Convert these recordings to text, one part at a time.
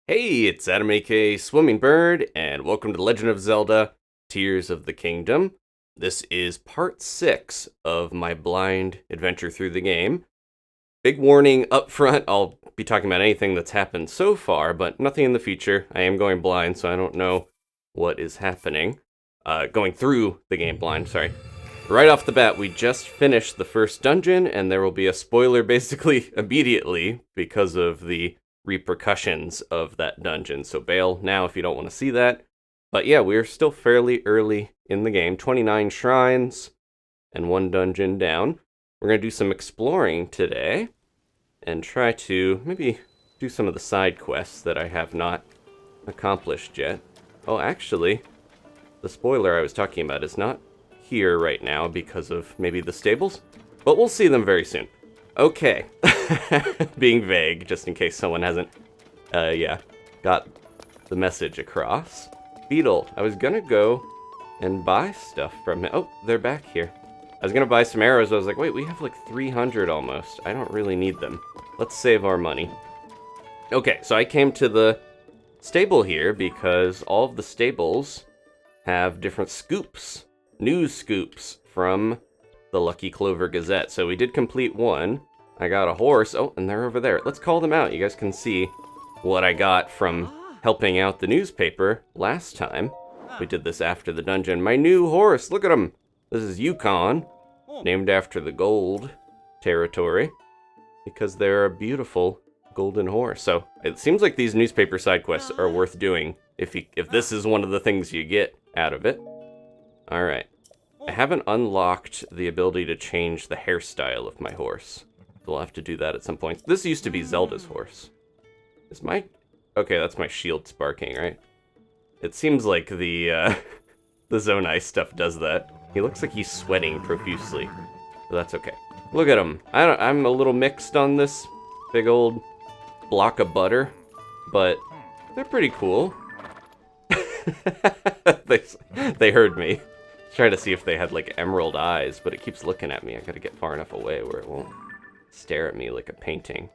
Hey, it's Adam aka Swimmingbird, and welcome to Legend of Zelda Tears of the Kingdom. This is part 6 of my blind adventure through the game. Big warning up front, I'll be talking about anything that's happened so far, but nothing in the future. I am going blind, so I don't know what is happening. Going through the game blind, sorry. Right off the bat, we just finished the first dungeon, and there will be a spoiler basically immediately because of the repercussions of that dungeon. So bail now if you don't want to see that. But yeah, we're still fairly early in the game. 29 shrines and one dungeon down. We're going to do some exploring today and try to maybe do some of the side quests that I have not accomplished yet. Oh, actually, the spoiler I was talking about is not here right now because of maybe the stables, but we'll see them very soon. Okay, being vague, just in case someone hasn't, got the message across. Beetle, I was gonna go and buy stuff from him. Oh, they're back here. I was gonna buy some arrows, but I was like, wait, we have like 300 almost. I don't really need them. Let's save our money. Okay, so I came to the stable here because all of the stables have different scoops, news scoops from the Lucky Clover Gazette. So we did complete one. I got a horse. Oh, and they're over there. Let's call them out. You guys can see what I got from helping out the newspaper last time. We did this after the dungeon. My new horse. Look at him. This is Yukon, named after the gold territory, because they're a beautiful golden horse. So it seems like these newspaper side quests are worth doing if this is one of the things you get out of it. All right. I haven't unlocked the ability to change the hairstyle of my horse. We'll have to do that at some point. This used to be Zelda's horse. Is my... Okay, that's my shield sparking, right? It seems like the the Zonai stuff does that. He looks like he's sweating profusely, but that's okay. Look at him. I'm a little mixed on this big old block of butter, but they're pretty cool. They heard me. Try to see if they had like emerald eyes, but it keeps looking at me. I gotta get far enough away where it won't stare at me like a painting.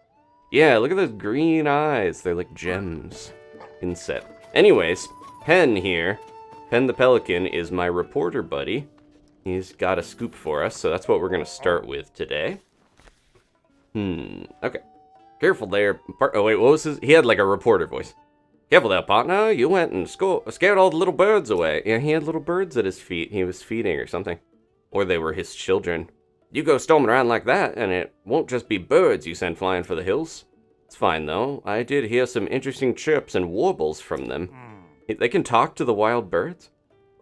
Yeah, look at those green eyes. They're like gems inset. Anyways, Pen here, Pen the Pelican, is my reporter buddy. He's got a scoop for us, so that's what we're gonna start with today. Okay. Careful there. Oh wait, what was his? He had like a reporter voice. Careful there, partner. You went and scared all the little birds away. Yeah, he had little birds at his feet. He was feeding or something. Or they were his children. You go storming around like that, and it won't just be birds you send flying for the hills. It's fine, though. I did hear some interesting chirps and warbles from them. They can talk to the wild birds?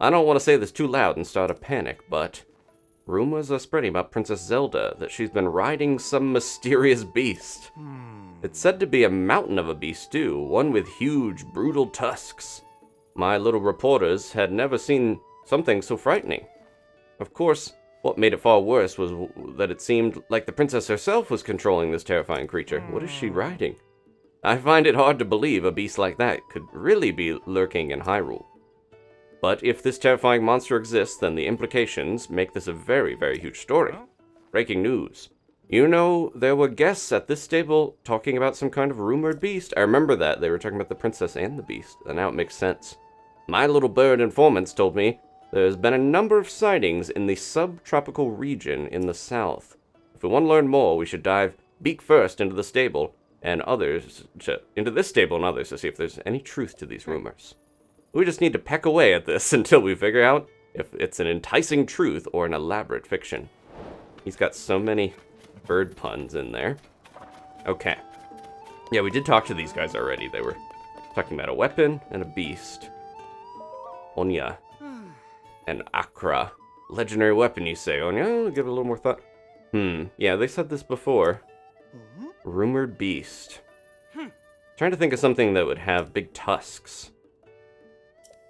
I don't want to say this too loud and start a panic, but rumors are spreading about Princess Zelda, that she's been riding some mysterious beast. It's said to be a mountain of a beast, too, one with huge, brutal tusks. My little reporters had never seen something so frightening. Of course, what made it far worse was that it seemed like the princess herself was controlling this terrifying creature. What is she riding? I find it hard to believe a beast like that could really be lurking in Hyrule. But if this terrifying monster exists, then the implications make this a very, very huge story. Breaking news. You know, there were guests at this stable talking about some kind of rumored beast. I remember that. They were talking about the princess and the beast, and now it makes sense. My little bird informants told me there's been a number of sightings in the subtropical region in the south. If we want to learn more, we should dive beak first into this stable and others to see if there's any truth to these rumors. We just need to peck away at this until we figure out if it's an enticing truth or an elaborate fiction. He's got so many bird puns in there. Okay. Yeah, we did talk to these guys already. They were talking about a weapon and a beast. Onya. And Akra. Legendary weapon, you say, Onya? I'll give it a little more thought. Yeah, they said this before. Rumored beast. Trying to think of something that would have big tusks.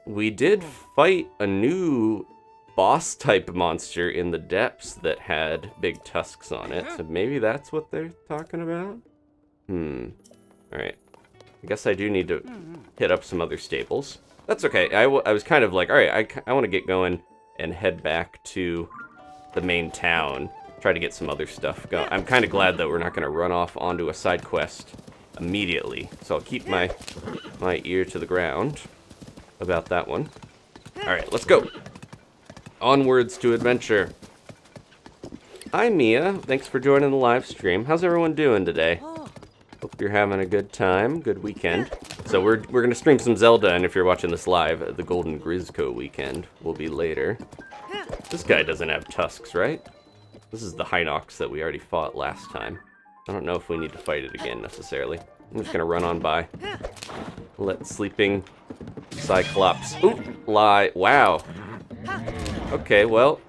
We did fight a new boss-type monster in the depths that had big tusks on it, so maybe that's what they're talking about? Alright. I guess I do need to hit up some other stables. That's okay. I was kind of like, alright, I want to get going and head back to the main town. Try to get some other stuff going. I'm kind of glad that we're not going to run off onto a side quest immediately. So I'll keep my ear to the ground about that one. All right, let's go. Onwards to adventure. Hi, Mia. Thanks for joining the live stream. How's everyone doing today? Hope you're having a good time, good weekend. So we're gonna stream some Zelda, and if you're watching this live, the Golden Grizzco weekend will be later. This guy doesn't have tusks, right? This is the Hinox that we already fought last time. I don't know if we need to fight it again necessarily. I'm just gonna run on by. Let sleeping Cyclops. Ooh, lie. Wow. Okay, well,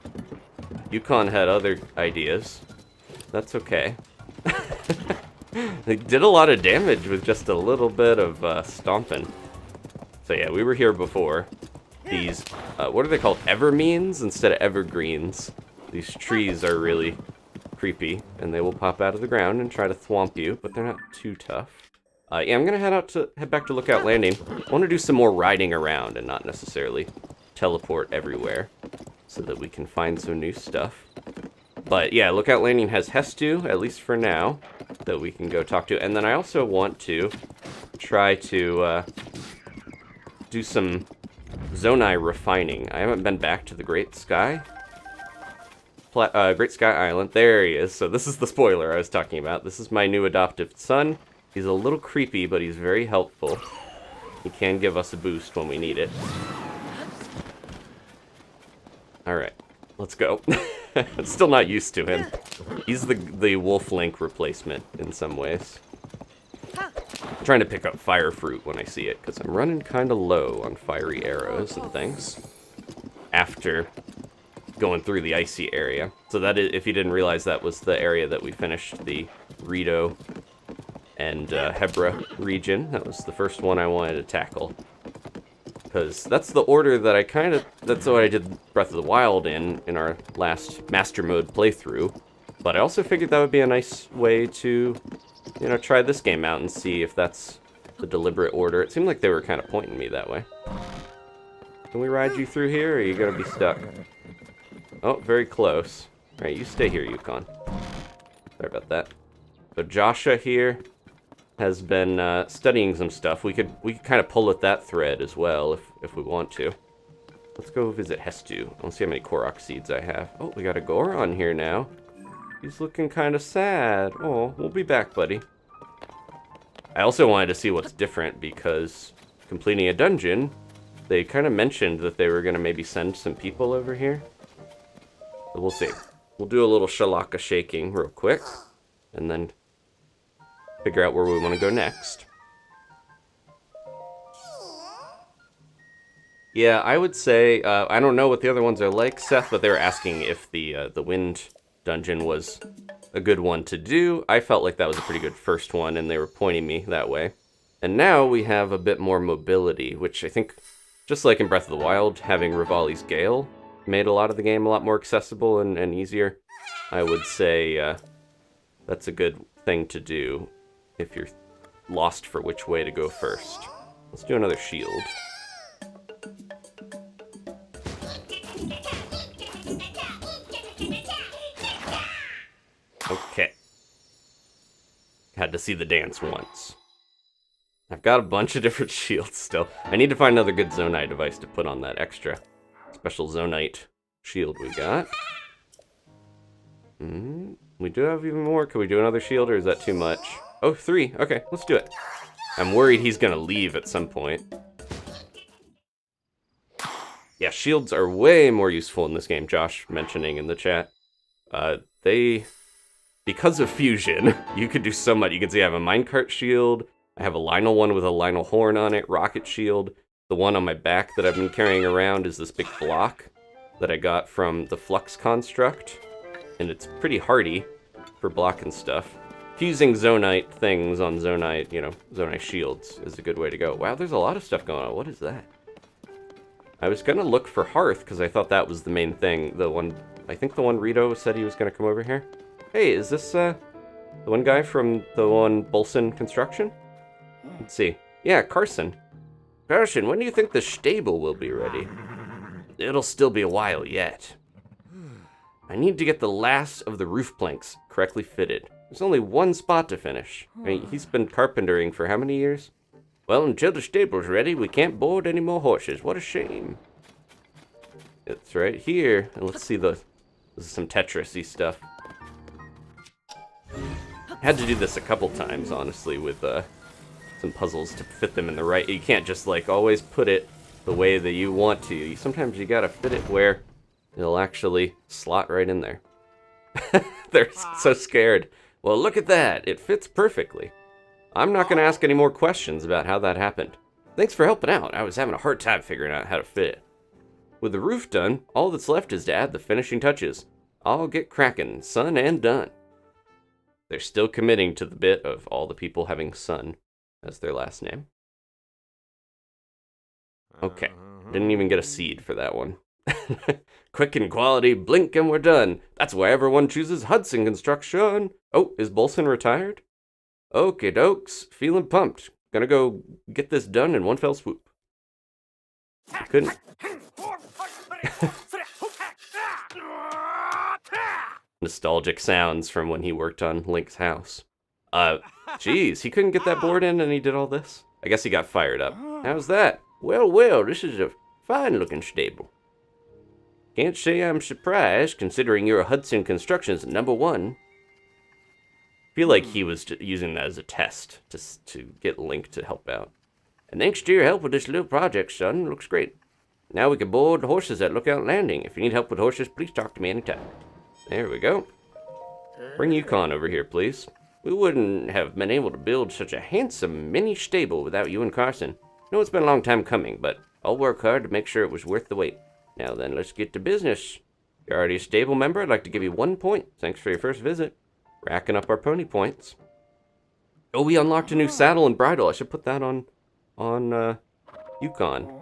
Yukon had other ideas. That's okay. They did a lot of damage with just a little bit of stomping. So yeah, we were here before. These, what are they called? Evermeans instead of evergreens. These trees are really creepy, and they will pop out of the ground and try to thwomp you, but they're not too tough. Yeah, I'm gonna head back to Lookout Landing. I want to do some more riding around and not necessarily teleport everywhere, so that we can find some new stuff. But yeah, Lookout Landing has Hestu, at least for now, that we can go talk to. And then I also want to try to do some Zonai refining. I haven't been back to the Great Sky Island. There he is. So this is the spoiler I was talking about. This is my new adoptive son. He's a little creepy, but he's very helpful. He can give us a boost when we need it. Alright, let's go. I'm still not used to him. He's the Wolf Link replacement in some ways. I'm trying to pick up fire fruit when I see it, because I'm running kind of low on fiery arrows and things after going through the icy area. So that is, if you didn't realize, that was the area that we finished the Rito and Hebra region. That was the first one I wanted to tackle. Because that's the order that that's what I did Breath of the Wild in our last Master Mode playthrough. But I also figured that would be a nice way to, you know, try this game out and see if that's the deliberate order. It seemed like they were kind of pointing me that way. Can we ride you through here, or are you going to be stuck? Oh, very close. Alright, you stay here, Yukon. Sorry about that. So Joshua here has been studying some stuff. We could kind of pull at that thread as well if we want to. Let's go visit Hestu. Let's see how many Korok seeds I have. Oh, we got a Goron here now. He's looking kind of sad. Oh, we'll be back, buddy. I also wanted to see what's different because completing a dungeon, they kind of mentioned that they were going to maybe send some people over here. So we'll see. We'll do a little Shalaka shaking real quick, and then figure out where we want to go next. Yeah, I would say, I don't know what the other ones are like, Seth, but they were asking if the wind dungeon was a good one to do. I felt like that was a pretty good first one, and they were pointing me that way. And now we have a bit more mobility, which I think, just like in Breath of the Wild, having Rivali's Gale made a lot of the game a lot more accessible and easier. I would say that's a good thing to do if you're lost for which way to go first. Let's do another shield. Okay. Had to see the dance once. I've got a bunch of different shields still. I need to find another good Zonai device to put on that extra special Zonite shield we got. We do have even more. Can we do another shield, or is that too much? Oh, 3. Okay, let's do it. I'm worried he's gonna leave at some point. Yeah, shields are way more useful in this game, Josh mentioning in the chat. Because of fusion, you could do so much. You can see I have a minecart shield, I have a Lynel one with a Lynel horn on it, rocket shield. The one on my back that I've been carrying around is this big block that I got from the Flux construct. And it's pretty hardy for blocking stuff. Fusing Zonite things on Zonite, Zonite shields is a good way to go. Wow, there's a lot of stuff going on. What is that? I was gonna look for Hearth because I thought that was the main thing. I think the one Rito said he was gonna come over here. Hey, is this the one guy from the one Bolson construction? Let's see. Yeah, Carson. Carson, when do you think the stable will be ready? It'll still be a while yet. I need to get the last of the roof planks correctly fitted. There's only one spot to finish. I mean, he's been carpentering for how many years? Well, until the stable's ready, we can't board any more horses. What a shame. It's right here. And let's see this is some Tetris-y stuff. Had to do this a couple times, honestly, with some puzzles to fit them in the right. You can't just, like, always put it the way that you want to. Sometimes you gotta fit it where it'll actually slot right in there. They're so scared. Well, look at that. It fits perfectly. I'm not going to ask any more questions about how that happened. Thanks for helping out. I was having a hard time figuring out how to fit it. With the roof done, all that's left is to add the finishing touches. I'll get cracking, son and done. They're still committing to the bit of all the people having son as their last name. Okay, didn't even get a seed for that one. Quick and quality, blink and we're done. That's why everyone chooses Hudson Construction. Oh, is Bolson retired? Okie dokes, feeling pumped. Gonna go get this done in one fell swoop. Couldn't. Nostalgic sounds from when he worked on Link's house. Geez, he couldn't get that board in and he did all this? I guess he got fired up. How's that? Well, well, this is a fine-looking stable. Can't say I'm surprised, considering you're a Hudson Construction's #1. I feel like he was using that as a test to get Link to help out. And thanks to your help with this little project, son. Looks great. Now we can board the horses at Lookout Landing. If you need help with horses, please talk to me anytime. There we go. Bring Yukon over here, please. We wouldn't have been able to build such a handsome mini stable without you and Carson. I know it's been a long time coming, but I'll work hard to make sure it was worth the wait. Now then, let's get to business. You're already a stable member. I'd like to give you 1 point. Thanks for your first visit. Racking up our pony points. Oh, we unlocked a new saddle and bridle. I should put that on Yukon.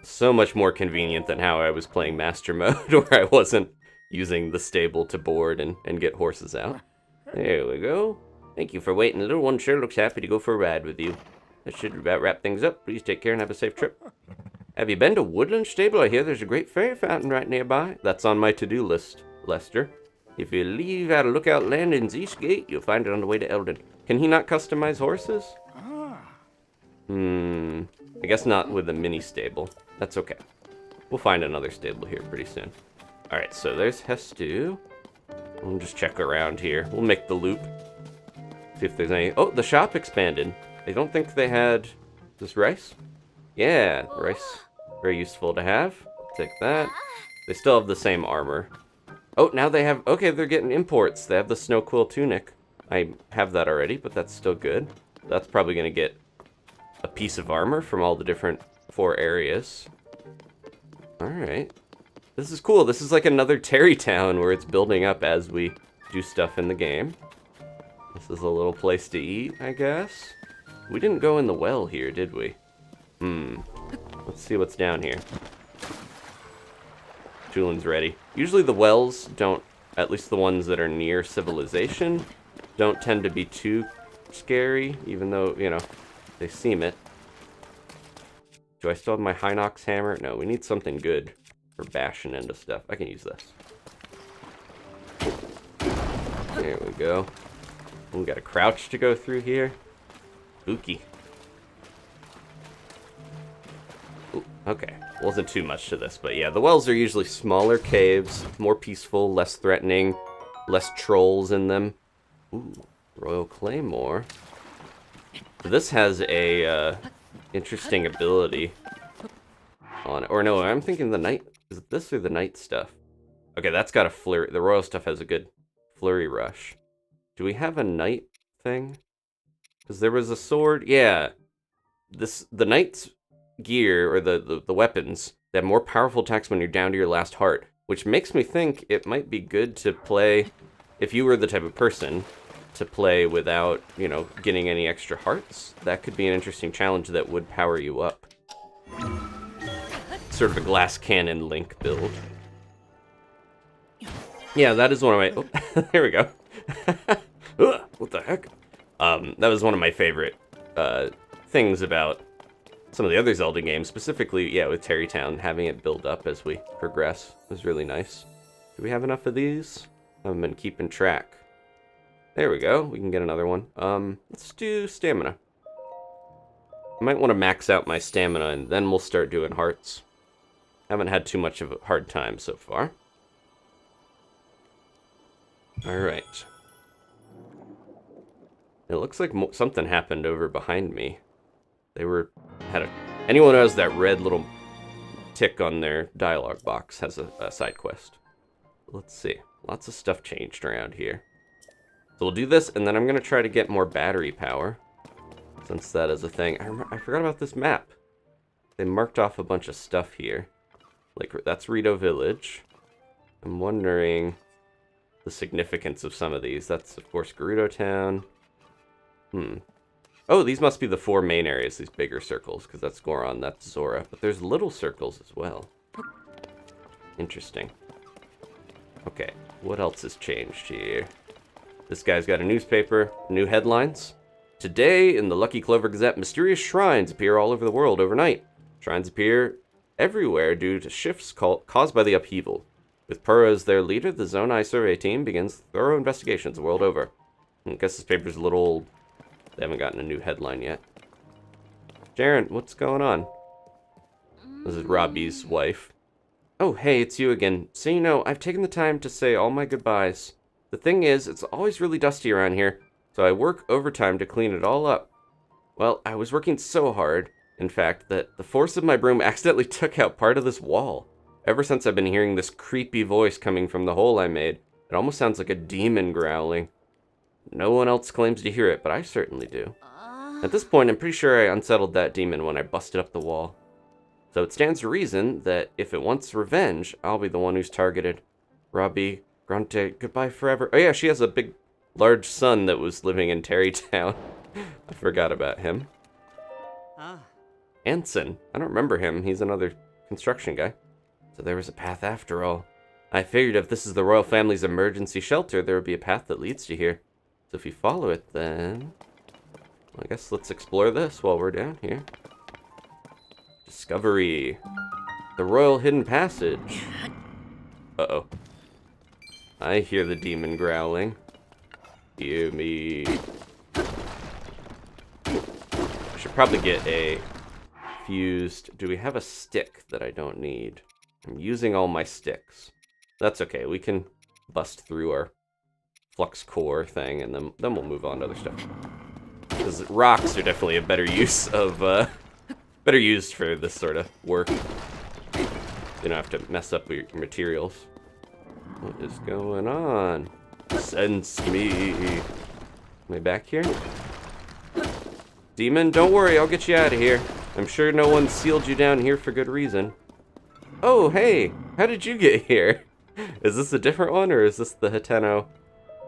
So much more convenient than how I was playing Master Mode, where I wasn't using the stable to board and get horses out. There we go. Thank you for waiting. The little one sure looks happy to go for a ride with you. That should about wrap things up. Please take care and have a safe trip. Have you been to Woodland Stable? I hear there's a great fairy fountain right nearby. That's on my to-do list, Lester. If you leave out of Lookout Landing's east gate, you'll find it on the way to Eldon. Can he not customize horses? I guess not with the mini stable. That's okay. We'll find another stable here pretty soon. Alright, so there's Hestu. We'll just check around here. We'll make the loop. See if there's any... Oh, the shop expanded. I don't think they had... this rice? Yeah, rice. Very useful to have. Take that. They still have the same armor. Oh, now they have... Okay, they're getting imports. They have the Snow Quill Tunic. I have that already, but that's still good. That's probably going to get a piece of armor from all the different 4 areas. Alright. This is cool. This is like another Terry Town where it's building up as we do stuff in the game. This is a little place to eat, I guess. We didn't go in the well here, did we? Let's see what's down here. Julian's ready. Usually the wells don't, at least the ones that are near civilization, don't tend to be too scary, even though, you know, they seem it. Do I still have my Hinox hammer? No, we need something good for bashing into stuff. I can use this. There we go. We got a crouch to go through here. Spooky. Ooh, okay. Wasn't too much to this, but yeah, the wells are usually smaller caves, more peaceful, less threatening, less trolls in them. Ooh, Royal Claymore. So this has a interesting ability on it. Or no, I'm thinking the night. Is it this or the night stuff? Okay, that's got a flurry. The royal stuff has a good flurry rush. Do we have a night thing? Because there was a sword. Yeah, the knight's gear or the weapons, they have more powerful attacks when you're down to your last heart, which makes me think it might be good to play if you were the type of person to play without, you know, getting any extra hearts. That could be an interesting challenge that would power you up. Sort of a glass cannon Link build. Yeah, that is one of my... Oh, there we go. What the heck? That was one of my favorite things about some of the other Zelda games, specifically, yeah, with Terry Town, having it build up as we progress was really nice. Do we have enough of these? I haven't been keeping track. There we go. We can get another one. Let's do stamina. I might want to max out my stamina, and then we'll start doing hearts. Haven't had too much of a hard time so far. Alright. It looks like something happened over behind me. Anyone who has that red little tick on their dialogue box has a side quest. Let's see. Lots of stuff changed around here. So we'll do this, and then I'm going to try to get more battery power, since that is a thing. I forgot about this map. They marked off a bunch of stuff here. Like, that's Rito Village. I'm wondering the significance of some of these. That's, of course, Gerudo Town. Oh, these must be the 4 main areas, these bigger circles, because that's Goron, that's Zora. But there's little circles as well. Interesting. Okay, what else has changed here? This guy's got a newspaper, new headlines. Today, in the Lucky Clover Gazette, mysterious shrines appear all over the world overnight. Shrines appear everywhere due to shifts caused by the upheaval. With Purah as their leader, the Zonai survey team begins thorough investigations the world over. I guess this paper's a little old. They haven't gotten a new headline yet. Jaren, what's going on? This is Robbie's wife. Oh, hey, it's you again. So you know, I've taken the time to say all my goodbyes. The thing is, it's always really dusty around here, so I work overtime to clean it all up. Well, I was working so hard, in fact, that the force of my broom accidentally took out part of this wall. Ever since I've been hearing this creepy voice coming from the hole I made, it almost sounds like a demon growling. No one else claims to hear it, but I certainly do. At this point, I'm pretty sure I unsettled that demon when I busted up the wall. So it stands to reason that if it wants revenge, I'll be the one who's targeted. Robbie, Grunte, goodbye forever. Oh yeah, she has a big, large son that was living in Terrytown. I forgot about him. Anson, I don't remember him. He's another construction guy. So there was a path after all. I figured if this is the royal family's emergency shelter, there would be a path that leads to here. So if you follow it, then... well, I guess let's explore this while we're down here. Discovery. The Royal Hidden Passage. Uh-oh. I hear the demon growling. Hear me. I should probably get a fused... do we have a stick that I don't need? I'm using all my sticks. That's okay. We can bust through our flux core thing, and then we'll move on to other stuff. Because rocks are definitely a better use of, better used for this sort of work. You don't have to mess up your materials. What is going on? Sense me. Am I back here? Demon, don't worry, I'll get you out of here. I'm sure no one sealed you down here for good reason. Oh, hey, how did you get here? Is this a different one, or is this the Hiteno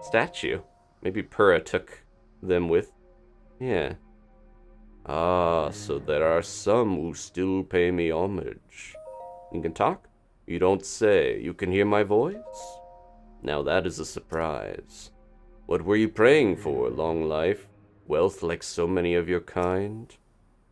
statue? Maybe Purah took them with... yeah. Ah, so there are some who still pay me homage. You can talk? You don't say. You can hear my voice? Now that is a surprise. What were you praying for, long life? Wealth like so many of your kind?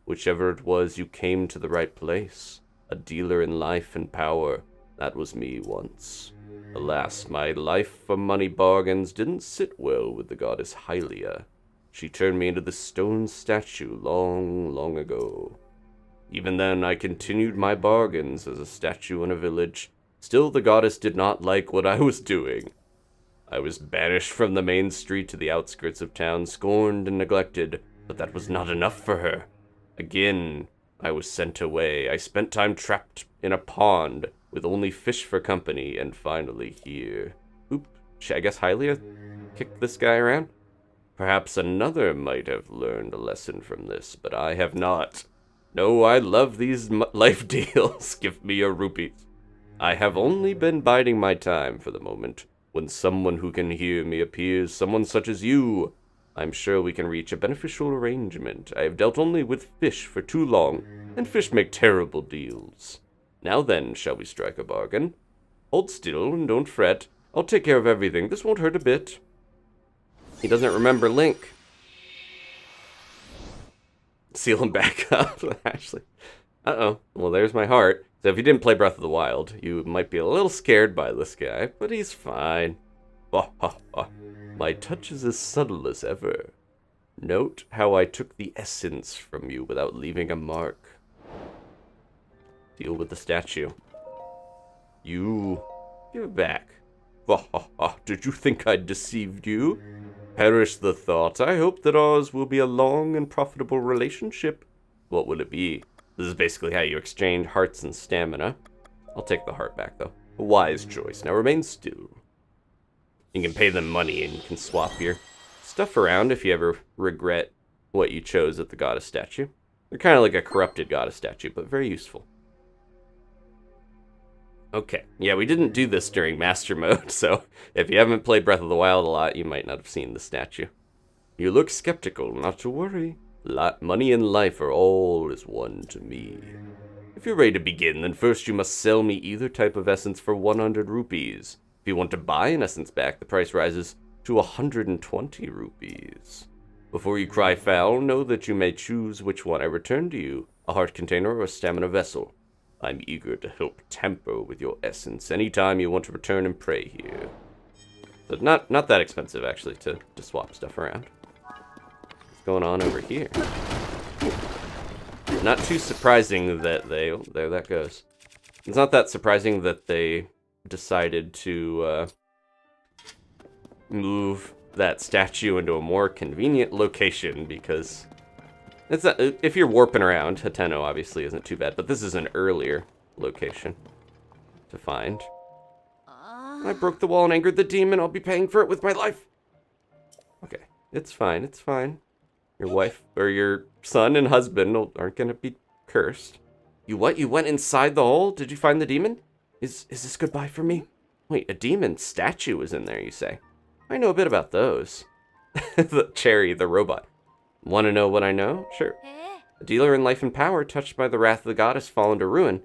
Whichever it was, you came to the right place. A dealer in life and power. That was me once. Alas, my life for money bargains didn't sit well with the goddess Hylia. She turned me into the stone statue long, long ago. Even then, I continued my bargains as a statue in a village. Still, the goddess did not like what I was doing. I was banished from the main street to the outskirts of town, scorned and neglected, but that was not enough for her. Again, I was sent away. I spent time trapped in a pond with only fish for company, and finally here. Oop, I guess Hylia kicked this guy around? Perhaps another might have learned a lesson from this, but I have not. No, I love these life deals. Give me your rupees. I have only been biding my time for the moment. When someone who can hear me appears, someone such as you, I'm sure we can reach a beneficial arrangement. I have dealt only with fish for too long, and fish make terrible deals. Now then, shall we strike a bargain? Hold still and don't fret. I'll take care of everything. This won't hurt a bit. He doesn't remember Link. Seal him back up, actually. Uh-oh. Well, there's my heart. So if you didn't play Breath of the Wild, you might be a little scared by this guy, but he's fine. Oh, oh, oh. My touch is as subtle as ever. Note how I took the essence from you without leaving a mark. Deal with the statue. You... give it back. Did you think I'd deceived you? Perish the thought. I hope that ours will be a long and profitable relationship. What will it be? This is basically how you exchange hearts and stamina. I'll take the heart back, though. A wise choice. Now remain still. You can pay them money and you can swap your stuff around if you ever regret what you chose at the goddess statue. They're kind of like a corrupted goddess statue, but very useful. Okay, yeah, we didn't do this during Master Mode, so if you haven't played Breath of the Wild a lot, you might not have seen the statue. You look skeptical, not to worry. Money and life are all as one to me. If you're ready to begin, then first you must sell me either type of essence for 100 rupees. If you want to buy an essence back, the price rises to 120 rupees. Before you cry foul, know that you may choose which one I return to you, a heart container or a stamina vessel. I'm eager to help tamper with your essence anytime you want to return and pray here. So not that expensive, actually, to swap stuff around. What's going on over here? Not too surprising that they... Oh, there that goes. It's not that surprising that they decided to move that statue into a more convenient location, because... It's not, if you're warping around, Hateno obviously isn't too bad, but this is an earlier location to find. I broke the wall and angered the demon. I'll be paying for it with my life. Okay, it's fine, it's fine. Your wife, or your son and husband aren't going to be cursed. You what? You went inside the hole? Did you find the demon? Is this goodbye for me? Wait, a demon statue was in there, you say? I know a bit about those. The Cherry, the robot. Want to know what I know? Sure. A dealer in life and power touched by the wrath of the goddess fallen to ruin.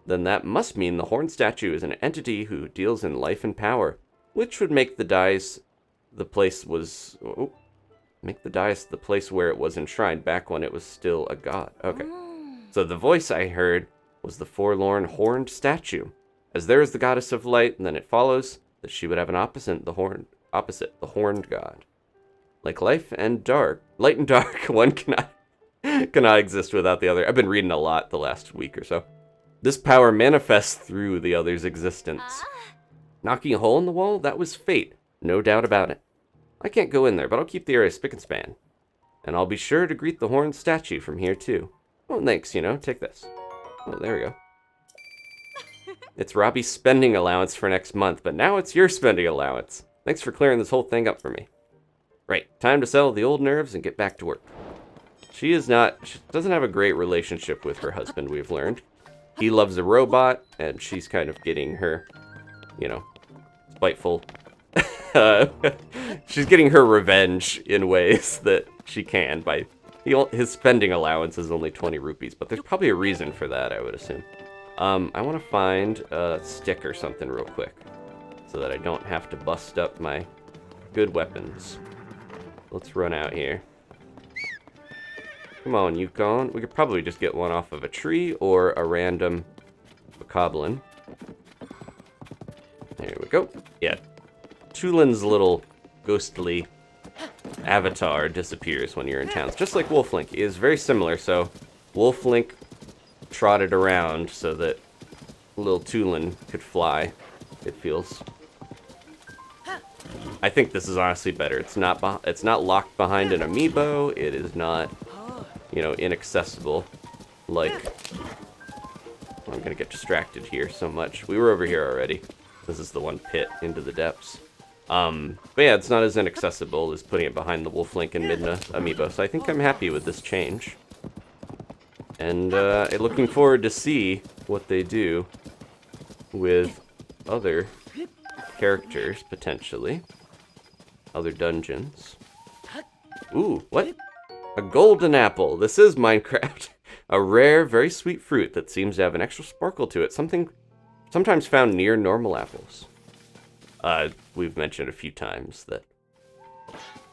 Then that must mean the horn statue is an entity who deals in life and power, which would make the dais the place was... Oh, make the dais the place where it was enshrined back when it was still a god. Okay. So the voice I heard was the forlorn horned statue. As there is the goddess of light, then it follows that she would have an opposite, the horned god. Like light and dark, one cannot exist without the other. I've been reading a lot the last week or so. This power manifests through the other's existence. Knocking a hole in the wall? That was fate. No doubt about it. I can't go in there, but I'll keep the area spick and span. And I'll be sure to greet the horned statue from here, too. Oh, thanks, take this. Oh, there we go. It's Robbie's spending allowance for next month, but now it's your spending allowance. Thanks for clearing this whole thing up for me. Right, time to settle the old nerves and get back to work. She doesn't have a great relationship with her husband, we've learned. He loves a robot, and she's kind of getting her, spiteful. She's getting her revenge in ways that she can by... His spending allowance is only 20 rupees, but there's probably a reason for that, I would assume. I want to find a stick or something real quick, so that I don't have to bust up my good weapons. Let's run out here. Come on, Yukon. We could probably just get one off of a tree or a random bokoblin. There we go. Yeah. Tulin's little ghostly avatar disappears when you're in towns, just like Wolf-Link. He is very similar, so Wolf-Link trotted around so that little Tulin could fly, it feels. I think this is honestly better. It's not locked behind an amiibo. It is not, inaccessible. Like, I'm gonna get distracted here so much. We were over here already. This is the one pit into the depths. But yeah, it's not as inaccessible as putting it behind the Wolf-Link and Midna amiibo. So I think I'm happy with this change. And looking forward to see what they do with other characters, potentially. Other dungeons. Ooh, what? A golden apple. This is Minecraft. A rare, very sweet fruit that seems to have an extra sparkle to it. Sometimes found near normal apples. We've mentioned a few times that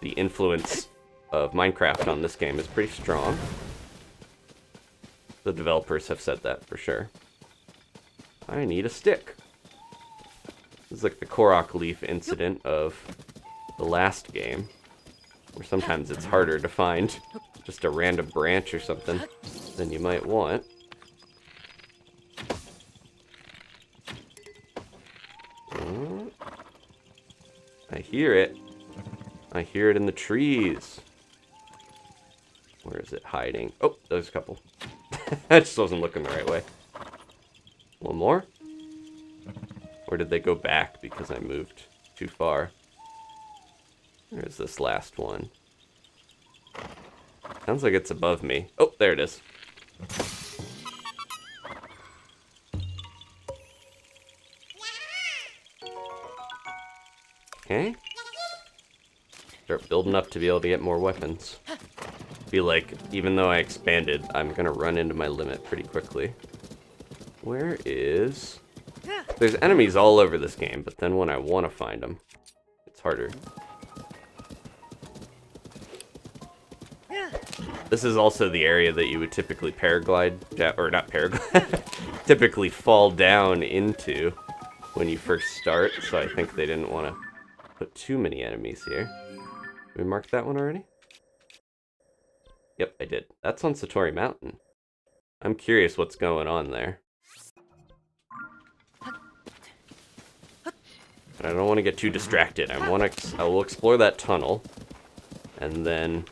the influence of Minecraft on this game is pretty strong. The developers have said that for sure. I need a stick. This is like the Korok leaf incident of the last game, where sometimes it's harder to find just a random branch or something than you might want. I hear it. I hear it in the trees. Where is it hiding? Oh, there's a couple. I just wasn't looking the right way. One more? Or did they go back because I moved too far? There's this last one. Sounds like it's above me. Oh, there it is. Okay. Start building up to be able to get more weapons. Feel like, even though I expanded, I'm gonna run into my limit pretty quickly. Where is... There's enemies all over this game, but then when I want to find them, it's harder. This is also the area that you would typically paraglide, or not paraglide, typically fall down into when you first start, so I think they didn't want to put too many enemies here. Did we mark that one already? Yep, I did. That's on Satori Mountain. I'm curious what's going on there. But I don't want to get too distracted. I will explore that tunnel, and then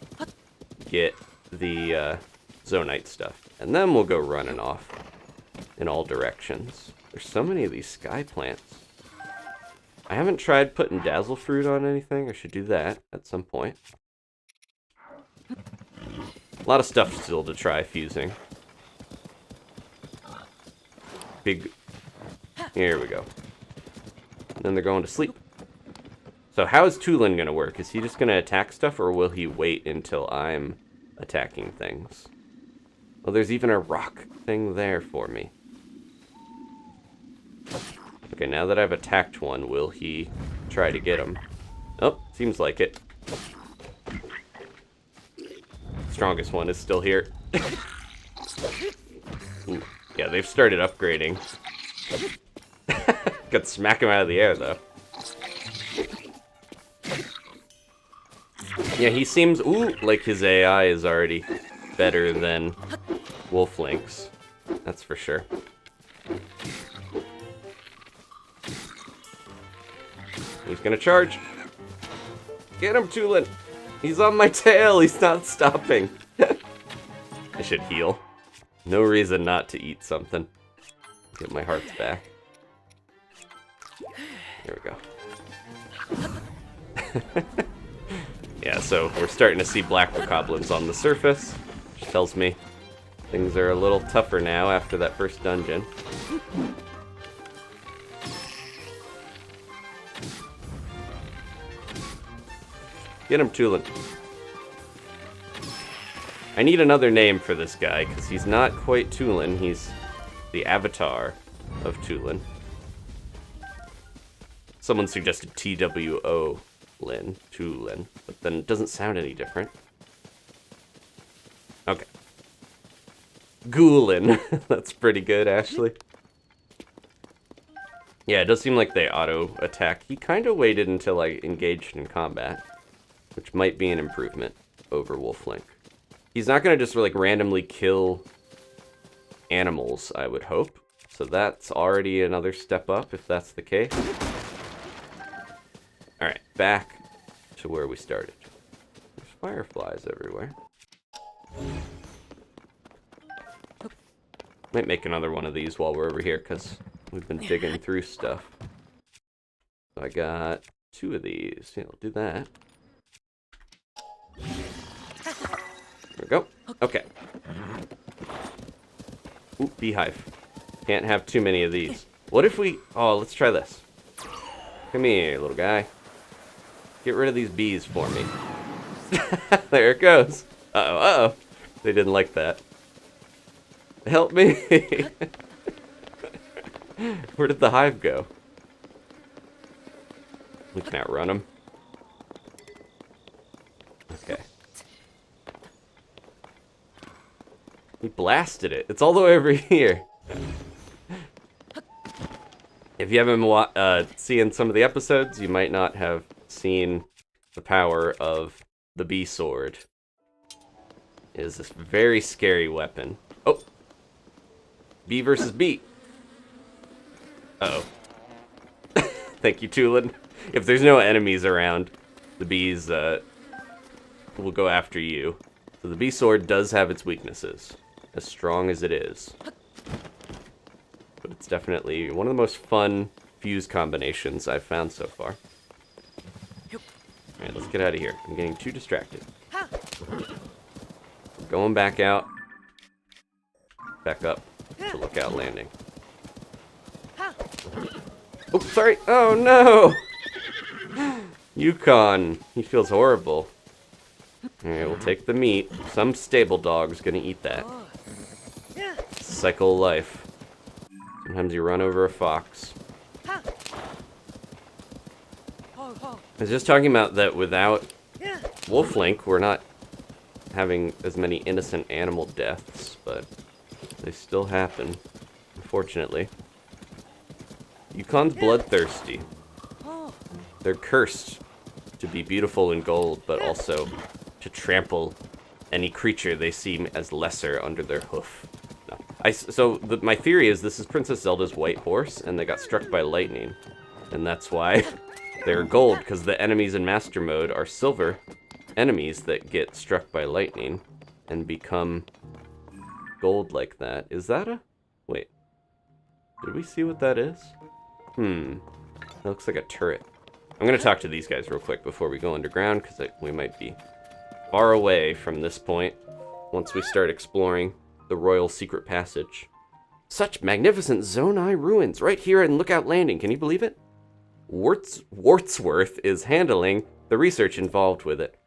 get the Zonai stuff. And then we'll go running off in all directions. There's so many of these sky plants. I haven't tried putting dazzle fruit on anything. I should do that at some point. A lot of stuff still to try fusing. Big... Here we go. And then they're going to sleep. So how is Tulin going to work? Is he just going to attack stuff, or will he wait until I'm attacking things? Well, there's even a rock thing there for me. Okay, now that I've attacked one, will he try to get him? Oh, seems like it. Strongest one is still here. Ooh, yeah, they've started upgrading. Got to smack him out of the air, though. Yeah, he seems, ooh, like his AI is already better than Wolf Link's. That's for sure. He's gonna charge. Get him, Tulin. He's on my tail. He's not stopping. I should heal. No reason not to eat something. Get my hearts back. There we go. Yeah, so we're starting to see black bokoblins on the surface, which tells me things are a little tougher now after that first dungeon. Get him, Tulin. I need another name for this guy, because he's not quite Tulin. He's the avatar of Tulin. Someone suggested TWO-Lin, Tulin, but then it doesn't sound any different. Okay. Ghoulin. That's pretty good, Ashley. Yeah, it does seem like they auto-attack. He kind of waited until I engaged in combat, which might be an improvement over Wolf Link. He's not going to just like randomly kill animals, I would hope. So that's already another step up, if that's the case. Alright, back to where we started. There's fireflies everywhere. Might make another one of these while we're over here, because we've been digging through stuff. So I got 2 of these. Yeah, I'll do that. There we go. Okay. Ooh, beehive. Can't have too many of these. What if we... Oh, let's try this. Come here, little guy. Get rid of these bees for me. There it goes. Uh-oh, uh-oh. They didn't like that. Help me. Where did the hive go? We can outrun them. Okay. We blasted it. It's all the way over here. If you haven't seen some of the episodes, you might not have seen the power of the bee sword. It is this very scary weapon. Oh! Bee versus bee. Uh-oh. Thank you, Tulin. If there's no enemies around, the bees will go after you. So the bee sword does have its weaknesses, as strong as it is. But it's definitely one of the most fun fuse combinations I've found so far. Alright, let's get out of here. I'm getting too distracted. Going back out. Back up to Lookout Landing. Oh, sorry. Oh, no! Yukon. He feels horrible. Alright, we'll take the meat. Some stable dog's gonna eat that. Cycle of life. Sometimes you run over a fox. I was just talking about that without Wolf Link, we're not having as many innocent animal deaths, but they still happen, unfortunately. Yukon's bloodthirsty. They're cursed to be beautiful in gold, but also to trample any creature they see as lesser under their hoof. No. My theory is this is Princess Zelda's white horse, and they got struck by lightning. And that's why they're gold, because the enemies in Master Mode are silver enemies that get struck by lightning and become gold like that. Is that a... Wait. Did we see what that is? That looks like a turret. I'm going to talk to these guys real quick before we go underground, because we might be far away from this point once we start exploring the Royal Secret Passage. Such magnificent Zonai ruins right here in Lookout Landing. Can you believe it? Wartsworth is handling the research involved with it,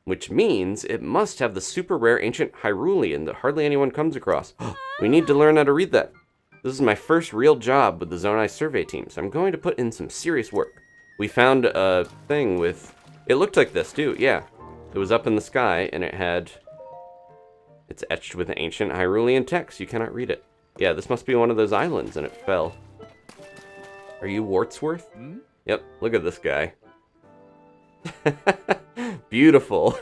which means it must have the super rare ancient Hyrulean that hardly anyone comes across. We need to learn how to read that. This is my first real job with the Zonai survey team, so I'm going to put in some serious work. We found a thing with... It looked like this, too, yeah. It was up in the sky, and it's etched with ancient Hyrulean text. You cannot read it. Yeah, this must be one of those islands, and it fell. Are you Wartsworth? Yep, look at this guy. Beautiful.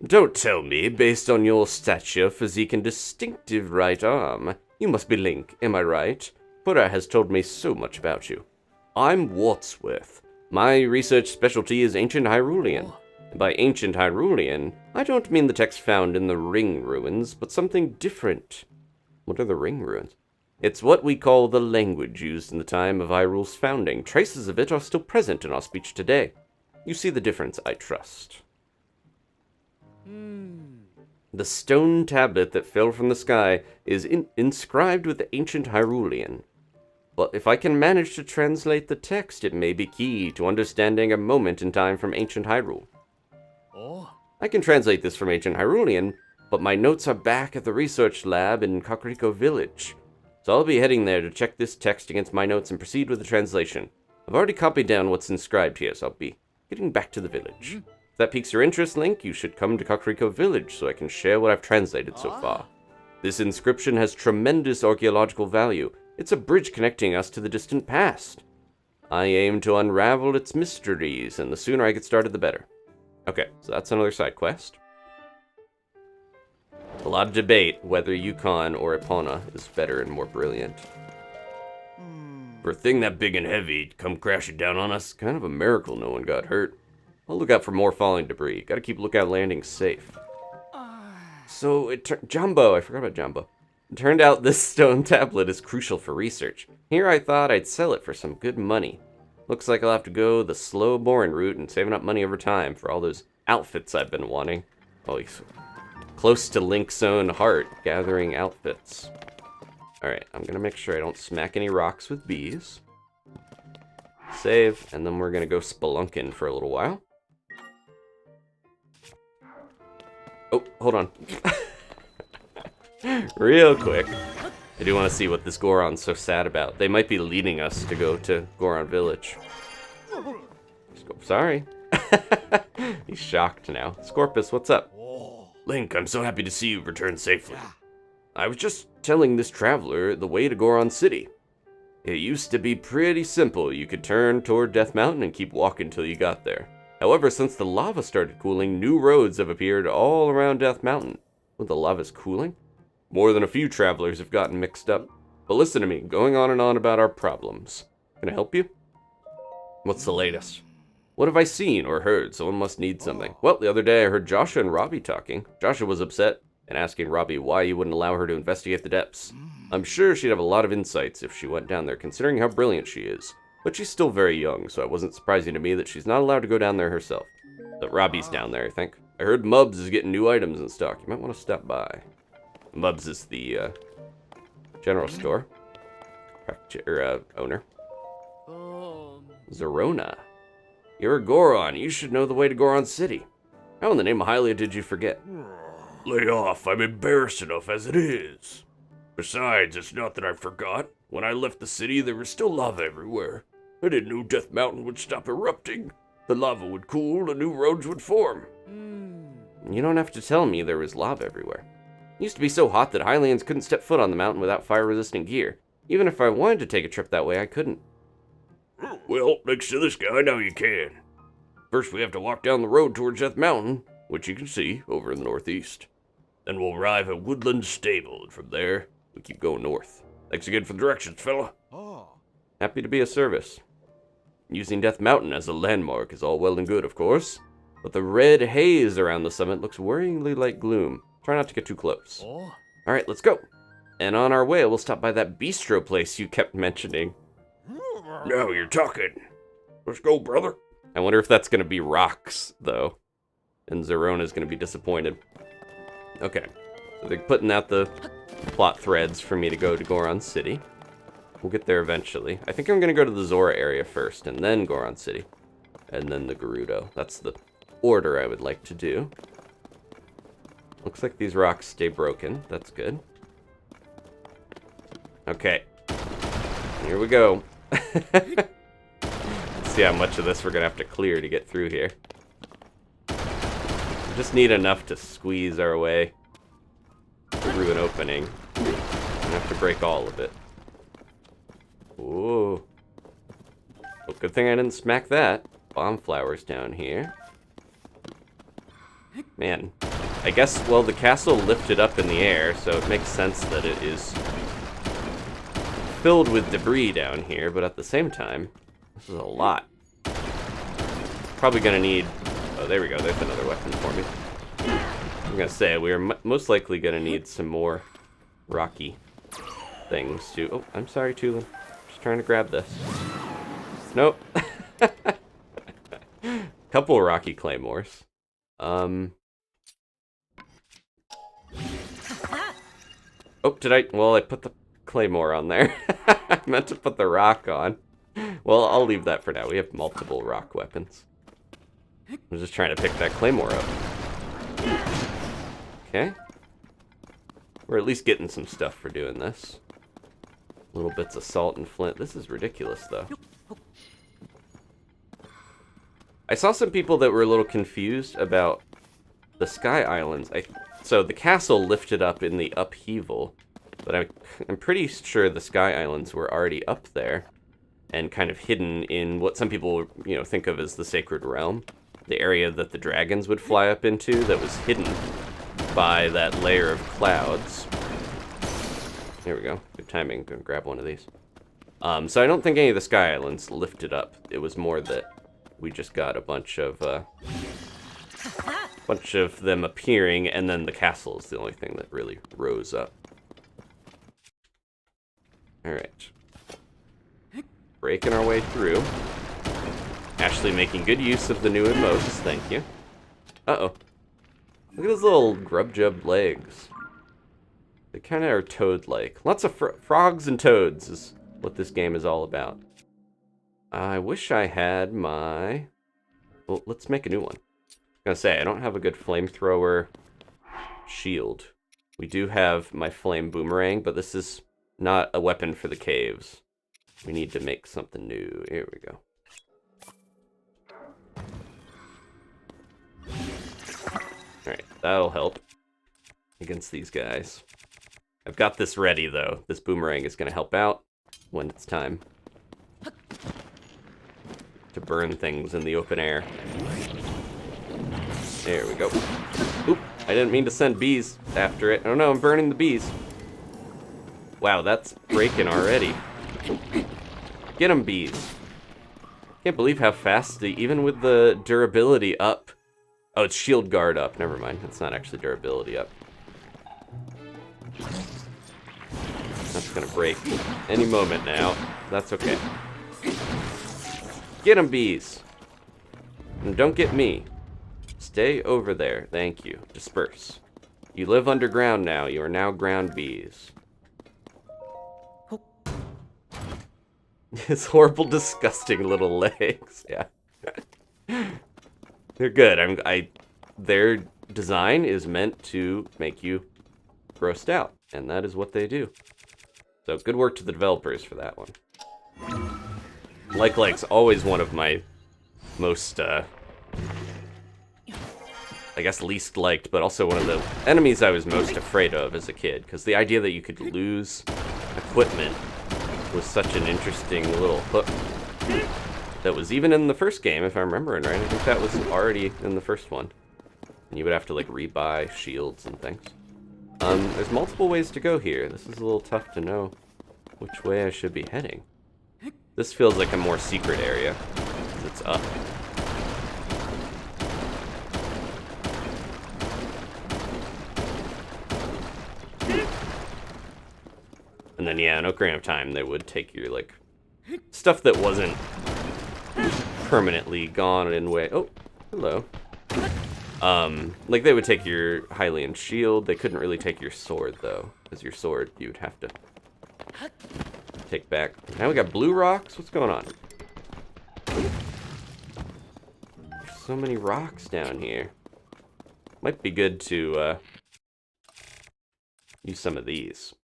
Don't tell me, based on your stature, physique, and distinctive right arm, you must be Link, am I right? Pura has told me so much about you. I'm Wartsworth. My research specialty is ancient Hyrulean. By ancient Hyrulean, I don't mean the text found in the ring ruins, but something different. What are the ring ruins? It's what we call the language used in the time of Hyrule's founding. Traces of it are still present in our speech today. You see the difference, I trust. The stone tablet that fell from the sky is inscribed with ancient Hyrulean. But if I can manage to translate the text, it may be key to understanding a moment in time from ancient Hyrule. I can translate this from ancient Hyrulean, but my notes are back at the research lab in Kakariko Village. So I'll be heading there to check this text against my notes and proceed with the translation. I've already copied down what's inscribed here, so I'll be getting back to the village. If that piques your interest, Link, you should come to Kakariko Village so I can share what I've translated so far. This inscription has tremendous archaeological value. It's a bridge connecting us to the distant past. I aim to unravel its mysteries, and the sooner I get started, the better. Okay, so that's another side quest. A lot of debate whether Yukon or Epona is better and more brilliant. For a thing that big and heavy to come crashing down on us, kind of a miracle no one got hurt. I'll look out for more falling debris. Gotta keep Lookout Landing safe. So, Jumbo, I forgot about Jumbo. It turned out this stone tablet is crucial for research. Here I thought I'd sell it for some good money. Looks like I'll have to go the slow, boring route and saving up money over time for all those outfits I've been wanting. Oh, he's close to Link's own heart, gathering outfits. Alright, I'm gonna make sure I don't smack any rocks with bees. Save, and then we're gonna go spelunking for a little while. Oh, hold on. Real quick. I do want to see what this Goron's so sad about. They might be leading us to go to Goron Village. Sorry. He's shocked now. Scorpus, what's up? Link, I'm so happy to see you return safely. I was just telling this traveler the way to Goron City. It used to be pretty simple. You could turn toward Death Mountain and keep walking till you got there. However, since the lava started cooling, new roads have appeared all around Death Mountain. Oh, the lava's cooling? More than a few travelers have gotten mixed up. But listen to me, going on and on about our problems. Can I help you? What's the latest? What have I seen or heard? Someone must need something. Well, the other day I heard Joshua and Robbie talking. Joshua was upset and asking Robbie why he wouldn't allow her to investigate the depths. I'm sure she'd have a lot of insights if she went down there, considering how brilliant she is. But she's still very young, so it wasn't surprising to me that she's not allowed to go down there herself. But Robbie's down there, I think. I heard Mubs is getting new items in stock. You might want to stop by. Mubs is the general store owner. Zerona. You're a Goron. You should know the way to Goron City. How in the name of Hylia did you forget? Lay off. I'm embarrassed enough as it is. Besides, it's not that I forgot. When I left the city, there was still lava everywhere. I didn't know Death Mountain would stop erupting. The lava would cool, and new roads would form. You don't have to tell me there was lava everywhere. It used to be so hot that Hylians couldn't step foot on the mountain without fire-resistant gear. Even if I wanted to take a trip that way, I couldn't. Well, next to this guy, now you can. First, we have to walk down the road towards Death Mountain, which you can see over in the northeast. Then we'll arrive at Woodland Stable, and from there, we keep going north. Thanks again for the directions, fella. Happy to be of service. Using Death Mountain as a landmark is all well and good, of course, but the red haze around the summit looks worryingly like gloom. Try not to get too close. Alright, let's go. And on our way, we'll stop by that bistro place you kept mentioning. Now you're talking. Let's go, brother. I wonder if that's going to be rocks, though. And Zerona's going to be disappointed. Okay, so they're putting out the plot threads for me to go to Goron City. We'll get there eventually. I think I'm going to go to the Zora area first, and then Goron City. And then the Gerudo. That's the order I would like to do. Looks like these rocks stay broken. That's good. Okay. Here we go. Let's see how much of this we're going to have to clear to get through here. We just need enough to squeeze our way through an opening. We don't have to break all of it. Ooh. Well, good thing I didn't smack that. Bomb flowers down here. Man. I guess, well, the castle lifted up in the air, so it makes sense that it is filled with debris down here, but at the same time, this is a lot. Probably gonna need... Oh, there we go. There's another weapon for me. I'm gonna say, we are most likely gonna need some more rocky things to... Oh, I'm sorry, Tulin. Just trying to grab this. Nope. Couple rocky claymores. Oh, did I? Well, I put the claymore on there. I meant to put the rock on. Well, I'll leave that for now. We have multiple rock weapons. I'm just trying to pick that claymore up. Okay. We're at least getting some stuff for doing this. Little bits of salt and flint. This is ridiculous, though. I saw some people that were a little confused about the Sky Islands. So the castle lifted up in the upheaval, but I'm pretty sure the Sky Islands were already up there and kind of hidden in what some people, you know, think of as the Sacred Realm, the area that the dragons would fly up into that was hidden by that layer of clouds. There we go. Good timing. Gonna grab one of these. So I don't think any of the Sky Islands lifted up. It was more that we just got a bunch of them appearing, and then the castle is the only thing that really rose up. Alright. Breaking our way through. Ashley making good use of the new emotes, thank you. Uh-oh. Look at those little grub-jub legs. They kind of are toad-like. Lots of frogs and toads is what this game is all about. I wish I had my... Well, let's make a new one. I was gonna say, I don't have a good flamethrower shield. We do have my flame boomerang, but this is not a weapon for the caves. We need to make something new. Here we go. Alright, that'll help against these guys. I've got this ready, though. This boomerang is gonna help out when it's time to burn things in the open air. There we go. Oop, I didn't mean to send bees after it. Oh no, I'm burning the bees. Wow, that's breaking already. Get 'em, bees. Can't believe how fast even with the durability up. Oh, it's shield guard up. Never mind. It's not actually durability up. That's gonna break any moment now. That's okay. Get 'em, bees. And don't get me. Stay over there. Thank you. Disperse. You live underground now. You are now ground bees. His horrible, disgusting little legs. Yeah. They're good. Their design is meant to make you grossed out, and that is what they do. So good work to the developers for that one. Like's always one of my most, I guess least liked, but also one of the enemies I was most afraid of as a kid, because the idea that you could lose equipment was such an interesting little hook that was even in the first game, if I'm remembering right. I think that was already in the first one. And you would have to, like, rebuy shields and things. There's multiple ways to go here. This is a little tough to know which way I should be heading. This feels like a more secret area, because it's up. And then, yeah, in Ocarina of Time, they would take your, like, stuff that wasn't permanently gone in way. Oh, hello. Like, they would take your Hylian shield. They couldn't really take your sword, though, because your sword, you would have to take back. Now we got blue rocks? What's going on? There's so many rocks down here. Might be good to, use some of these.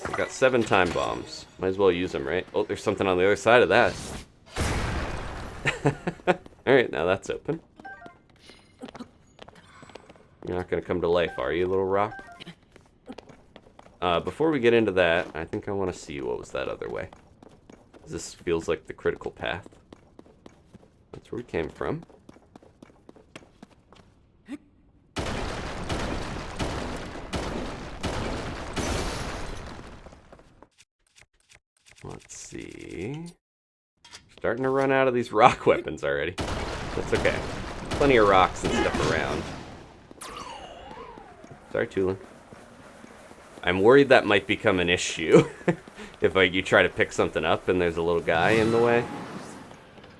We've got 7 time bombs. Might as well use them, right? Oh, there's something on the other side of that. Alright, now that's open. You're not gonna come to life, are you, little rock? Before we get into that, I think I want to see what was that other way. This feels like the critical path. That's where we came from. Let's see. Starting to run out of these rock weapons already. That's okay. Plenty of rocks and stuff around. Sorry, Tulin. I'm worried that might become an issue. If you try to pick something up and there's a little guy in the way.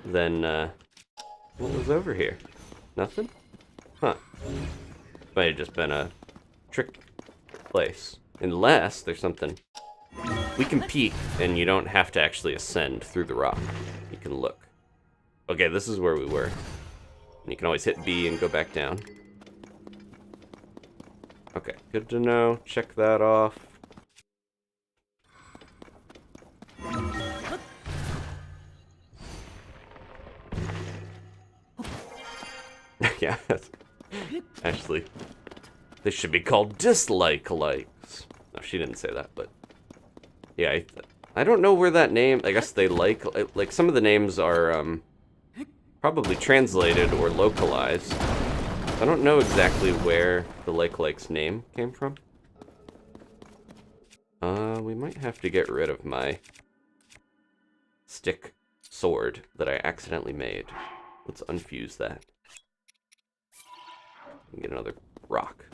Then, what was over here? Nothing? Huh. Might have just been a trick place. Unless there's something. We can peek, and you don't have to actually ascend through the rock. You can look. Okay, this is where we were. And you can always hit B and go back down. Okay, good to know. Check that off. Yeah, actually, they should be called dislike likes. No, she didn't say that, but yeah, I don't know where that name. I guess they like some of the names are probably translated or localized. I don't know exactly where the Like's name came from. We might have to get rid of my stick sword that I accidentally made. Let's unfuse that. And get another rock.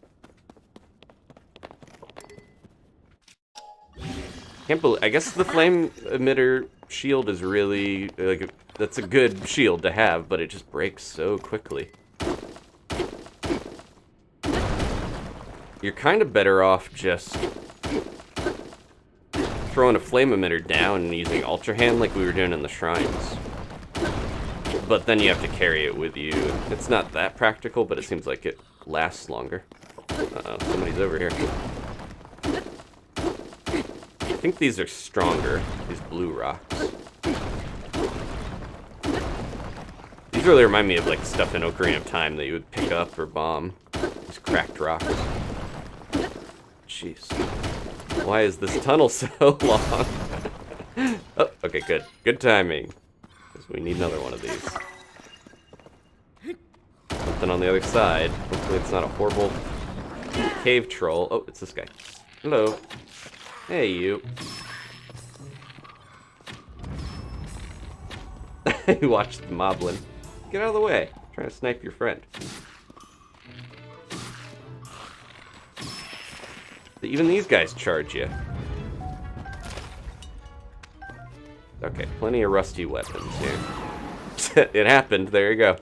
Can't believe. I guess the flame emitter shield is really like that's a good shield to have, but it just breaks so quickly. You're kind of better off just throwing a flame emitter down and using Ultrahand like we were doing in the shrines. But then you have to carry it with you. It's not that practical, but it seems like it lasts longer. Uh-oh, somebody's over here. I think these are stronger, these blue rocks. These really remind me of like stuff in Ocarina of Time that you would pick up or bomb. These cracked rocks. Jeez. Why is this tunnel so long? Oh, okay, good. Good timing. Because we need another one of these. something on the other side. Hopefully it's not a horrible cave troll. Oh, it's this guy. Hello. Hey, you. You watched the moblin. Get out of the way. I'm trying to snipe your friend. Even these guys charge you. Okay, plenty of rusty weapons here. It happened. There you go.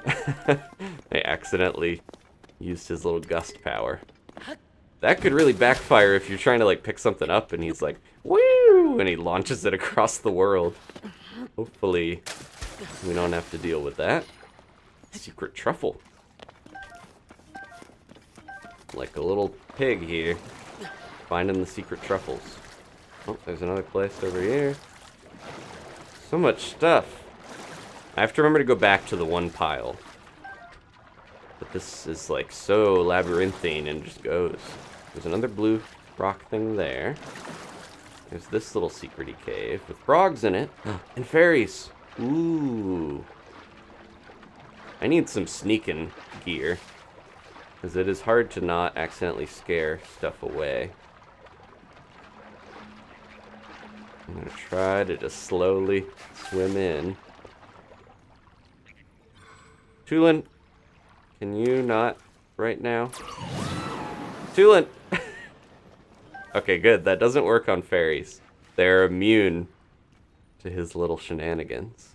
I accidentally used his little gust power. That could really backfire if you're trying to, like, pick something up and he's like, woo! And he launches it across the world. Hopefully, we don't have to deal with that. Secret truffle. Like a little pig here. Finding the secret truffles. Oh, there's another place over here. So much stuff. I have to remember to go back to the one pile. But this is like so labyrinthine and just goes. There's another blue rock thing there. There's this little secret-y cave with frogs in it. And fairies. Ooh. I need some sneaking gear. Because it is hard to not accidentally scare stuff away. I'm going to try to just slowly swim in. Tulin, can you not right now? Tulin! Okay, good. That doesn't work on fairies. They're immune to his little shenanigans.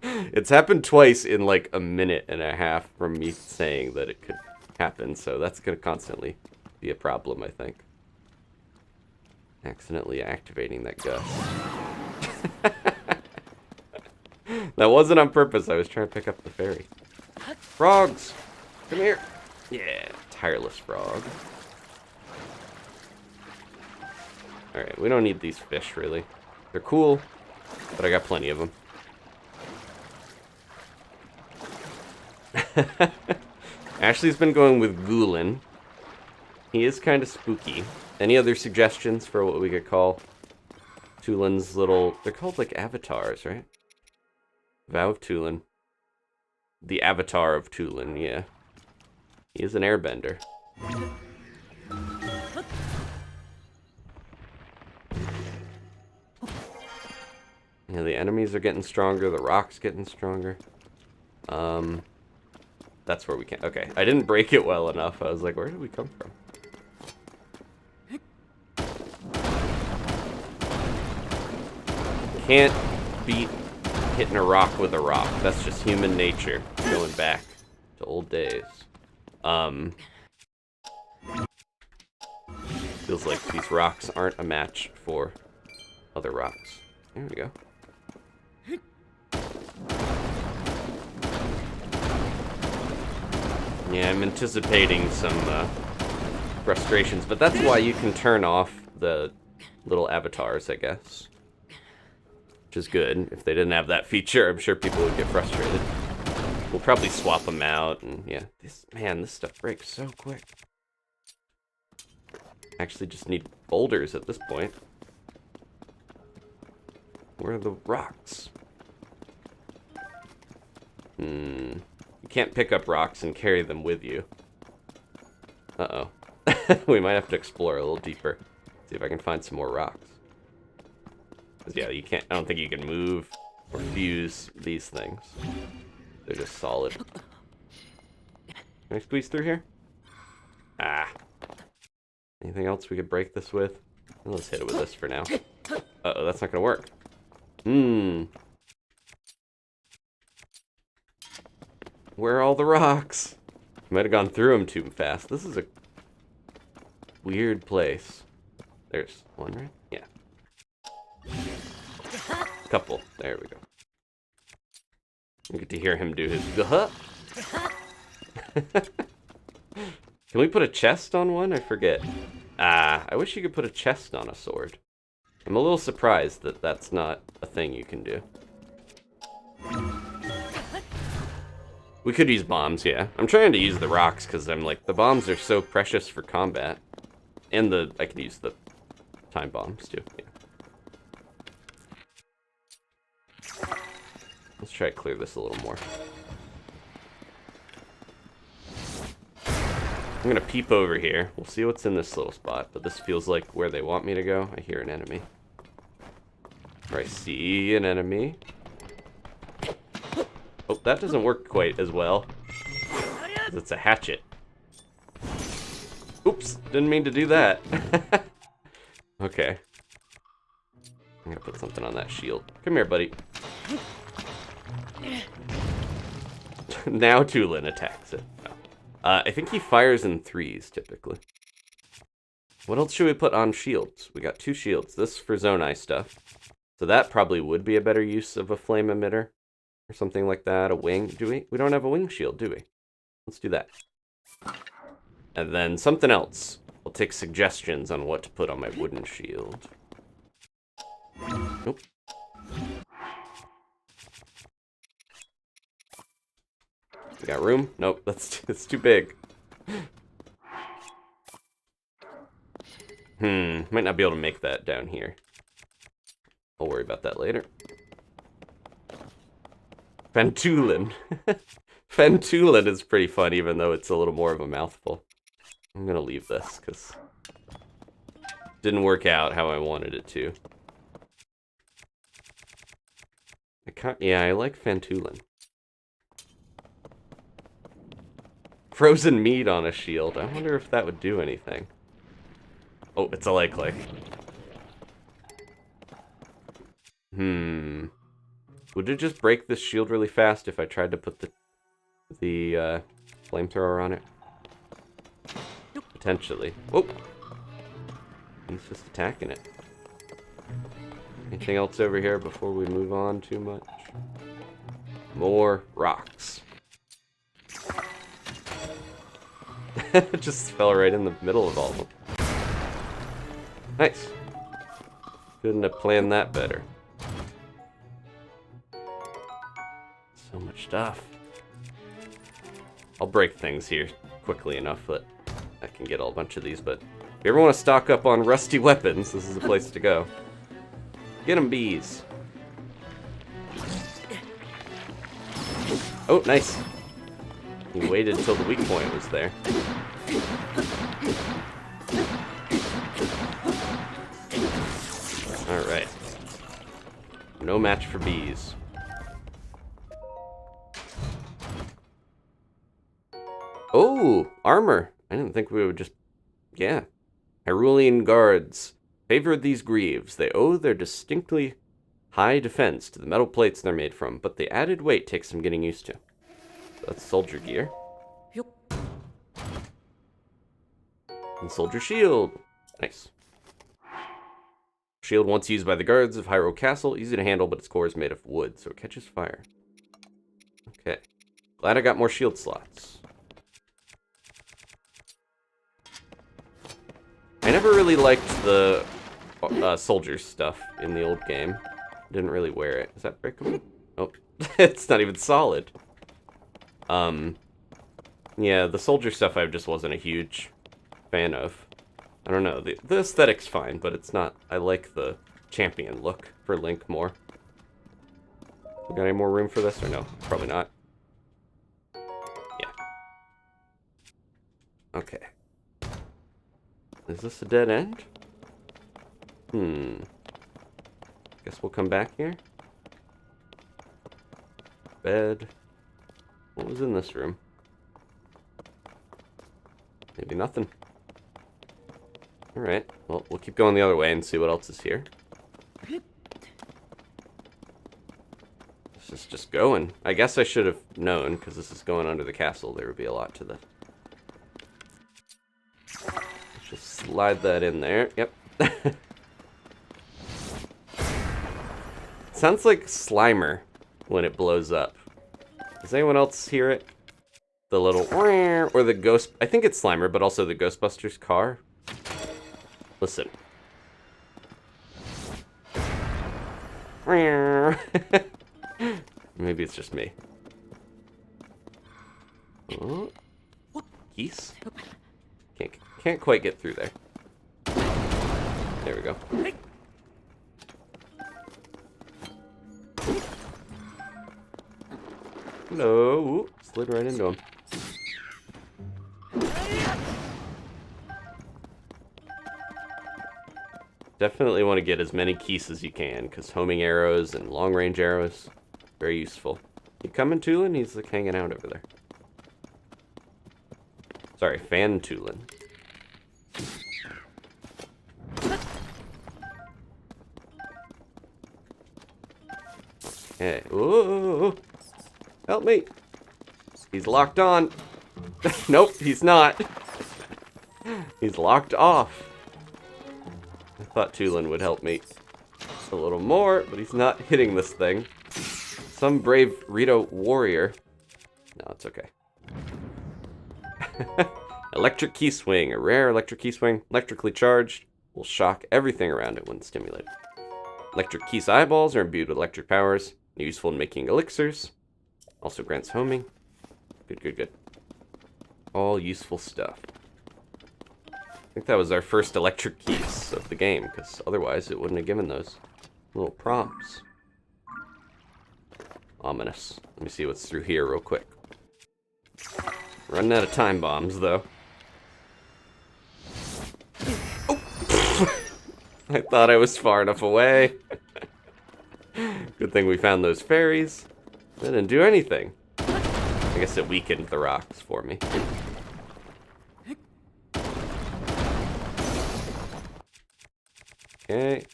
It's happened twice in like a minute and a half from me saying that it could happen, so that's going to constantly be a problem, I think. Accidentally activating that gust. That wasn't on purpose. I was trying to pick up the fairy. Frogs! Come here! Yeah, tireless frog. Alright, we don't need these fish, really. They're cool, but I got plenty of them. Ashley's been going with Ghoulin. He is kind of spooky. Any other suggestions for what we could call Tulin's little... They're called, like, avatars, right? Vow of Tulin. The avatar of Tulin, yeah. He is an airbender. Yeah, the enemies are getting stronger, the rock's getting stronger. That's where we can... Okay, I didn't break it well enough. I was like, where did we come from? Can't beat hitting a rock with a rock. That's just human nature. Going back to old days. Feels like these rocks aren't a match for other rocks. There we go. Yeah, I'm anticipating some frustrations, but that's why you can turn off the little avatars, I guess. Which is good. If they didn't have that feature, I'm sure people would get frustrated. We'll probably swap them out, and yeah. This stuff breaks so quick. Actually just need boulders at this point. Where are the rocks? You can't pick up rocks and carry them with you. Uh-oh. We might have to explore a little deeper. See if I can find some more rocks. 'Cause yeah, you can't... I don't think you can move or fuse these things. They're just solid. Can I squeeze through here? Ah. Anything else we could break this with? Let's hit it with this for now. Uh-oh, that's not gonna work. Where are all the rocks? Might have gone through them too fast. This is a weird place. There's one, right? Yeah. Couple. There we go. You get to hear him do his guh. Can we put a chest on one? I forget. Ah, I wish you could put a chest on a sword. I'm a little surprised that that's not a thing you can do. We could use bombs, yeah. I'm trying to use the rocks because I'm like, the bombs are so precious for combat. And I could use the time bombs too, yeah. Let's try to clear this a little more. I'm gonna peep over here. We'll see what's in this little spot, but this feels like where they want me to go. I hear an enemy. Or I see an enemy. Oh, that doesn't work quite as well. It's a hatchet. Oops, didn't mean to do that. Okay. I'm gonna put something on that shield. Come here, buddy. Now Tulin attacks it. No. I think he fires in 3s, typically. What else should we put on shields? We got 2 shields. This for Zonai stuff. So that probably would be a better use of a flame emitter. Or something like that. A wing. Do we? We don't have a wing shield, do we? Let's do that. And then something else. I'll take suggestions on what to put on my wooden shield. Nope. We got room? Nope, that's too big. Might not be able to make that down here. I'll worry about that later. Fentulin. Fentulin is pretty fun, even though it's a little more of a mouthful. I'm gonna leave this, because it didn't work out how I wanted it to. Yeah, I like Fentulin. Frozen meat on a shield. I wonder if that would do anything. Oh, it's a like. Would it just break this shield really fast if I tried to put the flamethrower on it? Potentially. Whoa! He's just attacking it. Anything else over here before we move on too much? More rocks. It just fell right in the middle of all of them. Nice. Couldn't have planned that better. So much stuff. I'll break things here quickly enough that I can get a bunch of these, but if you ever want to stock up on rusty weapons, this is the place to go. Get 'em, bees. Oh, nice. He waited until the weak point was there. Alright. No match for bees. Oh, armor. I didn't think we would just... Yeah. Hyrulean guards. Favored these greaves. They owe their distinctly high defense to the metal plates they're made from, but the added weight takes some getting used to. That's soldier gear. And soldier shield. Nice. Shield once used by the guards of Hyrule Castle. Easy to handle, but its core is made of wood, so it catches fire. Okay. Glad I got more shield slots. I never really liked the soldier stuff in the old game. Didn't really wear it. Is that breakable? Oh, it's not even solid. Yeah, the soldier stuff I just wasn't a huge fan of. I don't know, the aesthetic's fine, but it's not, I like the champion look for Link more. We got any more room for this, or no? Probably not. Yeah. Okay. Is this a dead end? Guess we'll come back here. Bed. What was in this room? Maybe nothing. Alright, well, we'll keep going the other way and see what else is here. This is just going. I guess I should have known, because this is going under the castle. There would be a lot to the... Let's just slide that in there. Yep. Sounds like Slimer when it blows up. Does anyone else hear it? The little... Or the ghost... I think it's Slimer, but also the Ghostbusters car. Listen. Maybe it's just me. Oh. Geese? Can't quite get through there. There we go. Hello. Ooh, slid right into him. Definitely want to get as many keys as you can, because homing arrows and long-range arrows, very useful. You coming, Tulin? He's like hanging out over there. Sorry, Fan Tulin. Okay. Ooh, help me. He's locked on. Nope, he's not. He's locked off. I thought Tulin would help me a little more, but he's not hitting this thing. Some brave Rito warrior. No, it's okay. Electric key swing. A rare electric key swing, electrically charged, will shock everything around it when stimulated. Electric Keys eyeballs are imbued with electric powers, useful in making elixirs. Also grants homing. Good, good, good. All useful stuff. I think that was our first electric keys of the game, because otherwise it wouldn't have given those little prompts. Ominous. Let me see what's through here real quick. Running out of time bombs, though. I thought I was far enough away. Good thing we found those fairies. They didn't do anything. I guess it weakened the rocks for me. Okay.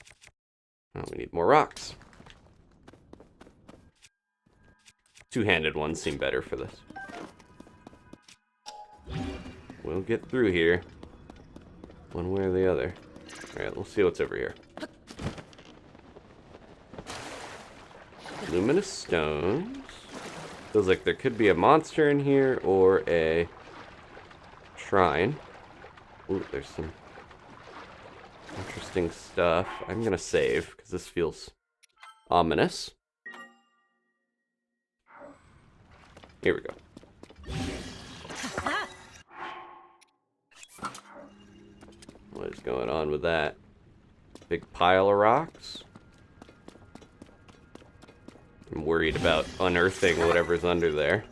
Oh, we need more rocks. Two-handed ones seem better for this. We'll get through here. One way or the other. Alright, we'll see what's over here. Luminous stones. Feels like there could be a monster in here or a shrine. Ooh, there's some interesting stuff. I'm gonna save because this feels ominous. Here we go. What is going on with that? Big pile of rocks. I'm worried about unearthing whatever's under there.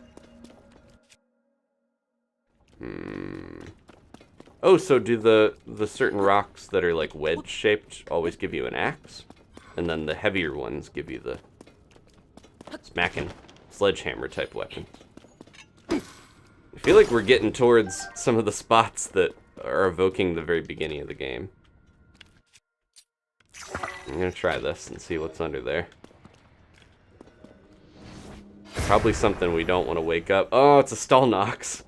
Oh, so do the certain rocks that are like wedge shaped always give you an axe? And then the heavier ones give you the smacking sledgehammer type weapons. I feel like we're getting towards some of the spots that are evoking the very beginning of the game. I'm gonna try this and see what's under there. Probably something we don't want to wake up. Oh, it's a Stallnox.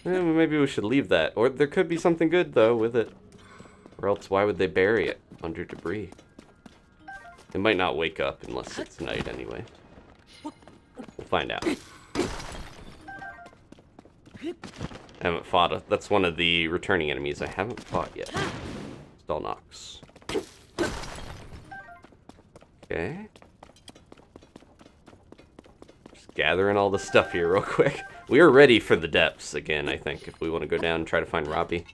Maybe we should leave that. Or there could be something good, though, with it. Or else, why would they bury it under debris? It might not wake up unless it's night anyway. We'll find out. I haven't fought it. That's one of the returning enemies I haven't fought yet. Stallnox. Okay. Just gathering all the stuff here real quick. We are ready for the depths again, I think, if we want to go down and try to find Robbie.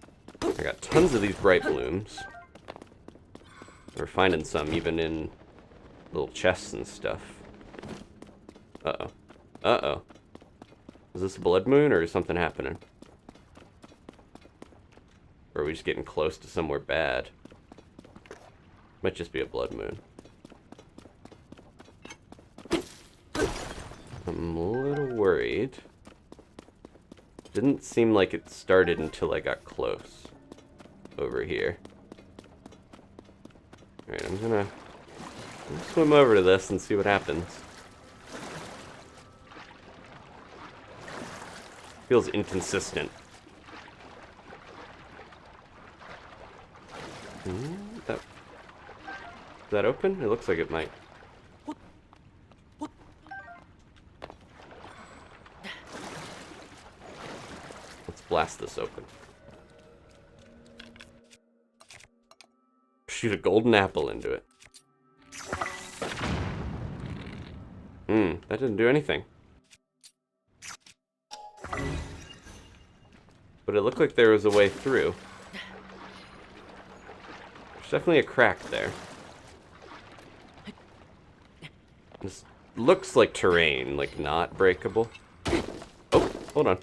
I got tons of these bright blooms. We're finding some even in little chests and stuff. Uh-oh. Uh-oh. Is this a blood moon or is something happening? Or are we just getting close to somewhere bad? Might just be a blood moon. I'm a little worried. Didn't seem like it started until I got close. Over here. Alright, I'm gonna swim over to this and see what happens. Feels inconsistent. Is that open? It looks like it might. Let's blast this open. Shoot a golden apple into it. That didn't do anything. But it looked like there was a way through. There's definitely a crack there. Just looks like terrain, like not breakable. Oh, hold on.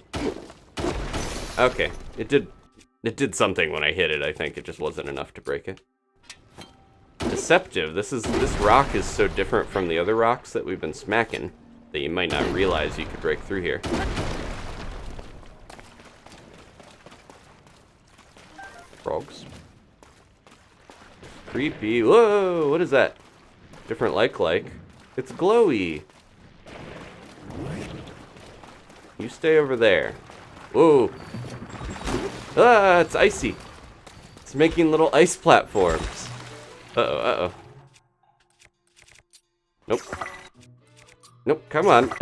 Okay, it did something when I hit it, I think. It just wasn't enough to break it. Deceptive. This rock is so different from the other rocks that we've been smacking that you might not realize you could break through here. Frogs. Creepy. Whoa, what is that? Different like. It's glowy. You stay over there. Whoa. Ah, it's icy. It's making little ice platforms. Uh-oh. Nope. Nope, come on.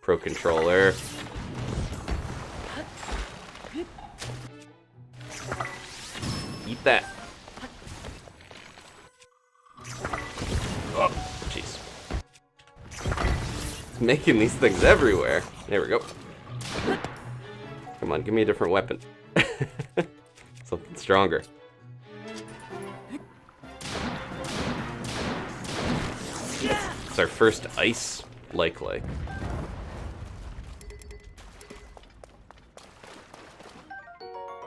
Pro controller. Eat that. Oh, jeez. Making these things everywhere. There we go. Come on, give me a different weapon. Something stronger. It's our first ice like.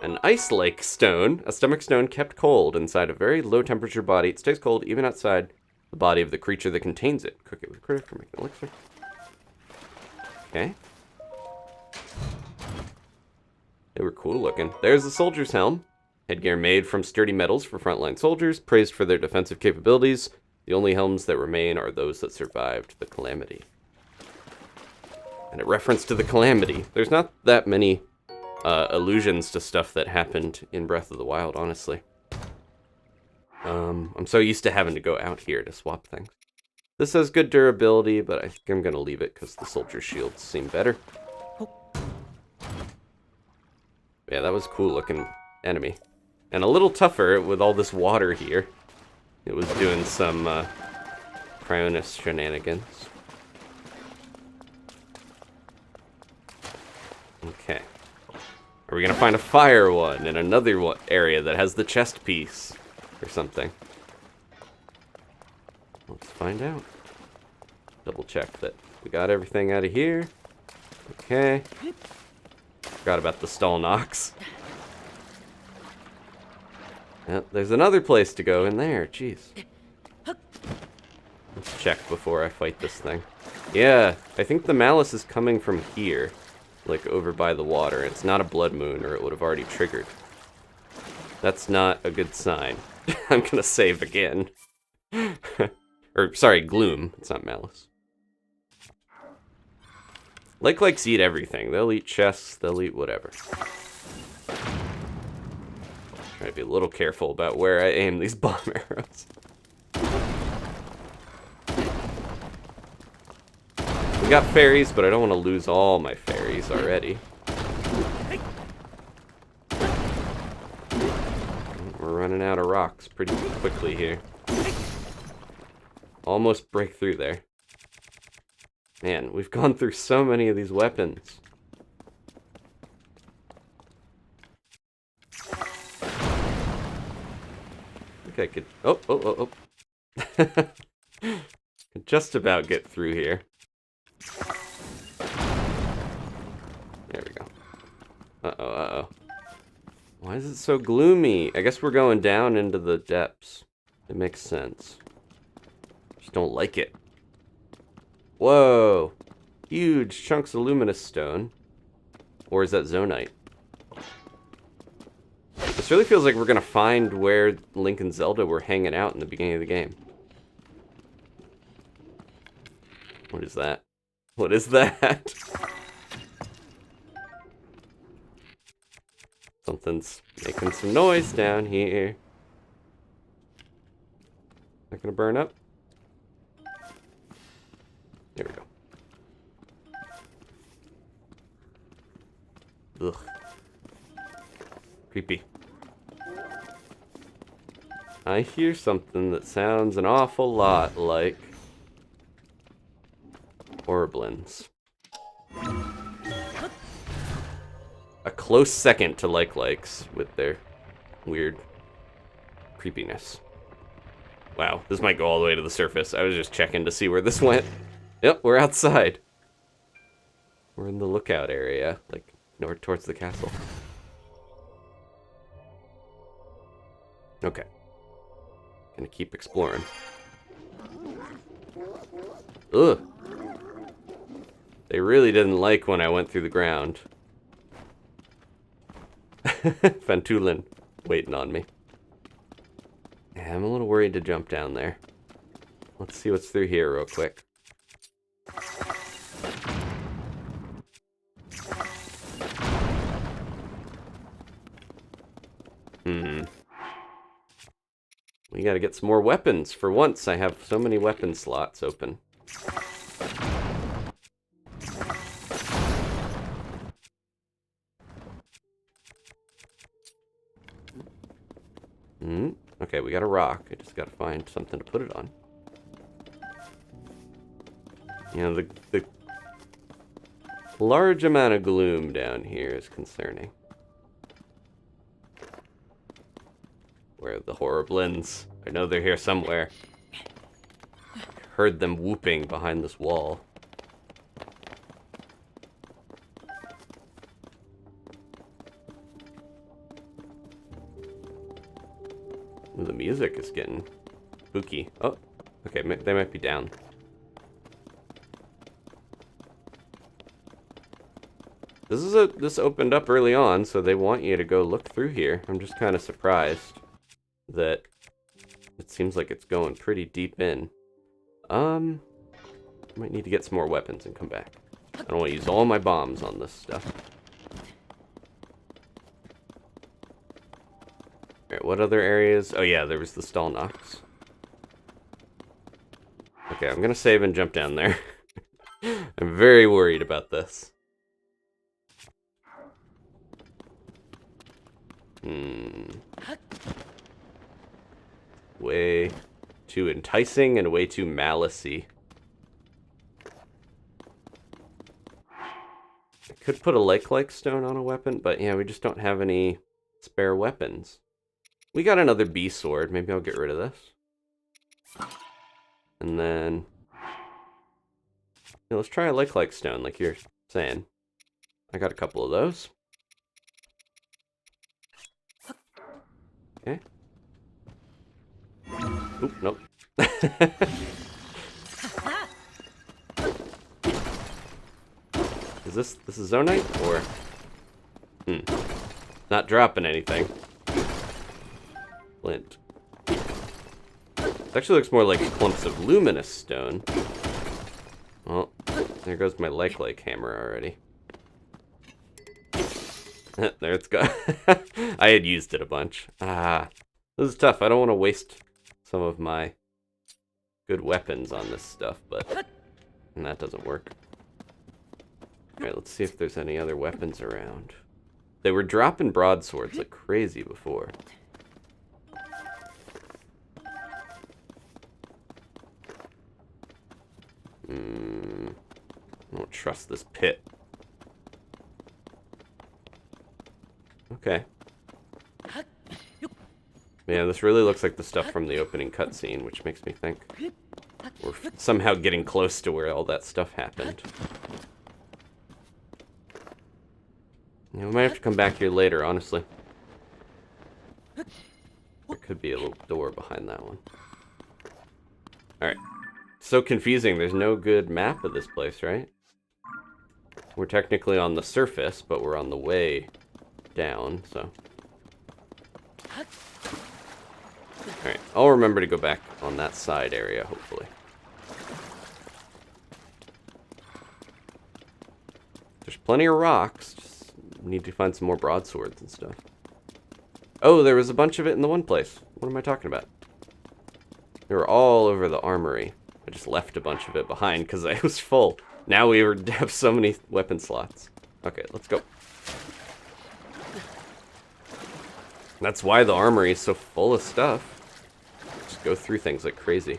An ice-like stone, a stomach stone kept cold inside a very low-temperature body. It stays cold even outside the body of the creature that contains it. Cook it with critic for making elixir. Okay. They were cool looking. There's the soldier's helm. Headgear made from sturdy metals for frontline soldiers, praised for their defensive capabilities. The only helms that remain are those that survived the calamity. And a reference to the calamity. There's not that many allusions to stuff that happened in Breath of the Wild, honestly. I'm so used to having to go out here to swap things. This has good durability, but I think I'm going to leave it because the soldier shields seem better. Yeah, that was a cool looking enemy. And a little tougher with all this water here. It was doing some Cryonis shenanigans. Okay. Are we gonna find a fire one in another area that has the chest piece or something? Let's find out. Double check that we got everything out of here. Okay. Forgot about the stall knocks. Yep, there's another place to go in there. Jeez. Let's check before I fight this thing. Yeah, I think the malice is coming from here. Like over by the water. It's not a blood moon or it would have already triggered. That's not a good sign. I'm gonna save again. Or, sorry, gloom. It's not malice. Likes eat everything. They'll eat chests, they'll eat whatever. Try to be a little careful about where I aim these bomb arrows. We got fairies, but I don't want to lose all my fairies already. We're running out of rocks pretty quickly here. Almost break through there. Man, we've gone through so many of these weapons. I think I could... Oh. Could just about get through here. There we go. Uh-oh. Why is it so gloomy? I guess we're going down into the depths. It makes sense. Just don't like it. Whoa. Huge chunks of luminous stone. Or is that Zonite? This really feels like we're gonna find where Link and Zelda were hanging out in the beginning of the game. What is that? What is that? Something's making some noise down here. Not gonna burn up? There we go. Ugh. Creepy. I hear something that sounds an awful lot like Orblins. A close second to likes with their weird creepiness. Wow, this might go all the way to the surface. I was just checking to see where this went. Yep, we're outside. We're in the lookout area, like north towards the castle. Okay. Gonna keep exploring. Ugh. They really didn't like when I went through the ground. Fantulin waiting on me. Yeah, I'm a little worried to jump down there. Let's see what's through here real quick. We gotta get some more weapons. For once, I have so many weapon slots open. Okay, we got a rock. I just gotta find something to put it on. You know, the large amount of gloom down here is concerning. Where are the horriblins? I know they're here somewhere. Heard them whooping behind this wall. Ooh, the music is getting spooky. Oh, okay, they might be down. This opened up early on, so they want you to go look through here. I'm just kind of surprised that it seems like it's going pretty deep in. Might need to get some more weapons and come back. I don't want to use all my bombs on this stuff. Alright, what other areas? Oh yeah, there was the stall knocks. Okay, I'm gonna save and jump down there. I'm very worried about this. Way too enticing and way too malicey. I could put a like stone on a weapon, but yeah, we just don't have any spare weapons. We got another bee sword. Maybe I'll get rid of this. And then let's try a like stone, like you're saying. I got a couple of those. Okay. Oop, nope. Is this is Zonai or? Not dropping anything. Flint. It actually looks more like clumps of luminous stone. Well, there goes my like hammer already. There it's gone. I had used it a bunch. This is tough. I don't want to waste some of my good weapons on this stuff, but that doesn't work. Alright, let's see if there's any other weapons around. They were dropping broadswords like crazy before. I don't trust this pit. Okay. Yeah, this really looks like the stuff from the opening cutscene, which makes me think we're somehow getting close to where all that stuff happened. Yeah, we might have to come back here later, honestly. There could be a little door behind that one. Alright. So confusing, there's no good map of this place, right? We're technically on the surface, but we're on the way down, so. Alright, I'll remember to go back on that side area, hopefully. There's plenty of rocks, just need to find some more broadswords and stuff. Oh, there was a bunch of it in the one place. What am I talking about? They were all over the armory. I just left a bunch of it behind because I was full. Now we have so many weapon slots. Okay, let's go. That's why the armory is so full of stuff. Just go through things like crazy.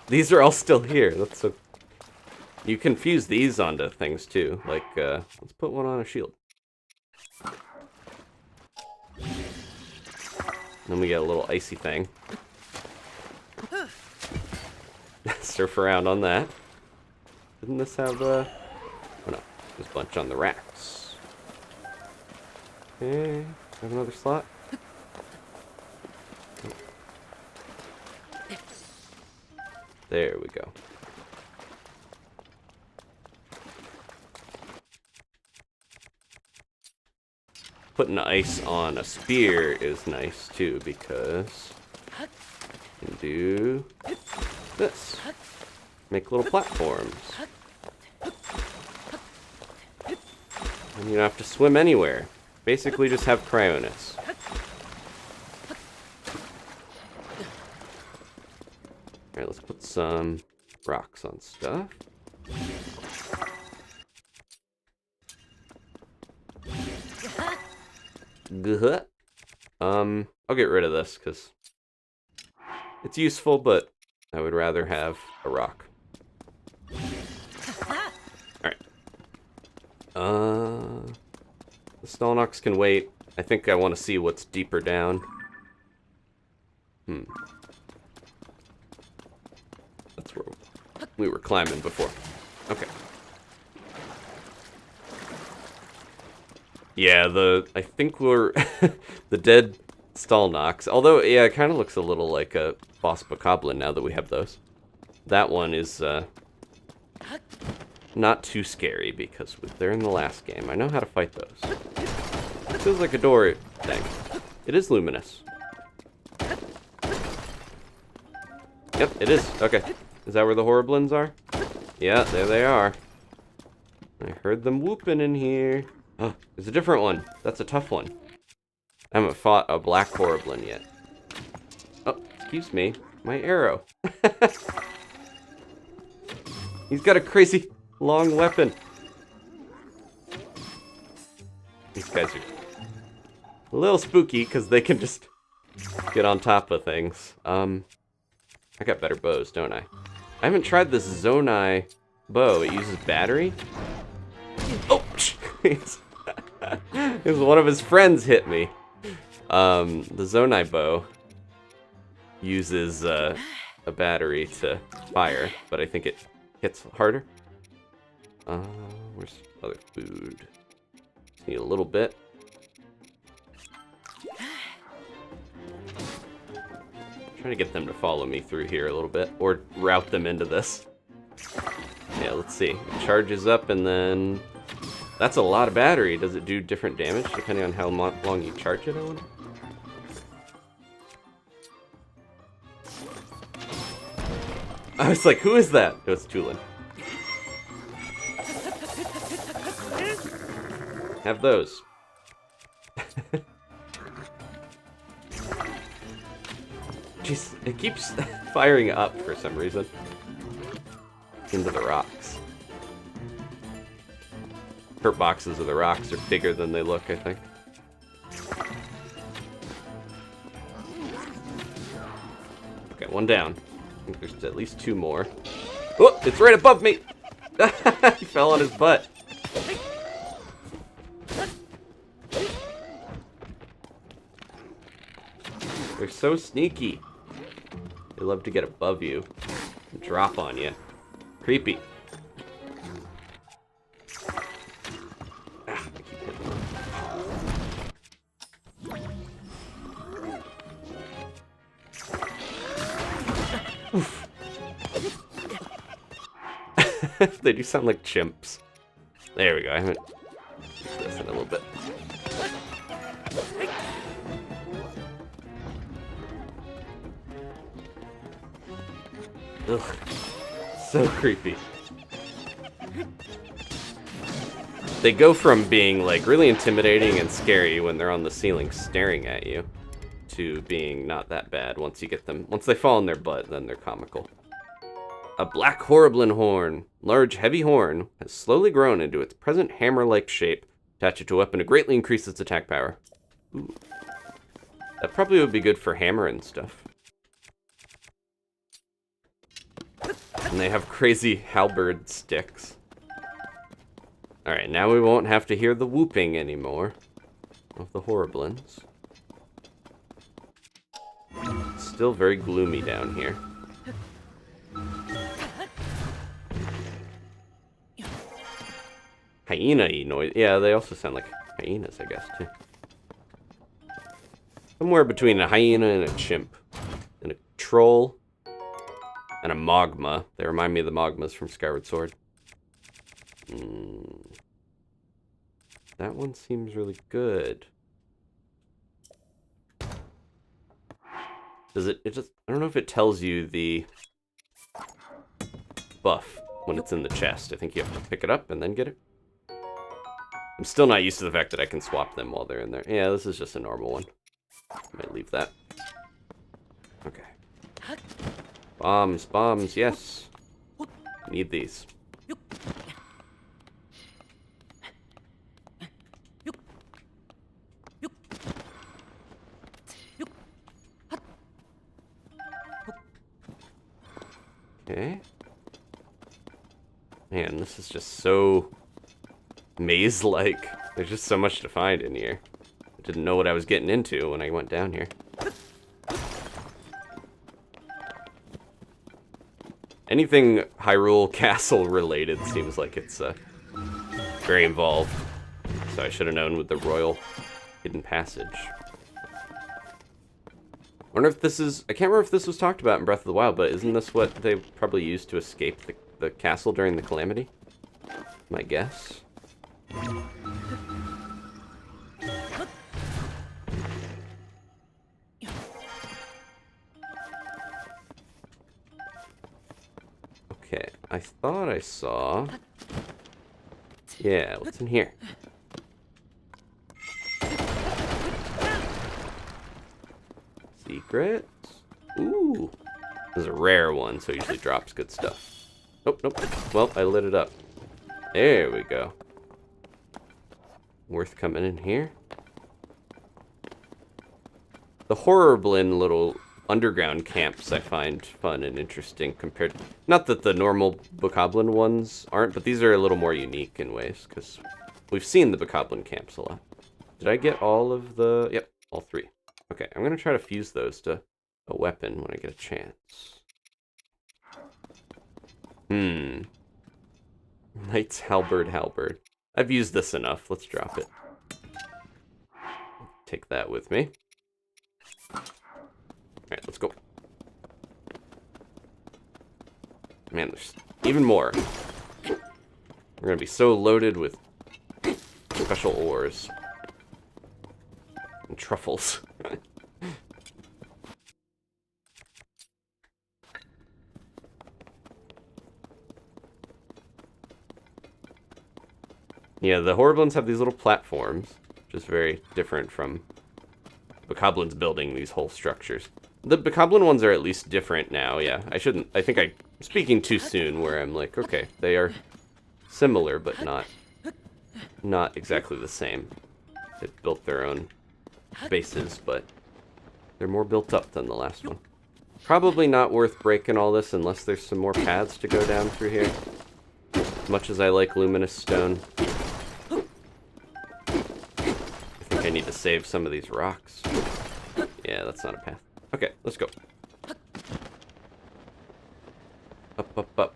These are all still here. That's so... You can fuse these onto things too. Like, let's put one on a shield. Then we get a little icy thing. Surf around on that. Didn't this have a... Oh no, there's a bunch on the racks. Okay, have another slot. There we go. Putting ice on a spear is nice too, because you can do this. Make little platforms. And you don't have to swim anywhere. Basically just have Cryonis. Alright, let's put some rocks on stuff. Good. I'll get rid of this because it's useful, but I would rather have a rock. Alright. The Stalnox can wait. I think I want to see what's deeper down. That's where we were climbing before. Okay. Yeah, I think we're the dead Stalnox. Although, yeah, it kind of looks a little like a boss bokoblin now that we have those. That one is not too scary because they're in the last game. I know how to fight those. It feels like a door thing. It is luminous. Yep, it is. Okay. Is that where the Horriblins are? Yeah, there they are. I heard them whooping in here. Oh, there's a different one. That's a tough one. I haven't fought a black Horriblin yet. Oh, excuse me. My arrow. He's got a crazy long weapon. These guys are a little spooky because they can just get on top of things. I got better bows, don't I? I haven't tried this Zonai bow. It uses battery. Oh, jeez. Because one of his friends hit me. The Zonai bow uses a battery to fire, but I think it hits harder. Where's other food? Just need a little bit. Trying to get them to follow me through here a little bit, or route them into this. Yeah, let's see. It charges up and then... That's a lot of battery. Does it do different damage depending on how long you charge it, I wonder? I was like, who is that? It was Tulin. Have those. Jeez, it keeps firing up for some reason. Into the rocks. Hurt boxes of the rocks are bigger than they look, I think. Okay, one down. I think there's at least two more. Oh, it's right above me! He fell on his butt. They're so sneaky. They love to get above you and drop on you. Creepy. Ah, I keep hitting them. Oof. They do sound like chimps. There we go. I haven't used this in a little bit. Ugh. So creepy. They go from being like really intimidating and scary when they're on the ceiling staring at you to being not that bad once you get them. Once they fall on their butt, then they're comical. A black Horriblin horn, large heavy horn, has slowly grown into its present hammer-like shape. Attach it to a weapon to greatly increase its attack power. Ooh. That probably would be good for hammer and stuff. And they have crazy halberd sticks. Alright, now we won't have to hear the whooping anymore of the Horriblins. still very gloomy down here. Hyena-y noise. Yeah, they also sound like hyenas, I guess, too. Somewhere between a hyena and a chimp. And a troll. And a magma. They remind me of the magmas from Skyward Sword. That one seems really good. Does it just... I don't know if it tells you the buff when it's in the chest. I think you have to pick it up and then get it. I'm still not used to the fact that I can swap them while they're in there. Yeah, this is just a normal one. I might leave that. Okay. Bombs, bombs, yes. Need these. Okay. Man, this is just so maze-like. There's just so much to find in here. I didn't know what I was getting into when I went down here. Anything Hyrule Castle related seems like it's very involved. So I should have known with the Royal Hidden Passage. I wonder if this is... I can't remember if this was talked about in Breath of the Wild, but isn't this what they probably used to escape the castle during the Calamity? My guess. Okay, I thought I saw... Yeah, what's in here? Secrets? Ooh. This is a rare one, so it usually drops good stuff. Nope, nope. Well, I lit it up. There we go. Worth coming in here. The Horriblin little underground camps I find fun and interesting compared... Not that the normal Bokoblin ones aren't, but these are a little more unique in ways, because we've seen the Bokoblin camps a lot. Did I get all of the... Yep, all 3. Okay, I'm going to try to fuse those to a weapon when I get a chance. Knight's halberd. I've used this enough. Let's drop it. Take that with me. Alright, let's go. Man, there's even more. We're going to be so loaded with special ores. And truffles. Yeah, the Horriblins have these little platforms, which is very different from Bokoblins building these whole structures. The Bokoblin ones are at least different now, yeah. I think I'm speaking too soon where I'm like, okay, they are similar, but not exactly the same. They've built their own bases, but they're more built up than the last one. Probably not worth breaking all this unless there's some more paths to go down through here. As much as I like luminous stone. I think I need to save some of these rocks. Yeah, that's not a path. Okay, let's go. Up, up, up.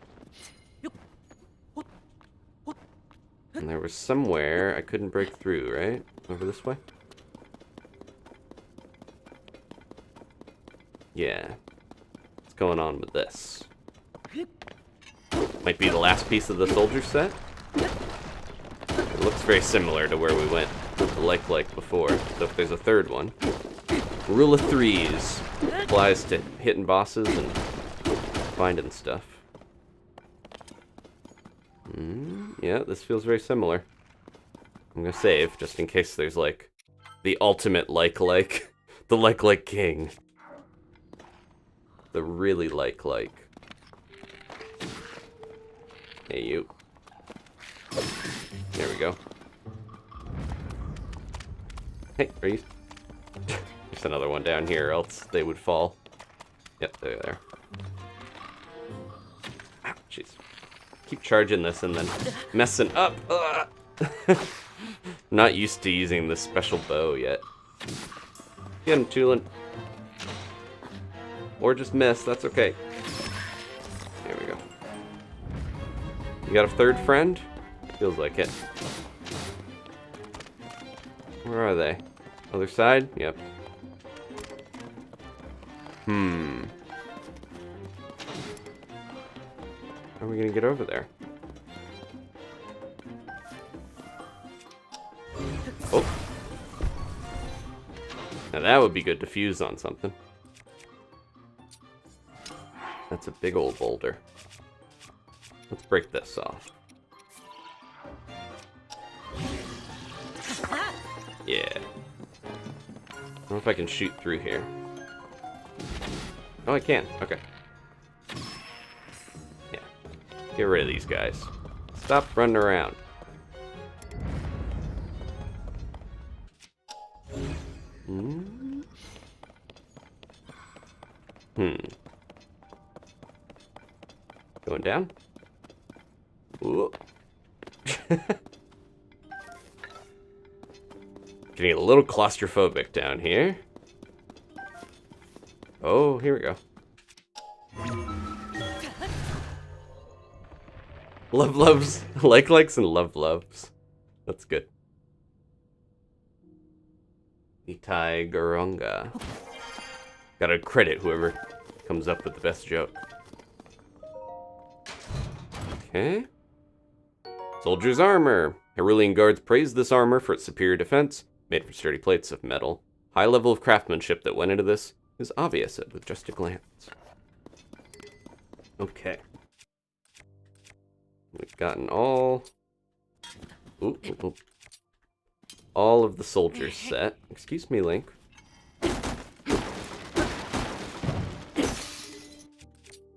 And there was somewhere I couldn't break through, right? Over this way? Yeah. What's going on with this? Might be the last piece of the soldier set? It looks very similar to where we went with the like before. So if there's a third one. Rule of threes applies to hitting bosses and finding stuff. Yeah, this feels very similar. I'm gonna save just in case there's like the ultimate like the like king. The really like. Hey, you. There we go. Hey, are you... There's another one down here, else they would fall. Yep, they're there. Ah, jeez. Keep charging this and then messing up. Not used to using this special bow yet. Get him, Tulin. Or just miss, that's okay. There we go. You got a third friend? Feels like it. Where are they? Other side? Yep. How are we gonna get over there? Oh. Now that would be good to fuse on something. That's a big old boulder. Let's break this off. Yeah. I don't know if I can shoot through here. Oh, I can. Okay. Yeah. Get rid of these guys. Stop running around. Going down? Ooh. Getting a little claustrophobic down here. Oh, here we go. Love loves. Likes and love loves. That's good. Itai Garunga. Gotta credit whoever comes up with the best joke. Okay. Soldier's armor. Hyrulean guards praised this armor for its superior defense, made from sturdy plates of metal. High level of craftsmanship that went into this is obvious with just a glance. Okay. We've gotten all... all of the soldiers set. Excuse me, Link.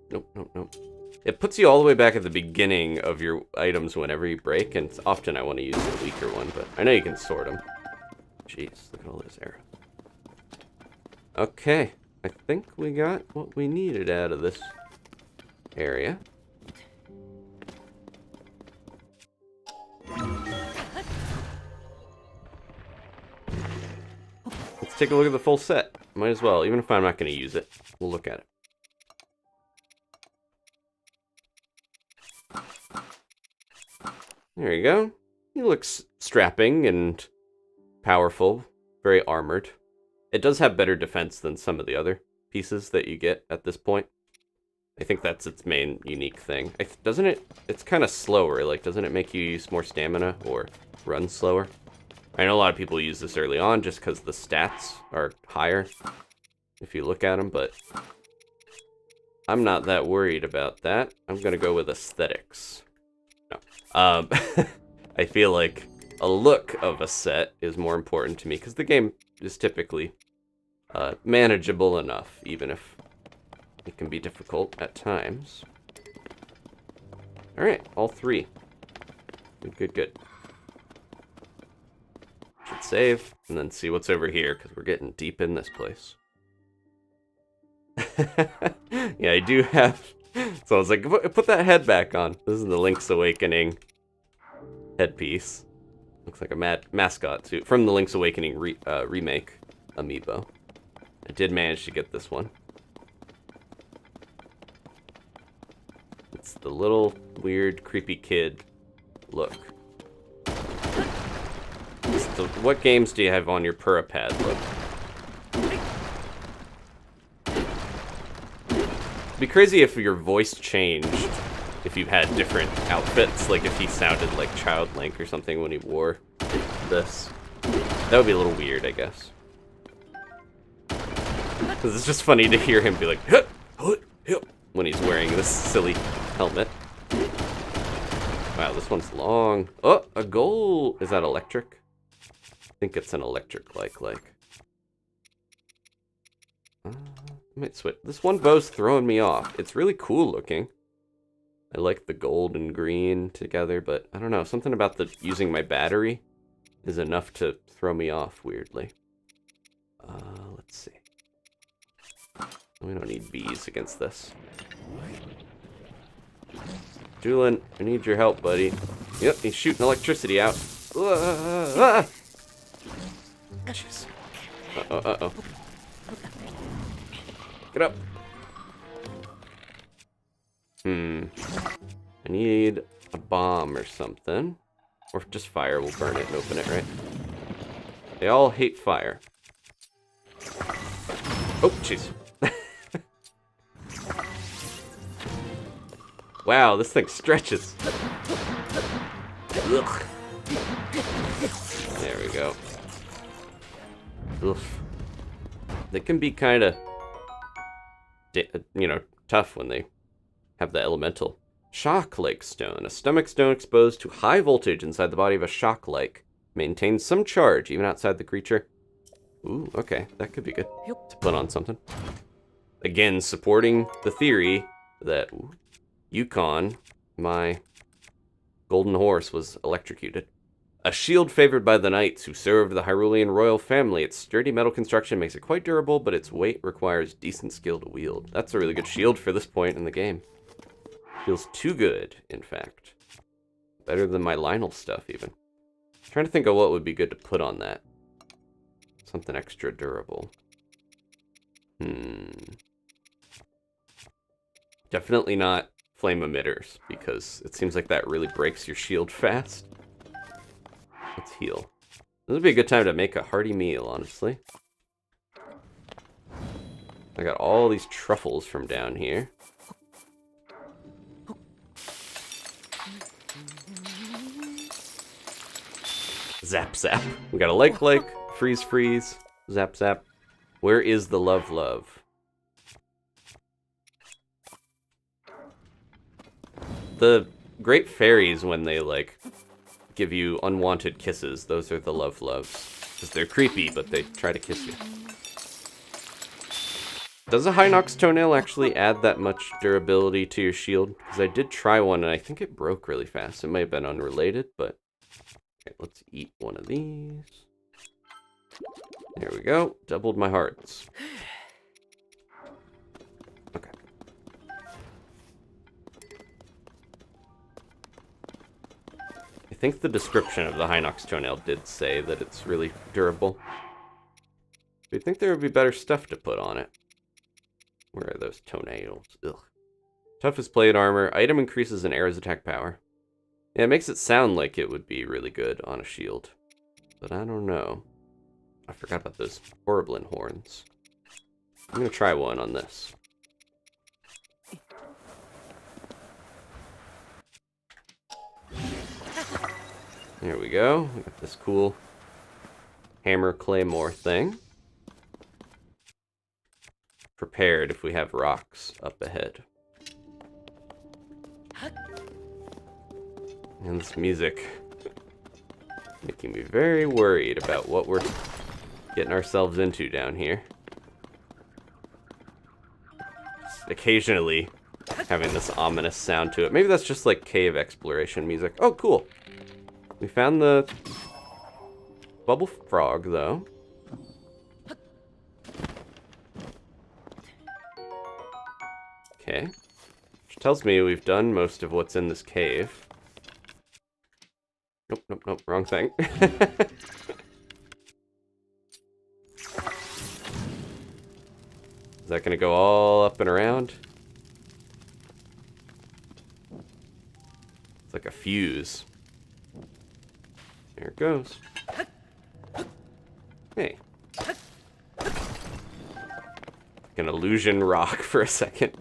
Nope. It puts you all the way back at the beginning of your items whenever you break, and often I want to use the weaker one, but I know you can sort them. Jeez, look at all those arrows. Okay, I think we got what we needed out of this area. Let's take a look at the full set. Might as well, even if I'm not going to use it. We'll look at it. There you go. He looks strapping and powerful, very armored. It does have better defense than some of the other pieces that you get at this point. I think that's its main unique thing. Doesn't it? It's kind of slower. Like, doesn't it make you use more stamina or run slower? I know a lot of people use this early on just because the stats are higher if you look at them, but I'm not that worried about that. I'm gonna go with aesthetics. No. I feel like a look of a set is more important to me because the game is typically manageable enough, even if it can be difficult at times. Alright, all three. Good. Should save, and then see what's over here, because we're getting deep in this place. Yeah, I do have... So I was like, put that head back on. This is the Link's Awakening headpiece. Looks like a mascot suit from the Link's Awakening remake amiibo. I did manage to get this one. It's the little weird creepy kid look. What games do you have on your Purapad look? It'd be crazy if your voice changed if you had different outfits, like if he sounded like Child Link or something when he wore this. That would be a little weird, I guess. Because it's just funny to hear him be like, hip, hip, when he's wearing this silly helmet. Wow, this one's long. Oh, a goal. Is that electric? I think it's an electric like. I might switch. This one bow's throwing me off. It's really cool looking. I like the gold and green together, but I don't know. Something about using my battery is enough to throw me off weirdly. Let's see. We don't need bees against this. Julian, I need your help, buddy. Yep, he's shooting electricity out. Jeez. Uh-oh. Get up. I need a bomb or something. Or just fire, we'll burn it and open it, right? They all hate fire. Oh, jeez. Wow, this thing stretches. Ugh. There we go. Oof. They can be kind of, tough when they have the elemental. Shock Lake Stone. A stomach stone exposed to high voltage inside the body of a shock lake. Maintains some charge even outside the creature. Ooh, okay. That could be good to put on something. Again, supporting the theory that Yukon, my golden horse, was electrocuted. A shield favored by the knights who served the Hyrulean royal family. Its sturdy metal construction makes it quite durable, but its weight requires decent skill to wield. That's a really good shield for this point in the game. Feels too good, in fact. Better than my Lionel stuff, even. I'm trying to think of what would be good to put on that. Something extra durable. Definitely not flame emitters, because it seems like that really breaks your shield fast. Let's heal. This would be a good time to make a hearty meal, honestly. I got all these truffles from down here. Zap zap. We got a like, freeze freeze, zap zap. Where is the love? The great fairies, when they give you unwanted kisses, those are the loves. Because they're creepy, but they try to kiss you. Does a Hinox toenail actually add that much durability to your shield? Because I did try one and I think it broke really fast. It might have been unrelated, but... Okay, let's eat one of these. There we go. Doubled my hearts. Okay. I think the description of the Hinox toenail did say that it's really durable. Do you think there would be better stuff to put on it? Where are those toenails? Ugh. Toughest plate armor. Item increases an arrow's attack power. Yeah, it makes it sound like it would be really good on a shield. But I don't know. I forgot about those Horriblin horns. I'm going to try one on this. There we go. We got this cool hammer claymore thing. Prepared if we have rocks up ahead. And this music making me very worried about what we're getting ourselves into down here. Occasionally having this ominous sound to it. Maybe that's just like cave exploration music. Oh, cool. We found the bubble frog, though. Okay. Which tells me we've done most of what's in this cave. Nope, wrong thing. Is that gonna go all up and around? It's like a fuse. There it goes. Hey. Like an illusion rock for a second.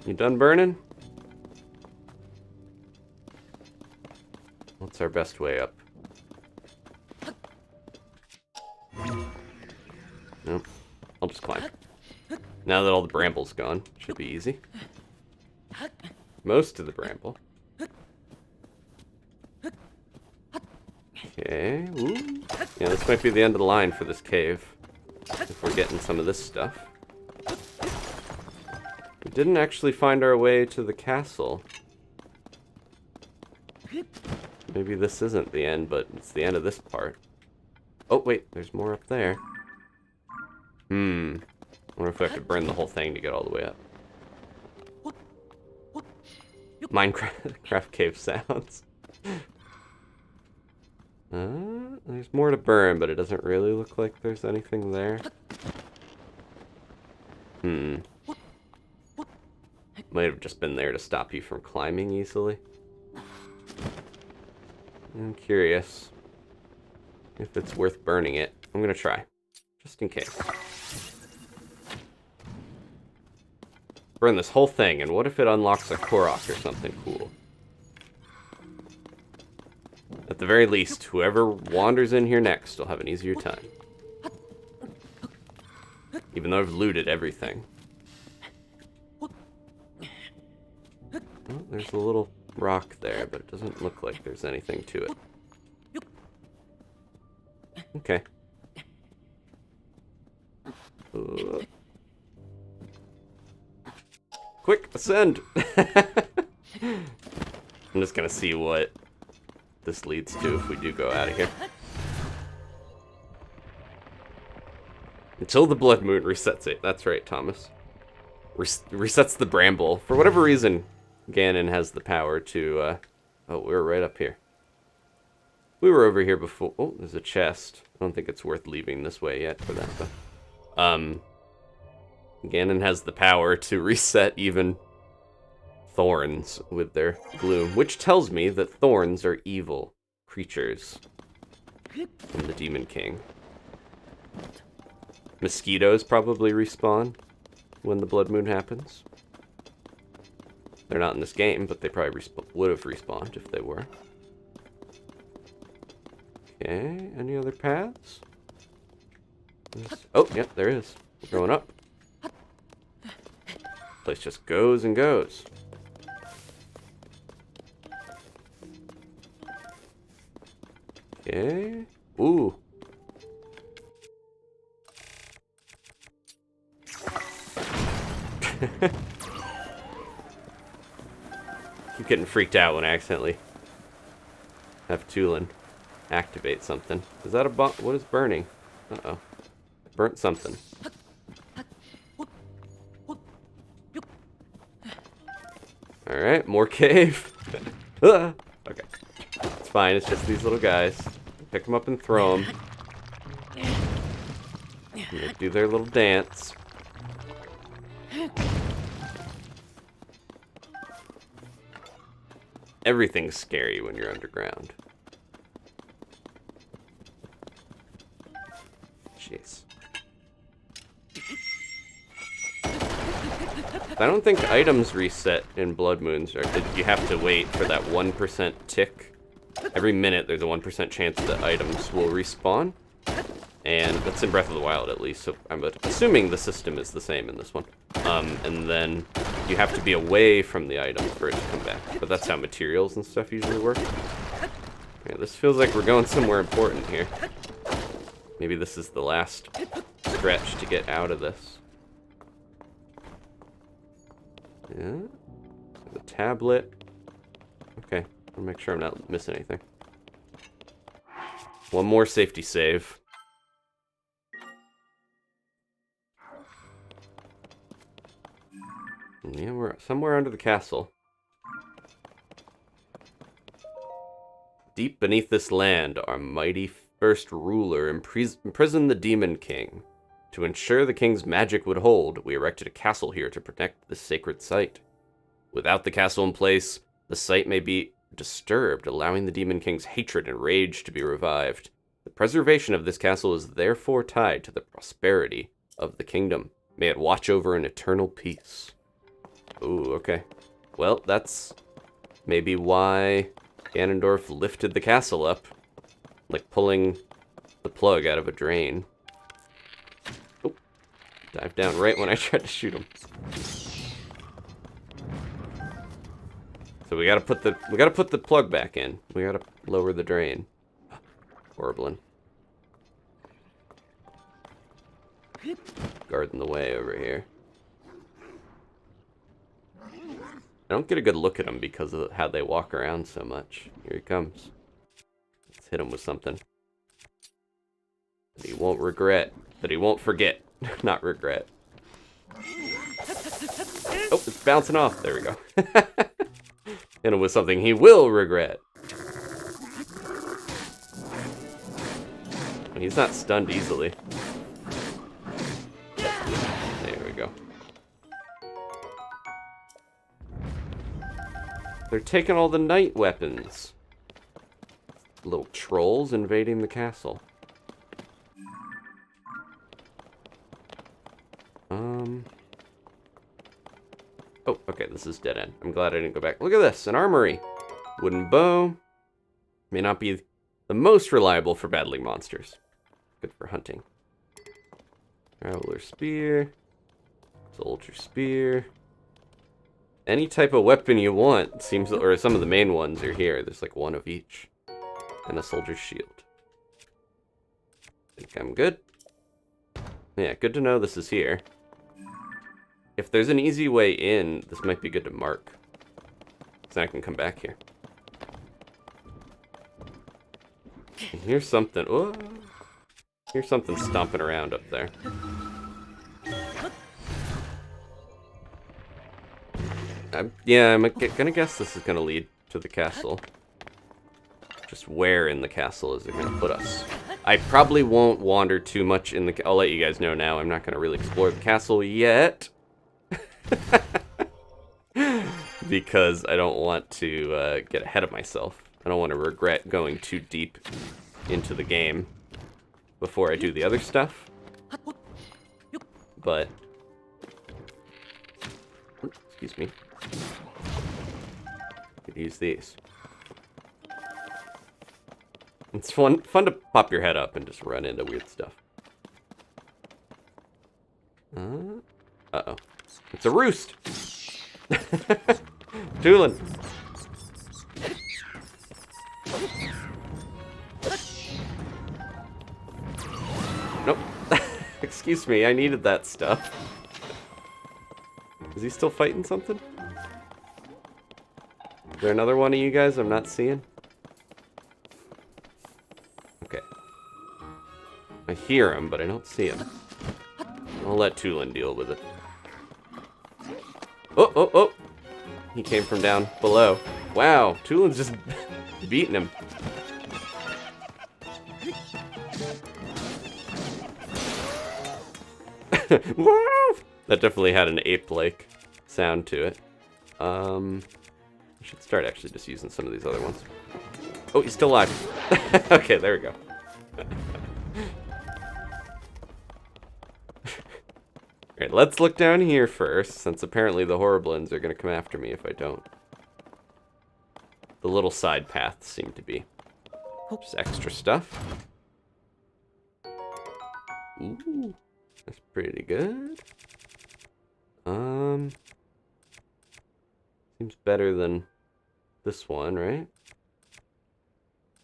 You done burning? What's our best way up? Nope. I'll just climb. Now that all the bramble's gone, should be easy. Most of the bramble. Okay. Ooh. Yeah, this might be the end of the line for this cave. If we're getting some of this stuff. We didn't actually find our way to the castle. Maybe this isn't the end, but it's the end of this part. Oh, wait, there's more up there. I wonder if we have to burn the whole thing to get all the way up. Minecraft cave sounds. There's more to burn, but it doesn't really look like there's anything there. Might have just been there to stop you from climbing easily. I'm curious if it's worth burning it. I'm gonna try, just in case. Burn this whole thing, and what if it unlocks a Korok or something cool? At the very least, whoever wanders in here next will have an easier time. Even though I've looted everything. Oh, there's a little rock there, but it doesn't look like there's anything to it. Okay. Quick, ascend! I'm just gonna see what this leads to if we do go out of here. Until the blood moon resets it. That's right, Thomas. Resets the bramble. For whatever reason, Ganon has the power to... Oh, we're right up here. We were over here before. Oh, there's a chest. I don't think it's worth leaving this way yet for that, though. Ganon has the power to reset even thorns with their gloom, which tells me that thorns are evil creatures from the Demon King. Mosquitoes probably respawn when the blood moon happens. They're not in this game, but they probably would have respawned if they were. Okay, any other paths? Oh, yep, there is. We're going up. Place just goes and goes. Okay. Ooh. Keep getting freaked out when I accidentally have Tulin activate something. Is that a bomb? What is burning? Uh-oh. Burnt something. Alright, more cave. Okay. It's fine, it's just these little guys. Pick them up and throw them. And they do their little dance. Everything's scary when you're underground. Jeez. I don't think items reset in Blood Moons, or you have to wait for that 1% tick. Every minute there's a 1% chance that items will respawn. And that's in Breath of the Wild at least, so I'm assuming the system is the same in this one. And then you have to be away from the item for it to come back. But that's how materials and stuff usually work. Okay, this feels like we're going somewhere important here. Maybe this is the last stretch to get out of this. Yeah. The tablet. Okay, I'll make sure I'm not missing anything. One more safety save. Yeah, we're somewhere under the castle. Deep beneath this land, our mighty first ruler imprisoned the Demon King. To ensure the king's magic would hold, we erected a castle here to protect this sacred site. Without the castle in place, the site may be disturbed, allowing the Demon King's hatred and rage to be revived. The preservation of this castle is therefore tied to the prosperity of the kingdom. May it watch over an eternal peace. Ooh, okay. Well, that's maybe why Ganondorf lifted the castle up. Like pulling the plug out of a drain. Oh, dive down right when I tried to shoot him. So we gotta put the plug back in. We gotta lower the drain. Horriblin. Guarding the way over here. I don't get a good look at him because of how they walk around so much. Here he comes. Let's hit him with something that he won't regret, that he won't forget, not regret. Oh, it's bouncing off. There we go. Hit him with something he will regret. He's not stunned easily. There we go. They're taking all the knight weapons. Little trolls invading the castle. Oh, okay, this is dead end. I'm glad I didn't go back. Look at this, an armory. Wooden bow. May not be the most reliable for battling monsters. Good for hunting. Traveler spear. Soldier spear. Any type of weapon you want seems, or some of the main ones are here. There's like one of each. And a soldier's shield. Think I'm good. Yeah, good to know this is here. If there's an easy way in, this might be good to mark. So I can come back here. And here's something. Oh, here's something stomping around up there. I'm gonna guess this is gonna lead to the castle. Just where in the castle is it gonna put us? I probably won't wander too much in the... I'll let you guys know now. I'm not gonna really explore the castle yet. Because I don't want to get ahead of myself. I don't want to regret going too deep into the game before I do the other stuff. But... excuse me. Could use these. It's fun to pop your head up and just run into weird stuff. Uh-oh. It's a roost! Tulin! Nope. Excuse me, I needed that stuff. Is he still fighting something? Is there another one of you guys I'm not seeing? Okay. I hear him, but I don't see him. I'll let Tulin deal with it. Oh, oh, oh! He came from down below. Wow, Tulin's just beating him. That definitely had an ape-like sound to it. I should start actually just using some of these other ones. Oh, he's still alive. Okay, there we go. Alright, let's look down here first, since apparently the Horriblins are going to come after me if I don't. The little side paths seem to be. Just extra stuff. Ooh, that's pretty good. Seems better than this one, right?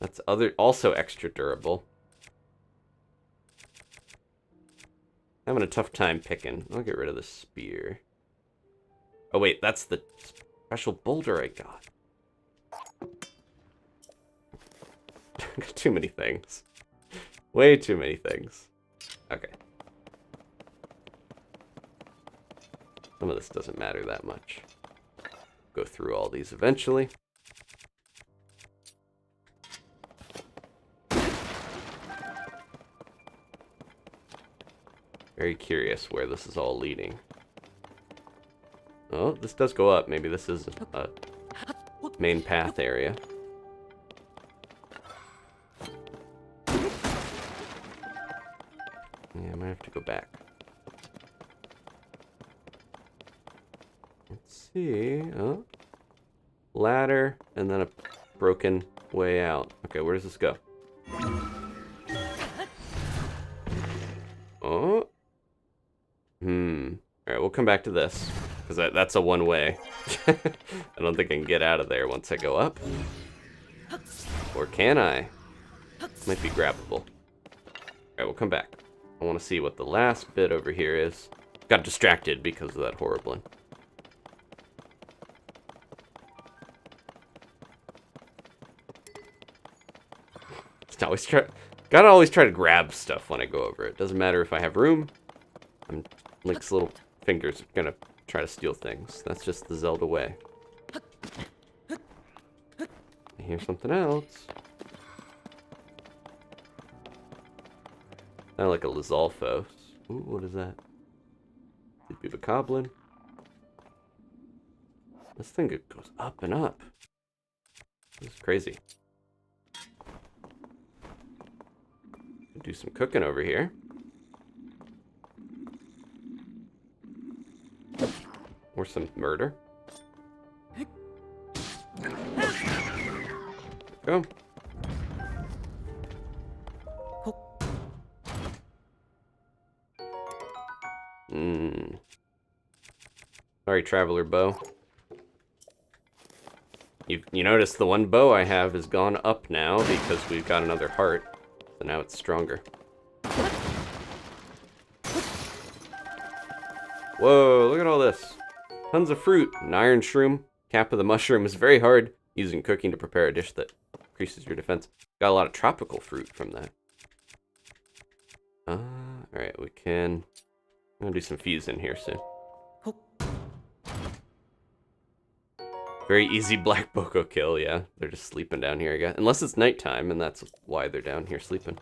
That's also extra durable. Having a tough time picking. I'll get rid of the spear. Oh wait, that's the special boulder I got. Got too many things. Way too many things. Okay. Some of this doesn't matter that much. Go through all these eventually. Very curious where this is all leading. Oh, this does go up. Maybe this is a main path area. Yeah, I might have to go back. Let's see. Oh. Ladder, and then a broken way out. Okay, where does this go? Oh. Alright, we'll come back to this. Because that's a one-way. I don't think I can get out of there once I go up. Or can I? Might be grabbable. Alright, we'll come back. I want to see what the last bit over here is. Got distracted because of that Horriblin. Gotta always try to grab stuff when I go over it. Doesn't matter if I have room. Link's little fingers are gonna try to steal things. That's just the Zelda way. I hear something else. Kind of like a Lizalfos. Ooh, what is that? Sleepy Bokoblin. This thing goes up and up. This is crazy. Do some cooking over here. Or some murder. Go. Sorry, Traveler Bow. You notice the one bow I have has gone up now because we've got another heart. So now it's stronger. Whoa, look at all this. Tons of fruit. An iron shroom. Cap of the mushroom is very hard. Using cooking to prepare a dish that increases your defense. Got a lot of tropical fruit from that. Alright, we can... I'm gonna do some fusing here soon. Very easy black boko kill, yeah. They're just sleeping down here, I guess. Unless it's nighttime, and that's why they're down here sleeping.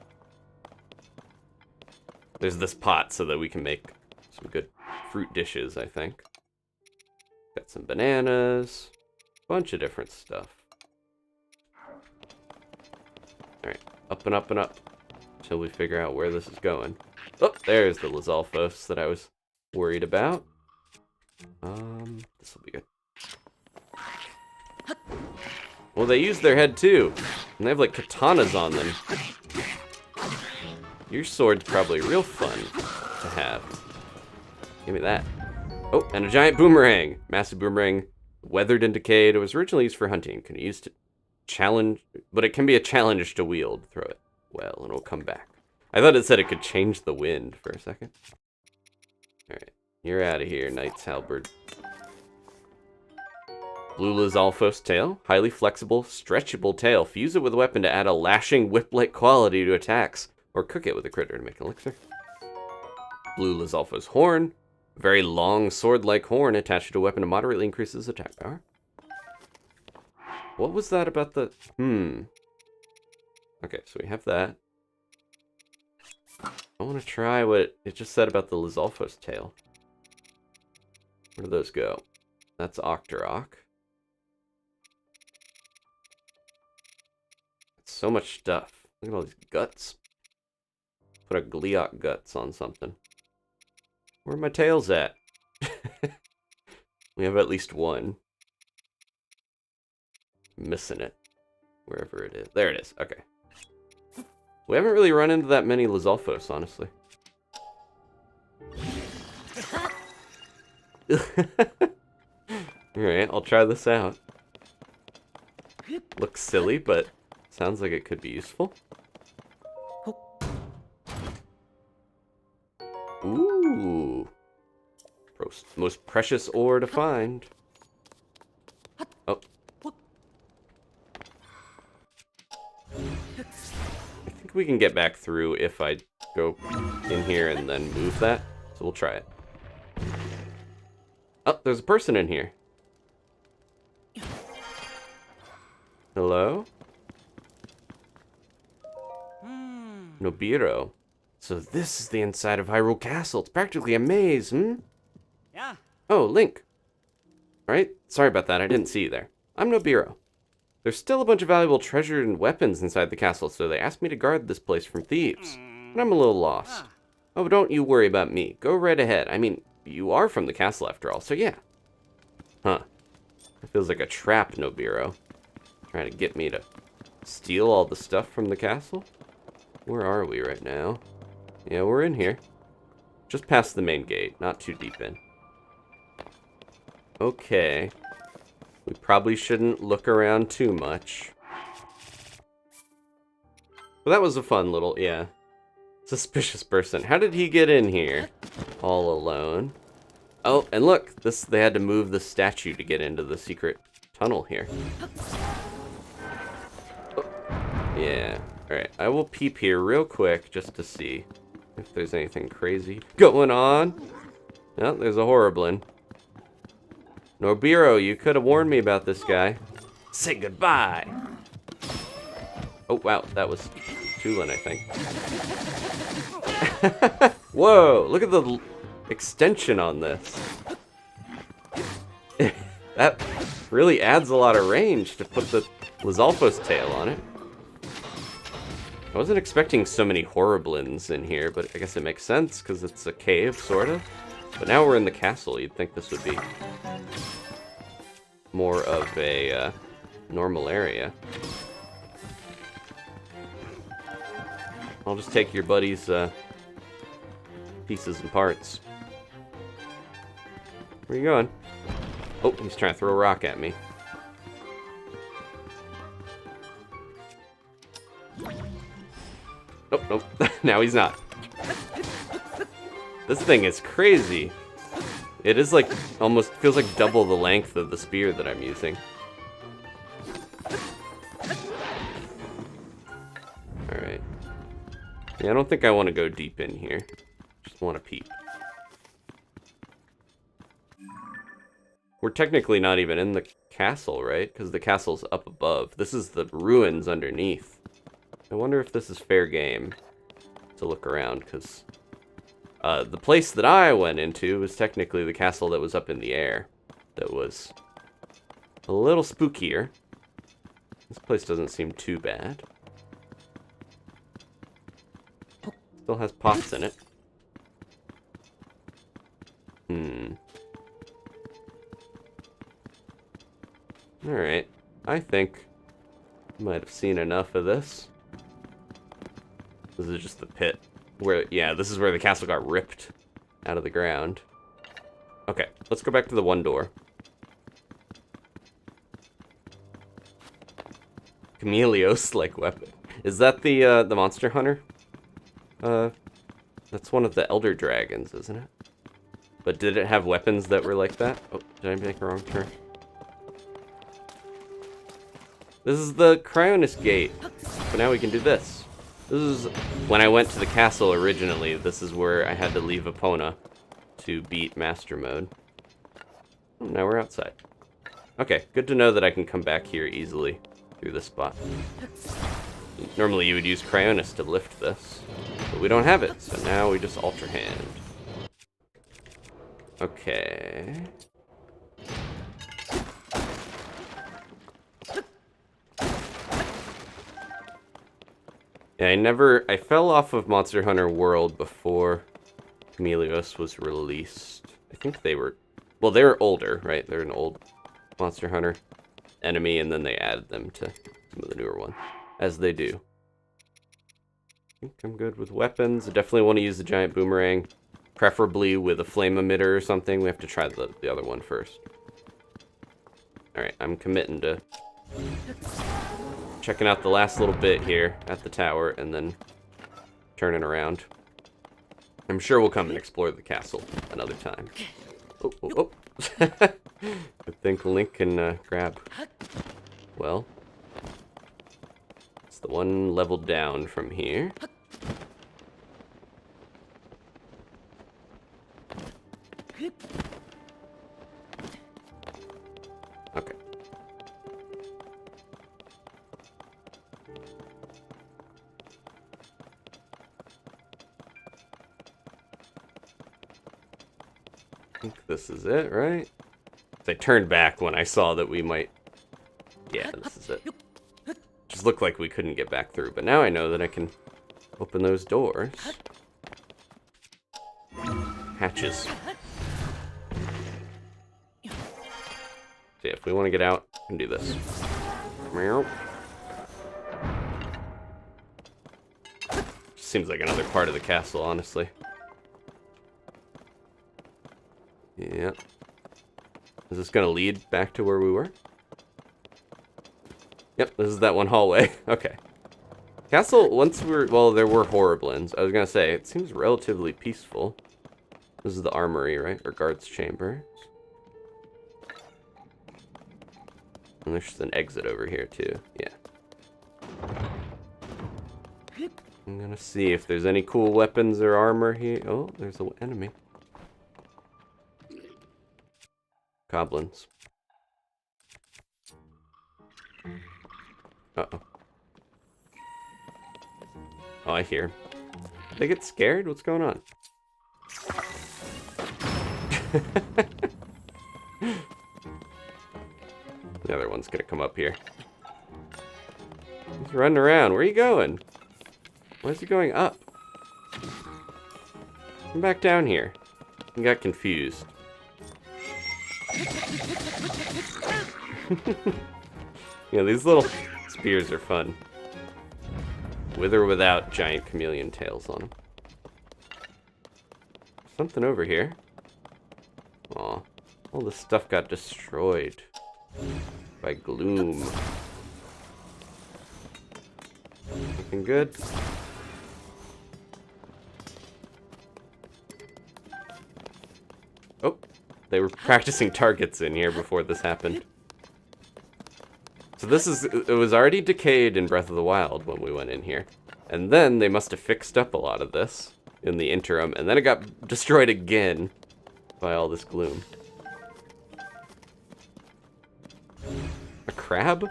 There's this pot so that we can make some good fruit dishes, I think. Got some bananas. Bunch of different stuff. Alright, up and up and up. Until we figure out where this is going. Oh, there's the Lizalfos that I was worried about. This will be good. Well, they use their head too. And they have like katanas on them. Your sword's probably real fun to have. Give me that. Oh, and a giant boomerang. Massive boomerang. Weathered and decayed. It was originally used for hunting. Can be used to challenge, but it can be a challenge to wield. Throw it well, and it'll come back. I thought it said it could change the wind for a second. Alright, you're out of here, Knight's Halberd. Blue Lizalfos tail. Highly flexible, stretchable tail. Fuse it with a weapon to add a lashing, whip-like quality to attacks. Or cook it with a critter to make an elixir. Blue Lizalfos horn. Very long, sword-like horn attached to a weapon to moderately increases attack power. What was that about the... Okay, so we have that. I want to try what it just said about the Lizalfos tail. Where do those go? That's Octorok. So much stuff. Look at all these guts. Put a Gleeok guts on something. Where are my tails at? We have at least one. Missing it. Wherever it is. There it is. Okay. We haven't really run into that many Lizalfos, honestly. Alright, I'll try this out. Looks silly, but sounds like it could be useful. Ooh. Most precious ore to find. Oh. I think we can get back through if I go in here and then move that. So we'll try it. Oh, there's a person in here. Hello? Nobiro. So this is the inside of Hyrule Castle. It's practically a maze, Yeah. Oh, Link. Right? Sorry about that. I didn't see you there. I'm Nobiro. There's still a bunch of valuable treasure and weapons inside the castle, so they asked me to guard this place from thieves. And I'm a little lost. Oh, but don't you worry about me. Go right ahead. I mean, you are from the castle after all, so yeah. Huh. It feels like a trap, Nobiro. Trying to get me to steal all the stuff from the castle? Where are we right now? Yeah, we're in here. Just past the main gate, not too deep in. Okay. We probably shouldn't look around too much. But that was a fun little, yeah. Suspicious person. How did he get in here? All alone. Oh, and look, they had to move the statue to get into the secret tunnel here. Oh, yeah. Alright, I will peep here real quick just to see if there's anything crazy going on. No, there's a Horriblin. Nobiro, you could have warned me about this guy. Say goodbye. Oh, wow, that was Tulin, I think. Whoa, look at the extension on this. That really adds a lot of range to put the Lizalfo's tail on it. I wasn't expecting so many Horriblins in here, but I guess it makes sense because it's a cave, sort of. But now we're in the castle. You'd think this would be more of a normal area. I'll just take your buddy's pieces and parts. Where are you going? Oh, he's trying to throw a rock at me. Oh, nope. Now he's not. This thing is crazy. It is like, almost feels like double the length of the spear that I'm using. Alright. Yeah, I don't think I want to go deep in here. Just want to peep. We're technically not even in the castle, right? Because the castle's up above. This is the ruins underneath. I wonder if this is fair game to look around, because the place that I went into was technically the castle that was up in the air. That was a little spookier. This place doesn't seem too bad. Still has pots in it. Alright. I think I might have seen enough of this. This is just the pit. Where, yeah, this is where the castle got ripped out of the ground. Okay, let's go back to the one door. Chameleos-like weapon. Is that the monster hunter? That's one of the elder dragons, isn't it? But did it have weapons that were like that? Oh, did I make a wrong turn? This is the Cryonis gate, but now we can do this. This is when I went to the castle originally. This is where I had to leave Epona to beat Master Mode. Oh, now we're outside. Okay, good to know that I can come back here easily through this spot. Normally you would use Cryonis to lift this, but we don't have it, so now we just Ultrahand. Okay. Yeah, I fell off of Monster Hunter World before Chameleos was released. I think they were older, right? They're an old Monster Hunter enemy, and then they added them to some of the newer ones, as they do. I think I'm good with weapons. I definitely want to use the giant boomerang, preferably with a flame emitter or something. We have to try the other one first. Alright, I'm committing to checking out the last little bit here at the tower and then turning around. I'm sure we'll come and explore the castle another time. Oh, oh, oh. I think Link can grab. Well, it's the one level down from here. Okay. I think this is it, right? I turned back when I saw that we might... Yeah, this is it. Just looked like we couldn't get back through, but now I know that I can open those doors. Hatches. So yeah, if we want to get out, we can do this. Meow. Seems like another part of the castle, honestly. Yeah. Is this gonna lead back to where we were? Yep, this is that one hallway. Okay. Castle, once we're... Well, there were Horriblins. I was gonna say, it seems relatively peaceful. This is the armory, right? Or guard's chambers. And there's just an exit over here, too. Yeah. I'm gonna see if there's any cool weapons or armor here. Oh, there's an enemy. Goblins. Uh-oh. Oh, I hear. They get scared? What's going on? The other one's gonna come up here. He's running around. Where are you going? Why is he going up? Come back down here. He got confused. Yeah, these little spears are fun. With or without giant chameleon tails on them. Something over here. Aw. All this stuff got destroyed by gloom. Looking good. Oh, they were practicing targets in here before this happened. So it was already decayed in Breath of the Wild when we went in here. And then they must have fixed up a lot of this in the interim, and then it got destroyed again by all this gloom. A crab?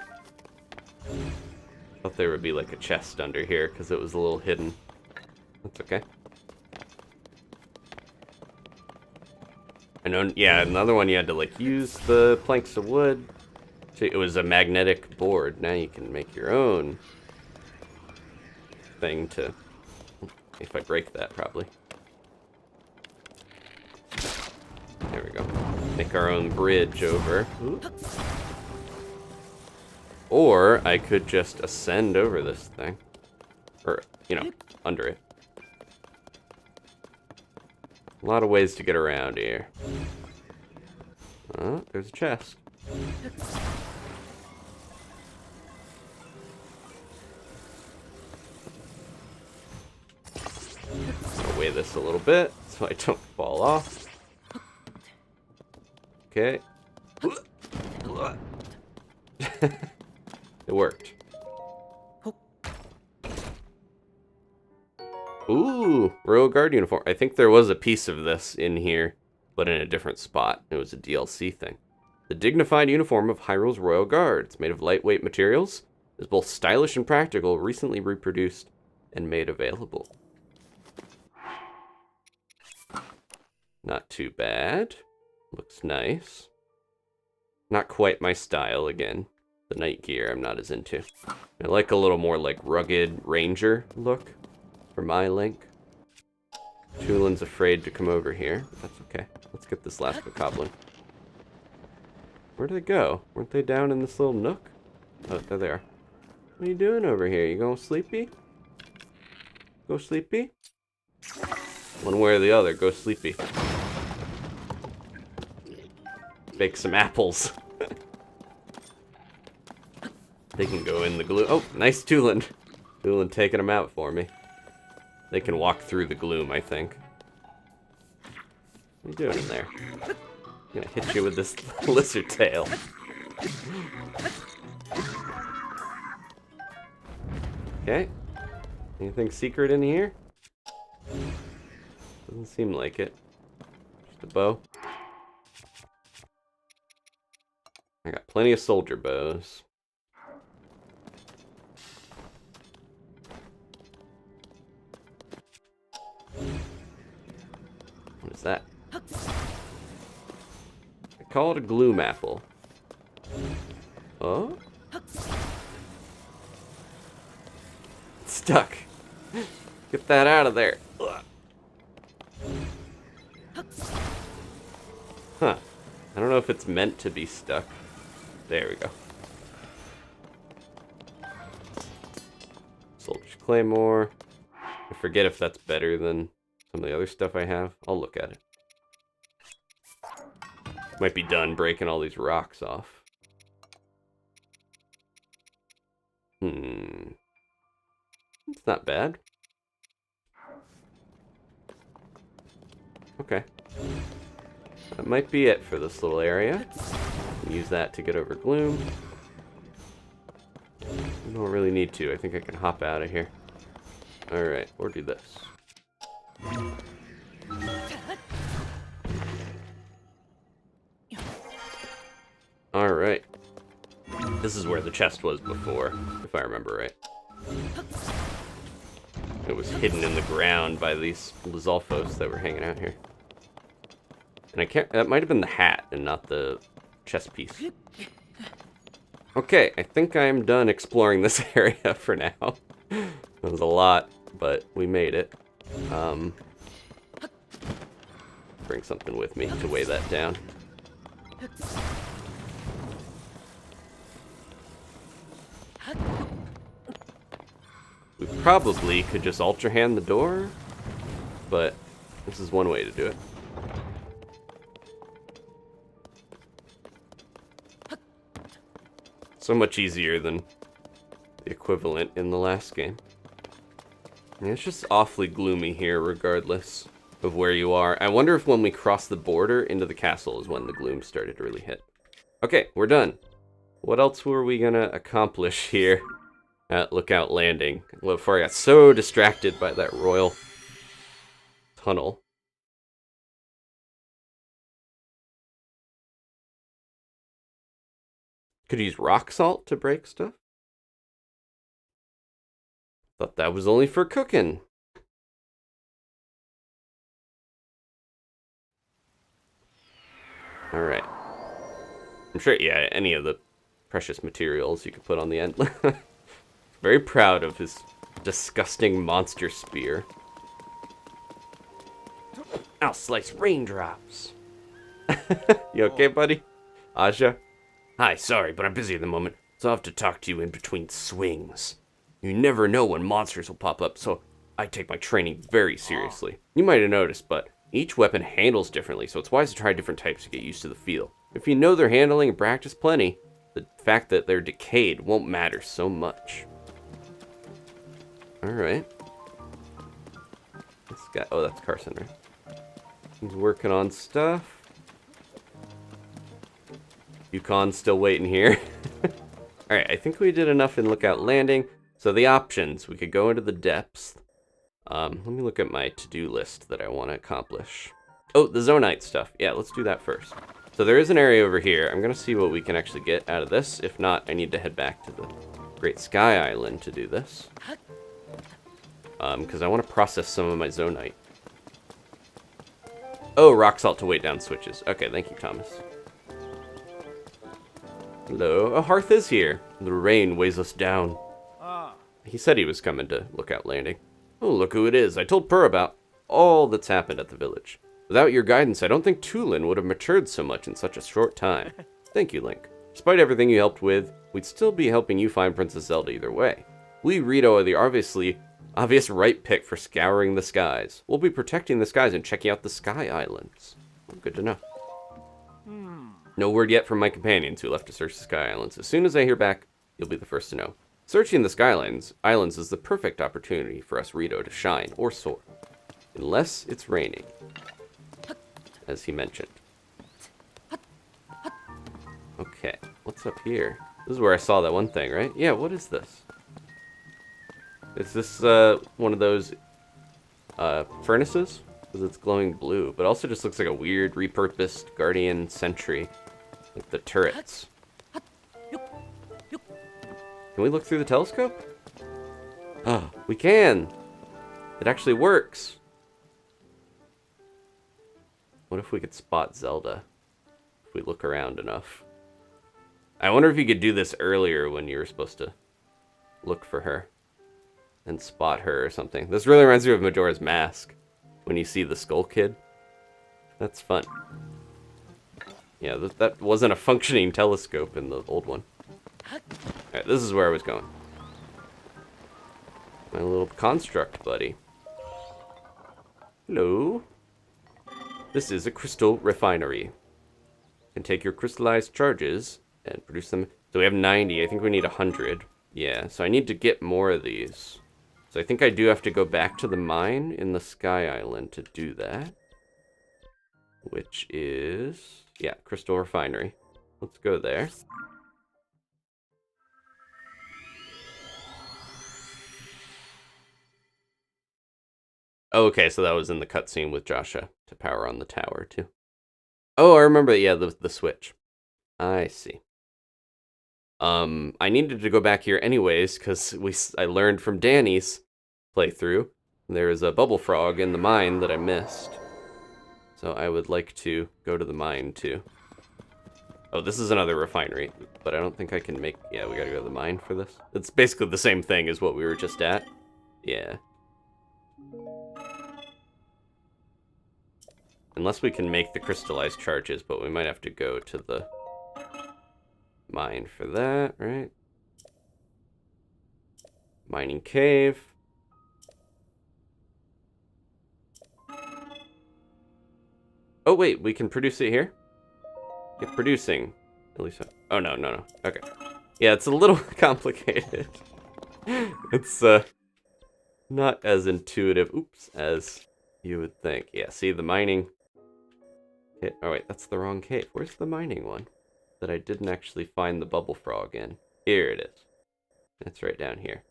Thought there would be like a chest under here because it was a little hidden. That's okay. I know, yeah, another one you had to like use the planks of wood. It was a magnetic board. Now you can make your own thing to... If I break that, probably. There we go. Make our own bridge over. Ooh. Or I could just ascend over this thing. Or, you know, under it. A lot of ways to get around here. Oh, there's a chest. I'll weigh this a little bit so I don't fall off. Okay. It worked. Ooh, Royal Guard uniform. I think there was a piece of this in here, but in a different spot. It was a DLC thing. The dignified uniform of Hyrule's Royal Guard. It's made of lightweight materials. It's both stylish and practical, recently reproduced and made available. Not too bad. Looks nice. Not quite my style again. The night gear I'm not as into. I like a little more like rugged ranger look for my Link. Tulin's afraid to come over here, but that's okay. Let's get this last bokoblin. Where'd they go? Weren't they down in this little nook? Oh, there they are. What are you doing over here? You going sleepy? Go sleepy? One way or the other, go sleepy. Bake some apples. They can go in the gloom. Oh, nice Tulin. Tulin taking them out for me. They can walk through the gloom, I think. What are you doing in there? I'm gonna hit you with this lizard tail. Okay. Anything secret in here? Doesn't seem like it. Just a bow. I got plenty of soldier bows. What is that? I call it a gloom apple. Oh? It's stuck. Get that out of there. Huh. I don't know if it's meant to be stuck. There we go. Soldier's Claymore. I forget if that's better than some of the other stuff I have. I'll look at it. Might be done breaking all these rocks off. It's not bad. Okay. That might be it for this little area. Use that to get over gloom. I don't really need to. I think I can hop out of here. Alright, or do this. Alright. This is where the chest was before, if I remember right. It was hidden in the ground by these Lizalfos that were hanging out here. And I can't, that might have been the hat and not the chest piece. Okay, I think I'm done exploring this area for now. That was a lot, but we made it. Bring something with me to weigh that down. We probably could just Ultrahand the door, but this is one way to do it. So much easier than the equivalent in the last game. And it's just awfully gloomy here regardless of where you are. I wonder if when we cross the border into the castle is when the gloom started to really hit. Okay, we're done. What else were we gonna accomplish here at Lookout Landing? Well, before I got so distracted by that royal tunnel. Could use rock salt to break stuff? Thought that was only for cooking. Alright. I'm sure, yeah, any of the precious materials you could put on the end. Very proud of his disgusting monster spear. I'll slice raindrops. You okay, buddy? Aja? Hi, sorry, but I'm busy at the moment, so I'll have to talk to you in between swings. You never know when monsters will pop up, so I take my training very seriously. You might have noticed, but each weapon handles differently, so it's wise to try different types to get used to the feel. If you know their handling and practice plenty, the fact that they're decayed won't matter so much. Alright. This guy, oh, that's Carson, right? He's working on stuff. Yukon's still waiting here. Alright, I think we did enough in Lookout Landing. So the options, we could go into the depths. Let me look at my to-do list that I want to accomplish. Oh, the Zonai stuff. Yeah, let's do that first. So there is an area over here. I'm going to see what we can actually get out of this. If not, I need to head back to the Great Sky Island to do this. Because I want to process some of my Zonai. Oh, rock salt to weight down switches. Okay, thank you, Thomas. Hello, a hearth is here. The rain weighs us down. He said he was coming to Lookout Landing. Oh, look who it is. I told Purr about all that's happened at the village. Without your guidance, I don't think Tulin would have matured so much in such a short time. Thank you, Link. Despite everything you helped with, we'd still be helping you find Princess Zelda either way. We, Rito, are the obvious right pick for scouring the skies. We'll be protecting the skies and checking out the Sky Islands. Good to know. No word yet from my companions who left to search the Sky Islands. As soon as I hear back, you'll be the first to know. Searching the Skylands Islands is the perfect opportunity for us Rito to shine or soar. Unless it's raining. As he mentioned. Okay, what's up here? This is where I saw that one thing, right? Yeah, what is this? Is this one of those furnaces? Because it's glowing blue, but also just looks like a weird repurposed Guardian Sentry. Like the turrets. Can we look through the telescope? Oh, we can! It actually works! What if we could spot Zelda? If we look around enough. I wonder if you could do this earlier when you were supposed to look for her. And spot her or something. This really reminds me of Majora's Mask. When you see the Skull Kid. That's fun. Yeah, that wasn't a functioning telescope in the old one. Alright, this is where I was going. My little construct buddy. Hello. This is a crystal refinery. You can take your crystallized charges and produce them. So we have 90. I think we need 100. Yeah, so I need to get more of these. So I think I do have to go back to the mine in the Sky Island to do that. Which is... yeah, crystal refinery. Let's go there. Okay, so that was in the cutscene with Joshua to power on the tower, too. Oh, I remember, yeah, the switch. I see. I needed to go back here anyways, because I learned from Danny's playthrough There is a bubble frog in the mine that I missed. So I would like to go to the mine too. Oh, this is another refinery, but I don't think I can make... Yeah, we gotta go to the mine for this. It's basically the same thing as what we were just at. Yeah. Unless we can make the crystallized charges, but we might have to go to the mine for that, right? Mining cave. Oh, wait, we can produce it here? Get producing. At least... Oh, no, no, no. Okay. Yeah, it's a little complicated. It's, not as intuitive, oops, as you would think. Yeah, see, the mining... Oh, wait, that's the wrong cave. Where's the mining one that I didn't actually find the bubble frog in? Here it is. It's right down here.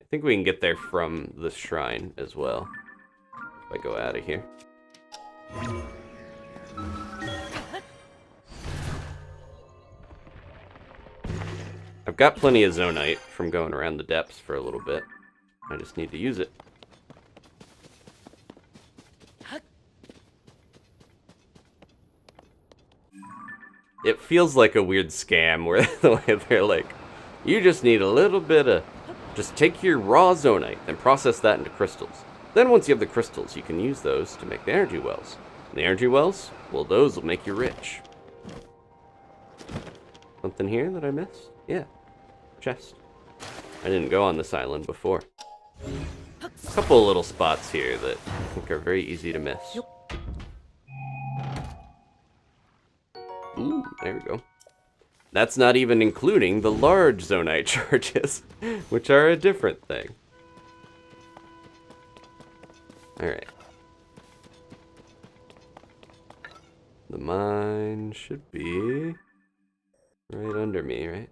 I think we can get there from the shrine as well. If I go out of here. I've got plenty of Zonite from going around the depths for a little bit. I just need to use it. It feels like a weird scam where the way they're like, you just need a little bit of... Just take your raw Zonite and process that into crystals. Then once you have the crystals, you can use those to make the energy wells. And the energy wells, well, those will make you rich. Something here that I missed? Yeah. Chest. I didn't go on this island before. A couple of little spots here that I think are very easy to miss. Ooh, there we go. That's not even including the large Zonite charges, which are a different thing. Alright. The mine should be right under me, right?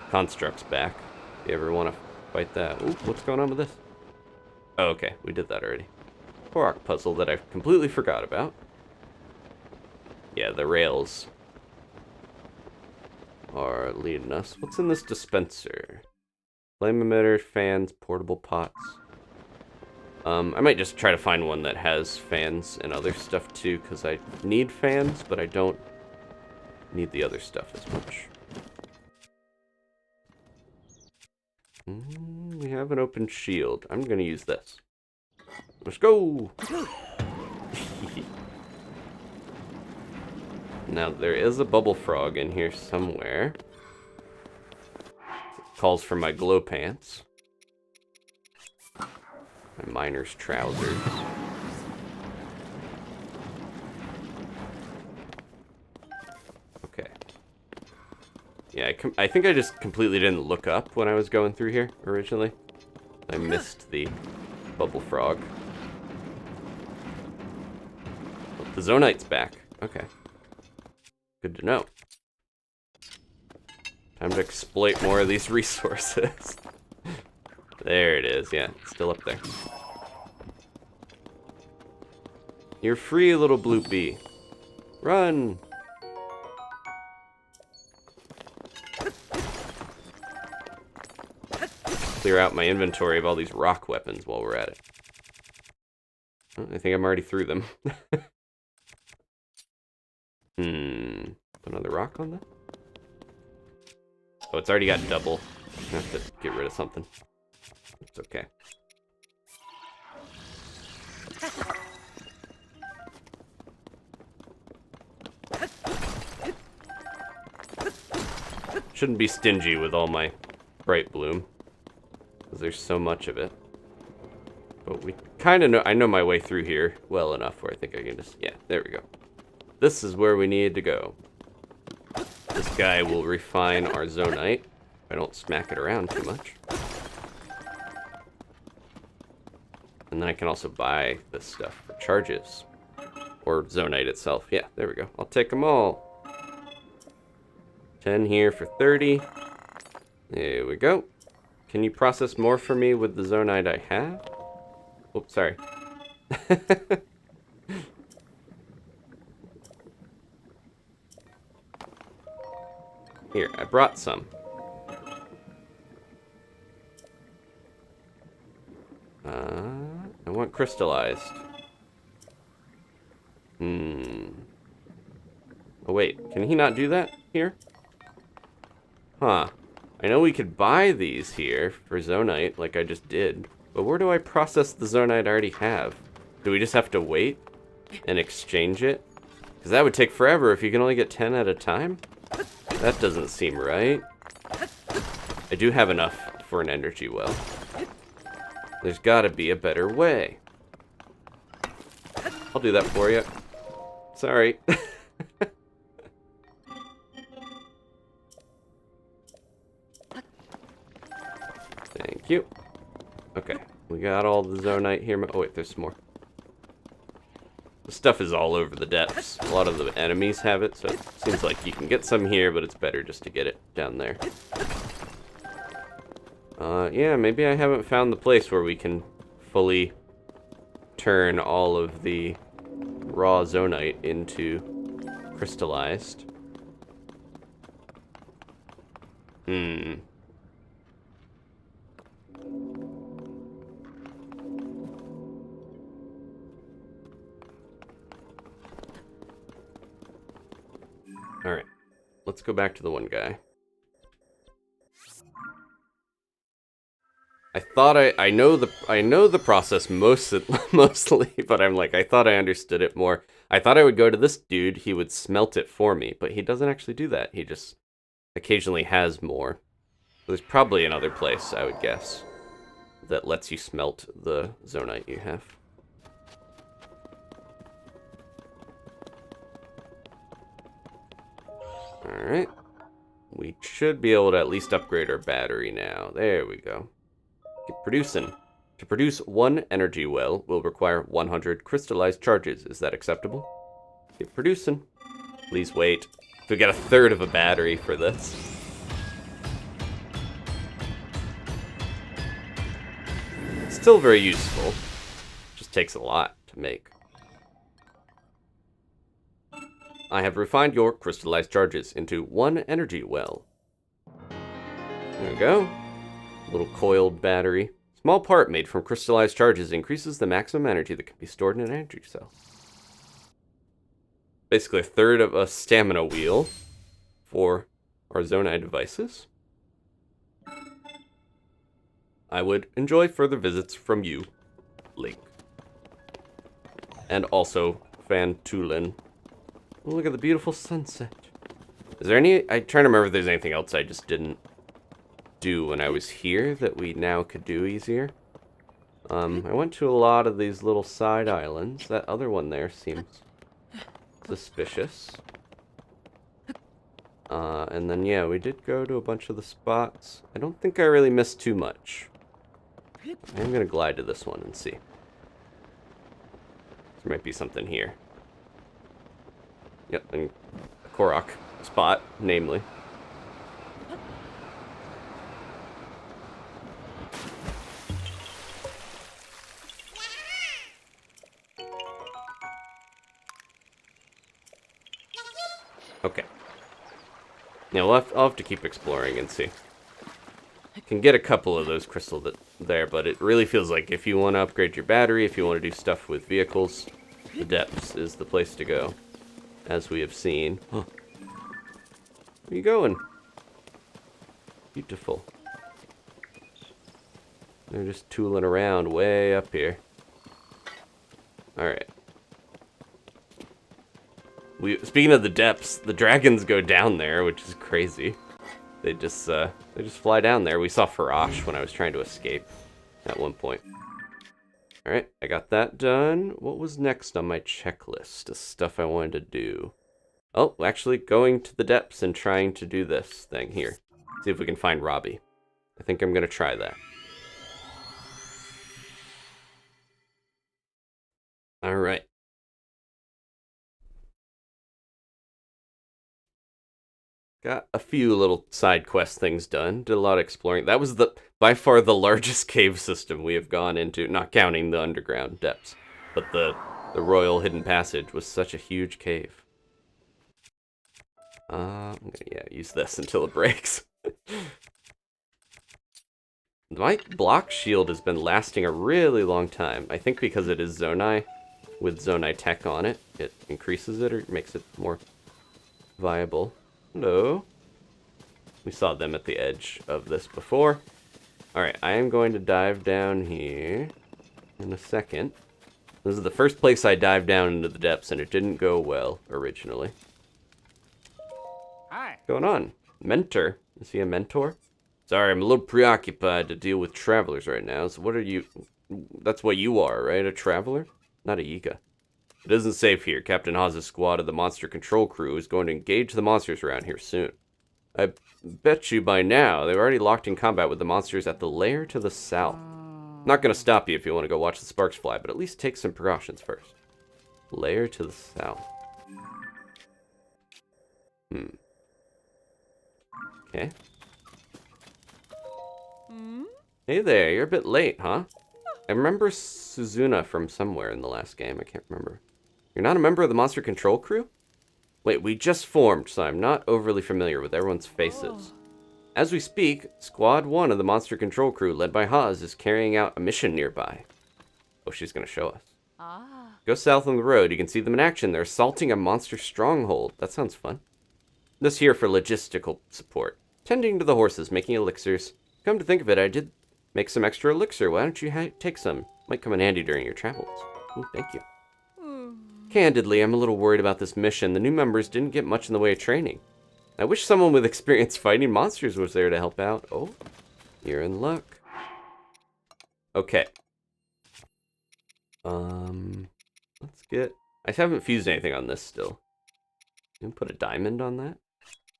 Construct's back. If you ever want to fight that. Ooh, what's going on with this? Oh, okay, we did that already. Korok puzzle that I completely forgot about. Yeah, the rails are leading us. What's in this dispenser? Flame emitter, fans, portable pots. I might just try to find one that has fans and other stuff too, because I need fans, but I don't need the other stuff as much. We have an open shield. I'm going to use this. Let's go! Now, there is a bubble frog in here somewhere. It calls for my glow pants. My miner's trousers. Okay. Yeah, I think I just completely didn't look up when I was going through here originally. I missed the bubble frog. Oh, the Zonite's back. Okay. Good to know. Time to exploit more of these resources. There it is, yeah, it's still up there. You're free, little blue bee. Run! Clear out my inventory of all these rock weapons while we're at it. Oh, I think I'm already through them. Another rock on that? Oh, it's already got double. I have to get rid of something. It's okay. Shouldn't be stingy with all my bright bloom, because there's so much of it. But we kind of know, I know my way through here well enough where I think I can just, yeah, there we go. This is where we need to go. This guy will refine our Zonite if I don't smack it around too much. And then I can also buy this stuff for charges. Or Zonite itself. Yeah, there we go. I'll take them all. 10 here for 30. There we go. Can you process more for me with the Zonite I have? Oops, sorry. Here, I brought some. crystallized. Oh wait, can he not do that here? Huh. I know we could buy these here for Zonite, like I just did. But where do I process the Zonite I already have? Do we just have to wait and exchange it? Because that would take forever if you can only get 10 at a time? That doesn't seem right. I do have enough for an energy well. There's gotta be a better way. I'll do that for you. Sorry. Thank you. Okay, we got all the Zonite here. Oh wait, there's some more. The stuff is all over the depths. A lot of the enemies have it, so it seems like you can get some here, but it's better just to get it down there. Yeah, maybe I haven't found the place where we can fully turn all of the raw Zonite into crystallized. Alright, let's go back to the one guy. I thought I know the process mostly, but I'm like, I thought I understood it more. I thought I would go to this dude, he would smelt it for me, but he doesn't actually do that. He just occasionally has more. There's probably another place, I would guess, that lets you smelt the Zonite you have. Alright. We should be able to at least upgrade our battery now. There we go. Get producing. To produce one energy well will require 100 crystallized charges. Is that acceptable? Get producing. Please wait. We got a third of a battery for this. Still very useful. Just takes a lot to make. I have refined your crystallized charges into one energy well. There we go. Little coiled battery. Small part made from crystallized charges increases the maximum energy that can be stored in an energy cell. Basically a third of a stamina wheel for our Zonai devices. I would enjoy further visits from you, Link. And also Fantulin. Oh, look at the beautiful sunset. Is there any... I'm trying to remember if there's anything else I just didn't do when I was here that we now could do easier. I went to a lot of these little side islands. That other one there seems suspicious. And then, yeah, we did go to a bunch of the spots. I don't think I really missed too much. I'm going to glide to this one and see. There might be something here. Yep, and Korok spot, namely. Okay. Yeah, I'll have to keep exploring and see. I can get a couple of those crystals there, but it really feels like if you want to upgrade your battery, if you want to do stuff with vehicles, the depths is the place to go, as we have seen. Huh. Where are you going? Beautiful. They're just tooling around way up here. Alright. Speaking of the depths, the dragons go down there, which is crazy. They just fly down there. We saw Farash when I was trying to escape at one point. Alright, I got that done. What was next on my checklist of stuff I wanted to do? Oh, actually going to the depths and trying to do this thing here. See if we can find Robbie. I think I'm going to try that. Alright. Got a few little side quest things done. Did a lot of exploring. That was by far the largest cave system we have gone into, not counting the underground depths. But the Royal Hidden Passage was such a huge cave. I'm gonna, use this until it breaks. My block shield has been lasting a really long time. I think because it is Zonai, with Zonai tech on it. It increases it or makes it more viable. Hello. We saw them at the edge of this before. Alright, I am going to dive down here in a second. This is the first place I dived down into the depths, and it didn't go well originally. Hi. What's going on? Mentor? Is he a mentor? Sorry, I'm a little preoccupied to deal with travelers right now, so what are you... That's what you are, right? A traveler? Not a Yika. It isn't safe here. Captain Haas's squad of the monster control crew is going to engage the monsters around here soon. I bet you by now they're already locked in combat with the monsters at the lair to the south. Not going to stop you if you want to go watch the sparks fly, but at least take some precautions first. Lair to the south. Okay. Hey there, you're a bit late, huh? I remember Suzuna from somewhere in the last game. I can't remember. You're not a member of the monster control crew? Wait, we just formed, so I'm not overly familiar with everyone's faces. As we speak, Squad 1 of the monster control crew, led by Haas, is carrying out a mission nearby. Oh, she's going to show us. Go south on the road. You can see them in action. They're assaulting a monster stronghold. That sounds fun. This here for logistical support. Tending to the horses, making elixirs. Come to think of it, I did make some extra elixir. Why don't you take some? Might come in handy during your travels. Ooh, thank you. Candidly, I'm a little worried about this mission. The new members didn't get much in the way of training. I wish someone with experience fighting monsters was there to help out. Oh, you're in luck. Okay. Let's get... I haven't fused anything on this still. You can put a diamond on that.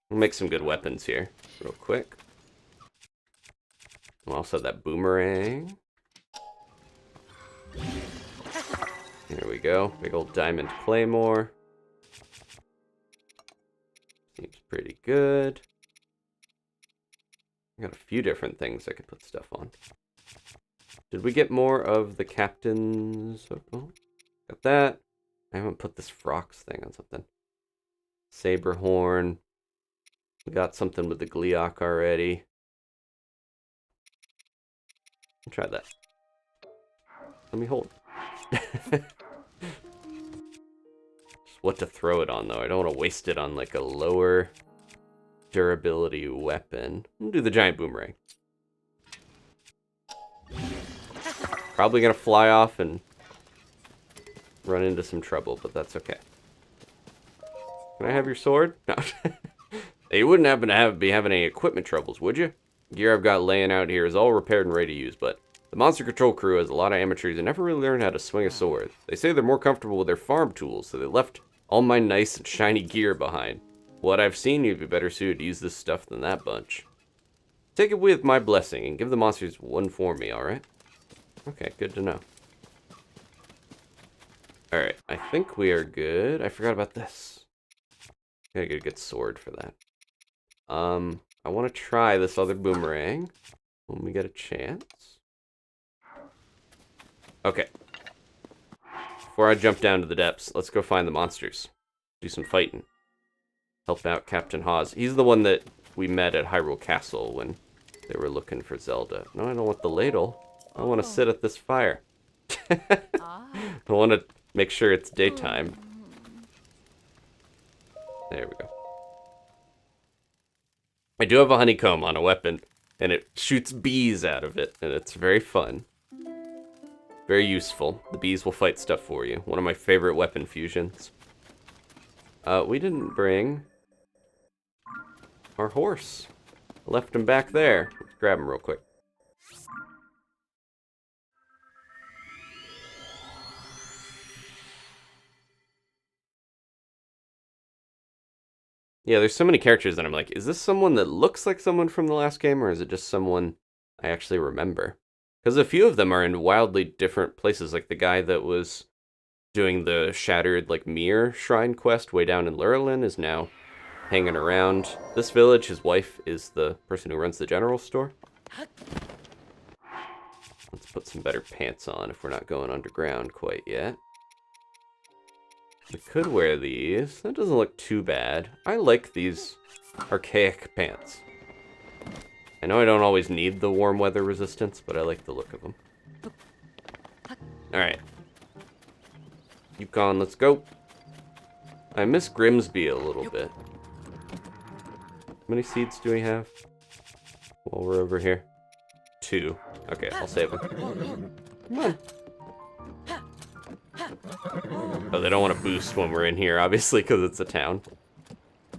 We'll make some good weapons here, real quick. We'll also have that boomerang. There we go. Big old diamond claymore. Seems pretty good. I got a few different things I could put stuff on. Did we get more of the captain's... Oh, got that. I haven't put this Frox thing on something. Saber horn. We got something with the Gleeok already. I'll try that. Let me hold. Just what to throw it on, though. I don't want to waste it on, like, a lower durability weapon. I'll do the giant boomerang. Probably going to fly off and run into some trouble, but that's okay. Can I have your sword? No. You wouldn't happen to be having any equipment troubles, would you? Gear I've got laying out here is all repaired and ready to use, but the monster control crew has a lot of amateurs who never really learned how to swing a sword. They say they're more comfortable with their farm tools, so they left all my nice and shiny gear behind. What I've seen, you'd be better suited to use this stuff than that bunch. Take it with my blessing and give the monsters one for me, alright? Okay, good to know. Alright, I think we are good. I forgot about this. Gotta get a good sword for that. I want to try this other boomerang when we get a chance. Okay. Before I jump down to the depths, let's go find the monsters. Do some fighting. Help out Captain Haas. He's the one that we met at Hyrule Castle when they were looking for Zelda. No, I don't want the ladle. I want to sit at this fire. I want to make sure it's daytime. There we go. I do have a honeycomb on a weapon, and it shoots bees out of it, and it's very fun. Very useful. The bees will fight stuff for you. One of my favorite weapon fusions. We didn't bring our horse. Left him back there. Let's grab him real quick. Yeah, there's so many characters that I'm like, is this someone that looks like someone from the last game, or is it just someone I actually remember? Because a few of them are in wildly different places, like the guy that was doing the shattered, like, mirror shrine quest way down in Lurelin is now hanging around this village. His wife is the person who runs the general store. Let's put some better pants on if we're not going underground quite yet. We could wear these. That doesn't look too bad. I like these archaic pants. know I don't always need the warm weather resistance, but I like the look of them. Alright. Yukon, let's go. I miss Grimsby a little bit. How many seeds do we have? While we're over here. 2. Okay, I'll save them. Come on. Oh, they don't want to boost when we're in here, obviously, because it's a town.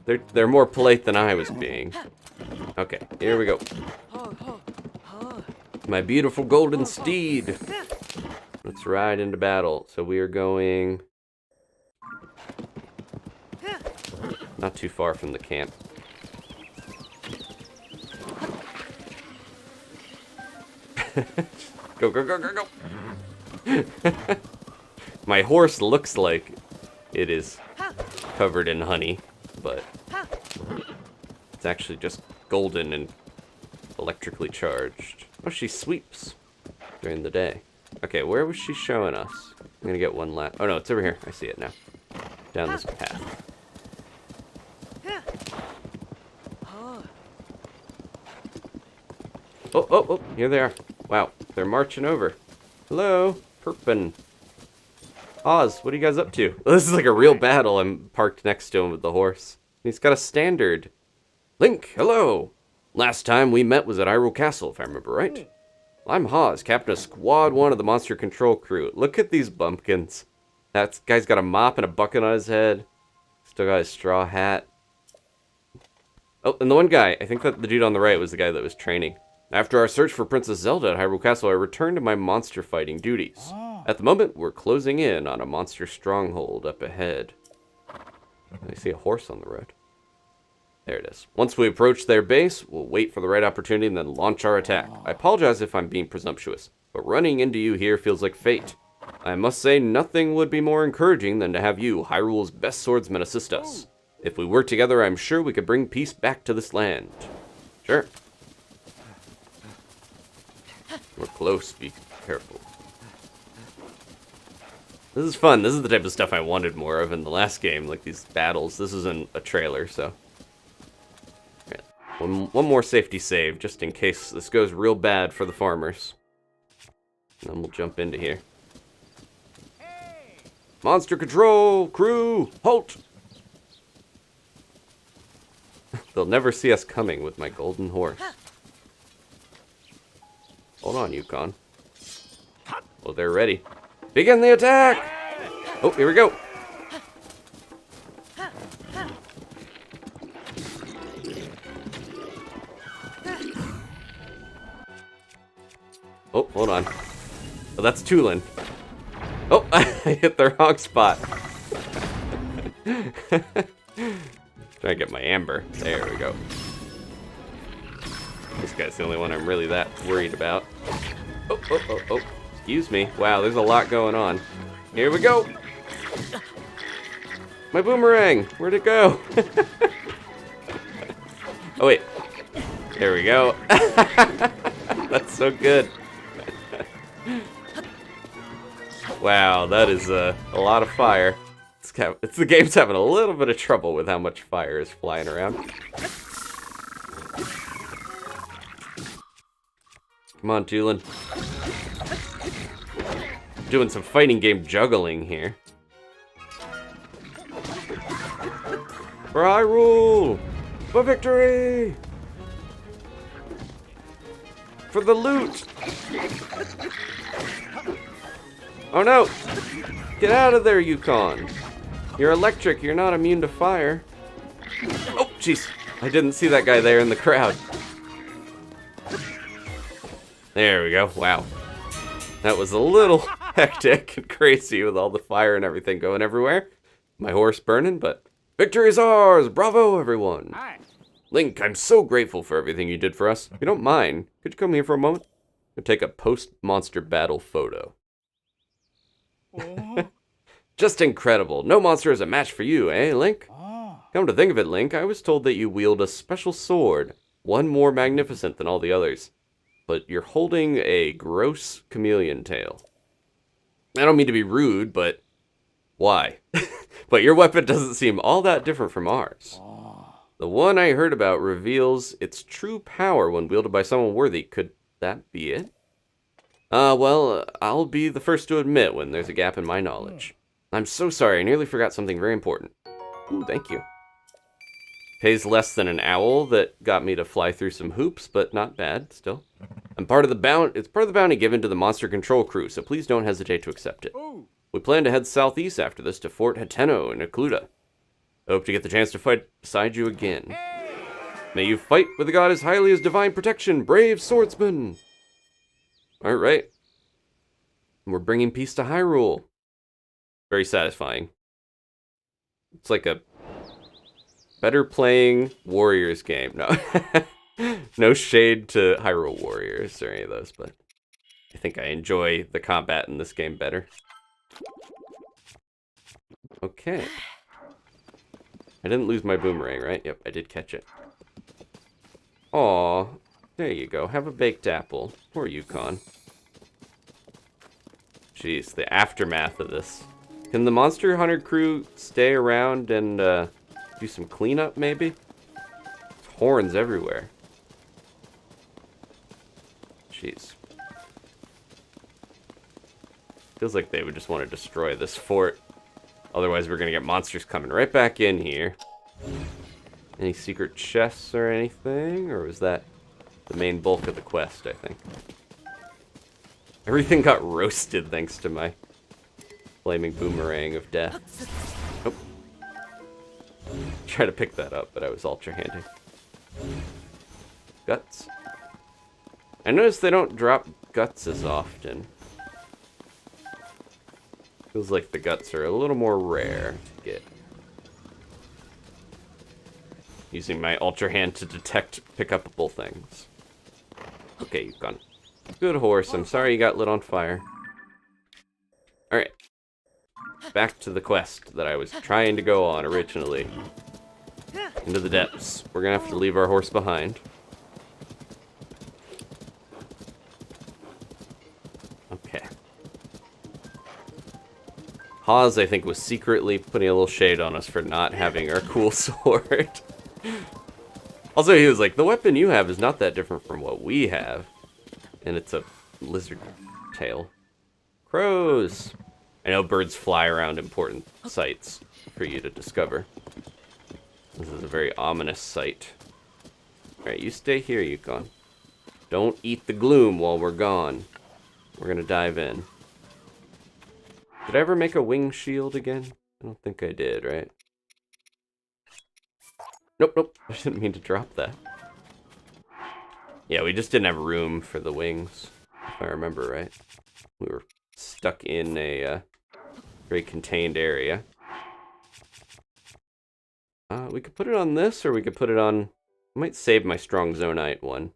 They're more polite than I was being. Okay, here we go. My beautiful golden steed. Let's ride into battle. So we are going... not too far from the camp. Go, go, go, go, go! My horse looks like it is covered in honey, but it's actually just golden and electrically charged. Oh, she sweeps during the day. Okay, where was she showing us? I'm gonna get one last... oh no, it's over here. I see it now. Down this path. Oh, oh, oh, here they are. Wow, they're marching over. Hello, Perpin. Oz, what are you guys up to? Well, this is like a real battle. I'm parked next to him with the horse. He's got a standard. Link, hello. Last time we met was at Hyrule Castle, if I remember right. I'm Hawes, captain of Squad 1 of the Monster Control Crew. Look at these bumpkins. That guy's got a mop and a bucket on his head. Still got his straw hat. Oh, and the one guy, I think that the dude on the right was the guy that was training. After our search for Princess Zelda at Hyrule Castle, I returned to my monster fighting duties. At the moment, we're closing in on a monster stronghold up ahead. I see a horse on the road. There it is. Once we approach their base, we'll wait for the right opportunity and then launch our attack. I apologize if I'm being presumptuous, but running into you here feels like fate. I must say nothing would be more encouraging than to have you, Hyrule's best swordsman, assist us. If we work together, I'm sure we could bring peace back to this land. Sure. We're close, be careful. This is fun. This is the type of stuff I wanted more of in the last game, like these battles. This isn't a trailer, so... right. One more safety save, just in case this goes real bad for the farmers. And then we'll jump into here. Monster Control Crew, halt! They'll never see us coming with my golden horse. Hold on, Yukon. Oh, they're ready. Begin the attack! Oh, here we go. Oh, hold on. Oh, that's Tulin. Oh, I hit the wrong spot. Trying to get my amber. There we go. This guy's the only one I'm really that worried about. Oh, oh, oh, oh. Excuse me. Wow, there's a lot going on. Here we go. My boomerang. Where'd it go? Oh, wait. There we go. That's so good. Wow, that is a lot of fire. The game's having a little bit of trouble with how much fire is flying around. Come on, Tulin. Doing some fighting game juggling here. For Hyrule! For victory! For the loot! Oh no! Get out of there, Yukon! You're electric, you're not immune to fire. Oh, jeez. I didn't see that guy there in the crowd. There we go. Wow. That was a little hectic and crazy with all the fire and everything going everywhere. My horse burning, but victory is ours! Bravo, everyone! Hi. Link, I'm so grateful for everything you did for us. If you don't mind, could you come here for a moment? I'll take a post-monster battle photo. Just incredible. No monster is a match for you, eh, Link? Come to think of it, Link, I was told that you wield a special sword, one more magnificent than all the others. But you're holding a gross chameleon tail. I don't mean to be rude, but why? But your weapon doesn't seem all that different from ours. The one I heard about reveals its true power when wielded by someone worthy. Could that be it? Well, I'll be the first to admit when there's a gap in my knowledge. I'm so sorry, I nearly forgot something very important. Ooh, thank you. Pays less than an owl that got me to fly through some hoops, but not bad, still. It's part of the bounty given to the monster control crew, so please don't hesitate to accept it. We plan to head southeast after this to Fort Hateno in Occluda. I hope to get the chance to fight beside you again. May you fight with a god as highly as divine protection, brave swordsman! Alright. We're bringing peace to Hyrule. Very satisfying. It's like a better playing Warriors game. No. No shade to Hyrule Warriors or any of those, but I think I enjoy the combat in this game better. Okay. I didn't lose my boomerang, right? Yep, I did catch it. Aw, there you go. Have a baked apple. Poor Yukon. Jeez, the aftermath of this. Can the Monster Hunter crew stay around and do some cleanup, maybe? There's horns everywhere. Jeez. Feels like they would just want to destroy this fort. Otherwise, we're going to get monsters coming right back in here. Any secret chests or anything? Or was that the main bulk of the quest, I think? Everything got roasted thanks to my flaming boomerang of death. Oh. Try to pick that up, but I was ultra-handing. Guts. I noticed they don't drop guts as often. Feels like the guts are a little more rare to get. Using my Ultra Hand to detect pick-upable things. Okay, you've gone. Good horse. I'm sorry you got lit on fire. Alright. Back to the quest that I was trying to go on originally. Into the depths. We're gonna have to leave our horse behind. Okay. Hawes, I think, was secretly putting a little shade on us for not having our cool sword. Also, he was like, the weapon you have is not that different from what we have. And it's a lizard tail. Crows! I know birds fly around important sites for you to discover. This is a very ominous sight. Alright, you stay here, Yukon. Don't eat the gloom while we're gone. We're gonna dive in. Did I ever make a wing shield again? I don't think I did, right? Nope, nope. I didn't mean to drop that. Yeah, we just didn't have room for the wings, if I remember right. We were stuck in a very contained area. We could put it on this, or we could put it on... I might save my strong Zonite one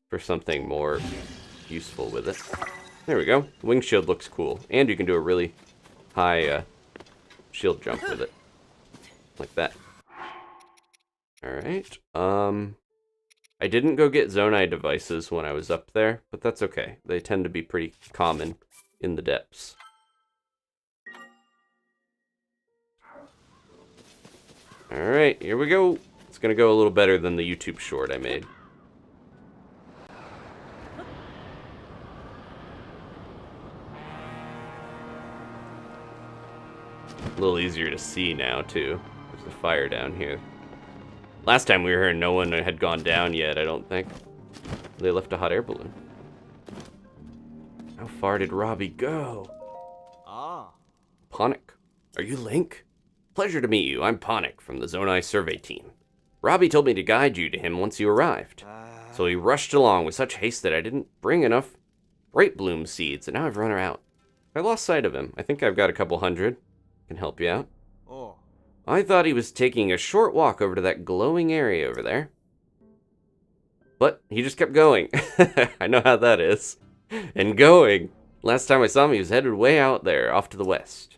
for something more useful with it. There we go. The wing shield looks cool. And you can do a really high shield jump with it. Like that. Alright. I didn't go get Zonai devices when I was up there, but that's okay. They tend to be pretty common in the depths. Alright, here we go. It's gonna go a little better than the YouTube short I made. A little easier to see now, too. There's a fire down here. Last time we were here, no one had gone down yet, I don't think. They left a hot air balloon. How far did Robbie go? Ah. Ponic. Are you Link? Pleasure to meet you. I'm Ponic from the Zonai survey team. Robbie told me to guide you to him once you arrived. So he rushed along with such haste that I didn't bring enough bright bloom seeds, and now I've run out. I lost sight of him. I think I've got a couple hundred. Can help you out. Oh. I thought he was taking a short walk over to that glowing area over there. But he just kept going. I know how that is. And going. Last time I saw him, he was headed way out there, off to the west.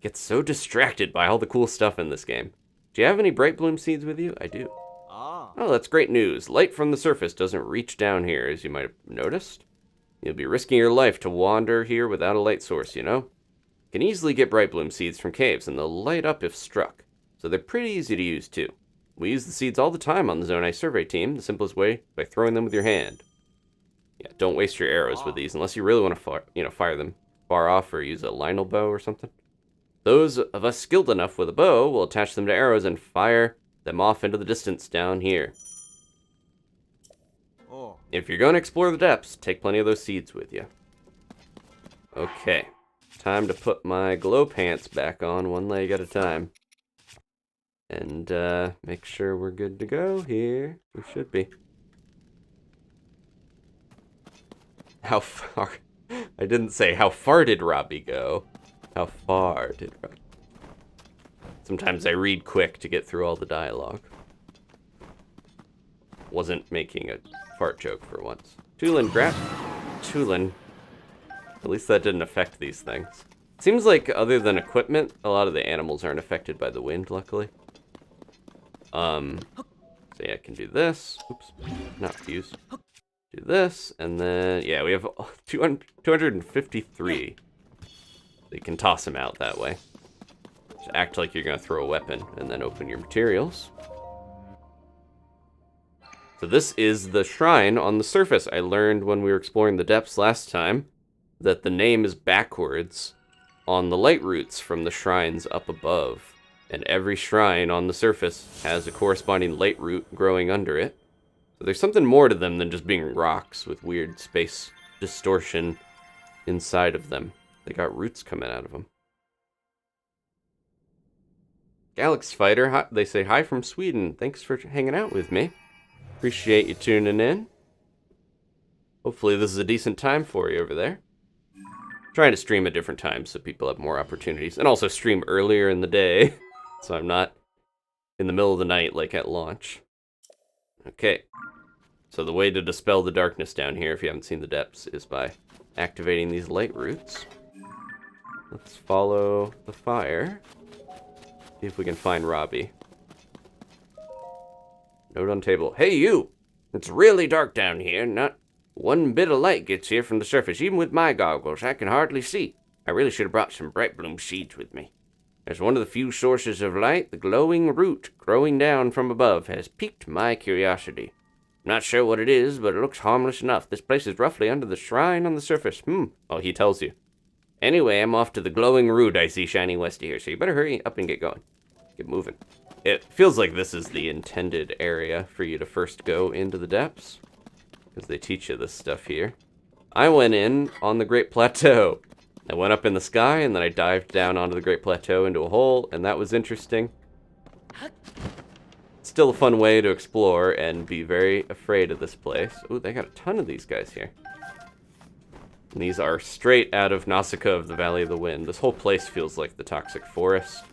Gets so distracted by all the cool stuff in this game. Do you have any bright bloom seeds with you? I do. Ah. Oh, that's great news. Light from the surface doesn't reach down here, as you might have noticed. You'll be risking your life to wander here without a light source, you know? You can easily get bright bloom seeds from caves, and they'll light up if struck. so they're pretty easy to use too. We use the seeds all the time on the Zonai survey team, the simplest way, by throwing them with your hand. Yeah, don't waste your arrows with these, unless you really want to fire them far off or use a Lionel bow or something. Those of us skilled enough with a bow will attach them to arrows and fire them off into the distance down here. Oh. If you're going to explore the depths, take plenty of those seeds with you. Okay, time to put my glow pants back on, one leg at a time. And make sure we're good to go here. We should be. How far? I didn't say how far did Robbie go. How far did Robbie? Sometimes I read quick to get through all the dialogue. Wasn't making a fart joke for once. Tulin, Tulin. At least that didn't affect these things. Seems like other than equipment, a lot of the animals aren't affected by the wind, luckily. So yeah, I can do this. Oops, not fuse. Do this, and then, yeah, we have 253. You can toss them out that way. Just act like you're going to throw a weapon, and then open your materials. So this is the shrine on the surface. I learned when we were exploring the depths last time that the name is backwards on the light roots from the shrines up above. And every shrine on the surface has a corresponding light root growing under it. So there's something more to them than just being rocks with weird space distortion inside of them. They got roots coming out of them. Galax Fighter, hi, they say hi from Sweden. Thanks for hanging out with me. Appreciate you tuning in. Hopefully this is a decent time for you over there. Trying to stream at different times so people have more opportunities. And also stream earlier in the day. So I'm not in the middle of the night like at launch. Okay. So the way to dispel the darkness down here, if you haven't seen the depths, is by activating these light roots. Let's follow the fire. See if we can find Robbie. Note on table. Hey, you! It's really dark down here. Not one bit of light gets here from the surface. Even with my goggles, I can hardly see. I really should have brought some bright bloom seeds with me. As one of the few sources of light, the glowing root growing down from above has piqued my curiosity. I'm not sure what it is, but it looks harmless enough. This place is roughly under the shrine on the surface. Oh, he tells you. Anyway, I'm off to the glowing root I see shining west of here, so you better hurry up and get going. Get moving. It feels like this is the intended area for you to first go into the depths, because they teach you this stuff here. I went in on the Great Plateau. I went up in the sky, and then I dived down onto the Great Plateau into a hole, and that was interesting. Still a fun way to explore and be very afraid of this place. Ooh, they got a ton of these guys here. And these are straight out of Nausicaa of the Valley of the Wind. This whole place feels like the Toxic Forest.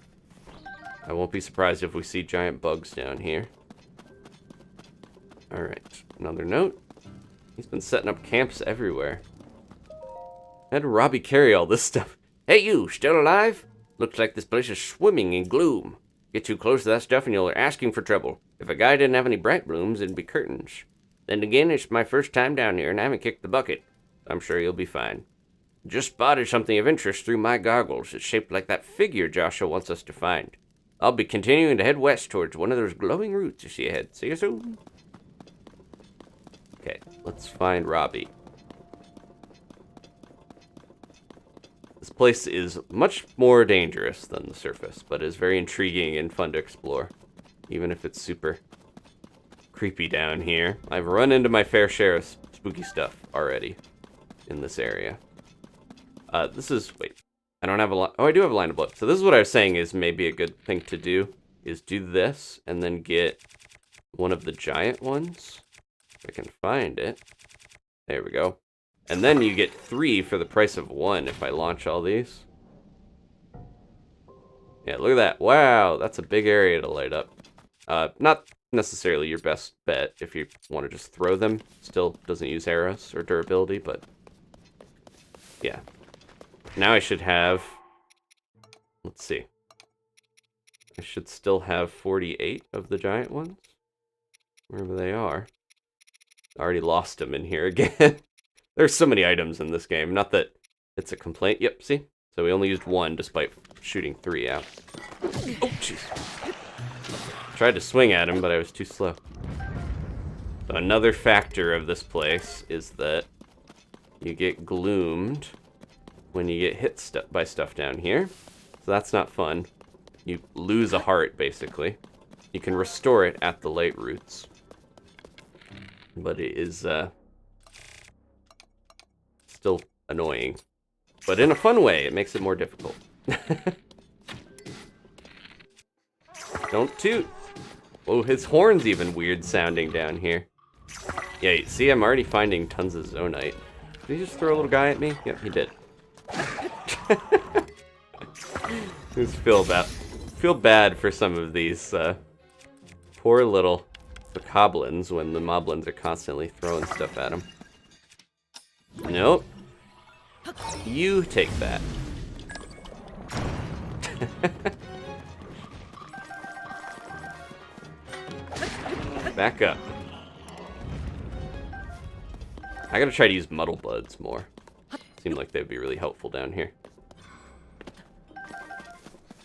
I won't be surprised if we see giant bugs down here. Alright, another note. He's been setting up camps everywhere. How did Robbie carry all this stuff? Hey you, still alive? Looks like this place is swimming in gloom. Get too close to that stuff and you'll be asking for trouble. If a guy didn't have any bright blooms, it'd be curtains. Then again, it's my first time down here and I haven't kicked the bucket. I'm sure you'll be fine. Just spotted something of interest through my goggles. It's shaped like that figure Joshua wants us to find. I'll be continuing to head west towards one of those glowing roots you see ahead. See you soon. Okay, let's find Robbie. This place is much more dangerous than the surface, but is very intriguing and fun to explore, even if it's super creepy down here. I've run into my fair share of spooky stuff already in this area. Wait, I don't have a line. Oh, I do have a line of blood. So this is what I was saying is maybe a good thing to do, is do this and then get one of the giant ones. If I can find it. There we go. And then you get 3 for the price of 1 if I launch all these. Yeah, look at that. Wow, that's a big area to light up. Not necessarily your best bet if you want to just throw them. Still doesn't use arrows or durability, but yeah. Now I should have, let's see. I should still have 48 of the giant ones. Wherever they are. I already lost them in here again. There's so many items in this game. Not that it's a complaint. Yep, see? So we only used 1 despite shooting 3 out. Oh, jeez. Tried to swing at him, but I was too slow. So another factor of this place is that you get gloomed when you get hit by stuff down here. So that's not fun. You lose a heart, basically. You can restore it at the light roots. But it is still annoying. But in a fun way, it makes it more difficult. Don't toot. Oh, his horn's even weird sounding down here. Yeah, see, I'm already finding tons of Zonite. Did he just throw a little guy at me? Yep, he did. Just feel bad for some of these poor little bokoblins when the moblins are constantly throwing stuff at them. Nope. You take that. Back up. I gotta try to use muddle buds more. Seem like they'd be really helpful down here.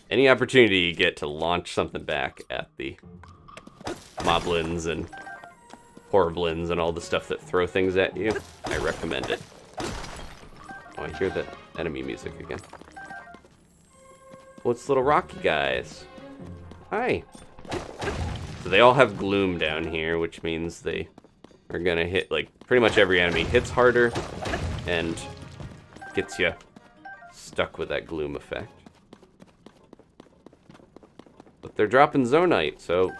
Any opportunity you get to launch something back at the moblins and horriblins and all the stuff that throw things at you, I recommend it. Oh, I hear the enemy music again. What's little rocky guys? Hi. So they all have gloom down here, which means they are gonna hit, like, pretty much every enemy hits harder and gets you stuck with that gloom effect. But they're dropping Zonite, so,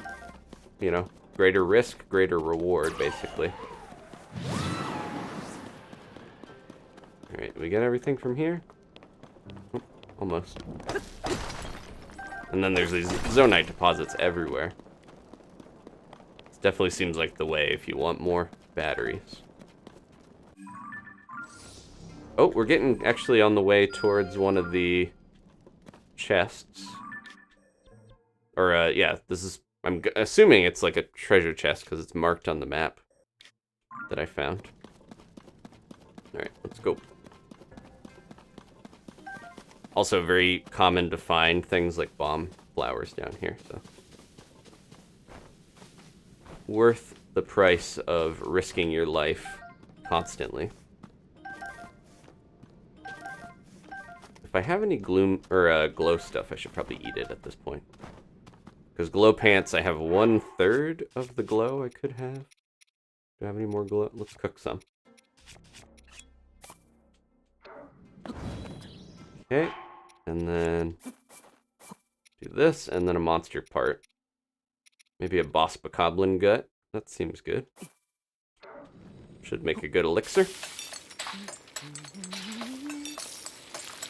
you know, greater risk, greater reward, basically. Alright, we get everything from here? Oh, almost. And then there's these Zonite deposits everywhere. This definitely seems like the way if you want more batteries. Oh, we're getting actually on the way towards one of the chests. Or, yeah, this is, I'm assuming it's like a treasure chest because it's marked on the map that I found. Alright, let's go. Also very common to find things like bomb flowers down here, so. Worth the price of risking your life constantly. If I have any gloom, or glow stuff, I should probably eat it at this point. Because glow pants, I have 1/3 of the glow I could have. Do I have any more glow? Let's cook some. Okay, and then do this, and then a monster part. Maybe a boss bokoblin gut. That seems good. Should make a good elixir.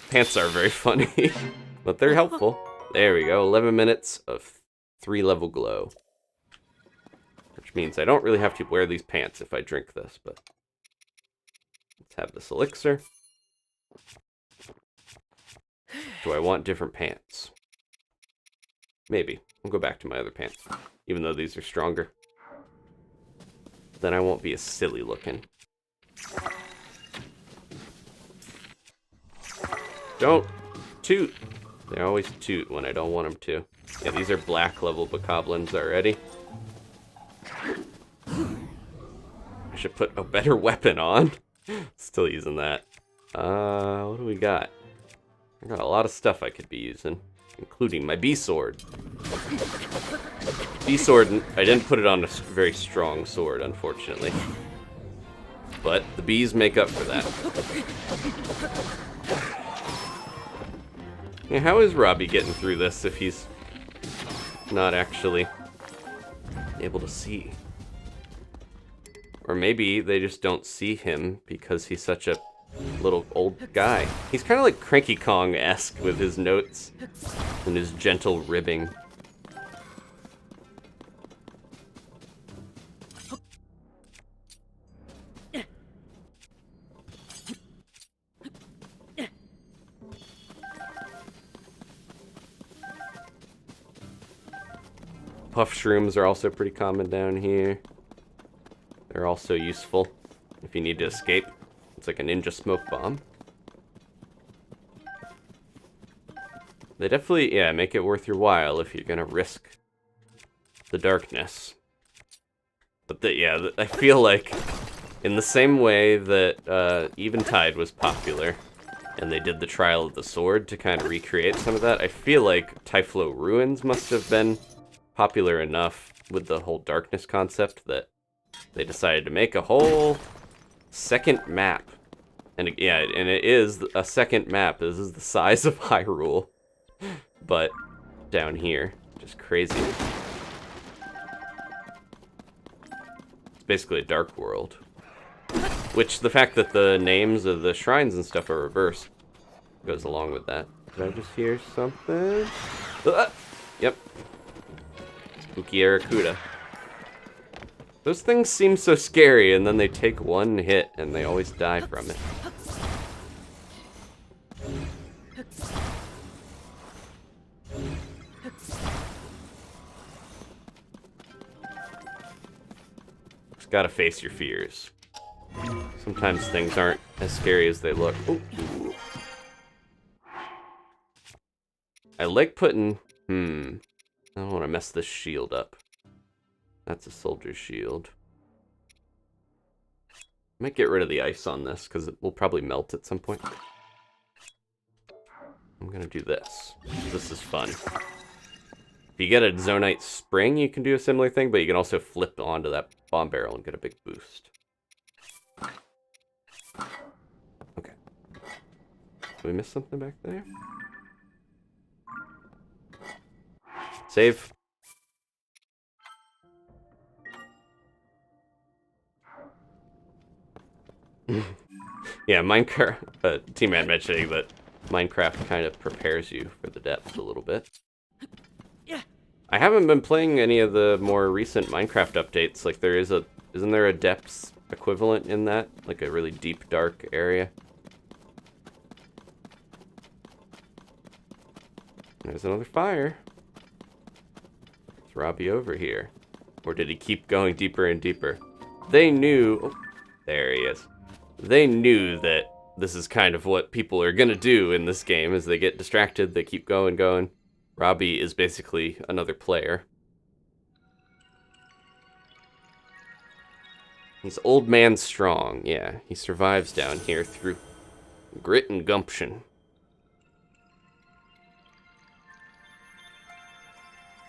Pants are very funny, but they're helpful. There we go, 11 minutes of 3-level glow. Which means I don't really have to wear these pants if I drink this, but let's have this elixir. Do I want different pants? Maybe. I'll go back to my other pants, even though these are stronger. Then I won't be as silly looking. Don't toot. They always toot when I don't want them to. Yeah, these are black level bokoblins already. I should put a better weapon on. Still using that. What do we got? I got a lot of stuff I could be using, including my bee sword. Bee sword, I didn't put it on a very strong sword, unfortunately. But the bees make up for that. Yeah, how is Robbie getting through this if he's not actually able to see? Or maybe they just don't see him because he's such a little old guy. He's kind of like Cranky Kong-esque with his notes and his gentle ribbing. Puff shrooms are also pretty common down here. They're also useful if you need to escape. It's like a ninja smoke bomb. They definitely, yeah, make it worth your while if you're gonna risk the darkness. But I feel like in the same way that Eventide was popular, and they did the Trial of the Sword to kind of recreate some of that, I feel like Typhlo Ruins must have been popular enough with the whole darkness concept that they decided to make a whole second map. And it is a second map. This is the size of Hyrule, but down here, just crazy. It's basically a dark world. Which, the fact that the names of the shrines and stuff are reversed goes along with that. Did I just hear something? Yep. Spooky Aracuda. Those things seem so scary, and then they take one hit, and they always die from it. Just gotta face your fears. Sometimes things aren't as scary as they look. Ooh. I like putting... I don't want to mess this shield up. That's a soldier's shield. Might get rid of the ice on this, because it will probably melt at some point. I'm going to do this. This is fun. If you get a Zonite spring, you can do a similar thing, but you can also flip onto that bomb barrel and get a big boost. Okay. Did we miss something back there? Save. Yeah, Minecraft, T-Man mentioning that Minecraft kind of prepares you for the depths a little bit. I haven't been playing any of the more recent Minecraft updates. Like, isn't there a depths equivalent in that? Like a really deep, dark area? There's another fire. Is Robbie over here? Or did he keep going deeper and deeper? They knew... Oh, there he is. They knew that this is kind of what people are gonna do in this game. As they get distracted, they keep going. Robbie is basically another player. He's old man strong, yeah. He survives down here through grit and gumption.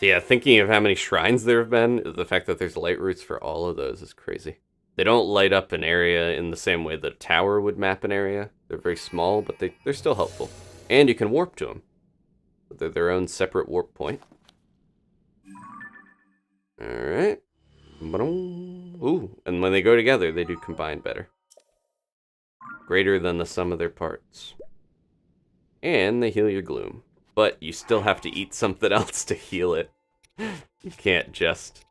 Yeah, thinking of how many shrines there have been, the fact that there's light routes for all of those is crazy. They don't light up an area in the same way that a tower would map an area. They're very small, but they're still helpful. And you can warp to them. They're their own separate warp point. Alright. Ooh, and when they go together, they do combine better. Greater than the sum of their parts. And they heal your gloom. But you still have to eat something else to heal it. You can't just...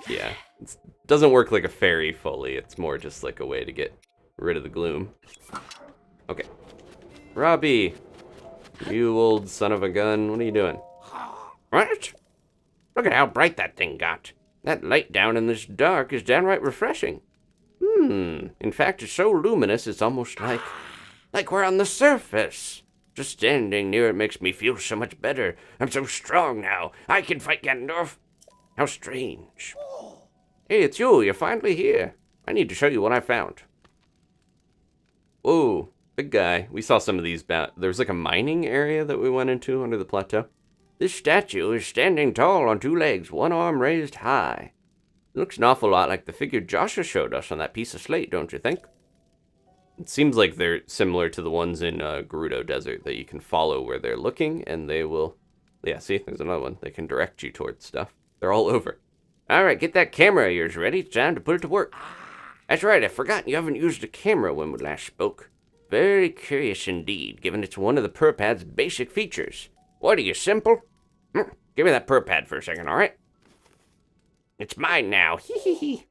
Yeah. It doesn't work like a fairy fully. It's more just like a way to get rid of the gloom. Okay. Robbie! You old son of a gun. What are you doing? What? Look at how bright that thing got. That light down in this dark is downright refreshing. In fact, it's so luminous it's almost like we're on the surface. Just standing near it makes me feel so much better. I'm so strong now. I can fight Ganondorf. How strange. Hey, it's you. You're finally here. I need to show you what I found. Whoa, big guy. We saw some of these. There was like a mining area that we went into under the plateau. This statue is standing tall on two legs, one arm raised high. It looks an awful lot like the figure Joshua showed us on that piece of slate, don't you think? It seems like they're similar to the ones in Gerudo Desert that you can follow where they're looking, and they will... Yeah, see, there's another one. They can direct you towards stuff. They're all over. All right, get that camera of yours ready. It's time to put it to work. That's right, I forgot you haven't used a camera when we last spoke. Very curious indeed, given it's one of the Purpad's basic features. What are you, simple? Give me that Purpad for a second, all right? It's mine now, hee.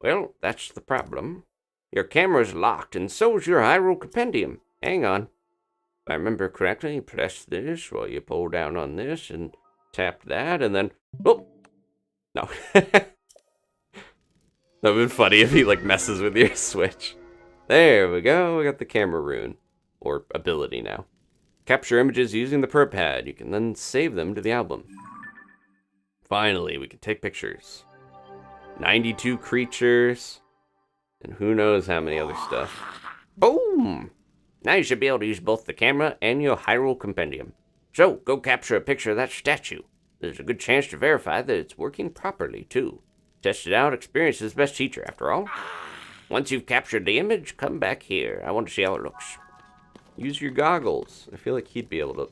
Well, that's the problem. Your camera's locked, and so's your Hyrule Compendium. Hang on. If I remember correctly, you press this while you pull down on this and tap that, and then... Oh! No. That would be funny if he, like, messes with your switch. There we go. We got the camera rune. Or ability now. capture images using the Pro Pad. You can then save them to the album. Finally, we can take pictures. 92 creatures. And who knows how many other stuff. Boom! Now you should be able to use both the camera and your Hyrule Compendium. So, go capture a picture of that statue. There's a good chance to verify that it's working properly, too. Test it out, experience is the best teacher, after all. Once you've captured the image, come back here. I want to see how it looks. Use your goggles. I feel like he'd be able to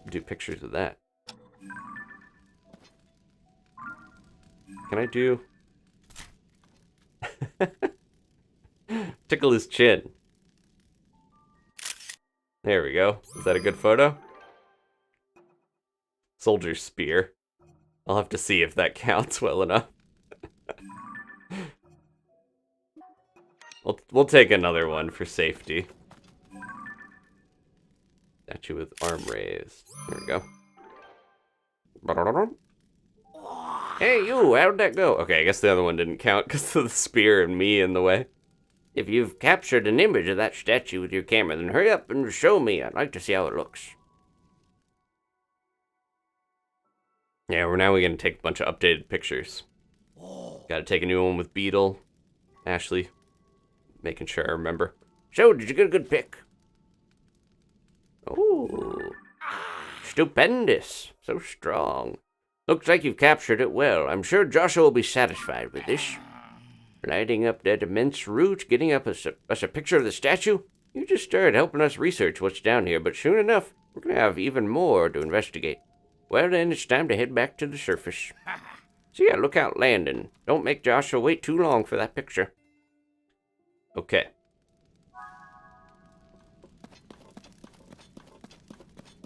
do pictures of that. Can I do... Tickle his chin. There we go. Is that a good photo? Soldier's spear. I'll have to see if that counts well enough. We'll take another one for safety. Statue with arm raised. There we go. Hey, you, how'd that go? Okay, I guess the other one didn't count because of the spear and me in the way. If you've captured an image of that statue with your camera, then hurry up and show me. I'd like to see how it looks. Yeah, we're going to take a bunch of updated pictures. Gotta take a new one with Beetle. Ashley. Making sure I remember. So, did you get a good pic? Oh. Stupendous. So strong. Looks like you've captured it well. I'm sure Joshua will be satisfied with this. Lighting up that immense root, getting up us a picture of the statue? You just started helping us research what's down here, but soon enough, we're going to have even more to investigate. Well then, it's time to head back to the surface. So yeah, look out landing. Don't make Joshua wait too long for that picture. Okay.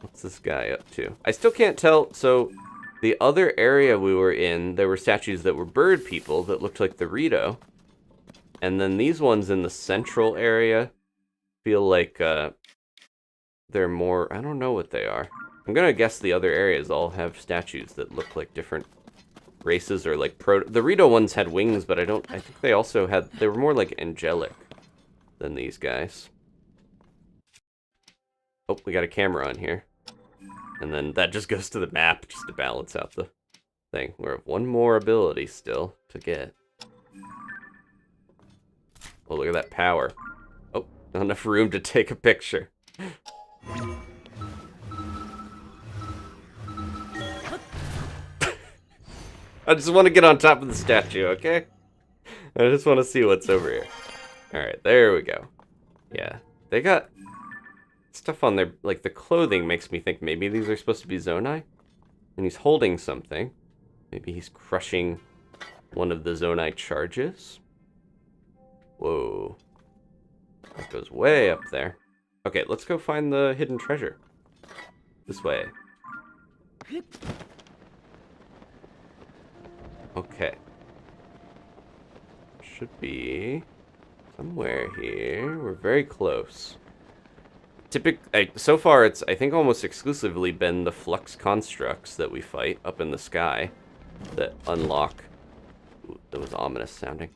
What's this guy up to? I still can't tell, so... The other area we were in, there were statues that were bird people that looked like the Rito. And then these ones in the central area feel like they're more... I don't know what they are. I'm gonna guess the other areas all have statues that look like different races or like the Rito ones had wings, but I think they also had... They were more like angelic than these guys. Oh, we got a camera on here. And then that just goes to the map just to balance out the thing. We have one more ability still to get. Oh, look at that power. Oh, not enough room to take a picture. I just want to get on top of the statue, okay? I just want to see what's over here. Alright, there we go. Yeah, they got... stuff on their, like the clothing makes me think maybe these are supposed to be Zonai. And he's holding something. Maybe he's crushing one of the Zonai charges. Whoa. That goes way up there. Okay, let's go find the hidden treasure. This way. Okay. Should be somewhere here. We're very close. So far, it's, I think, almost exclusively been the flux constructs that we fight up in the sky that unlock... Ooh, that was ominous sounding.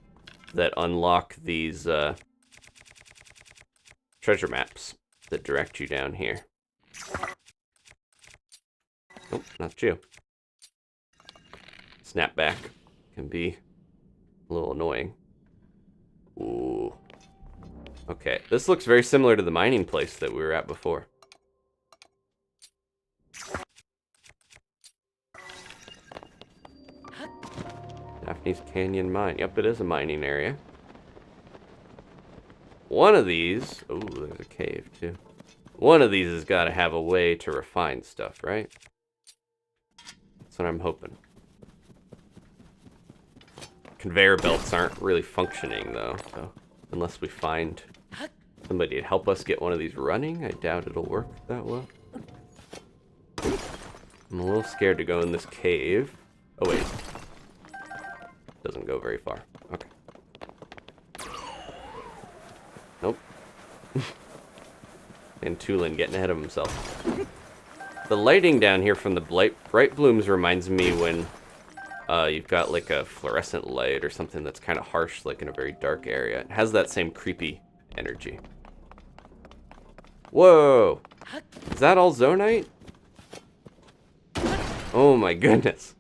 That unlock these treasure maps that direct you down here. Nope, not you. Snapback can be a little annoying. Ooh. Okay, this looks very similar to the mining place that we were at before. Daphne's Canyon Mine. Yep, it is a mining area. One of these... Oh, there's a cave, too. One of these has got to have a way to refine stuff, right? That's what I'm hoping. Conveyor belts aren't really functioning, though, so unless we find somebody to help us get one of these running, I doubt it'll work that well. I'm a little scared to go in this cave. Oh, wait. Doesn't go very far. Okay. Nope. And Tulin getting ahead of himself. The lighting down here from the bright blooms reminds me when you've got like a fluorescent light or something that's kind of harsh, like in a very dark area. It has that same creepy energy. Whoa! Is that all Zonite? Oh my goodness.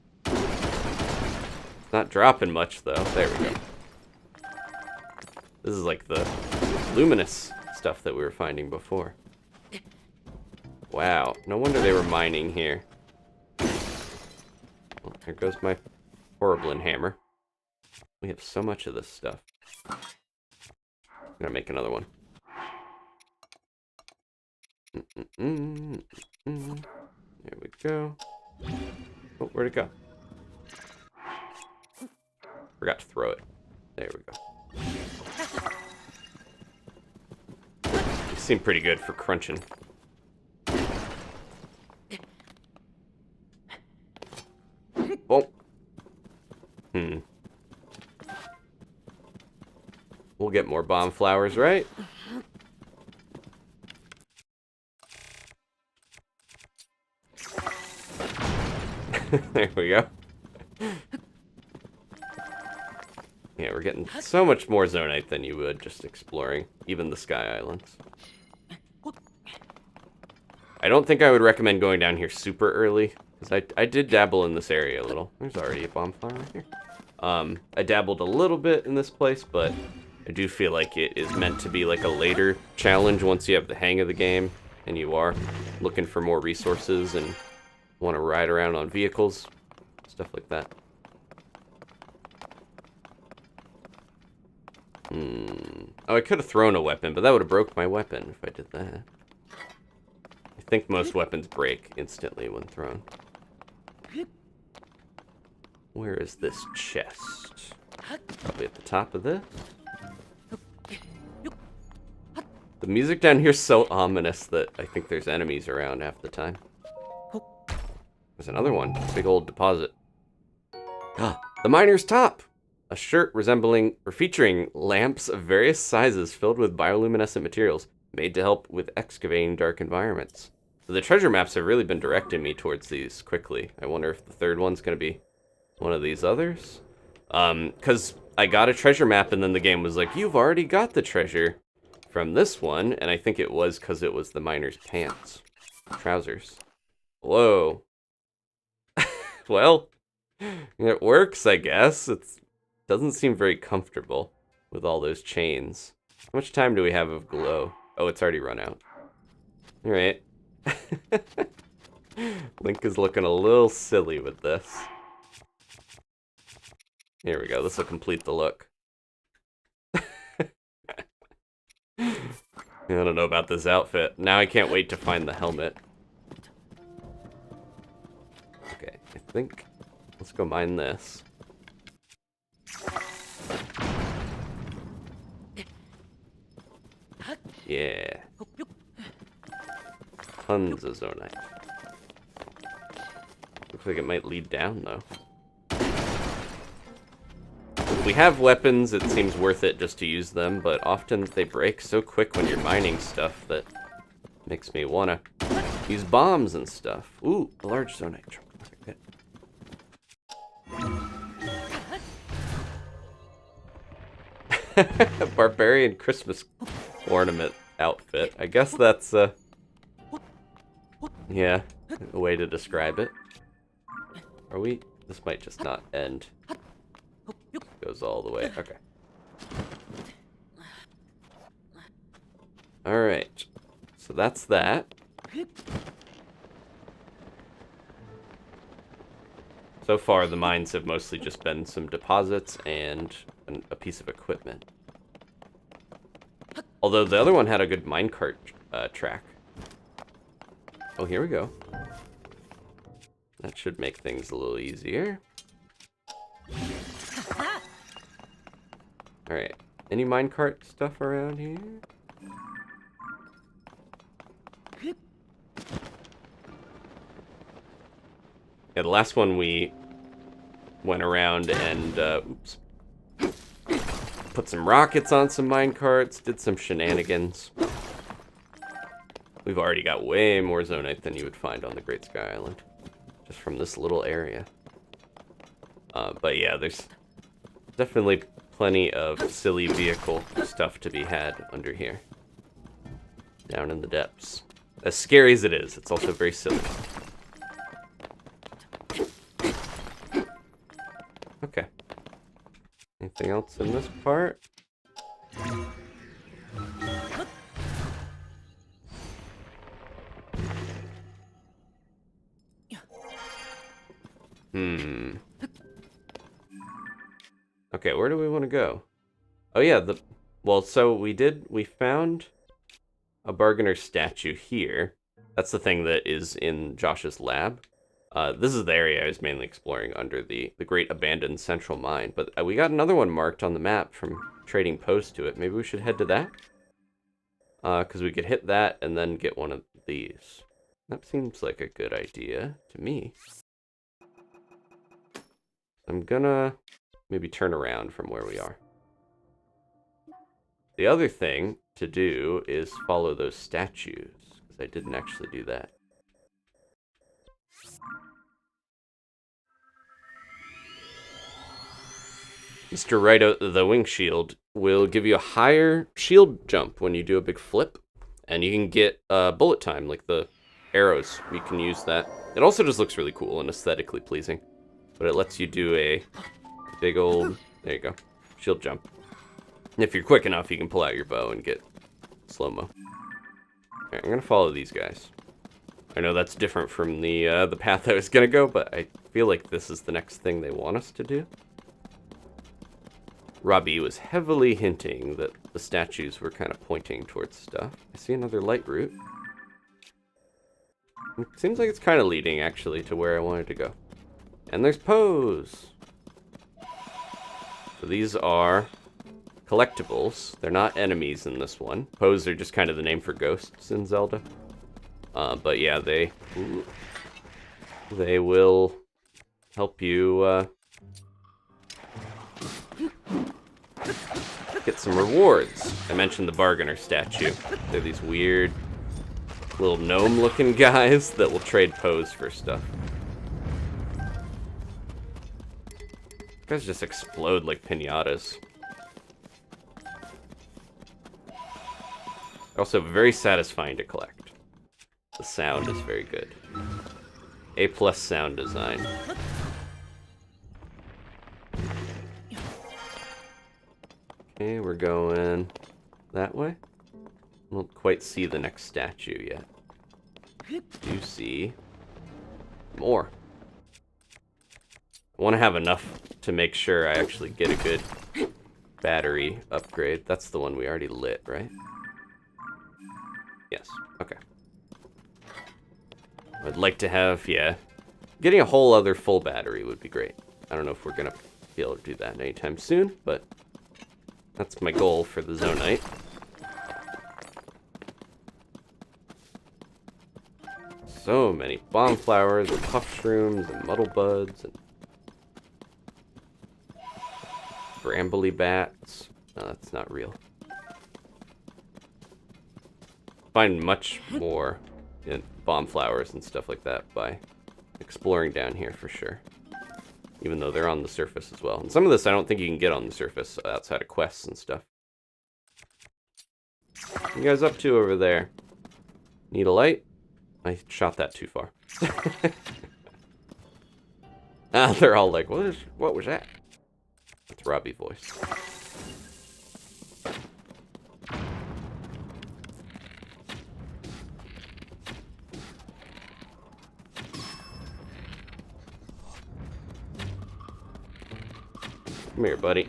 Not dropping much though. There we go. This is like the luminous stuff that we were finding before. Wow, no wonder they were mining here. Well, here goes my horrible hammer. We have so much of this stuff. I'm gonna make another one. There we go. Oh, where'd it go? Forgot to throw it. There we go. These seem pretty good for crunching. Oh. We'll get more bomb flowers, right? There we go. Yeah, we're getting so much more Zonite than you would just exploring, even the Sky Islands. I don't think I would recommend going down here super early, because I did dabble in this area a little. There's already a bomb flower right here. I dabbled a little bit in this place, but I do feel like it is meant to be like a later challenge once you have the hang of the game, and you are looking for more resources and want to ride around on vehicles, stuff like that. Oh, I could have thrown a weapon, but that would have broke my weapon if I did that. I think most weapons break instantly when thrown. Where is this chest? Probably at the top of this. The music down here is so ominous that I think there's enemies around half the time. There's another one. Big old deposit. Ah, the miner's top! A shirt resembling or featuring lamps of various sizes filled with bioluminescent materials made to help with excavating dark environments. So the treasure maps have really been directing me towards these quickly. I wonder if the third one's going to be one of these others. Because I got a treasure map and then the game was like, you've already got the treasure from this one. And I think it was because it was the miner's pants. Trousers. Whoa. Well, it works, I guess. It doesn't seem very comfortable with all those chains. How much time do we have of glow? Oh, it's already run out. All right. Link is looking a little silly with this. Here we go. This will complete the look. I don't know about this outfit. Now I can't wait to find the helmet. Okay, I think... Let's go mine this. Yeah. Tons of Zonai. Looks like it might lead down, though. If we have weapons, it seems worth it just to use them, but often they break so quick when you're mining stuff that makes me want to use bombs and stuff. Ooh, a large Zonai trunk. Okay, good. Barbarian Christmas ornament outfit. I guess that's, yeah, a way to describe it. Are we? This might just not end. Goes all the way. Okay. Alright. So that's that. So far, the mines have mostly just been some deposits and a piece of equipment. Although the other one had a good minecart track. Oh, here we go. That should make things a little easier. Alright. Any minecart stuff around here? Yeah, the last one we went around and, oops. Put some rockets on some minecarts, did some shenanigans. We've already got way more Zonite than you would find on the Great Sky Island. Just from this little area. But yeah, there's definitely plenty of silly vehicle stuff to be had under here. Down in the depths. As scary as it is, it's also very silly. Okay. Anything else in this part? Okay, where do we want to go? Oh yeah, so we found a bargainer statue here. That's the thing that is in Josh's lab. This is the area I was mainly exploring under the great abandoned central mine, but we got another one marked on the map from trading post to it. Maybe we should head to that? Because we could hit that and then get one of these. That seems like a good idea to me. I'm gonna maybe turn around from where we are. The other thing to do is follow those statues, because I didn't actually do that. Mr. Right, the wing shield will give you a higher shield jump when you do a big flip, and you can get bullet time, like the arrows. You can use that. It also just looks really cool and aesthetically pleasing, but it lets you do a big old, there you go, shield jump. And if you're quick enough, you can pull out your bow and get slow-mo. Alright, I'm gonna follow these guys. I know that's different from the path I was gonna go, but I feel like this is the next thing they want us to do. Robbie was heavily hinting that the statues were kind of pointing towards stuff. I see another light route. It seems like it's kind of leading, actually, to where I wanted to go. And there's Pose! So these are collectibles. They're not enemies in this one. Pose are just kind of the name for ghosts in Zelda. But yeah, they will help you get some rewards. I mentioned the bargainer statue. They're these weird little gnome-looking guys that will trade Pose for stuff. Guys just explode like piñatas. Also very satisfying to collect. The sound is very good. A+ sound design. Okay, we're going that way. I don't quite see the next statue yet. Do see more. I want to have enough to make sure I actually get a good battery upgrade. That's the one we already lit, right? Yes, okay. I'd like to have, yeah. Getting a whole other full battery would be great. I don't know if we're going to be able to do that anytime soon, but that's my goal for the Zonai. So many bomb flowers and puff shrooms and muddle buds and brambly bats. No, that's not real. Find much more in bomb flowers and stuff like that by exploring down here for sure. Even though they're on the surface as well. And some of this I don't think you can get on the surface outside of quests and stuff. What are you guys up to over there? Need a light? I shot that too far. They're all like, what was that? That's Robbie's voice. Come here, buddy.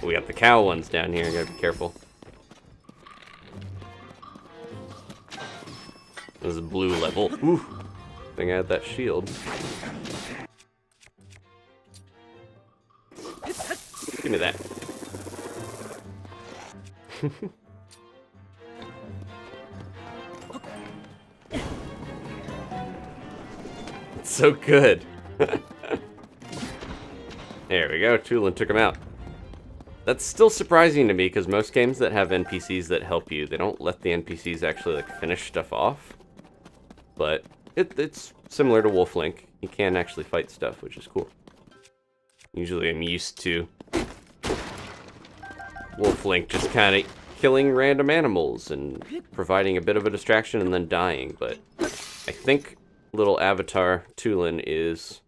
We got the cow ones down here. Gotta be careful. This is a blue level. Ooh. I think I had that shield. Give me that. It's so good. There we go. Tulin took him out. That's still surprising to me because most games that have NPCs that help you, they don't let the NPCs actually like finish stuff off. But it's similar to Wolf Link. You can actually fight stuff, which is cool. Usually I'm used to Wolf Link just kind of killing random animals and providing a bit of a distraction and then dying, but I think little avatar Tulin is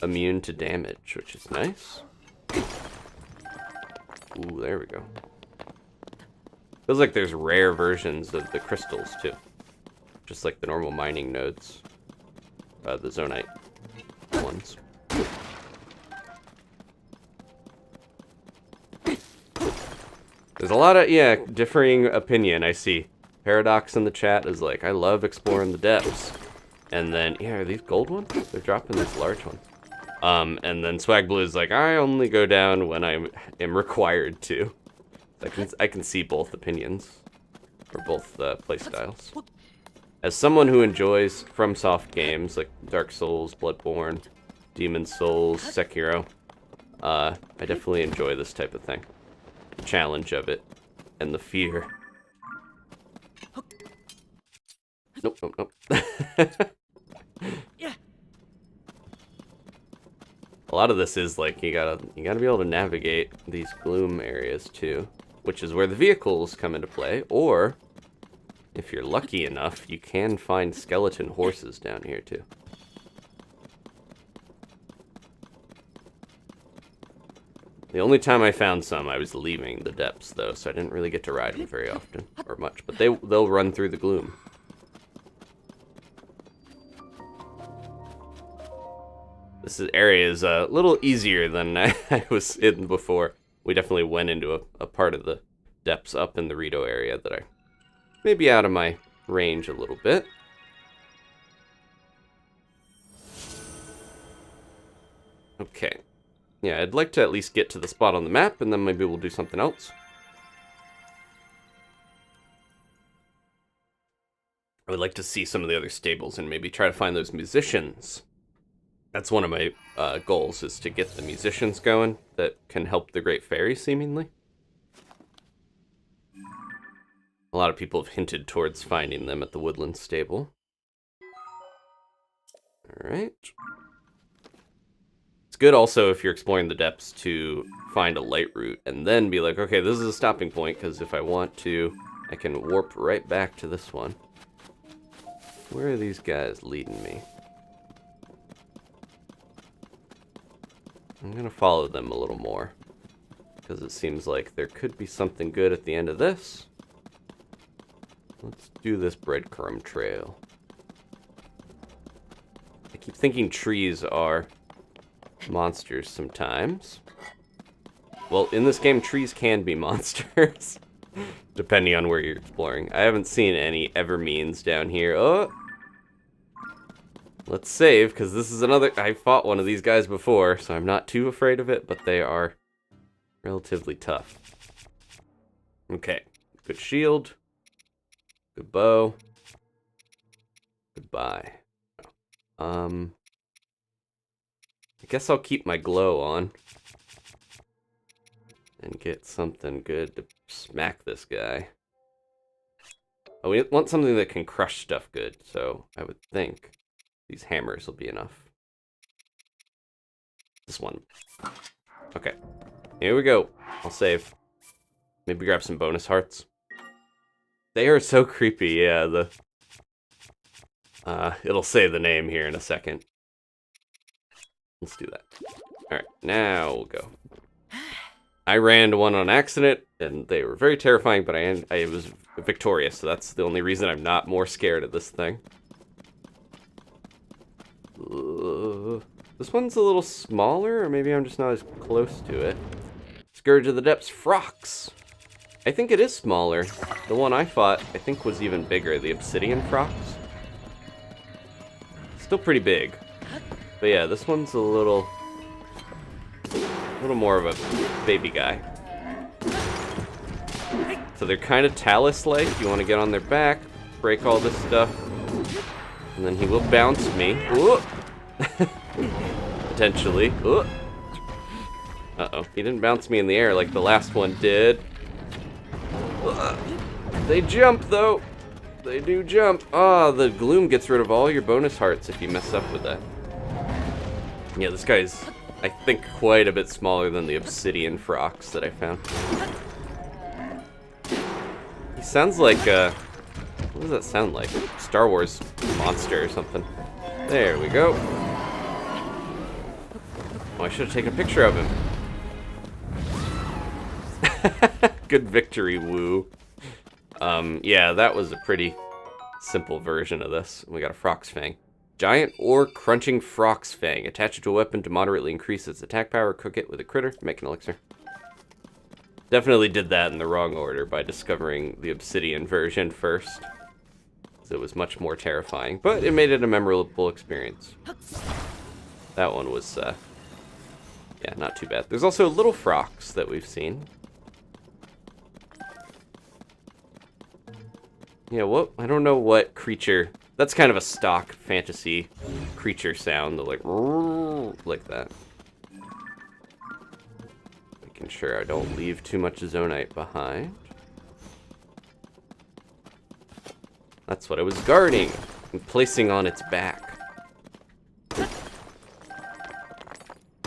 immune to damage, which is nice. Ooh, there we go. Feels like there's rare versions of the crystals, too. Just like the normal mining nodes. The Zonai ones. There's a lot of, yeah, differing opinion, I see. Paradox in the chat is like, I love exploring the depths. And then, yeah, are these gold ones? They're dropping these large ones. And then Swag Blue is like, I only go down when I am required to. I can see both opinions. Or both play styles. As someone who enjoys FromSoft games like Dark Souls, Bloodborne, Demon's Souls, Sekiro, I definitely enjoy this type of thing. The challenge of it, and the fear. Nope, nope, nope. A lot of this is like you gotta be able to navigate these gloom areas too, which is where the vehicles come into play, or if you're lucky enough, you can find skeleton horses down here too. The only time I found some, I was leaving the depths though, so I didn't really get to ride them very often, or much, but they'll run through the gloom. This area is a little easier than I was in before. We definitely went into a part of the depths up in the Rito area that I may be out of my range a little bit. Okay. Yeah, I'd like to at least get to the spot on the map, and then maybe we'll do something else. I would like to see some of the other stables and maybe try to find those musicians. That's one of my goals, is to get the musicians going that can help the Great Fairy, seemingly. A lot of people have hinted towards finding them at the Woodland Stable. Alright. It's good also if you're exploring the depths to find a light route and then be like, okay, this is a stopping point, because if I want to, I can warp right back to this one. Where are these guys leading me? I'm gonna follow them a little more, because it seems like there could be something good at the end of this. Let's do this breadcrumb trail. I keep thinking trees are monsters sometimes. Well, in this game, trees can be monsters, depending on where you're exploring. I haven't seen any Evermeans down here. Oh! Let's save, because this is another... I fought one of these guys before, so I'm not too afraid of it, but they are relatively tough. Okay. Good shield. Good bow. Goodbye. I guess I'll keep my glow on. And get something good to smack this guy. Oh, we want something that can crush stuff good, so I would think these hammers will be enough. This one. Okay. Here we go. I'll save. Maybe grab some bonus hearts. They are so creepy, yeah. It'll say the name here in a second. Let's do that. Alright, now we'll go. I ran one on accident, and they were very terrifying, but I was victorious, so that's the only reason I'm not more scared of this thing. This one's a little smaller, or maybe I'm just not as close to it. Scourge of the Depths, Frox. I think it is smaller. The one I fought, I think, was even bigger, the Obsidian Frox. Still pretty big. But yeah, this one's a little more of a baby guy. So they're kind of Talus-like. You want to get on their back, break all this stuff, and then he will bounce me. Ooh. Potentially. Ooh. Uh-oh, he didn't bounce me in the air like the last one did. They jump, though. They do jump. Ah, the gloom gets rid of all your bonus hearts if you mess up with that. Yeah, this guy's, I think, quite a bit smaller than the Obsidian Frox that I found. sounds like, what does that sound like? Star Wars monster or something. There we go. Oh, I should have taken a picture of him. Good victory, woo. Yeah, that was a pretty simple version of this. We got a Frox Fang. Giant or crunching Frox Fang. Attach it to a weapon to moderately increase its attack power. Cook it with a critter. Make an elixir. Definitely did that in the wrong order by discovering the obsidian version first. So it was much more terrifying, but it made it a memorable experience. That one was, yeah, not too bad. There's also little frogs that we've seen. Yeah, what? I don't know what creature. That's kind of a stock fantasy creature sound, like that. Making sure I don't leave too much Zonai behind. That's what I was guarding and placing on its back.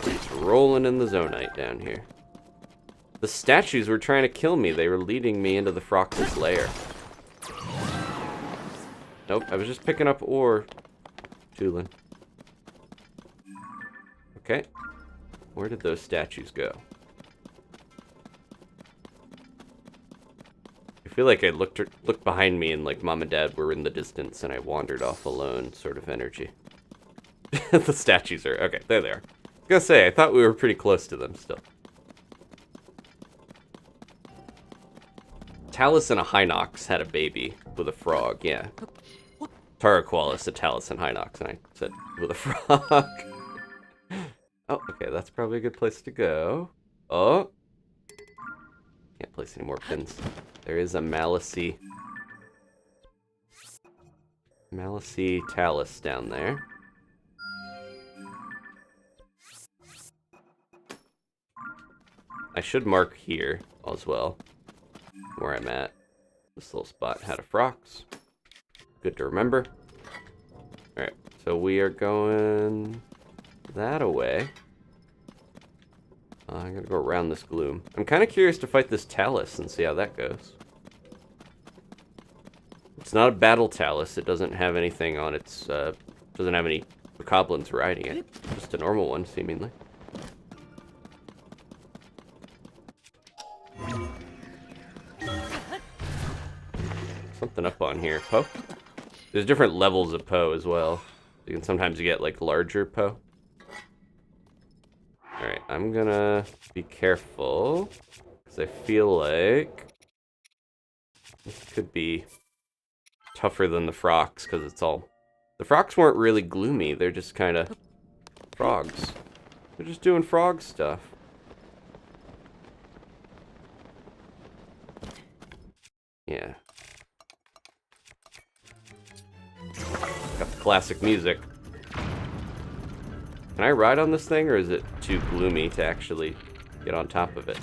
It's rolling in the Zonai down here. The statues were trying to kill me. They were leading me into the Frox's lair. Nope, I was just picking up ore, Tulin. Okay. Where did those statues go? I feel like I looked behind me and like Mom and Dad were in the distance and I wandered off alone sort of energy. The statues are... Okay, there they are. I was gonna say, I thought we were pretty close to them still. Talus and a Hinox had a baby with a frog, yeah. Taraqualis, a Talus and Hinox, and I said with a frog. Oh, okay, that's probably a good place to go. Oh. Can't place any more pins. There is a Malicey Talus down there. I should mark here as well, where I'm at. This little spot had a Frox. Good to remember. Alright, so we are going that away. I'm gonna go around this gloom. I'm kind of curious to fight this Talus and see how that goes. It's not a battle Talus. It doesn't have anything on its, doesn't have any bokoblins riding it. Just a normal one, seemingly. Something up on here. Poe? There's different levels of Poe as well. You can sometimes get like larger Poe. Alright, I'm gonna be careful, because I feel like this could be tougher than the Frogs, because it's all... The Frogs weren't really gloomy, they're just kind of frogs. They're just doing frog stuff. Yeah. Got the classic music. Can I ride on this thing, or is it too gloomy to actually get on top of it?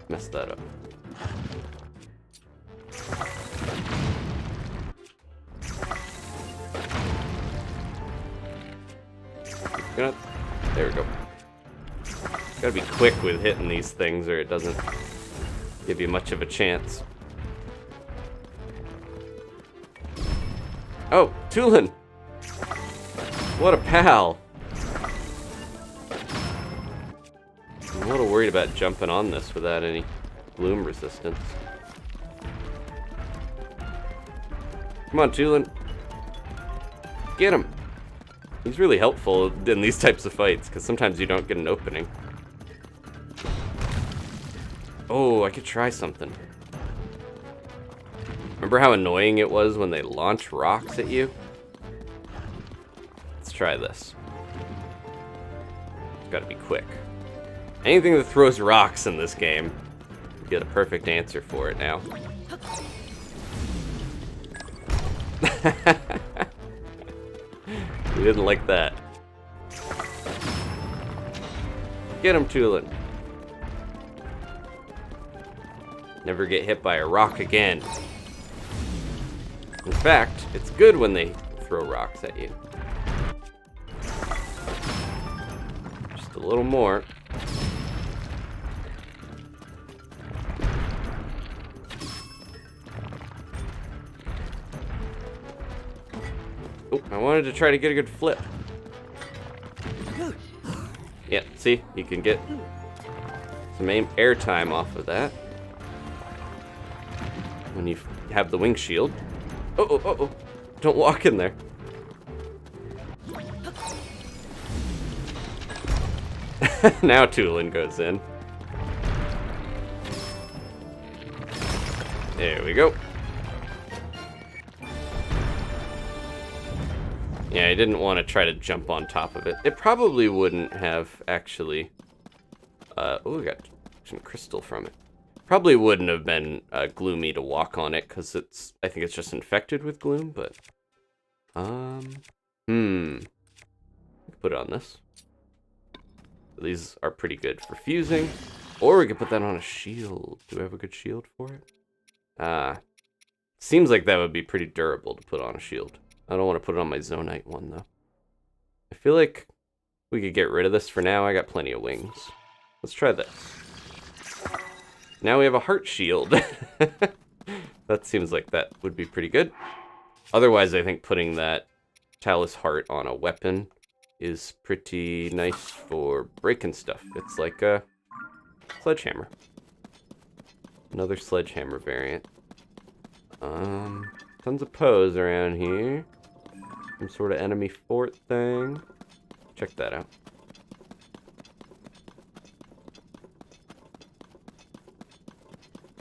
Messed that up. There we go. Gotta be quick with hitting these things, or it doesn't give you much of a chance. Oh, Tulin! What a pal! I'm a little worried about jumping on this without any gloom resistance. Come on, Tulin. Get him! He's really helpful in these types of fights, because sometimes you don't get an opening. Oh, I could try something. Remember how annoying it was when they launch rocks at you? Let's try this. It's gotta be quick. Anything that throws rocks in this game, you get a perfect answer for it now. We didn't like that. Get him, Tulin. Never get hit by a rock again. In fact, it's good when they throw rocks at you. Just a little more. Oh, I wanted to try to get a good flip. Yeah, see? You can get some air time off of that. When you have the wing shield. Oh. Don't walk in there. Now Tulin goes in. There we go. Yeah, I didn't want to try to jump on top of it. It probably wouldn't have actually... oh, we got some crystal from it. Probably wouldn't have been gloomy to walk on it, because I think it's just infected with gloom, but... Put it on this. These are pretty good for fusing. Or we could put that on a shield. Do I have a good shield for it? Seems like that would be pretty durable to put on a shield. I don't want to put it on my Zonai one, though. I feel like we could get rid of this for now. I got plenty of wings. Let's try this. Now we have a heart shield. That seems like that would be pretty good. Otherwise, I think putting that Talus heart on a weapon is pretty nice for breaking stuff. It's like a sledgehammer. Another sledgehammer variant. Tons of pose around here. Some sort of enemy fort thing. Check that out.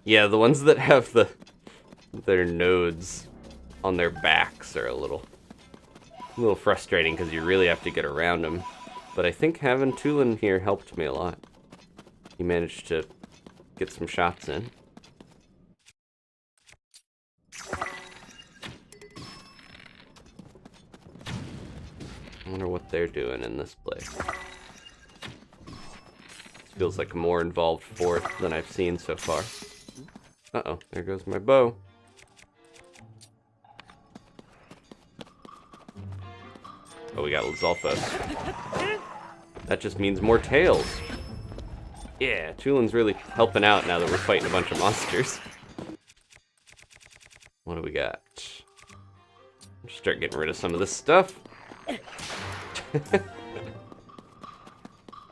Yeah, the ones that have their nodes on their backs are a little frustrating because you really have to get around them. But I think having Tulin here helped me a lot. He managed to get some shots in. I wonder what they're doing in this place. This feels like a more involved fort than I've seen so far. Uh-oh, there goes my bow. Oh, we got Lizalfos. That just means more tails. Yeah, Tulin's really helping out now that we're fighting a bunch of monsters. What do we got? Just start getting rid of some of this stuff.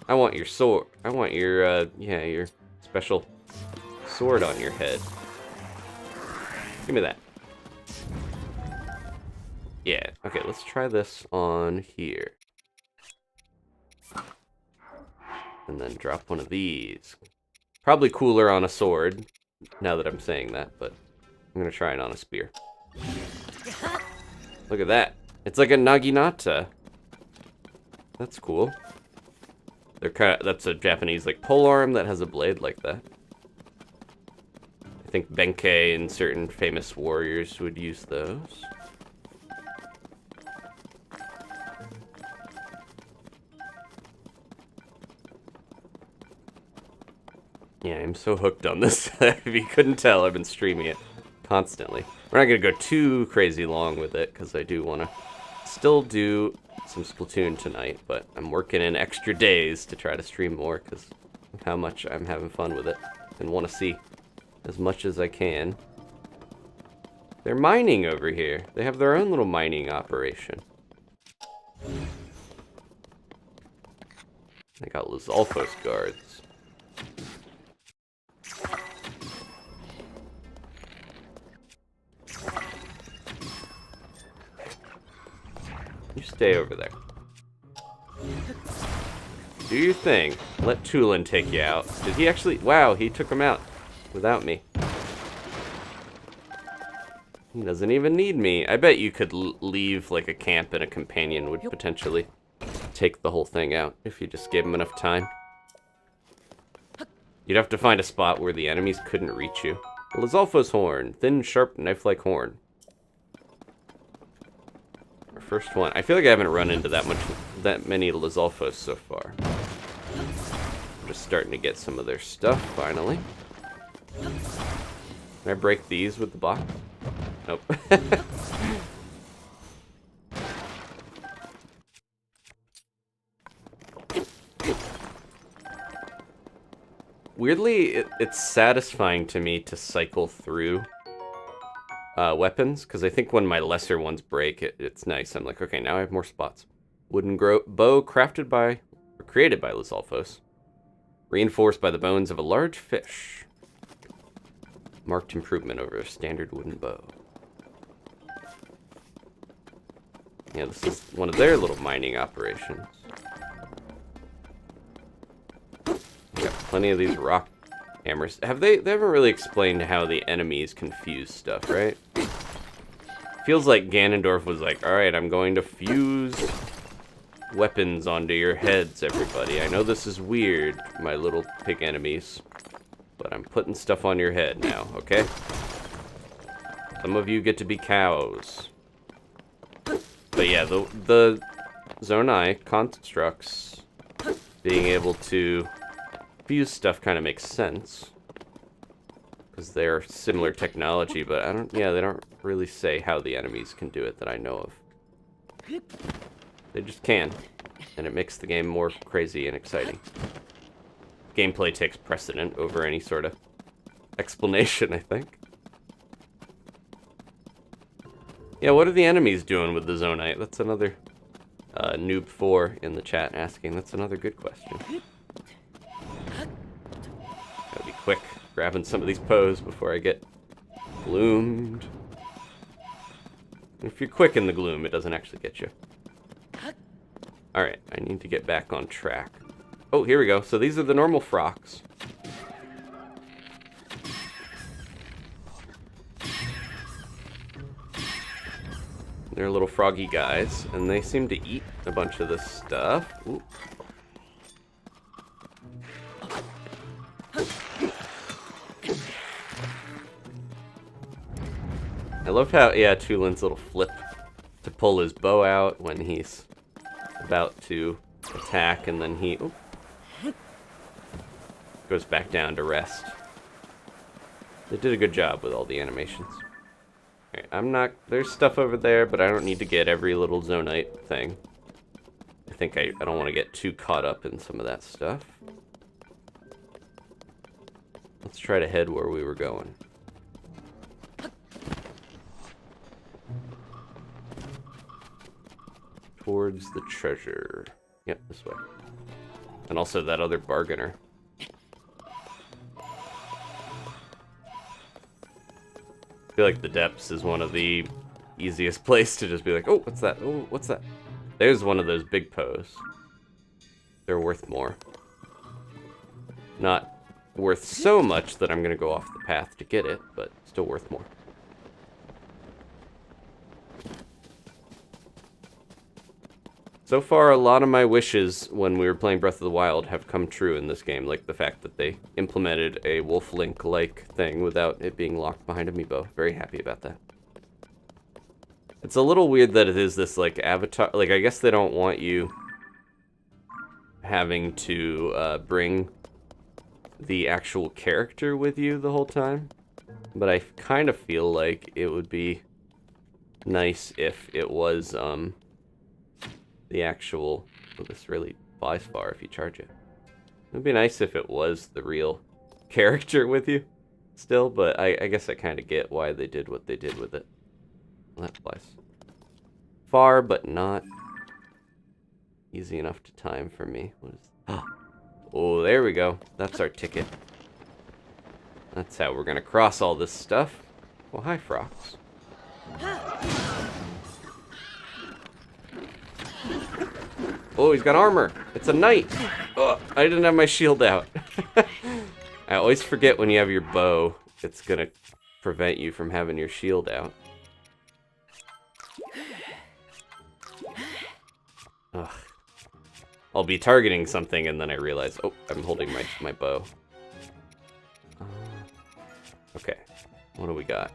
I want your sword. I want your, your special sword on your head. Give me that. Yeah, okay, let's try this on here. And then drop one of these. Probably cooler on a sword, now that I'm saying that, but I'm gonna try it on a spear. Look at that. It's like a naginata. That's cool. That's a Japanese like polearm that has a blade like that. I think Benkei and certain famous warriors would use those. Yeah, I'm so hooked on this. If you couldn't tell, I've been streaming it constantly. We're not going to go too crazy long with it, because I do want to still do some Splatoon tonight, but I'm working in extra days to try to stream more, because of how much I'm having fun with it, and want to see as much as I can. They're mining over here. They have their own little mining operation. They got Lizalfos guards. You stay over there. Do your thing. Let Tulin take you out. Did he actually? Wow, he took him out without me. He doesn't even need me. I bet you could leave like a camp and a companion would potentially take the whole thing out if you just gave him enough time. You'd have to find a spot where the enemies couldn't reach you. Lizalfos horn. Thin, sharp, knife-like horn. First one. I feel like I haven't run into that many Lizalfos so far. I'm just starting to get some of their stuff finally. Can I break these with the box? Nope. Weirdly, it's satisfying to me to cycle through weapons, because I think when my lesser ones break, it's nice. I'm like, okay, now I have more spots. Wooden bow crafted by, or created by Lizalfos. Reinforced by the bones of a large fish. Marked improvement over a standard wooden bow. Yeah, this is one of their little mining operations. Got plenty of these rock hammers. They haven't really explained how the enemies confuse stuff, right? Feels like Ganondorf was like, alright, I'm going to fuse weapons onto your heads, everybody. I know this is weird, my little pig enemies, but I'm putting stuff on your head now, okay? Some of you get to be cows. But yeah, the Zonai constructs being able to fuse stuff kind of makes sense. Because they're similar technology, but they don't really say how the enemies can do it that I know of. They just can, and it makes the game more crazy and exciting. Gameplay takes precedent over any sort of explanation, I think. Yeah, what are the enemies doing with the Zonite? That's another Noob4 in the chat asking. That's another good question. Gotta be quick, grabbing some of these poes before I get gloomed. And if you're quick in the gloom, it doesn't actually get you. Alright, I need to get back on track. Oh, here we go. So these are the normal frocks. They're little froggy guys, and they seem to eat a bunch of this stuff. Ooh. I love how, yeah, Chulin's little flip to pull his bow out when he's about to attack, and then he goes back down to rest. They did a good job with all the animations. Alright, there's stuff over there, but I don't need to get every little Zonite thing. I think I don't want to get too caught up in some of that stuff. Let's try to head where we were going. Towards the treasure. Yep, this way. And also that other bargainer. I feel like the depths is one of the easiest places to just be like, oh, what's that? Oh, what's that? There's one of those big poes. They're worth more. Not worth so much that I'm going to go off the path to get it, but still worth more. So far, a lot of my wishes when we were playing Breath of the Wild have come true in this game, like the fact that they implemented a Wolf Link-like thing without it being locked behind amiibo. Very happy about that. It's a little weird that it is this, like, avatar... Like, I guess they don't want you having to bring the actual character with you the whole time. But I kind of feel like it would be nice if it was, the actual... Well, this really flies far if you charge it. It would be nice if it was the real character with you still, but I guess I kind of get why they did what they did with it. Well, that flies far, but not easy enough to time for me. What is... Oh, there we go. That's our ticket. That's how we're gonna cross all this stuff. Well, hi, Frox. Oh, he's got armor. It's a knight. Oh, I didn't have my shield out. I always forget when you have your bow, it's gonna prevent you from having your shield out. Ugh. I'll be targeting something and then I realize, oh, I'm holding my bow. Okay, what do we got?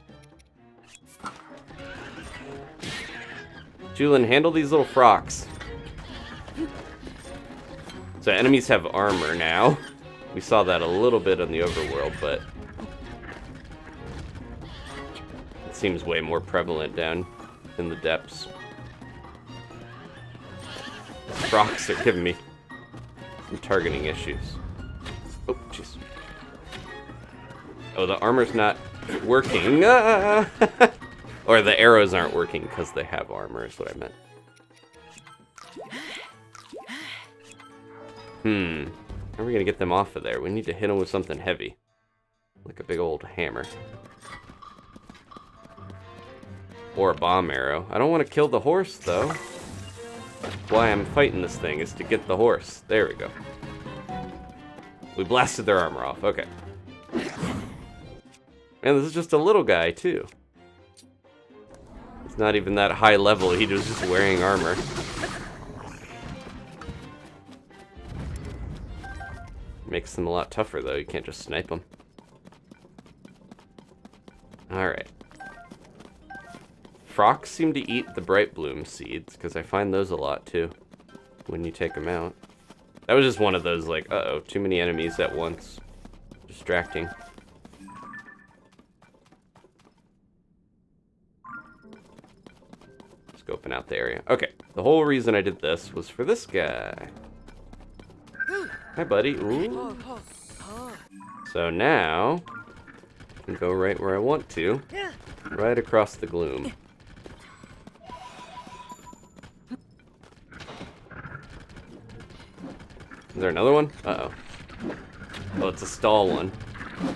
Julin, handle these little frocks. So enemies have armor now. We saw that a little bit in the overworld, but it seems way more prevalent down in the depths. Frocks are giving me some targeting issues. Oh, jeez. Oh, the armor's not working. Ah! Or the arrows aren't working because they have armor, is what I meant. How are we gonna get them off of there? We need to hit them with something heavy. Like a big old hammer. Or a bomb arrow. I don't want to kill the horse, though. That's why I'm fighting this thing, is to get the horse. There we go. We blasted their armor off. Okay. And this is just a little guy, too. It's not even that high level. He was just wearing armor. Makes them a lot tougher, though. You can't just snipe them. Alright. Frogs seem to eat the bright bloom seeds, because I find those a lot, too, when you take them out. That was just one of those, like, uh-oh, too many enemies at once. Distracting. Scoping out the area. Okay, the whole reason I did this was for this guy. Hi, buddy. Ooh. So now, I can go right where I want to. Right across the gloom. Is there another one? Uh-oh. Oh, it's a stall one.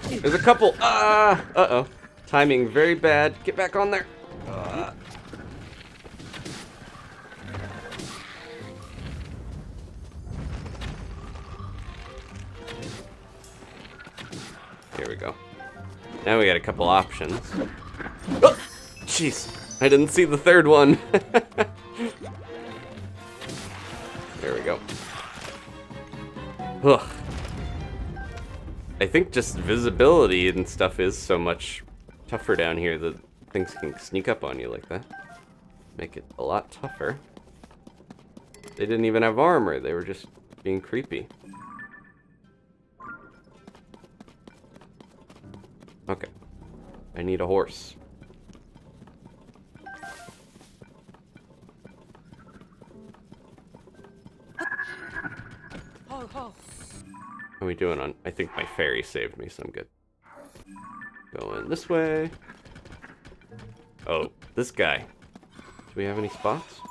There's a couple. Uh-oh. Timing very bad. Get back on there. Here we go. Now we got a couple options. Oh, jeez. I didn't see the third one. There we go. Ugh. I think just visibility and stuff is so much tougher down here that things can sneak up on you like that. Make it a lot tougher. They didn't even have armor. They were just being creepy. Okay. I need a horse. How are we doing on... I think my fairy saved me, so I'm good. Going this way. Oh, this guy. Do we have any spots?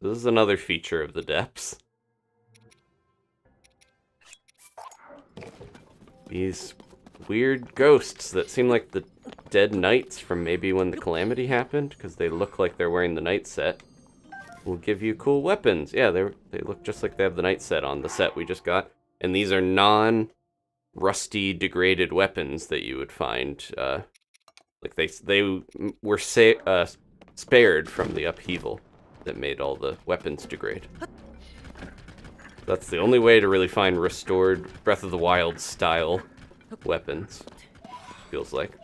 This is another feature of the depths. These weird ghosts that seem like the dead knights from maybe when the calamity happened, because they look like they're wearing the knight set. Will give you cool weapons. Yeah, they look just like they have the knight set on the set we just got. And these are non-rusty, degraded weapons that you would find. Like they were spared from the upheaval that made all the weapons degrade. That's the only way to really find restored Breath of the Wild style weapons. Feels like.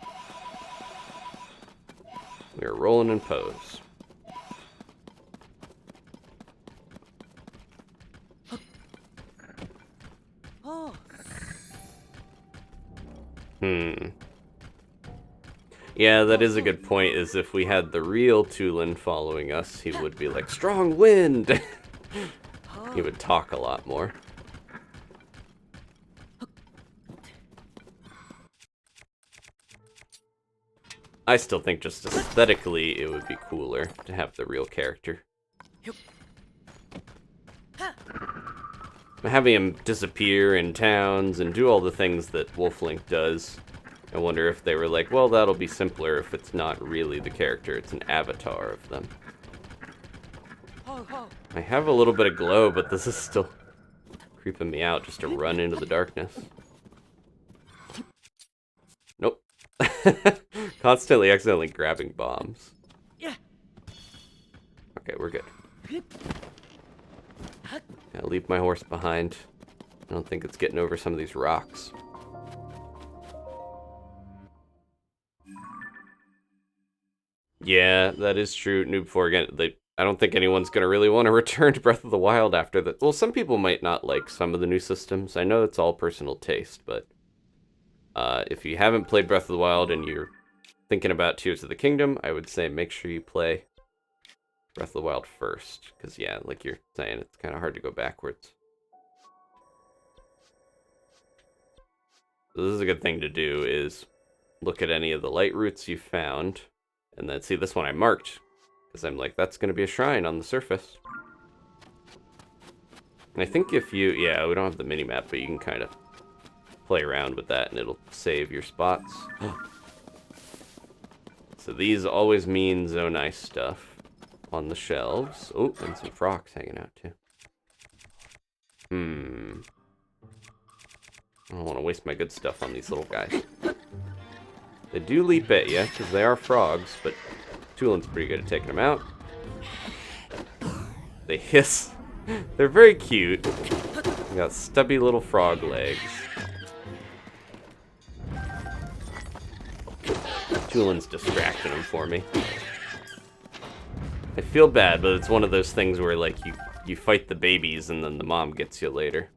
We're rolling in pose. Yeah, that is a good point, is if we had the real Tulin following us, he would be like, strong wind! He would talk a lot more. I still think just aesthetically it would be cooler to have the real character. Having him disappear in towns and do all the things that Wolflink does, I wonder if they were like, well, that'll be simpler if it's not really the character, it's an avatar of them. I have a little bit of glow, but this is still creeping me out just to run into the darkness. Nope. Constantly accidentally grabbing bombs. Okay, we're good. I'll leave my horse behind. I don't think it's getting over some of these rocks. Yeah, that is true. Noob 4 again. I don't think anyone's going to really want to return to Breath of the Wild after that. Well, some people might not like some of the new systems. I know it's all personal taste, but if you haven't played Breath of the Wild and you're thinking about Tears of the Kingdom, I would say make sure you play Breath of the Wild first. Because, yeah, like you're saying, it's kind of hard to go backwards. So this is a good thing to do, is look at any of the light roots you found. And then see, this one I marked. Because I'm like, that's going to be a shrine on the surface. And I think if you... Yeah, we don't have the mini-map, but you can kind of play around with that and it'll save your spots. So these always mean Zonai stuff on the shelves. Oh, and some frogs hanging out too. I don't want to waste my good stuff on these little guys. They do leap at you, because they are frogs, but Tulin's pretty good at taking them out. They hiss. They're very cute. They got stubby little frog legs. Tulin's distracting them for me. I feel bad, but it's one of those things where, like, you fight the babies and then the mom gets you later.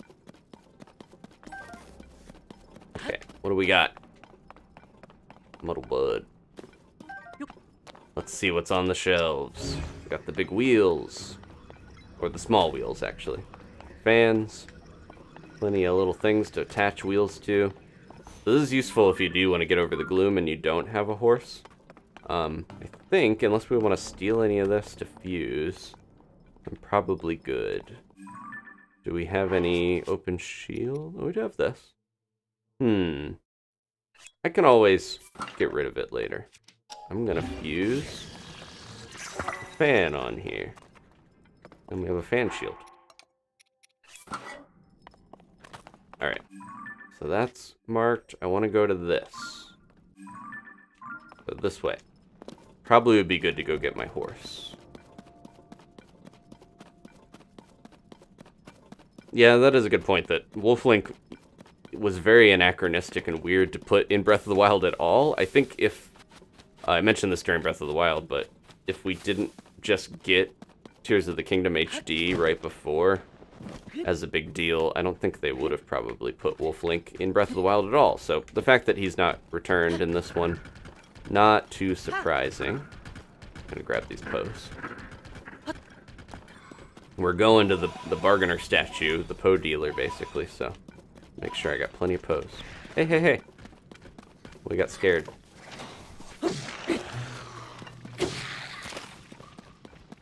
Okay, what do we got? Muddle bud. Let's see what's on the shelves. Got the big wheels. Or the small wheels, actually. Fans. Plenty of little things to attach wheels to. This is useful if you do want to get over the gloom and you don't have a horse. I think, unless we want to steal any of this to fuse, I'm probably good. Do we have any open shield? Oh, we do have this. I can always get rid of it later. I'm gonna fuse a fan on here. And we have a fan shield. Alright. So that's marked. I want to go to this. So this way. Probably would be good to go get my horse. Yeah, that is a good point, that Wolf-Link was very anachronistic and weird to put in Breath of the Wild at all. I think if... I mentioned this during Breath of the Wild, but if we didn't just get Tears of the Kingdom HD right before as a big deal, I don't think they would have probably put Wolf-Link in Breath of the Wild at all. So the fact that he's not returned in this one, not too surprising. I'm gonna grab these poes. We're going to the bargainer statue, the Poe dealer, basically, so make sure I got plenty of poes. Hey, hey, hey. We got scared.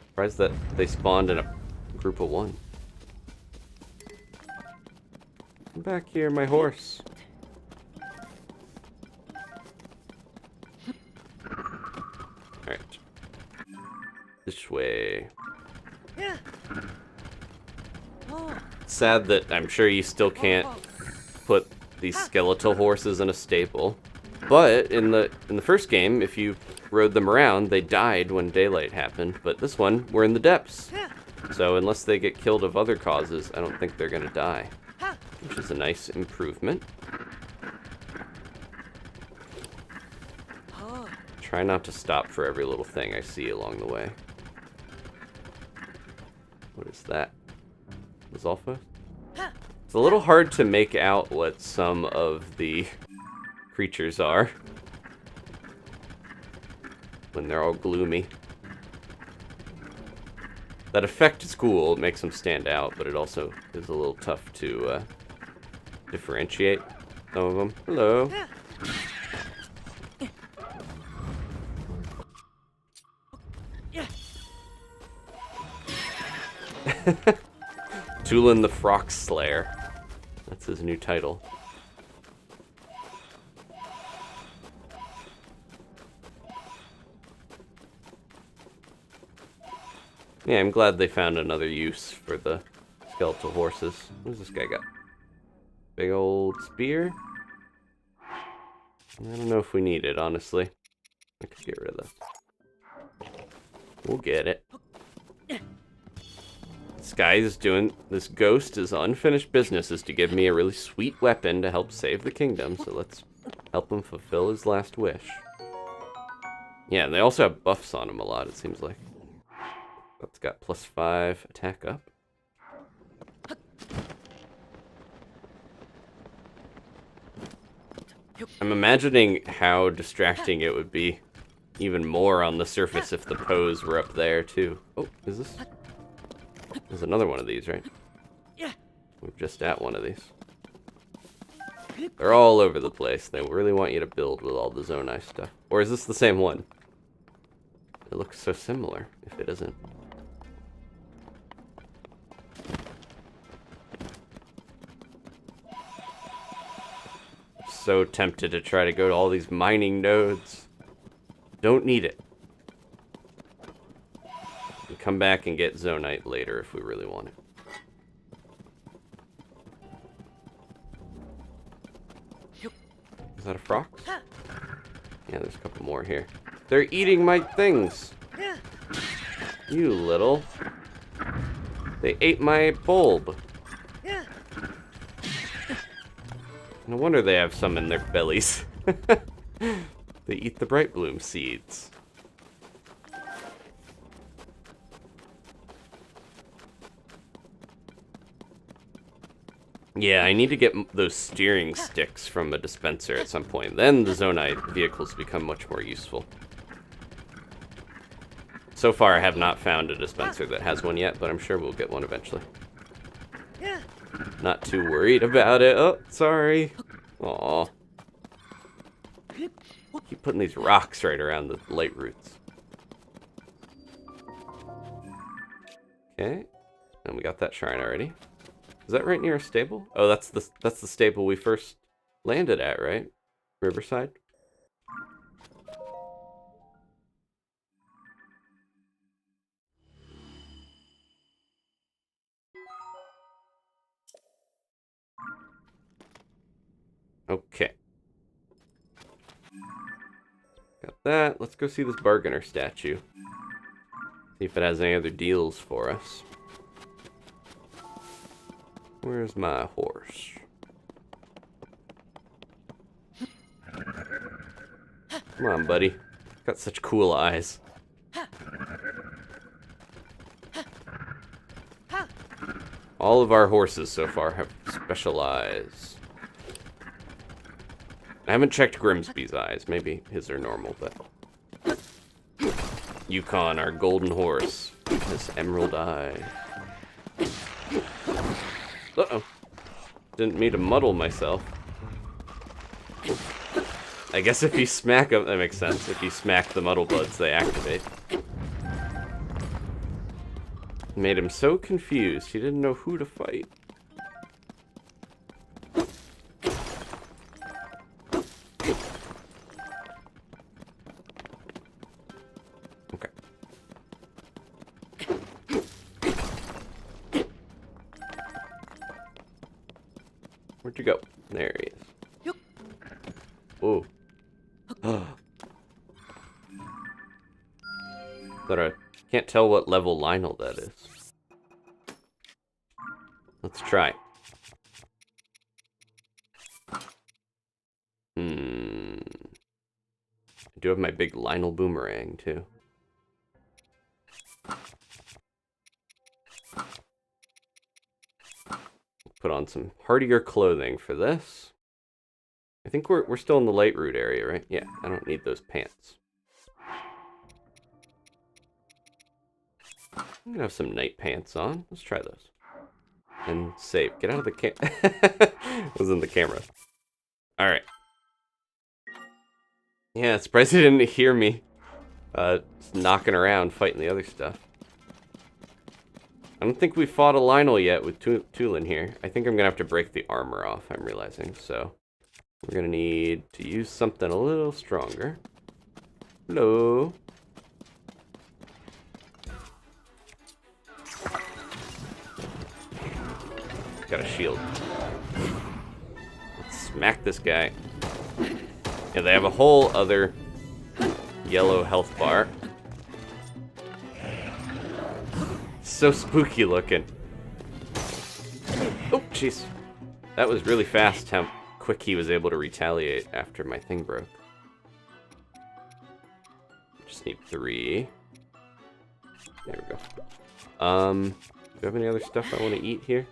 Surprised that they spawned in a group of one. Come back here, my horse. Alright. This way. Sad that I'm sure you still can't put these skeletal horses in a stable. But in the first game, if you rode them around, they died when daylight happened. But this one, we're in the depths. So unless they get killed of other causes, I don't think they're gonna die. Which is a nice improvement. Try not to stop for every little thing I see along the way. What is that? Zolfa? It's a little hard to make out what some of the creatures are when they're all gloomy. That effect is cool, it makes them stand out, but it also is a little tough to differentiate some of them. Hello. Tulin the Frock Slayer. That's his new title. Yeah, I'm glad they found another use for the skeletal horses. What does this guy got? Big old spear? I don't know if we need it, honestly. I could get rid of this. We'll get it. This guy is doing... This ghost is unfinished business is to give me a really sweet weapon to help save the kingdom, so let's help him fulfill his last wish. Yeah, and they also have buffs on him a lot, it seems like. That's got +5 attack up. I'm imagining how distracting it would be even more on the surface if the pose were up there too. Oh, is this? There's another one of these, right? We're just at one of these. They're all over the place. They really want you to build with all the Zonai stuff. Or is this the same one? It looks so similar, if it isn't. So tempted to try to go to all these mining nodes. Don't need it. We come back and get Zonite later if we really want it. Is that a frox? Yeah, there's a couple more here. They're eating my things. You little. They ate my bulb. No wonder they have some in their bellies. They eat the bright bloom seeds. Yeah, I need to get those steering sticks from a dispenser at some point. Then the Zonai vehicles become much more useful. So far, I have not found a dispenser that has one yet, but I'm sure we'll get one eventually. Not too worried about it. Oh, sorry. Aw. Keep putting these rocks right around the light roots. Okay. And we got that shrine already. Is that right near a stable? Oh, that's the stable we first landed at, right? Riverside? Okay. Got that. Let's go see this bargainer statue. See if it has any other deals for us. Where's my horse? Come on, buddy. Got such cool eyes. All of our horses so far have special eyes. I haven't checked Grimsby's eyes. Maybe his are normal, but... Yukon, our golden horse, has emerald eye. Uh-oh. Didn't mean to muddle myself. I guess if you smack them, that makes sense. If you smack the muddle buds, they activate. Made him so confused, he didn't know who to fight. Okay. Where'd you go? There he is. Ooh. But I can't tell what level Lionel that is. Let's try. I do have my big Lionel boomerang, too. Put on some hardier clothing for this. I think we're still in the light root area, right? Yeah, I don't need those pants. I'm gonna have some night pants on. Let's try those. And save. Get out of the it was in the camera. Alright. Yeah, surprised he didn't hear me. Just knocking around, fighting the other stuff. I don't think we fought a Lionel yet with Tulin here. I think I'm gonna have to break the armor off, I'm realizing, so... We're gonna need to use something a little stronger. Hello. Got a shield. Let's smack this guy. Yeah, they have a whole other yellow health bar. So spooky looking. Oh, jeez. That was really fast how quick he was able to retaliate after my thing broke. Just need 3. There we go. Do you have any other stuff I want to eat here?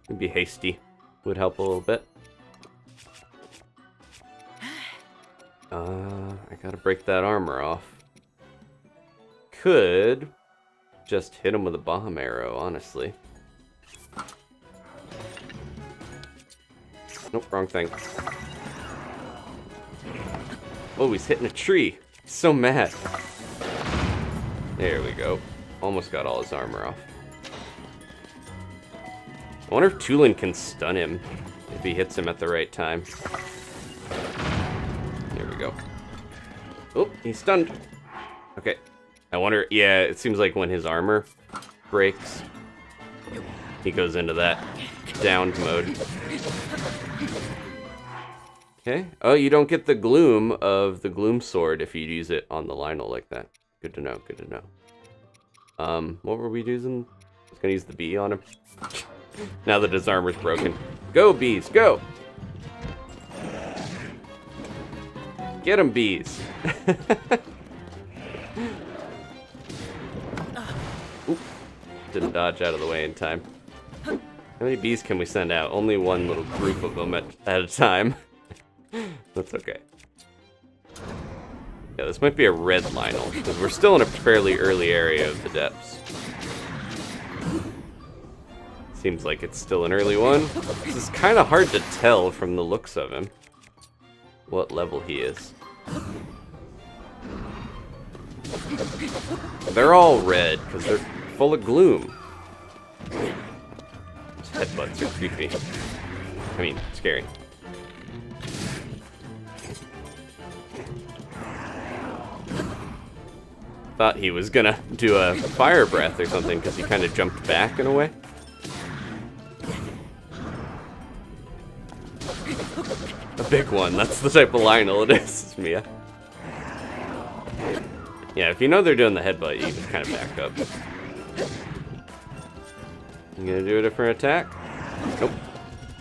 Maybe hasty would help a little bit. I gotta break that armor off. Could just hit him with a bomb arrow, honestly. Nope, wrong thing. Oh, he's hitting a tree. He's so mad. There we go. Almost got all his armor off. I wonder if Tulin can stun him if he hits him at the right time. There we go. Oh, he's stunned. Okay. I wonder, yeah, it seems like when his armor breaks, he goes into that downed mode. Okay. Oh, you don't get the gloom of the gloom sword if you use it on the Lionel like that. Good to know, good to know. What were we using? I was gonna use the bee on him. Now that his armor's broken. Go, bees, go! Get him, bees! Oop. Didn't dodge out of the way in time. How many bees can we send out? Only one little group of them at a time. That's okay. Yeah, this might be a red Lionel, because we're still in a fairly early area of the depths. Seems like it's still an early one. This is kind of hard to tell from the looks of him what level he is. They're all red, because they're full of gloom. Those headbutts are creepy. I mean, scary. Thought he was gonna do a fire breath or something because he kind of jumped back in a way. A big one, that's the type of Lionel it is, Mia. Yeah, if you know they're doing the headbutt, you just kind of back up. You gonna do a different attack? Nope.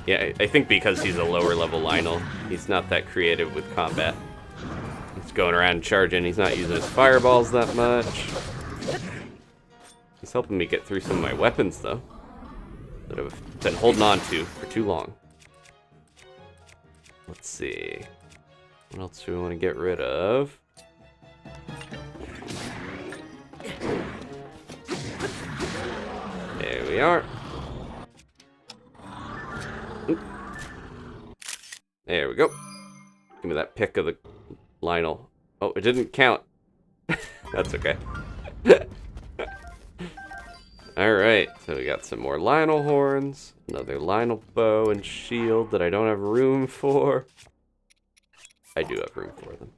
Yeah, I think because he's a lower level Lionel, he's not that creative with combat. He's going around charging, he's not using his fireballs that much. He's helping me get through some of my weapons, though, that I've been holding on to for too long. Let's see. What else do we want to get rid of? There we are. Oop. There we go. Give me that pick of the Lionel. Oh, it didn't count. That's okay. Alright, so we got some more Lionel horns, another Lionel bow and shield that I don't have room for. I do have room for them.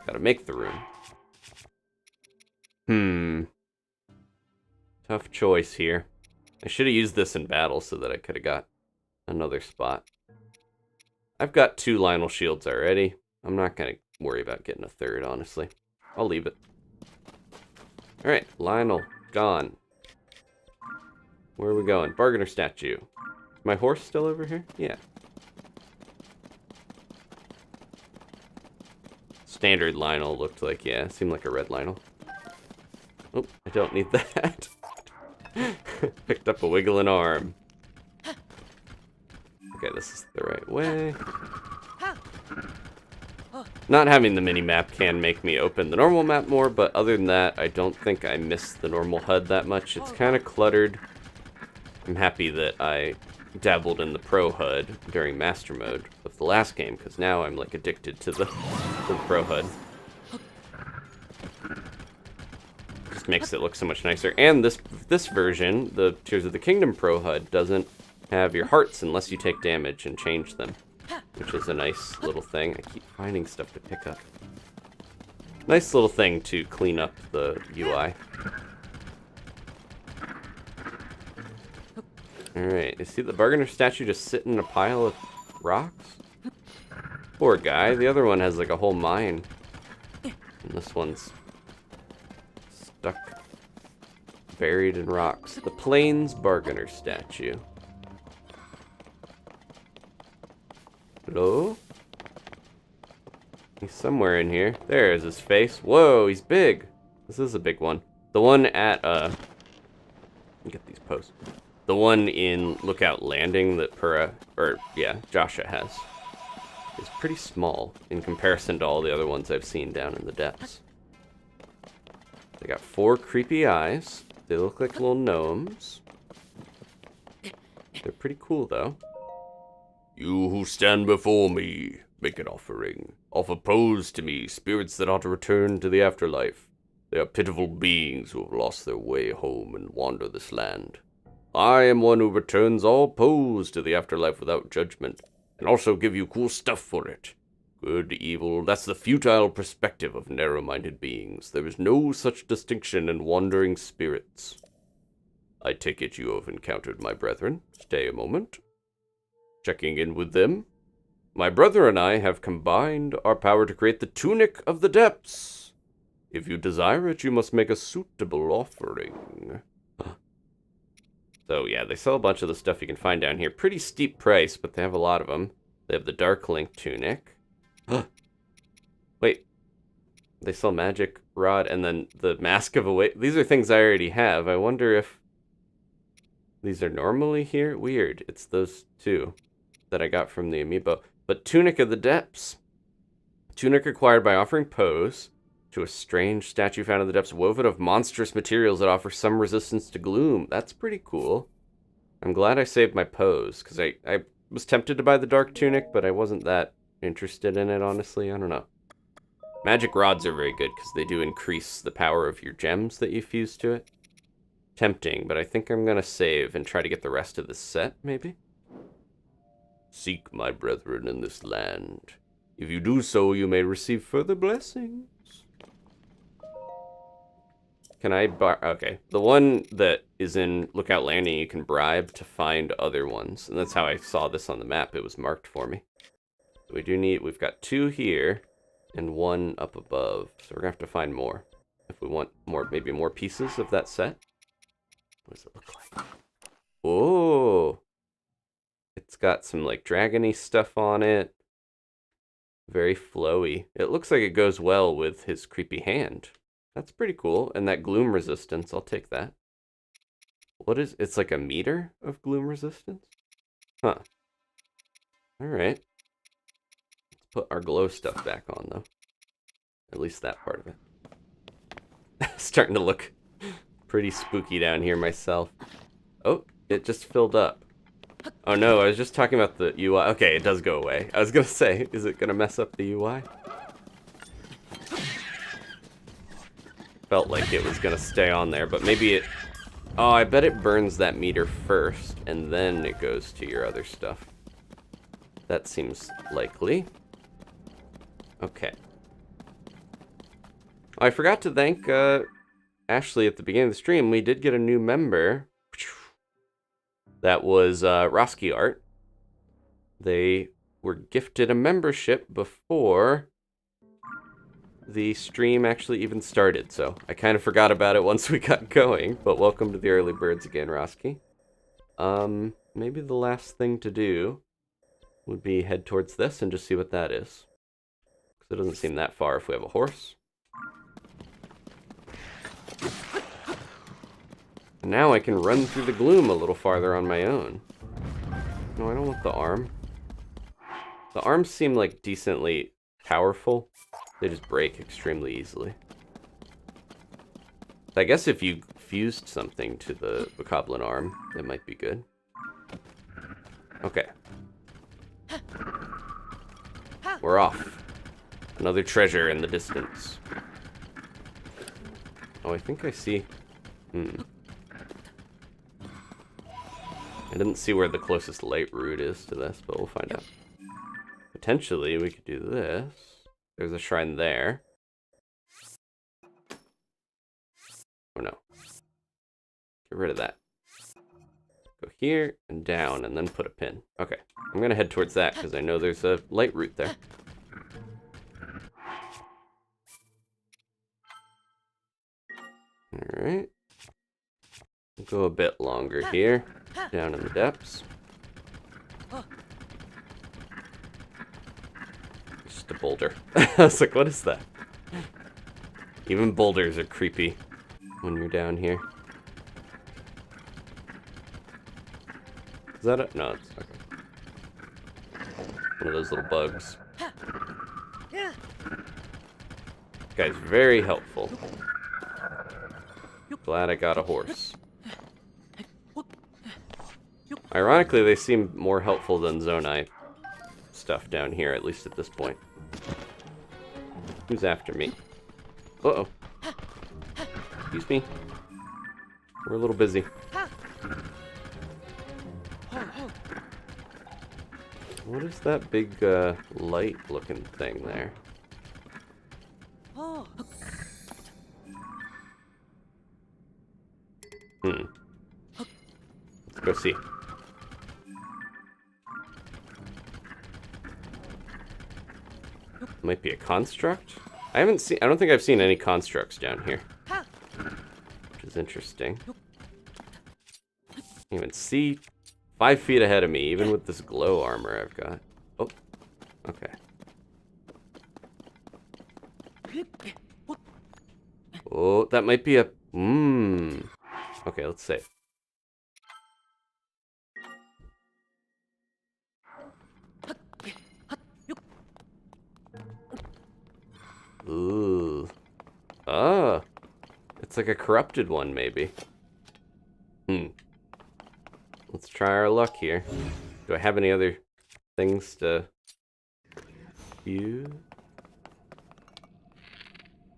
Gotta make the room. Tough choice here. I should have used this in battle so that I could have got another spot. I've got 2 Lionel shields already. I'm not gonna worry about getting a third, honestly. I'll leave it. Alright, Lionel, gone. Where are we going? Bargainer statue. Is my horse still over here? Yeah. Standard Lionel looked like, yeah, seemed like a red Lionel. Oh, I don't need that. Picked up a wiggling arm. Okay, this is the right way. Not having the mini-map can make me open the normal map more, but other than that, I don't think I miss the normal HUD that much. It's kind of cluttered. I'm happy that I dabbled in the Pro HUD during Master Mode of the last game, because now I'm like addicted to the Pro HUD. Just makes it look so much nicer. And this version, the Tears of the Kingdom Pro HUD, doesn't have your hearts unless you take damage and change them, which is a nice little thing. I keep finding stuff to pick up. Nice little thing to clean up the UI. Alright, you see the bargainer statue just sitting in a pile of rocks? Poor guy. The other one has like a whole mine. And this one's stuck, buried in rocks. The Plains bargainer statue. Hello? He's somewhere in here. There's his face. Whoa, he's big. This is a big one. The one at, let me get these posts. The one in Lookout Landing that Joshua has is pretty small in comparison to all the other ones I've seen down in the depths. They got 4 creepy eyes. They look like little gnomes. They're pretty cool, though. You who stand before me, make an offering. Offer pose to me, spirits that ought to return to the afterlife. They are pitiful beings who have lost their way home and wander this land. I am one who returns all pose to the afterlife without judgment, and also give you cool stuff for it. Good, evil, that's the futile perspective of narrow-minded beings. There is no such distinction in wandering spirits. I take it you have encountered my brethren. Stay a moment. Checking in with them. My brother and I have combined our power to create the Tunic of the Depths. If you desire it, you must make a suitable offering. So yeah, they sell a bunch of the stuff you can find down here. Pretty steep price, but they have a lot of them. They have the Dark Link Tunic. Wait. They sell Magic Rod and then the Mask of Awake. These are things I already have. I wonder if these are normally here. Weird. It's those two that I got from the amiibo. But Tunic of the Depths. Tunic acquired by offering pose to a strange statue found in the depths, woven of monstrous materials that offer some resistance to gloom. That's pretty cool. I'm glad I saved my pose, because I was tempted to buy the Dark Tunic, but I wasn't that interested in it, honestly. I don't know. Magic rods are very good, because they do increase the power of your gems that you fuse to it. Tempting, but I think I'm going to save and try to get the rest of this set, maybe? Seek my brethren in this land. If you do so, you may receive further blessings. Can I buy... Okay. The one that is in Lookout Landing, you can bribe to find other ones. And that's how I saw this on the map. It was marked for me. We do need... We've got 2 here and 1 up above. So we're going to have to find more. If we want more, maybe more pieces of that set. What does it look like? Oh! It's got some, like, dragony stuff on it. Very flowy. It looks like it goes well with his creepy hand. That's pretty cool. And that gloom resistance, I'll take that. What is... It's like a meter of gloom resistance? Huh. Alright. Let's put our glow stuff back on, though. At least that part of it. Starting to look pretty spooky down here myself. Oh, it just filled up. Oh no, I was just talking about the UI. Okay, it does go away. I was gonna say, is it gonna mess up the UI? Felt like it was gonna stay on there, but maybe it... Oh, I bet it burns that meter first, and then it goes to your other stuff. That seems likely. Okay. Oh, I forgot to thank Ashley at the beginning of the stream. We did get a new member. That was Roski Art. They were gifted a membership before the stream actually even started, so I kind of forgot about it once we got going, but welcome to the early birds again, Roski. Maybe the last thing to do would be head towards this and just see what that is. Because it doesn't seem that far if we have a horse. And now I can run through the gloom a little farther on my own. No, I don't want the arm. The arms seem like decently powerful. They just break extremely easily. I guess if you fused something to the Bokoblin arm, that might be good. Okay. We're off. Another treasure in the distance. Oh, I think I see... I didn't see where the closest light route is to this, but we'll find out. Potentially, we could do this. There's a shrine there. Oh no. Get rid of that. Go here and down and then put a pin. Okay. I'm gonna head towards that because I know there's a light route there. Alright. We'll go a bit longer here. Down in the depths. Just a boulder. I was like, what is that? Even boulders are creepy when you're down here. Is that a... No, it's okay. One of those little bugs. This guy's very helpful. Glad I got a horse. Ironically, they seem more helpful than Zonai. stuff down here, at least at this point. Who's after me? Uh-oh. Excuse me. We're a little busy. What is that big, light-looking thing there? Let's go see. Might be a construct? I don't think I've seen any constructs down here. Which is interesting. Can't even see 5 feet ahead of me, even with this glow armor I've got. Oh, okay. Oh, that might be a... Okay, let's save. Ooh. Ah. It's like a corrupted one, maybe. Let's try our luck here. Do I have any other things to use?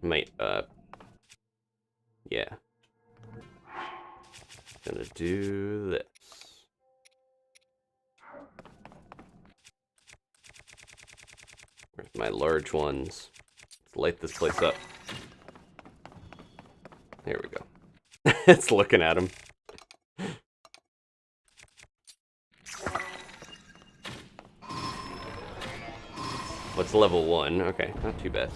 Might, yeah. Gonna do this. Where's my large ones? Let's light this place up. There we go. It's looking at him. What's level 1? Okay, not too bad.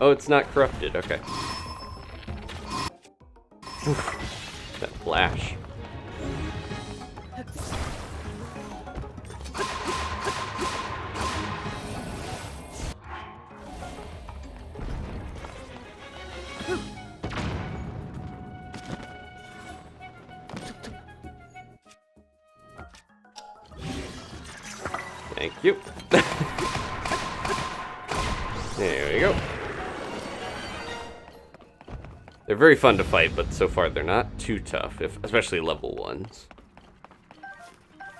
Oh, it's not corrupted. Okay. Oof, that flash. Thank you. There we go. They're very fun to fight, but so far they're not too tough, especially level 1s.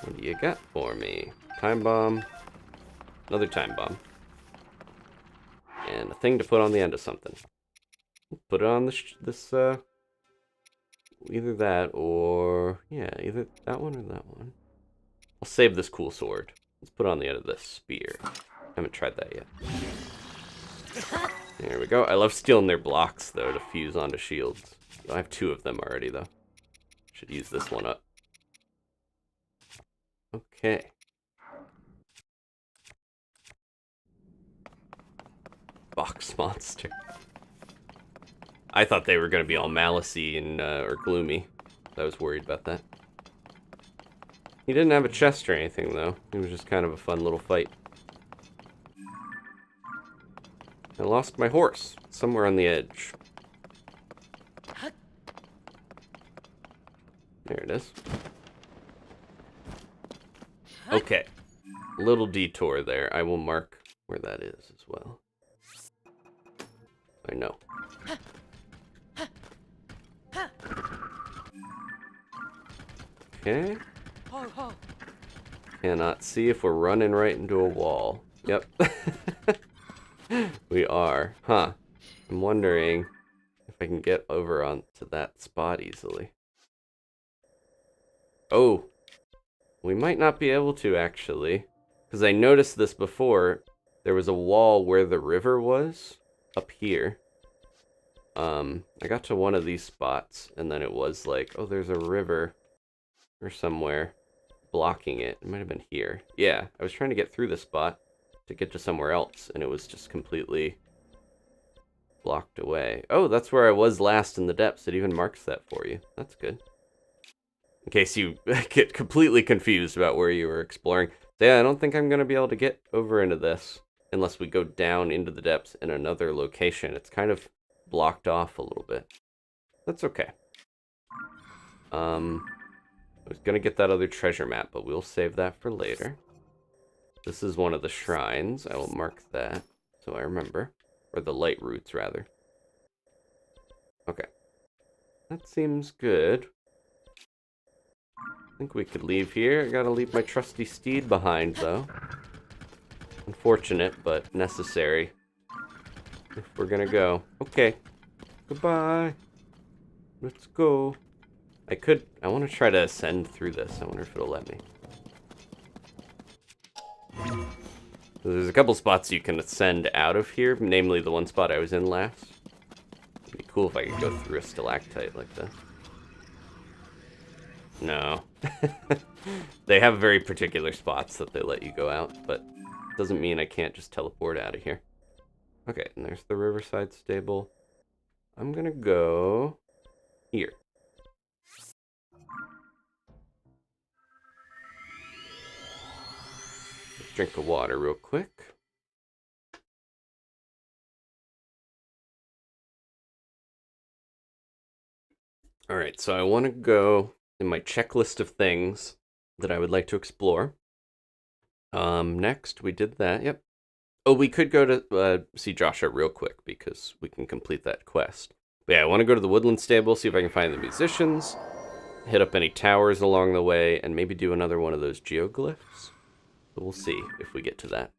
What do you got for me? Time bomb. Another time bomb. And a thing to put on the end of something. Put it on this, either that or... Yeah, either that one or that one. I'll save this cool sword. Let's put it on the end of this spear. I haven't tried that yet. There we go. I love stealing their blocks, though, to fuse onto shields. I have 2 of them already, though. Should use this one up. Okay. Box monster. I thought they were going to be all malicey and or gloomy. I was worried about that. He didn't have a chest or anything, though. It was just kind of a fun little fight. I lost my horse somewhere on the edge. There it is. Okay. Little detour there. I will mark where that is as well. I know. Okay. Cannot see if we're running right into a wall. Yep. We are. Huh. I'm wondering if I can get over onto that spot easily. Oh. We might not be able to, actually. Because I noticed this before. There was a wall where the river was. Up here. I got to one of these spots. And then it was like, oh, there's a river. Or somewhere. Blocking it. It might have been here. Yeah. I was trying to get through this spot. To get to somewhere else. And it was just completely... blocked away. Oh, that's where I was last in the depths. It even marks that for you. That's good. In case you get completely confused about where you were exploring. So yeah, I don't think I'm going to be able to get over into this unless we go down into the depths in another location. It's kind of blocked off a little bit. That's okay. I was going to get that other treasure map, but we'll save that for later. This is one of the shrines. I will mark that so I remember. Or the light roots, rather. Okay. That seems good. I think we could leave here. I gotta leave my trusty steed behind, though. Unfortunate, but necessary. If we're gonna go. Okay. Goodbye. Let's go. I want to try to ascend through this. I wonder if it'll let me. There's a couple spots you can ascend out of here, namely the one spot I was in last. It'd be cool if I could go through a stalactite like this. No. They have very particular spots that they let you go out, but doesn't mean I can't just teleport out of here. Okay, and there's the Riverside Stable. I'm gonna go here. Drink of water real quick. Alright, so I want to go in my checklist of things that I would like to explore. Next, we did that, yep. Oh, we could go to see Joshua real quick because we can complete that quest. But yeah, I want to go to the Woodland Stable, see if I can find the musicians, hit up any towers along the way, and maybe do another one of those geoglyphs. So we'll see if we get to that.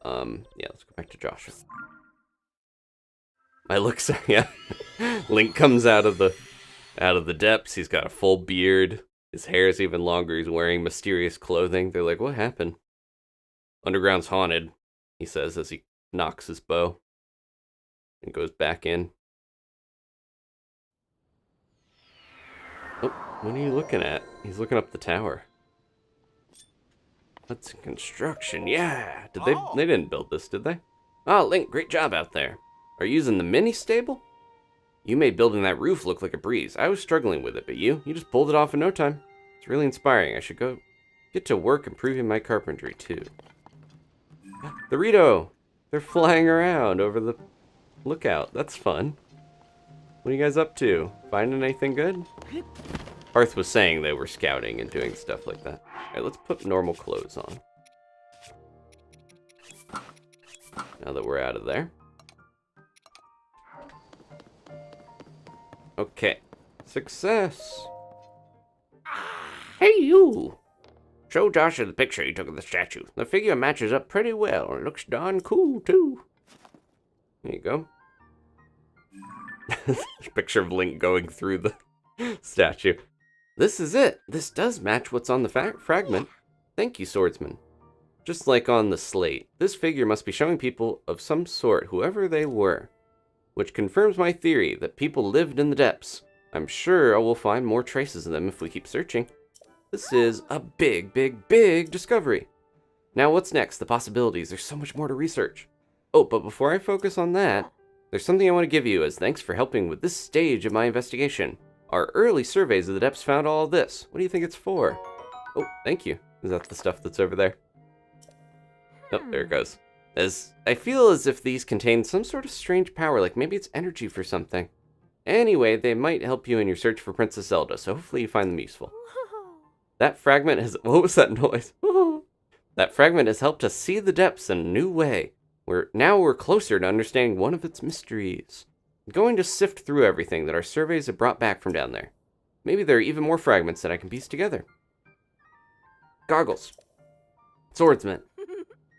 Yeah, let's go back to Joshua. My looks, yeah. Link comes out of the depths. He's got a full beard. His hair is even longer. He's wearing mysterious clothing. They're like, what happened? Underground's haunted, he says as he knocks his bow and goes back in. Oh, what are you looking at? He's looking up the tower. That's construction, yeah. They didn't build this, did they? Oh, Link, great job out there. Are you using the mini stable? You made building that roof look like a breeze. I was struggling with it, but you just pulled it off in no time. It's really inspiring. I should go get to work improving my carpentry, too. The Rito! They're flying around over the lookout. That's fun. What are you guys up to? Finding anything good? Hearth was saying they were scouting and doing stuff like that. Alright, let's put normal clothes on. Now that we're out of there. Okay. Success! Hey, you! Show Joshua the picture he took of the statue. The figure matches up pretty well. It looks darn cool, too. There you go. Picture of Link going through the statue. This is it. This does match what's on the fragment. Thank you, swordsman. Just like on the slate, this figure must be showing people of some sort, whoever they were. Which confirms my theory that people lived in the depths. I'm sure I will find more traces of them if we keep searching. This is a big, big, big discovery. Now what's next? The possibilities. There's so much more to research. Oh, but before I focus on that, there's something I want to give you as thanks for helping with this stage of my investigation. Our early surveys of the depths found all this. What do you think it's for? Oh, thank you. Is that the stuff that's over there? Oh, there it goes. I feel as if these contain some sort of strange power, like maybe it's energy for something. Anyway, they might help you in your search for Princess Zelda, so hopefully you find them useful. That fragment has... What was that noise? That fragment has helped us see the depths in a new way. Now we're closer to understanding one of its mysteries. I'm going to sift through everything that our surveys have brought back from down there. Maybe there are even more fragments that I can piece together. Goggles. Swordsman.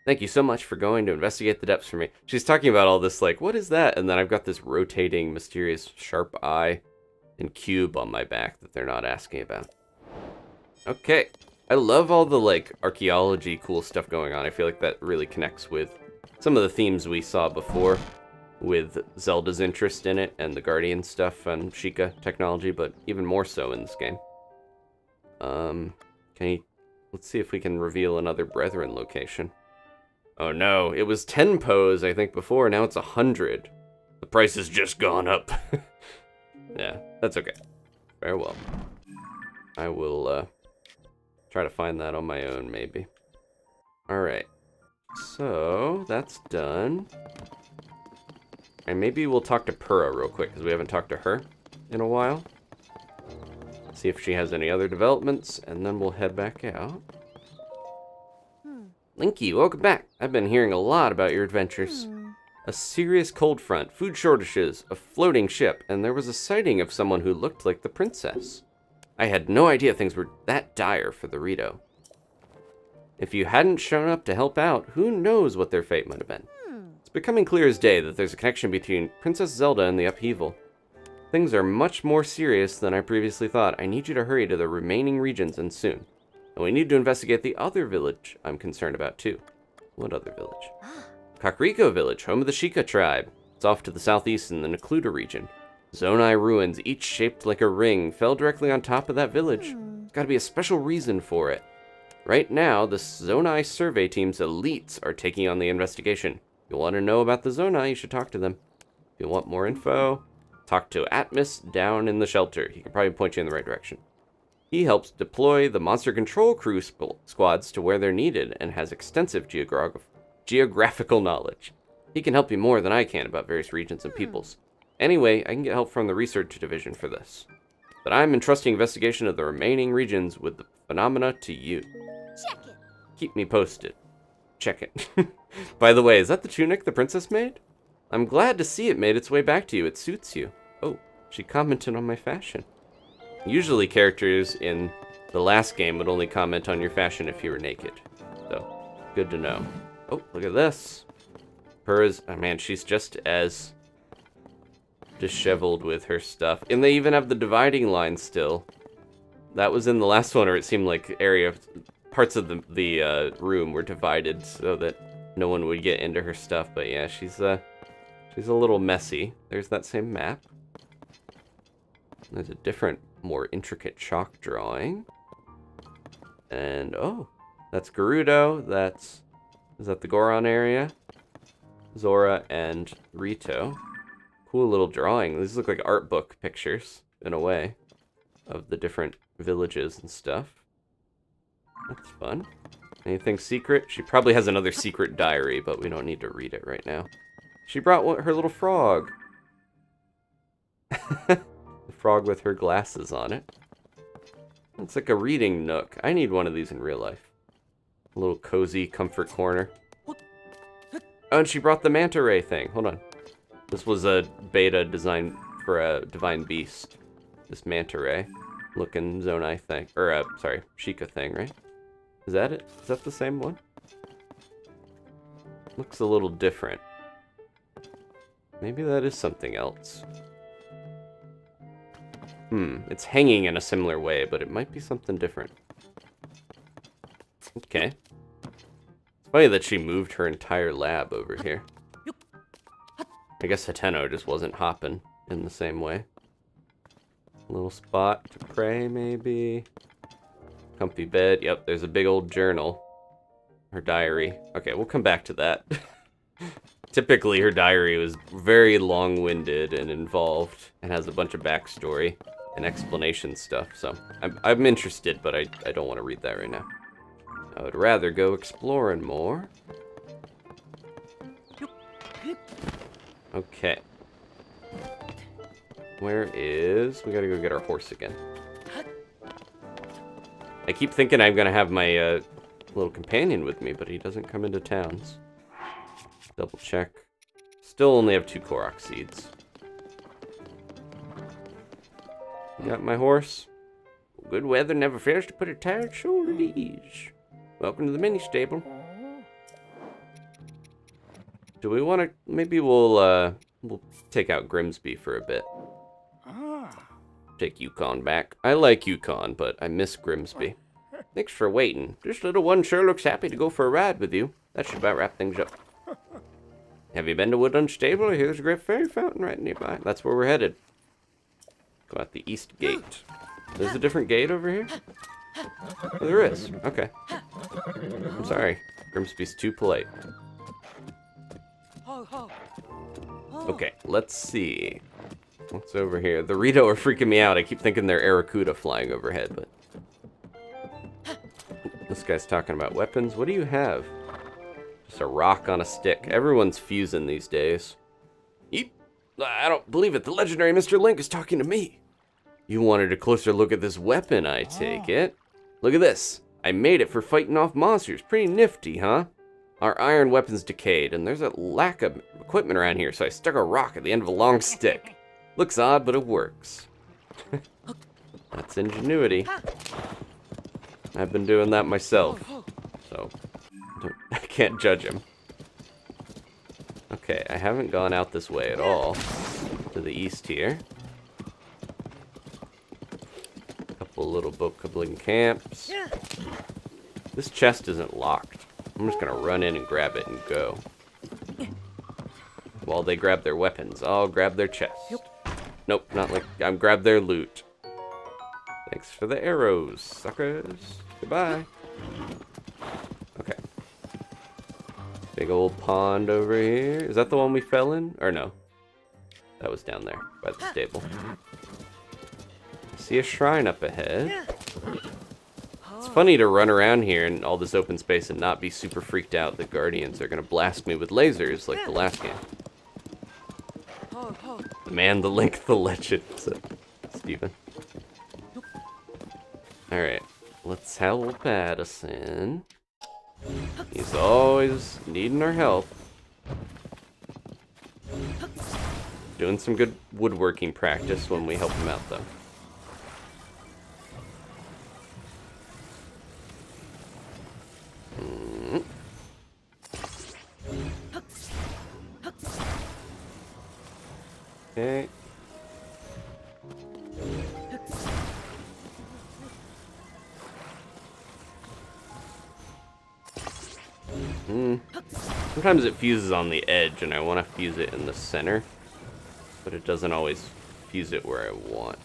Thank you so much for going to investigate the depths for me. She's talking about all this, like, what is that? And then I've got this rotating, mysterious, sharp eye and cube on my back that they're not asking about. Okay. I love all the, like, archaeology cool stuff going on. I feel like that really connects with some of the themes we saw before with Zelda's interest in it and the Guardian stuff and Sheikah technology, but even more so in this game. Let's see if we can reveal another Brethren location. Oh no, it was 10 pose, I think, before. Now it's 100. The price has just gone up. Yeah, that's okay. Very well. I will try to find that on my own, maybe. Alright. So, that's done. And maybe we'll talk to Purah real quick, because we haven't talked to her in a while. See if she has any other developments, and then we'll head back out. Linky, welcome back. I've been hearing a lot about your adventures. A serious cold front, food shortages, a floating ship, and there was a sighting of someone who looked like the princess. I had no idea things were that dire for the Rito. If you hadn't shown up to help out, who knows what their fate might have been. It's becoming clear as day that there's a connection between Princess Zelda and the upheaval. Things are much more serious than I previously thought. I need you to hurry to the remaining regions and soon. And we need to investigate the other village I'm concerned about too. What other village? Kakariko Village, home of the Sheikah tribe. It's off to the southeast in the Nakluda region. Zonai ruins, each shaped like a ring, fell directly on top of that village. There's gotta be a special reason for it. Right now, the Zonai survey team's elites are taking on the investigation. If you want to know about the Zonai, you should talk to them. If you want more info, talk to Atmos down in the shelter. He can probably point you in the right direction. He helps deploy the monster control crew squads to where they're needed and has extensive geographical knowledge. He can help you more than I can about various regions and peoples. Anyway, I can get help from the research division for this. But I'm entrusting investigation of the remaining regions with the phenomena to you. Check it. Keep me posted. Check it. By the way, is that the tunic the princess made? I'm glad to see it made its way back to you. It suits you. Oh, she commented on my fashion. Usually characters in the last game would only comment on your fashion if you were naked. So, good to know. Oh, look at this. Her is, oh man, she's just as disheveled with her stuff. And they even have the dividing line still. That was in the last one, or it seemed like parts of the room were divided so that no one would get into her stuff. But yeah, she's a little messy. There's that same map. There's a different, more intricate chalk drawing. And oh, that's Gerudo. Is that the Goron area? Zora and Rito. Cool little drawing. These look like art book pictures, in a way, of the different villages and stuff. That's fun. Anything secret? She probably has another secret diary, but we don't need to read it right now. She brought her little frog. The frog with her glasses on it. It's like a reading nook. I need one of these in real life. A little cozy comfort corner. Oh, and she brought the manta ray thing. Hold on. This was a beta design for a divine beast. This manta ray looking Zonai thing. Or, sorry, Sheikah thing, right? Is that it? Is that the same one? Looks a little different. Maybe that is something else. It's hanging in a similar way, but it might be something different. Okay. It's funny that she moved her entire lab over here. I guess Hateno just wasn't hopping in the same way. A little spot to pray, maybe. Comfy bed. Yep, there's a big old journal. Her diary. Okay, we'll come back to that. Typically, her diary was very long-winded and involved and has a bunch of backstory and explanation stuff, so I'm interested, but I don't want to read that right now. I would rather go exploring more. Okay. Where is... We gotta go get our horse again. I keep thinking I'm gonna have my little companion with me, but he doesn't come into towns. Double check. Still only have 2 Korok seeds. Got my horse. Good weather never fails to put a tired soul at ease. Welcome to the mini stable. Do we want to? Maybe we'll take out Grimsby for a bit. Take Yukon back. I like Yukon, but I miss Grimsby. Thanks for waiting. This little one sure looks happy to go for a ride with you. That should about wrap things up. Have you been to Woodland Stable? I hear there's a great fairy fountain right nearby. That's where we're headed. Go out the east gate. There's a different gate over here? Oh, there is. Okay. I'm sorry. Grimsby's too polite. Okay, let's see. What's over here? The Rito are freaking me out. I keep thinking they're Aracuda flying overhead, but... This guy's talking about weapons. What do you have? Just a rock on a stick. Everyone's fusing these days. Yeep. I don't believe it. The legendary Mr. Link is talking to me. You wanted a closer look at this weapon, I take it. Look at this. I made it for fighting off monsters. Pretty nifty, huh? Our iron weapon's decayed, and there's a lack of equipment around here, so I stuck a rock at the end of a long stick. Looks odd, but it works. That's ingenuity. I've been doing that myself, so I can't judge him. Okay, I haven't gone out this way at all. To the east here. A couple little boat-coupling camps. This chest isn't locked. I'm just gonna run in and grab it and go. While they grab their weapons, I'll grab their chest. Nope, not like I'm grab their loot. Thanks for the arrows, suckers. Goodbye. Okay. Big old pond over here. Is that the one we fell in? Or no? That was down there by the stable. See a shrine up ahead. It's funny to run around here in all this open space and not be super freaked out that guardians are gonna blast me with lasers like the last game. Man, the link, the legend, said Steven. Alright, let's help Addison. He's always needing our help. Doing some good woodworking practice when we help him out, though. Okay. Sometimes it fuses on the edge, and I want to fuse it in the center, but it doesn't always fuse it where I want.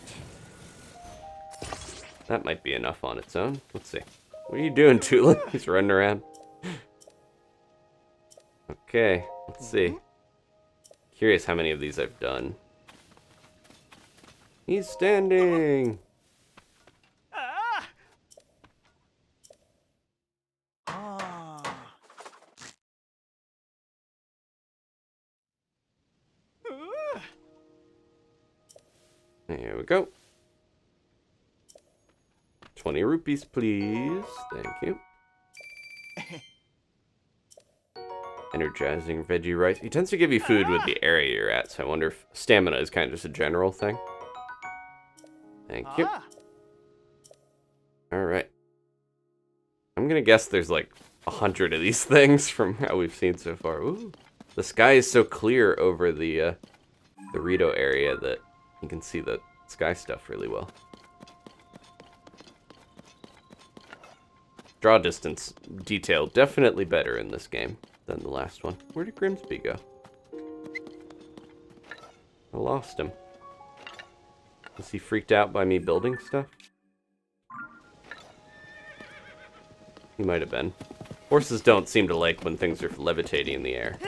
That might be enough on its own. Let's see. What are you doing, Tula? He's running around. Okay, let's see. Curious how many of these I've done. He's standing! There we go. 20 rupees, please. Thank you. Energizing veggie rice. He tends to give you food with the area you're at, so I wonder if stamina is kind of just a general thing. Thank you. Alright. I'm gonna guess there's like 100 of these things from how we've seen so far. Ooh. The sky is so clear over the Rito area that you can see the sky stuff really well. Draw distance detail definitely better in this game than the last one. Where did Grimsby go? I lost him. Was he freaked out by me building stuff? He might have been. Horses don't seem to like when things are levitating in the air.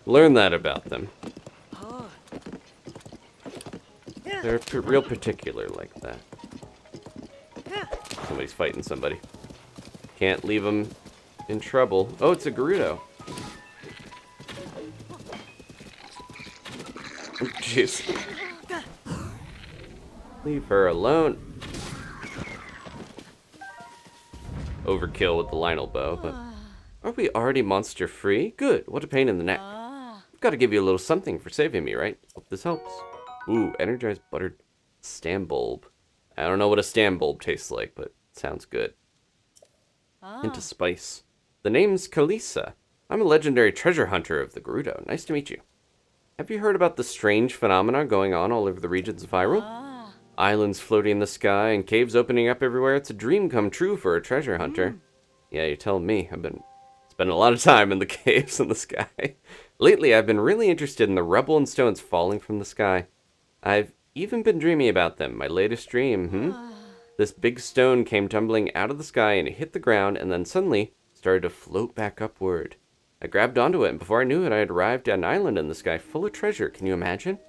Learn that about them. They're real particular like that. Somebody's fighting somebody. Can't leave them in trouble. Oh, it's a Gerudo. Oh, jeez. Leave her alone. Overkill with the Lionel bow, but... Are we already monster free? Good. What a pain in the neck. I've got to give you a little something for saving me, right? Hope this helps. Ooh, energized buttered stam bulb. I don't know what a stam bulb tastes like, but it sounds good. Hint of spice. The name's Kalisa. I'm a legendary treasure hunter of the Gerudo. Nice to meet you. Have you heard about the strange phenomena going on all over the regions of Hyrule? Islands floating in the sky and caves opening up everywhere. It's a dream come true for a treasure hunter. Yeah, you're telling me. I've been spending a lot of time in the caves in the sky. Lately, I've been really interested in the rubble and stones falling from the sky. I've even been dreaming about them. My latest dream, This big stone came tumbling out of the sky and it hit the ground and then suddenly started to float back upward. I grabbed onto it and before I knew it, I had arrived at an island in the sky full of treasure. Can you imagine?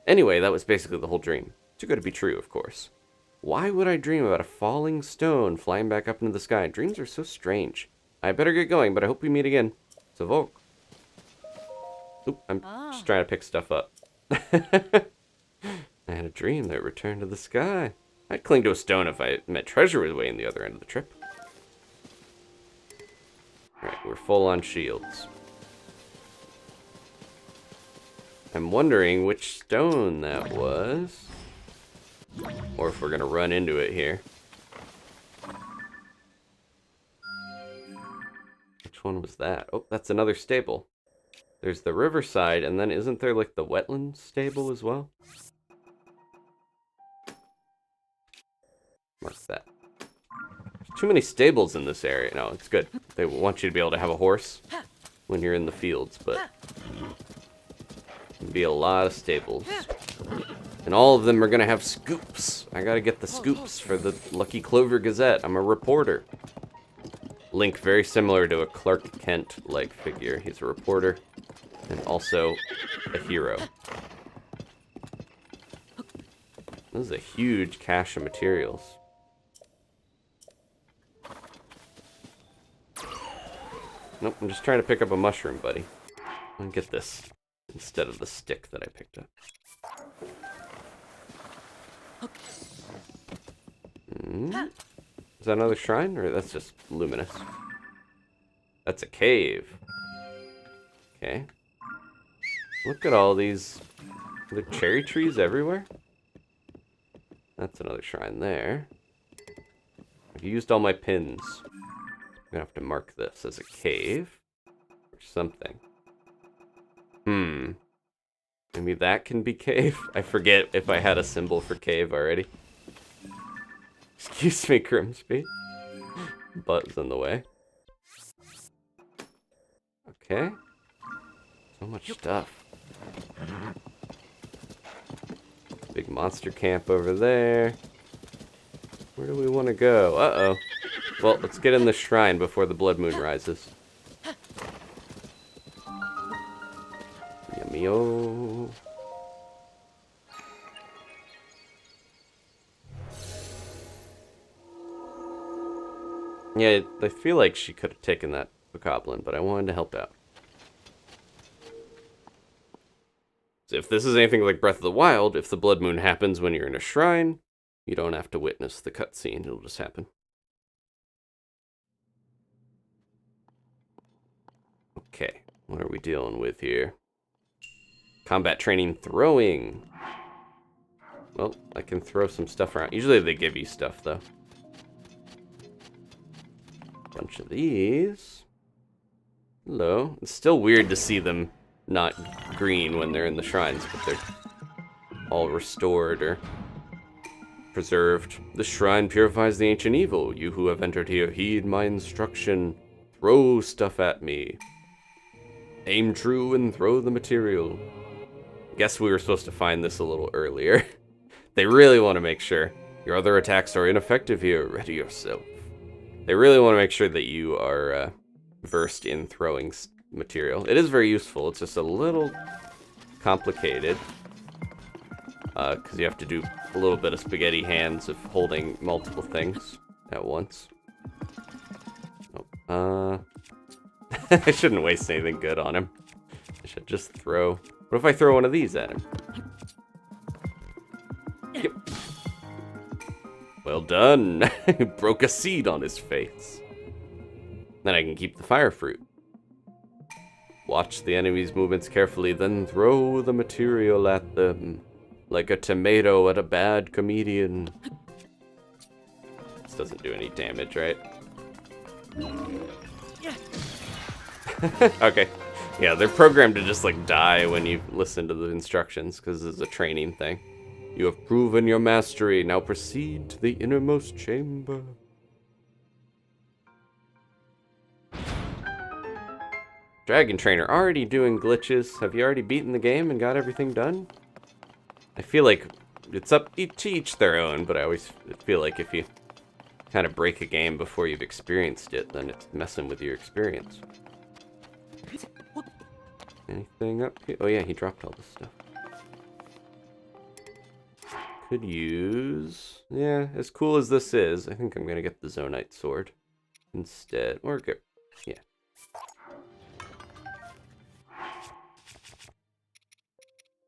Anyway, that was basically the whole dream. Too good to be true, of course. Why would I dream about a falling stone flying back up into the sky? Dreams are so strange. I better get going, but I hope we meet again. Savok. Oop, I'm just trying to pick stuff up. I had a dream that returned to the sky. I'd cling to a stone if I met treasure was way in the other end of the trip. Alright, we're full on shields. I'm wondering which stone that was. or if we're gonna run into it here. Which one was that? Oh, that's another stable. There's the riverside, and then isn't there like the wetland stable as well? Mark that. There's too many stables in this area. No, it's good. They want you to be able to have a horse when you're in the fields, but there'll be a lot of stables. And all of them are gonna have scoops. I gotta get the scoops for the Lucky Clover Gazette. I'm a reporter. Link, very similar to a Clark Kent-like figure. He's a reporter and also a hero. This is a huge cache of materials. Nope, I'm just trying to pick up a mushroom, buddy. I'm gonna get this instead of the stick that I picked up. Is that another shrine, or that's just luminous? That's a cave. Okay. Look at all these. Are there cherry trees everywhere? That's another shrine there. I've used all my pins. I'm gonna have to mark this as a cave or something. Maybe that can be cave? I forget if I had a symbol for cave already. Excuse me, Grimsby. Butt's in the way. Okay. So much stuff. Big monster camp over there. Where do we want to go? Uh-oh. Well, let's get in the shrine before the blood moon rises. Yummy-o. Yeah, I feel like she could have taken that bokoblin, but I wanted to help out. So if this is anything like Breath of the Wild, if the blood moon happens when you're in a shrine, you don't have to witness the cutscene. It'll just happen. Okay, what are we dealing with here? Combat training throwing. Well, I can throw some stuff around. Usually they give you stuff, though. Bunch of these. Hello. It's still weird to see them not green when they're in the shrines, but they're all restored or preserved. The shrine purifies the ancient evil. You who have entered here, heed my instruction. Throw stuff at me. Aim true and throw the material. Guess we were supposed to find this a little earlier. They really want to make sure your other attacks are ineffective here. Ready yourself. They really want to make sure that you are versed in throwing material. It is very useful. It's just a little complicated because you have to do a little bit of spaghetti hands of holding multiple things at once. Oh, I shouldn't waste anything good on him. I should just throw. What if I throw one of these at him? Yep. Well done. Broke a seed on his face. Then I can keep the fire fruit. Watch the enemy's movements carefully, then throw the material at them. Like a tomato at a bad comedian. This doesn't do any damage, right? Okay. Yeah, they're programmed to just like die when you listen to the instructions, because it's a training thing. You have proven your mastery. Now proceed to the innermost chamber. Dragon Trainer, already doing glitches. Have you already beaten the game and got everything done? I feel like it's up to each their own, but I always feel like if you kind of break a game before you've experienced it, then it's messing with your experience. Anything up here? Oh yeah, he dropped all this stuff. Could use... Yeah, as cool as this is, I think I'm gonna get the Zonai sword instead. Or get... Yeah.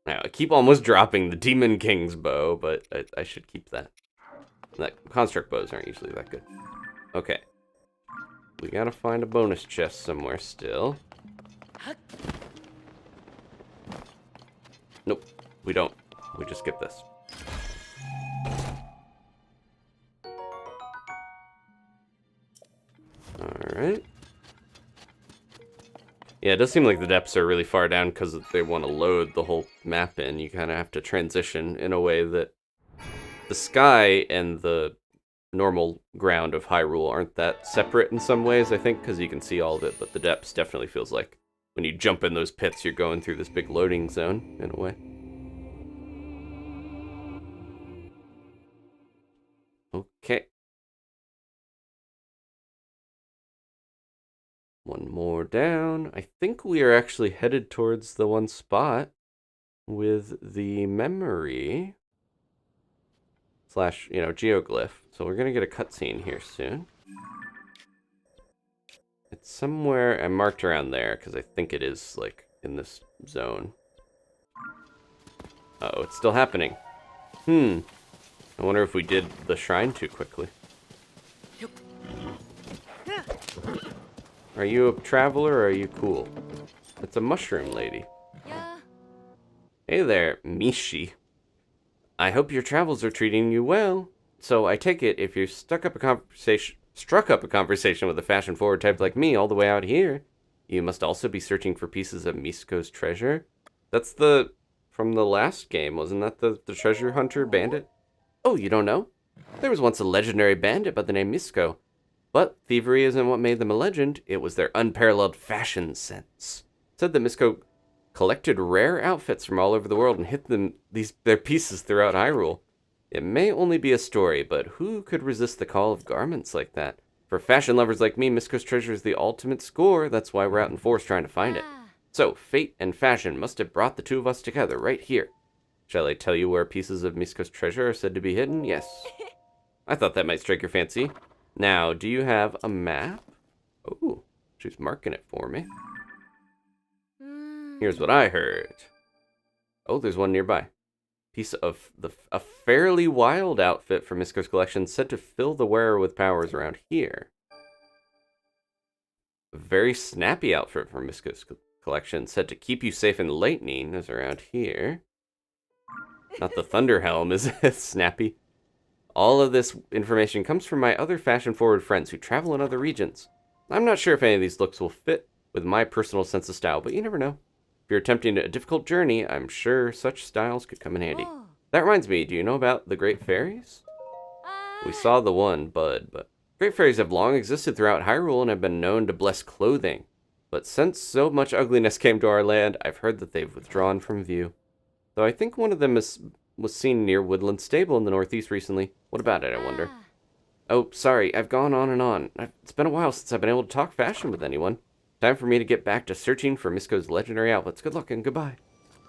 Now, I keep almost dropping the Demon King's bow, but I should keep that. That construct bows aren't usually that good. Okay. We gotta find a bonus chest somewhere still. Nope, we don't. We just get this. Alright. Yeah, it does seem like the depths are really far down because they want to load the whole map in. You kind of have to transition in a way that the sky and the normal ground of Hyrule aren't that separate in some ways, I think, because you can see all of it, but the depths definitely feels like when you jump in those pits, you're going through this big loading zone in a way. Okay. One more down. I think we are actually headed towards the one spot with the memory slash, geoglyph. So we're going to get a cutscene here soon. It's somewhere, I marked around there because I think it is like in this zone. Uh-oh, it's still happening. I wonder if we did the shrine too quickly. Are you a traveler or are you cool? It's a mushroom lady. Yeah. Hey there, Mishi. I hope your travels are treating you well. So I take it if you're struck up a conversation with a fashion-forward type like me all the way out here, you must also be searching for pieces of Misko's treasure. That's from the last game, wasn't that the treasure hunter bandit? Oh, you don't know? There was once a legendary bandit by the name Misko. But thievery isn't what made them a legend, it was their unparalleled fashion sense. It said that Misko collected rare outfits from all over the world and hid their pieces throughout Hyrule. It may only be a story, but who could resist the call of garments like that? For fashion lovers like me, Misko's treasure is the ultimate score, that's why we're out in force trying to find it. So, fate and fashion must have brought the two of us together right here. Shall I tell you where pieces of Misko's treasure are said to be hidden? Yes. I thought that might strike your fancy. Now, do you have a map? Oh, she's marking it for me. Here's what I heard. Oh, there's one nearby. Piece of a fairly wild outfit from Misko's collection said to fill the wearer with powers around here. A very snappy outfit from Misko's collection said to keep you safe in lightning is around here. Not the Thunder Helm, is it? Snappy. All of this information comes from my other fashion-forward friends who travel in other regions. I'm not sure if any of these looks will fit with my personal sense of style, but you never know. If you're attempting a difficult journey, I'm sure such styles could come in handy. That reminds me, do you know about the Great Fairies? We saw the one, Bud, but Great Fairies have long existed throughout Hyrule and have been known to bless clothing. But since so much ugliness came to our land, I've heard that they've withdrawn from view. Though I think one of them was seen near Woodland Stable in the northeast recently. What about it, I wonder? Oh, sorry, I've gone on and on. It's been a while since I've been able to talk fashion with anyone. Time for me to get back to searching for Misko's legendary outfits. Good luck and goodbye.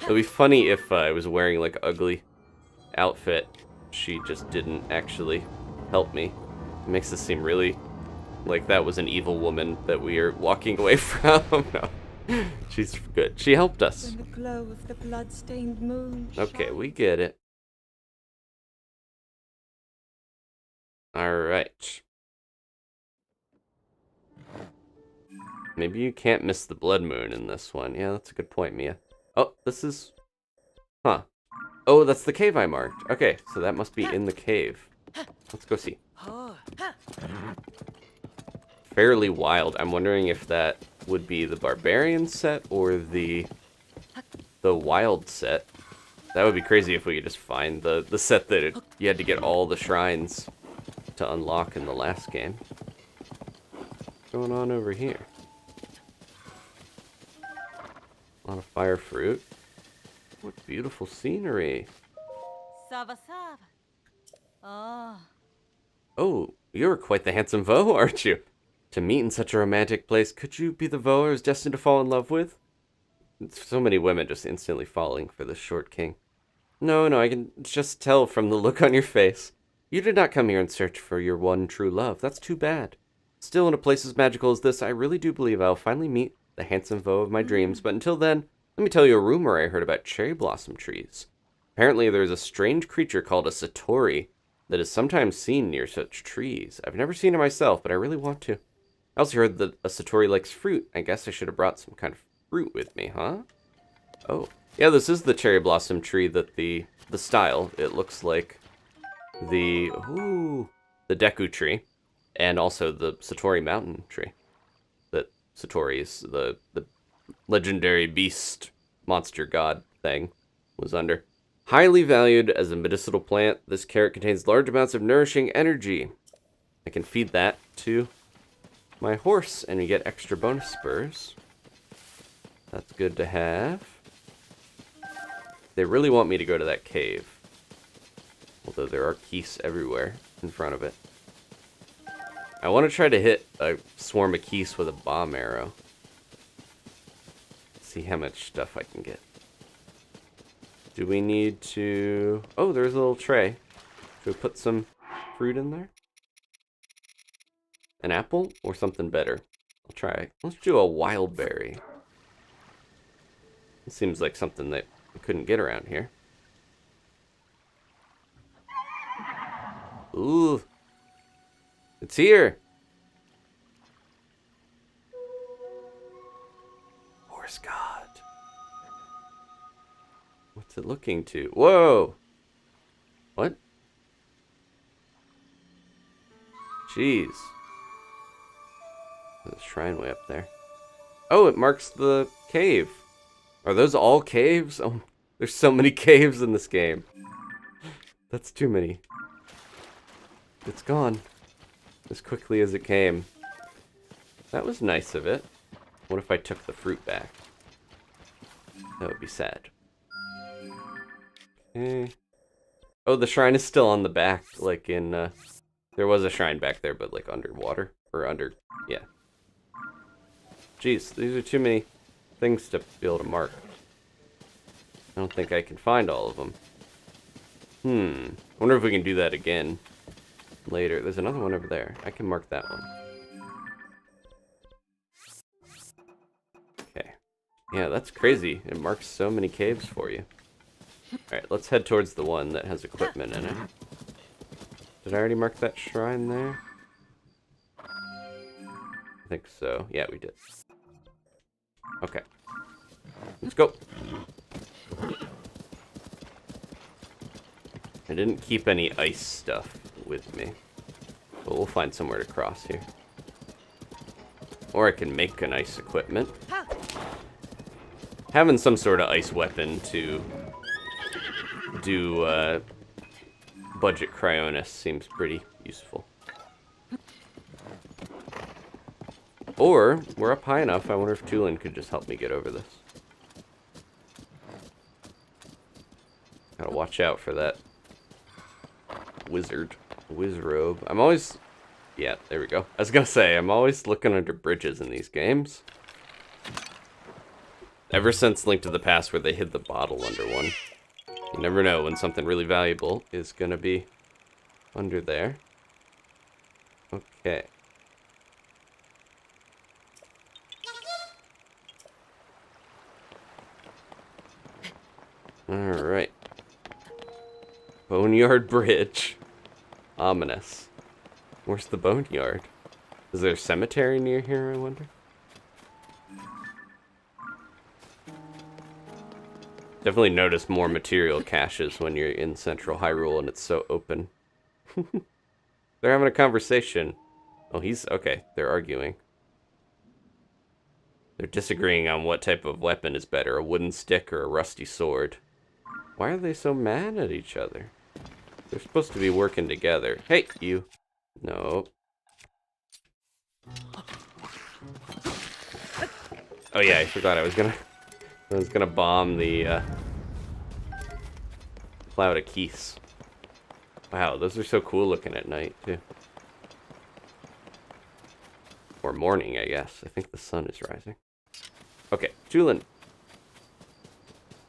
It'd be funny if I was wearing like an ugly outfit. She just didn't actually help me. It makes this seem really like that was an evil woman that we are walking away from. No, she's good. She helped us. In the glow of the blood-stained moon. Okay, we get it. All right. Maybe you can't miss the blood moon in this one. Yeah, that's a good point, Mia. Oh, this is... Huh. Oh, that's the cave I marked. Okay, so that must be in the cave. Let's go see. Fairly wild. I'm wondering if that would be the barbarian set or the wild set. That would be crazy if we could just find the set that you had to get all the shrines to unlock in the last game. What's going on over here? A lot of fire fruit. What beautiful scenery. Sava Sava. Oh. Oh, you're quite the handsome Vo, aren't you? To meet in such a romantic place, could you be the Vo I was destined to fall in love with? So many women just instantly falling for this short king. No, I can just tell from the look on your face. You did not come here in search for your one true love. That's too bad. Still, in a place as magical as this, I really do believe I'll finally meet the handsome Vo of my dreams. But until then, let me tell you a rumor I heard about cherry blossom trees. Apparently, there is a strange creature called a Satori that is sometimes seen near such trees. I've never seen it myself, but I really want to. I also heard that a Satori likes fruit. I guess I should have brought some kind of fruit with me, huh? Oh. Yeah, this is the cherry blossom tree that the style, it looks like the Deku tree and also the Satori mountain tree. Satori's, the legendary beast monster god thing, was under. Highly valued as a medicinal plant, this carrot contains large amounts of nourishing energy. I can feed that to my horse, and we get extra bonus spurs. That's good to have. They really want me to go to that cave. Although there are geese everywhere in front of it. I want to try to hit a swarm of geese with a bomb arrow. See how much stuff I can get. Do we need to... Oh, there's a little tray. Should we put some fruit in there? An apple or something better? I'll try. Let's do a wild berry. It seems like something that we couldn't get around here. Ooh. It's here. Horse god. What's it looking to? Whoa. What? Jeez. There's a shrine way up there. Oh, it marks the cave. Are those all caves? Oh, there's so many caves in this game. That's too many. It's gone. As quickly as it came. That was nice of it. What if I took the fruit back? That would be sad. Okay. Oh, the shrine is still on the back, like in, there was a shrine back there, but like underwater. Or under, yeah. Jeez, these are too many things to be able to mark. I don't think I can find all of them. I wonder if we can do that again later. There's another one over there. I can mark that one. Okay. Yeah, that's crazy. It marks so many caves for you. Alright, let's head towards the one that has equipment in it. Did I already mark that shrine there? I think so. Yeah, we did. Okay. Let's go. I didn't keep any ice stuff with me. But we'll find somewhere to cross here. Or I can make an ice equipment. Having some sort of ice weapon to do budget Cryonis seems pretty useful. Or, we're up high enough, I wonder if Tulin could just help me get over this. Gotta watch out for that wizard. Wizrobe. I'm always... Yeah, there we go. I was gonna say, I'm always looking under bridges in these games. Ever since Link to the Past where they hid the bottle under one. You never know when something really valuable is gonna be under there. Okay. Alright. Boneyard Bridge. Ominous. Where's the boneyard? Is there a cemetery near here, I wonder? Definitely notice more material caches when you're in Central Hyrule and it's so open. They're having a conversation. Oh, he's... Okay, they're arguing. They're disagreeing on what type of weapon is better, a wooden stick or a rusty sword. Why are they so mad at each other? They're supposed to be working together. Hey, you. No. Oh yeah, I forgot I was gonna bomb the cloud of keys. Wow, those are so cool looking at night too. Or morning, I guess. I think the sun is rising. Okay, Tulin.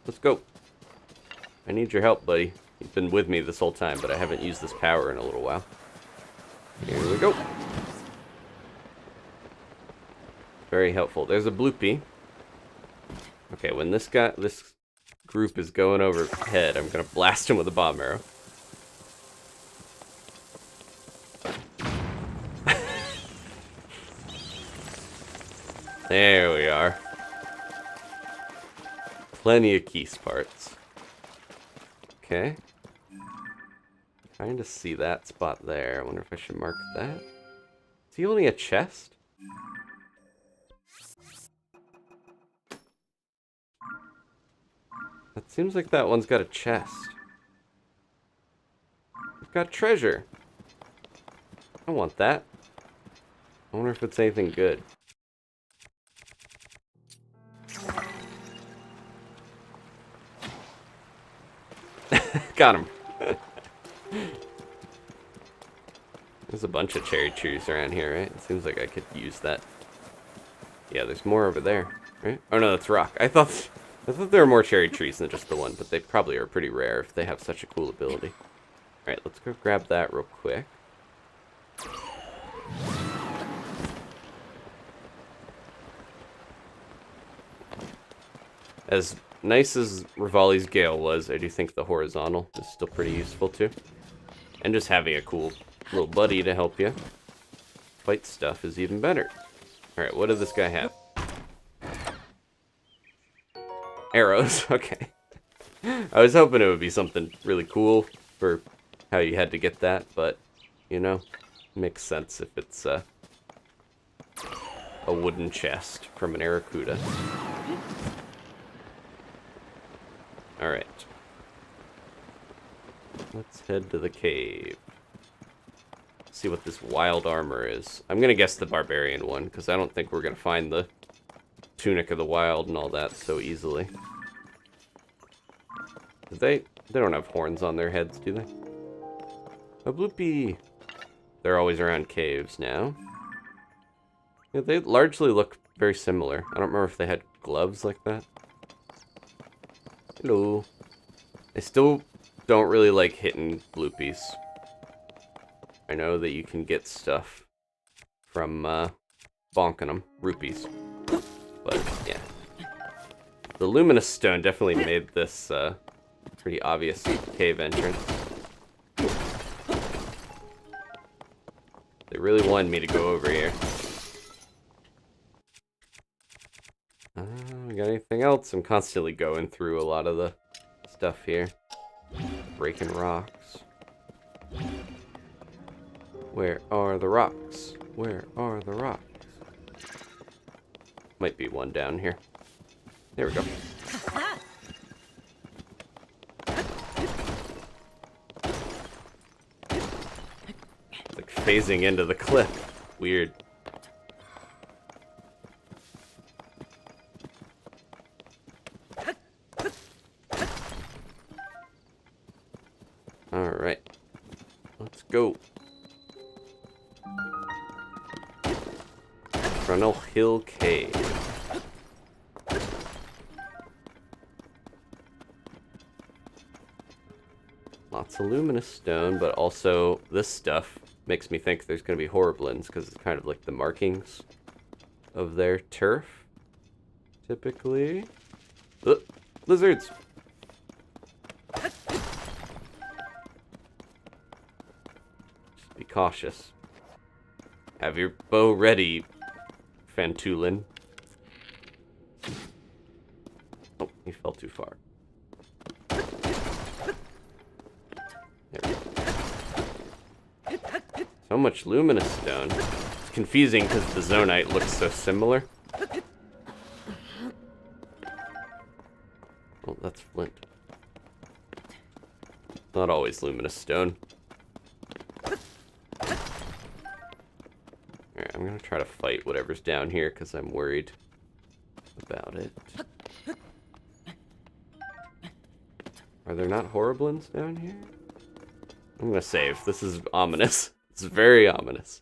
Let's go. I need your help, buddy. You've been with me this whole time, but I haven't used this power in a little while. Here we go. Very helpful. There's a bloopy. Okay, when this group is going overhead, I'm gonna blast him with a bomb arrow. There we are. Plenty of keys parts. Okay. Trying to see that spot there. I wonder if I should mark that. Is he holding a chest? That seems like that one's got a chest. It's got treasure. I want that. I wonder if it's anything good. Got him. There's a bunch of cherry trees around here, right? It seems like I could use that. Yeah, there's more over there, right? Oh no, that's rock. I thought there were more cherry trees than just the one, but they probably are pretty rare if they have such a cool ability. Alright, let's go grab that real quick. As nice as Rivali's Gale was, I do think the horizontal is still pretty useful too. And just having a cool little buddy to help you fight stuff is even better. Alright, what does this guy have? Arrows, okay. I was hoping it would be something really cool for how you had to get that, but, you know, makes sense if it's a wooden chest from an Aracuda. Alright. Let's head to the cave. See what this wild armor is. I'm gonna guess the barbarian one, because I don't think we're gonna find the Tunic of the Wild and all that so easily. They don't have horns on their heads, do they? A bloopy! They're always around caves now. Yeah, they largely look very similar. I don't remember if they had gloves like that. Hello. I still don't really like hitting bloopies. I know that you can get stuff from bonking them, rupees. But, yeah. The luminous stone definitely made this pretty obvious cave entrance. They really wanted me to go over here. We got anything else? I'm constantly going through a lot of the stuff here. Breaking rocks. Where are the rocks? Where are the rocks? Might be one down here. There we go. It's like phasing into the cliff. Weird. Alright. Let's go. Frontal Hill Cave. Lots of luminous stone, but also this stuff makes me think there's going to be horriblins, because it's kind of like the markings of their turf, typically. Lizards! Just be cautious. Have your bow ready, Fantulin. Oh, he fell too far. There we go. So much luminous stone. It's confusing because the Zonite looks so similar. Oh, that's flint. Not always luminous stone. Alright, I'm gonna try to fight whatever's down here because I'm worried about it. Are there not horriblins down here? I'm gonna save. This is ominous. It's very ominous.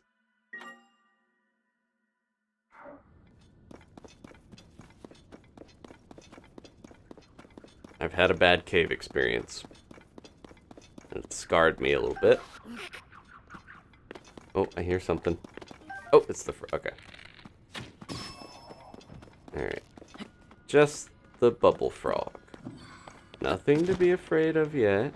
I've had a bad cave experience. It scarred me a little bit. Oh, I hear something. Oh, it's the okay. Alright. Just the bubble frog. Nothing to be afraid of yet.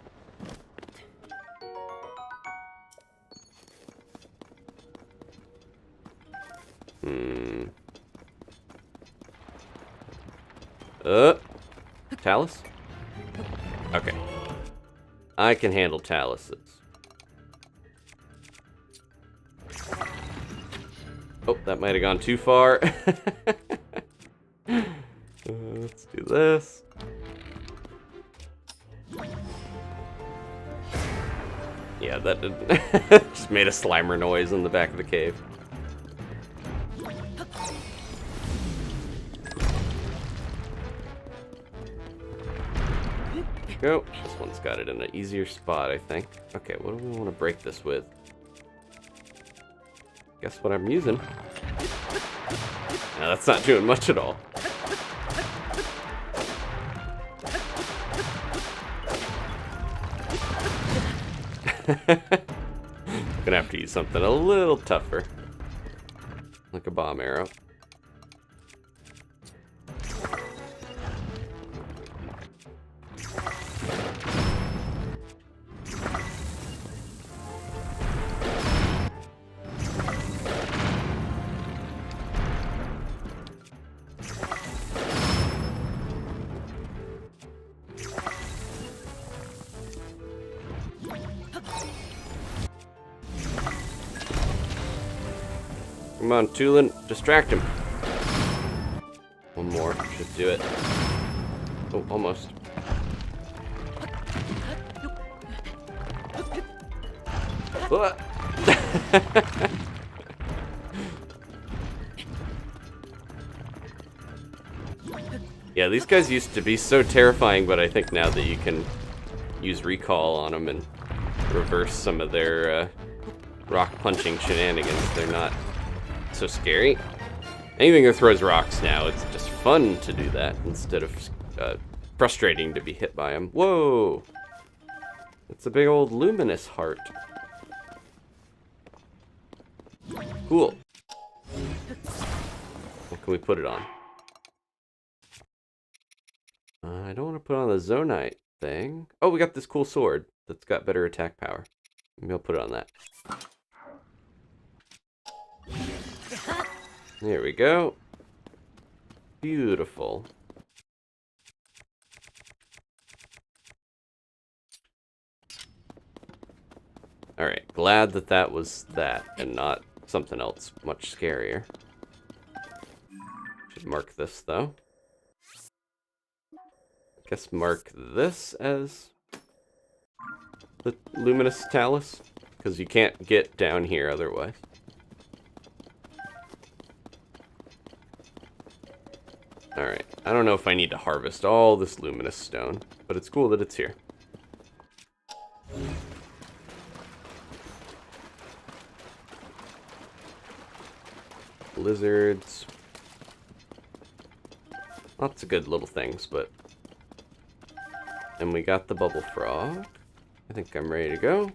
Talus? Okay. I can handle taluses. Oh, that might have gone too far. Let's do this. Yeah, that did just made a Slimer noise in the back of the cave. Go. This one's got it in an easier spot, I think. Okay, what do we want to break this with? Guess what I'm using. No, that's not doing much at all. Gonna have to use something a little tougher. Like a bomb arrow. Come on, Tulin, distract him. One more should do it. Oh, almost. What? Yeah, these guys used to be so terrifying, but I think now that you can use recall on them and reverse some of their rock punching shenanigans, they're not so scary. Anything that throws rocks now, it's just fun to do that instead of frustrating to be hit by them. Whoa! It's a big old luminous heart. Cool. What can we put it on? I don't want to put on the Zonai thing. Oh, we got this cool sword that's got better attack power. Maybe I'll put it on that. There we go. Beautiful. Alright, glad that that was that and not something else much scarier. Should mark this though. Guess mark this as the luminous talus, because you can't get down here otherwise. Alright, I don't know if I need to harvest all this luminous stone, but it's cool that it's here. Lizards. Lots of good little things, but... And we got the bubble frog. I think I'm ready to go.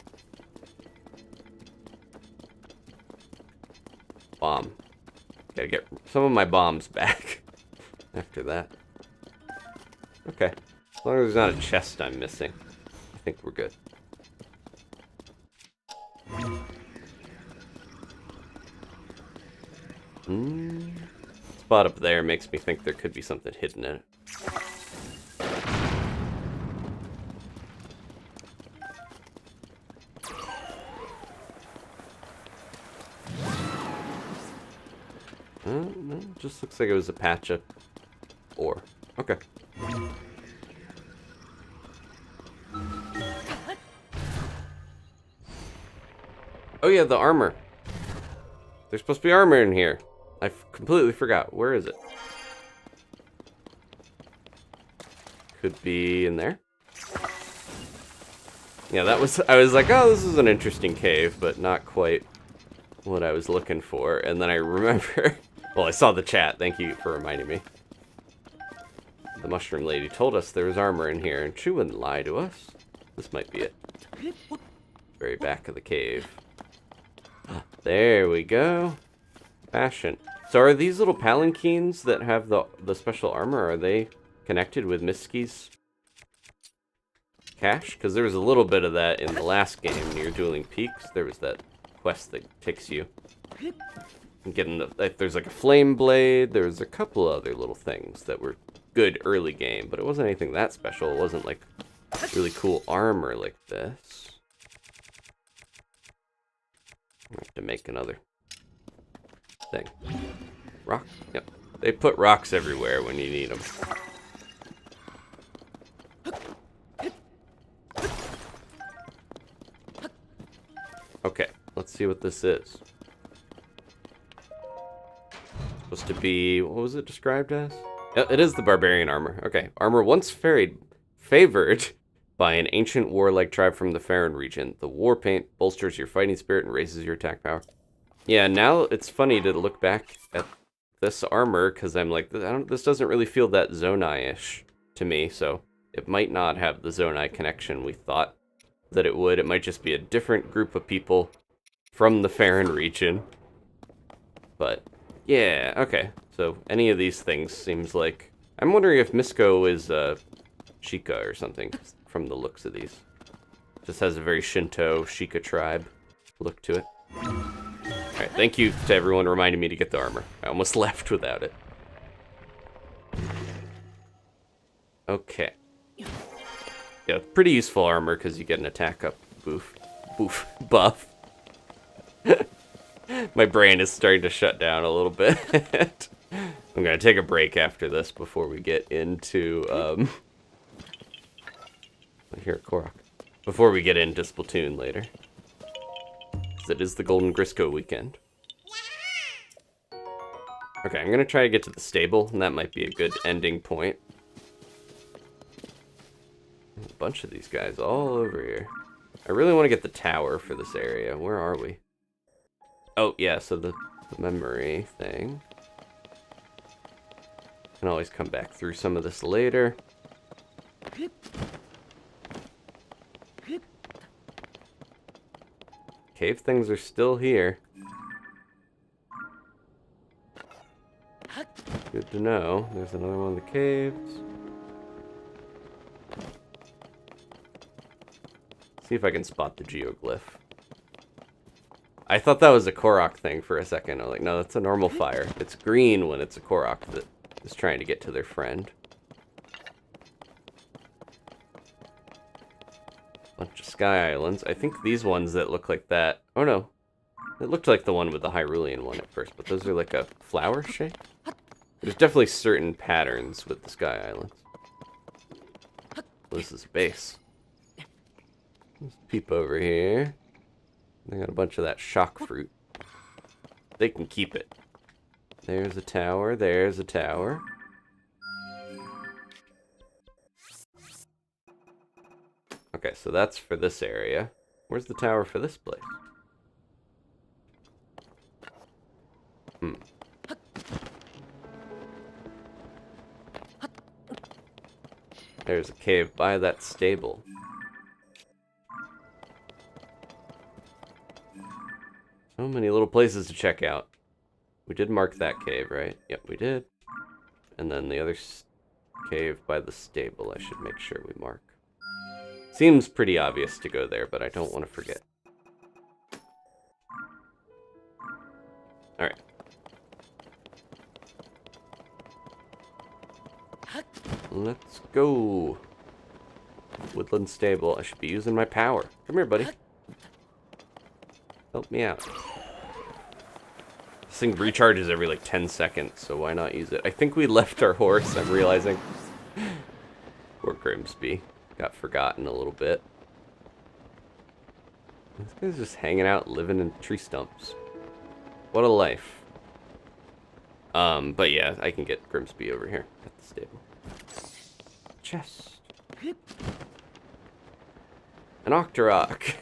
Bomb. Gotta get some of my bombs back. After that. Okay. As long as there's not a chest I'm missing, I think we're good. Spot up there makes me think there could be something hidden in it. No, just looks like it was a patch of ore. Okay. Oh yeah, the armor. There's supposed to be armor in here. I completely forgot. Where is it? Could be in there. Yeah, that was... I was like, oh, this is an interesting cave, but not quite what I was looking for. And then I remember... Well, I saw the chat. Thank you for reminding me. The mushroom lady told us there was armor in here, and she wouldn't lie to us. This might be it. Very back of the cave. There we go. Fashion. So are these little palanquins that have the special armor, are they connected with Miski's cache? Because there was a little bit of that in the last game near Dueling Peaks. There was that quest that takes you. Getting there's like a flame blade. There's a couple other little things that were good early game, but it wasn't anything that special. It wasn't like really cool armor like this. I have to make another thing. Rock? Yep. They put rocks everywhere when you need them. Okay, let's see what this is. Supposed to be, what was it described as? It is the barbarian armor. Okay, armor once favored by an ancient warlike tribe from the Faron region. The war paint bolsters your fighting spirit and raises your attack power. Yeah, now it's funny to look back at this armor because I'm like, this doesn't really feel that Zonai-ish to me, so it might not have the Zonai connection we thought that it would. It might just be a different group of people from the Faron region. But yeah, okay. So any of these things seems like... I'm wondering if Misko is Sheikah or something from the looks of these. Just has a very Shinto Sheikah tribe look to it. Alright, thank you to everyone reminding me to get the armor. I almost left without it. Okay. Yeah, pretty useful armor because you get an attack up buff. My brain is starting to shut down a little bit. I'm gonna take a break after this before we get into here, Korok. Before we get into Splatoon later. Because it is the Golden Grisco weekend. Okay, I'm gonna try to get to the stable, and that might be a good ending point. A bunch of these guys all over here. I really want to get the tower for this area. Where are we? Oh, yeah, so the memory thing. Can always come back through some of this later. Cave things are still here. Good to know. There's another one of the caves. See if I can spot the geoglyph. I thought that was a Korok thing for a second. I'm like, no, that's a normal fire. It's green when it's a Korok that is trying to get to their friend. Bunch of sky islands. I think these ones that look like that... Oh, no. It looked like the one with the Hyrulean one at first, but those are like a flower shape? There's definitely certain patterns with the sky islands. This is a base. Let's peep over here. They got a bunch of that shock fruit. They can keep it. There's a tower, there's a tower. Okay, so that's for this area. Where's the tower for this place? There's a cave by that stable. So many little places to check out. We did mark that cave, right? Yep, we did. And then the other cave by the stable, I should make sure we mark. Seems pretty obvious to go there, but I don't want to forget. Alright. Let's go. Woodland stable. I should be using my power. Come here, buddy. Help me out. This thing recharges every like 10 seconds, so why not use it? I think we left our horse, I'm realizing. Poor Grimsby. Got forgotten a little bit. This guy's just hanging out, living in tree stumps. What a life. But yeah, I can get Grimsby over here at the stable. Chest. An Octorok.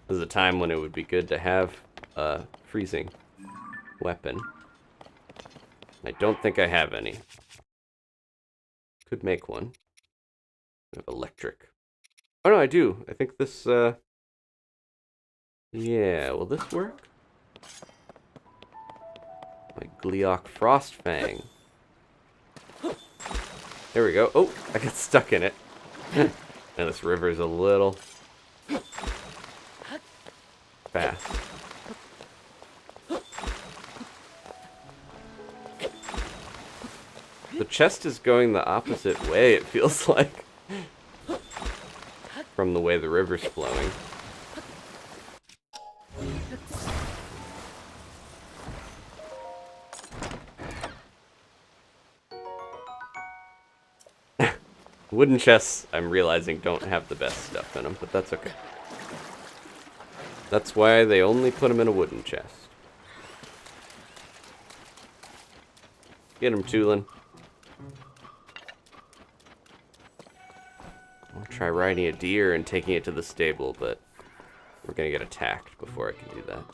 There's a time when it would be good to have a freezing weapon. I don't think I have any. Could make one. I have electric. Oh no, I do. I think this, yeah, will this work? My Gleok Frostfang. There we go. Oh, I got stuck in it. And this river's a little fast. The chest is going the opposite way, it feels like. From the way the river's flowing. Wooden chests, I'm realizing, don't have the best stuff in them, but that's okay. That's why they only put them in a wooden chest. Get him, Tulin. I'll try riding a deer and taking it to the stable, but we're gonna get attacked before I can do that.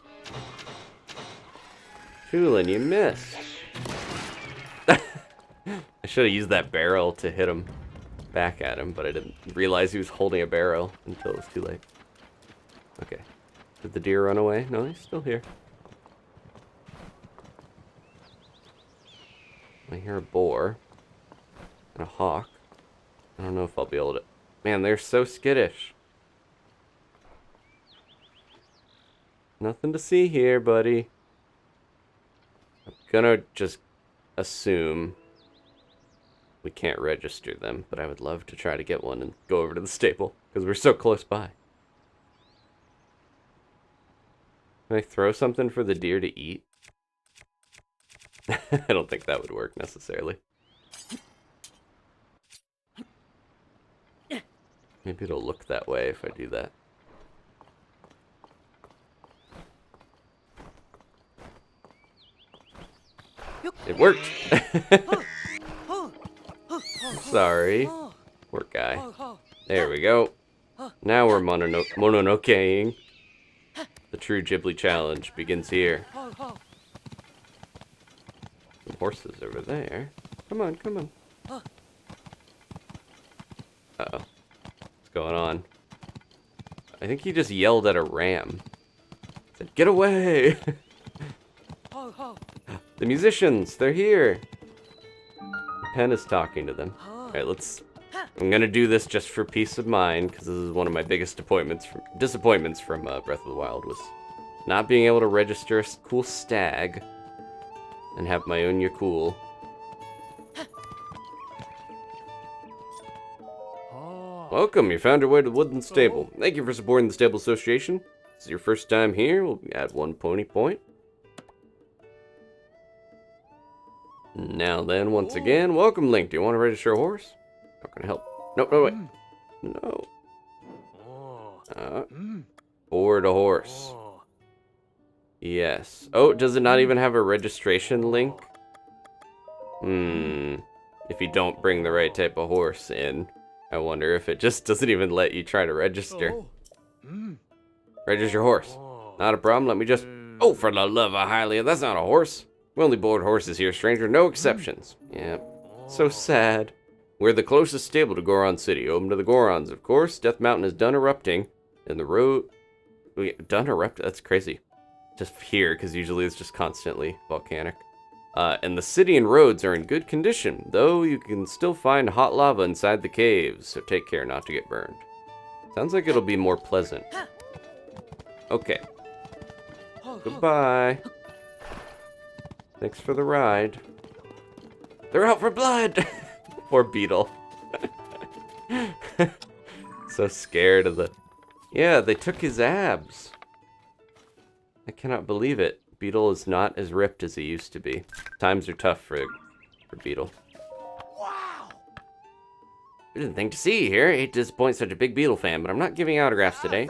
Tulin, you missed. I should have used that barrel to hit him back at him, but I didn't realize he was holding a barrel until it was too late. Okay. Did the deer run away? No, he's still here. I hear a boar and a hawk. I don't know if I'll be able to... Man, they're so skittish. Nothing to see here, buddy. I'm gonna just assume we can't register them, but I would love to try to get one and go over to the stable, because we're so close by. Can I throw something for the deer to eat? I don't think that would work necessarily. Maybe it'll look that way if I do that. It worked! Sorry. Poor guy. There we go. Now we're mononokeing. The true Ghibli challenge begins here. Some horses over there. Come on, come on. Uh-oh. What's going on? I think he just yelled at a ram. Said, get away! The musicians, they're here. Pen is talking to them. Alright, I'm gonna do this just for peace of mind, because this is one of my biggest disappointments from Breath of the Wild, was not being able to register a cool stag and have my own Yakul. Welcome, you found your way to the Woodland Stable. Thank you for supporting the Stable Association. If this is your first time here, we'll add 1 pony point. Now then, once again, welcome, Link. Do you want to register a horse? Not gonna help. No, no, wait. No. Board a horse. Yes. Oh, does it not even have a registration link? If you don't bring the right type of horse in, I wonder if it just doesn't even let you try to register. Register your horse. Not a problem, let me just... Oh, for the love of Hylia, that's not a horse. We only board horses here, stranger, no exceptions. Yeah, so sad. We're the closest stable to Goron City, open to the Gorons, of course. Death Mountain is done erupting, and the road... Done erupting? That's crazy. Just here, because usually it's just constantly volcanic. And the city and roads are in good condition, though you can still find hot lava inside the caves, so take care not to get burned. Sounds like it'll be more pleasant. Okay. Goodbye. Thanks for the ride. They're out for blood! Poor Beetle. So scared of the... Yeah, they took his abs. I cannot believe it. Beetle is not as ripped as he used to be. Times are tough for Beetle. Wow! There's nothing to see here. I hate to disappoint such a big Beetle fan, but I'm not giving autographs today.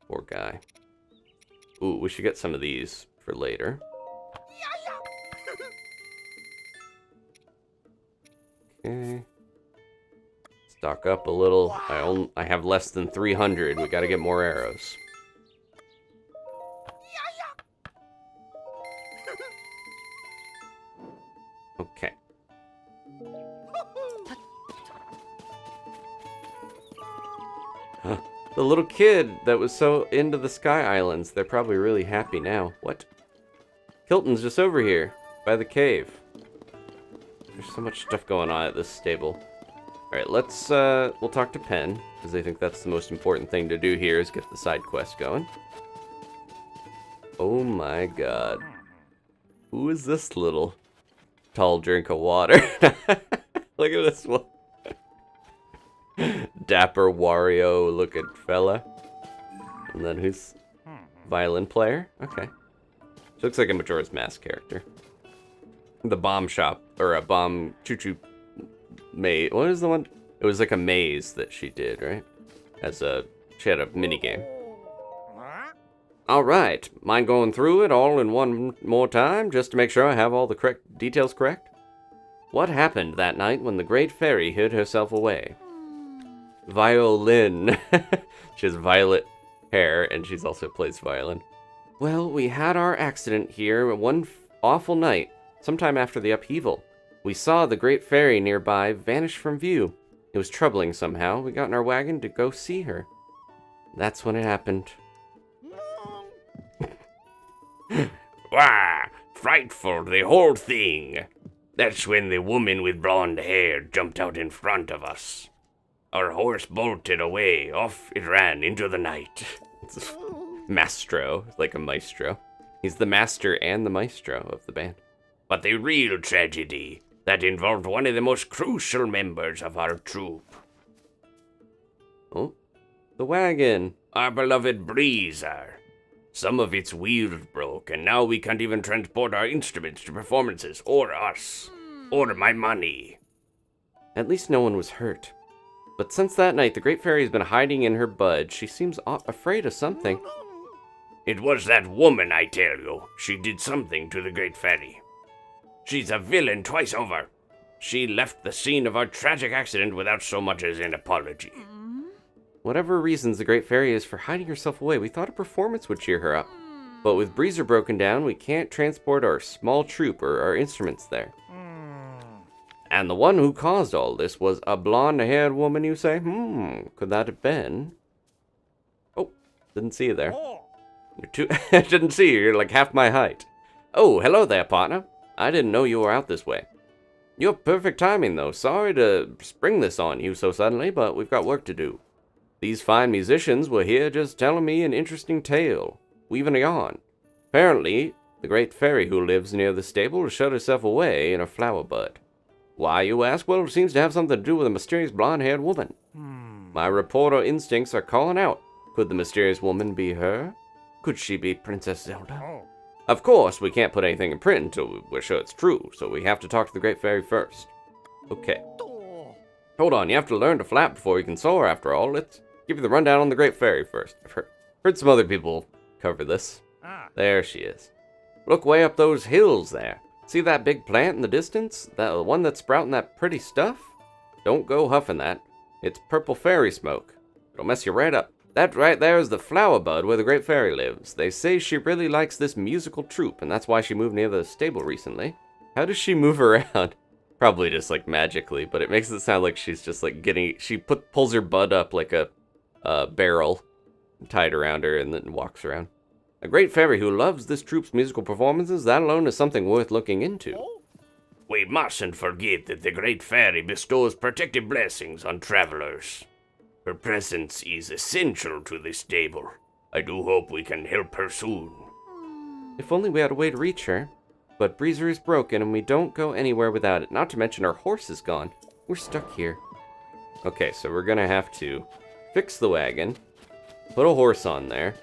Poor guy. Ooh, we should get some of these for later. Okay. Stock up a little. I have less than 300. We gotta get more arrows. Okay. Huh. The little kid that was so into the Sky Islands, they're probably really happy now. What? Kilton's just over here, by the cave. There's so much stuff going on at this stable. Alright, we'll talk to Pen, because I think that's the most important thing to do here, is get the side quest going. Oh my god. Who is this little tall drink of water? Look at this one. Dapper Wario looking fella. And then who's violin player? Okay. She looks like a Majora's Mask character. The bomb shop, or a bomb choo-choo maze. What is the one? It was like a maze that she did, right? She had a mini game. All right, mind going through it all in one more time just to make sure I have all the correct details correct? What happened that night when the Great Fairy hid herself away? Violin. She has violet hair, and she's also plays violin. Well, we had our accident here one awful night, sometime after the upheaval. We saw the Great Fairy nearby vanish from view. It was troubling somehow. We got in our wagon to go see her. That's when it happened. Wah! Frightful, the whole thing. That's when the woman with blonde hair jumped out in front of us. Our horse bolted away. Off it ran into the night. Maestro, like a maestro. He's the master and the maestro of the band. But the real tragedy, that involved one of the most crucial members of our troop. Oh, the wagon. Our beloved Breezer. Some of its wheels broke, and now we can't even transport our instruments to performances, or us, or my money. At least no one was hurt. But since that night, the Great Fairy has been hiding in her bud. She seems afraid of something. It was that woman, I tell you. She did something to the Great Fairy. She's a villain twice over. She left the scene of our tragic accident without so much as an apology. Whatever reasons the Great Fairy is for hiding herself away, we thought a performance would cheer her up. But with Breezer broken down, we can't transport our small troop or our instruments there. And the one who caused all this was a blonde-haired woman, you say? Could that have been? Oh, didn't see you there. I didn't see you, you're like half my height. Oh, hello there, partner. I didn't know you were out this way. You have perfect timing, though. Sorry to spring this on you so suddenly, but we've got work to do. These fine musicians were here just telling me an interesting tale, weaving a yarn. Apparently, the Great Fairy who lives near the stable has shut herself away in a flower bud. Why, you ask? Well, it seems to have something to do with a mysterious blonde-haired woman. My reporter instincts are calling out. Could the mysterious woman be her? Could she be Princess Zelda? Of course, we can't put anything in print until we're sure it's true, so we have to talk to the Great Fairy first. Okay. Hold on, you have to learn to flap before you can soar, after all. Let's give you the rundown on the Great Fairy first. I've heard some other people cover this. There she is. Look way up those hills there. See that big plant in the distance? The one that's sprouting that pretty stuff? Don't go huffing that. It's purple fairy smoke. It'll mess you right up. That right there is the flower bud where the Great Fairy lives. They say she really likes this musical troupe, and that's why she moved near the stable recently. How does she move around? Probably just like magically, but it makes it sound like she's just like pulls her bud up like a barrel tied around her and then walks around. A Great Fairy who loves this troupe's musical performances, that alone is something worth looking into. We mustn't forget that the Great Fairy bestows protective blessings on travelers. Her presence is essential to this stable. I do hope we can help her soon. If only we had a way to reach her. But Breezer is broken and we don't go anywhere without it. Not to mention our horse is gone. We're stuck here. Okay, so we're gonna have to fix the wagon, put a horse on there,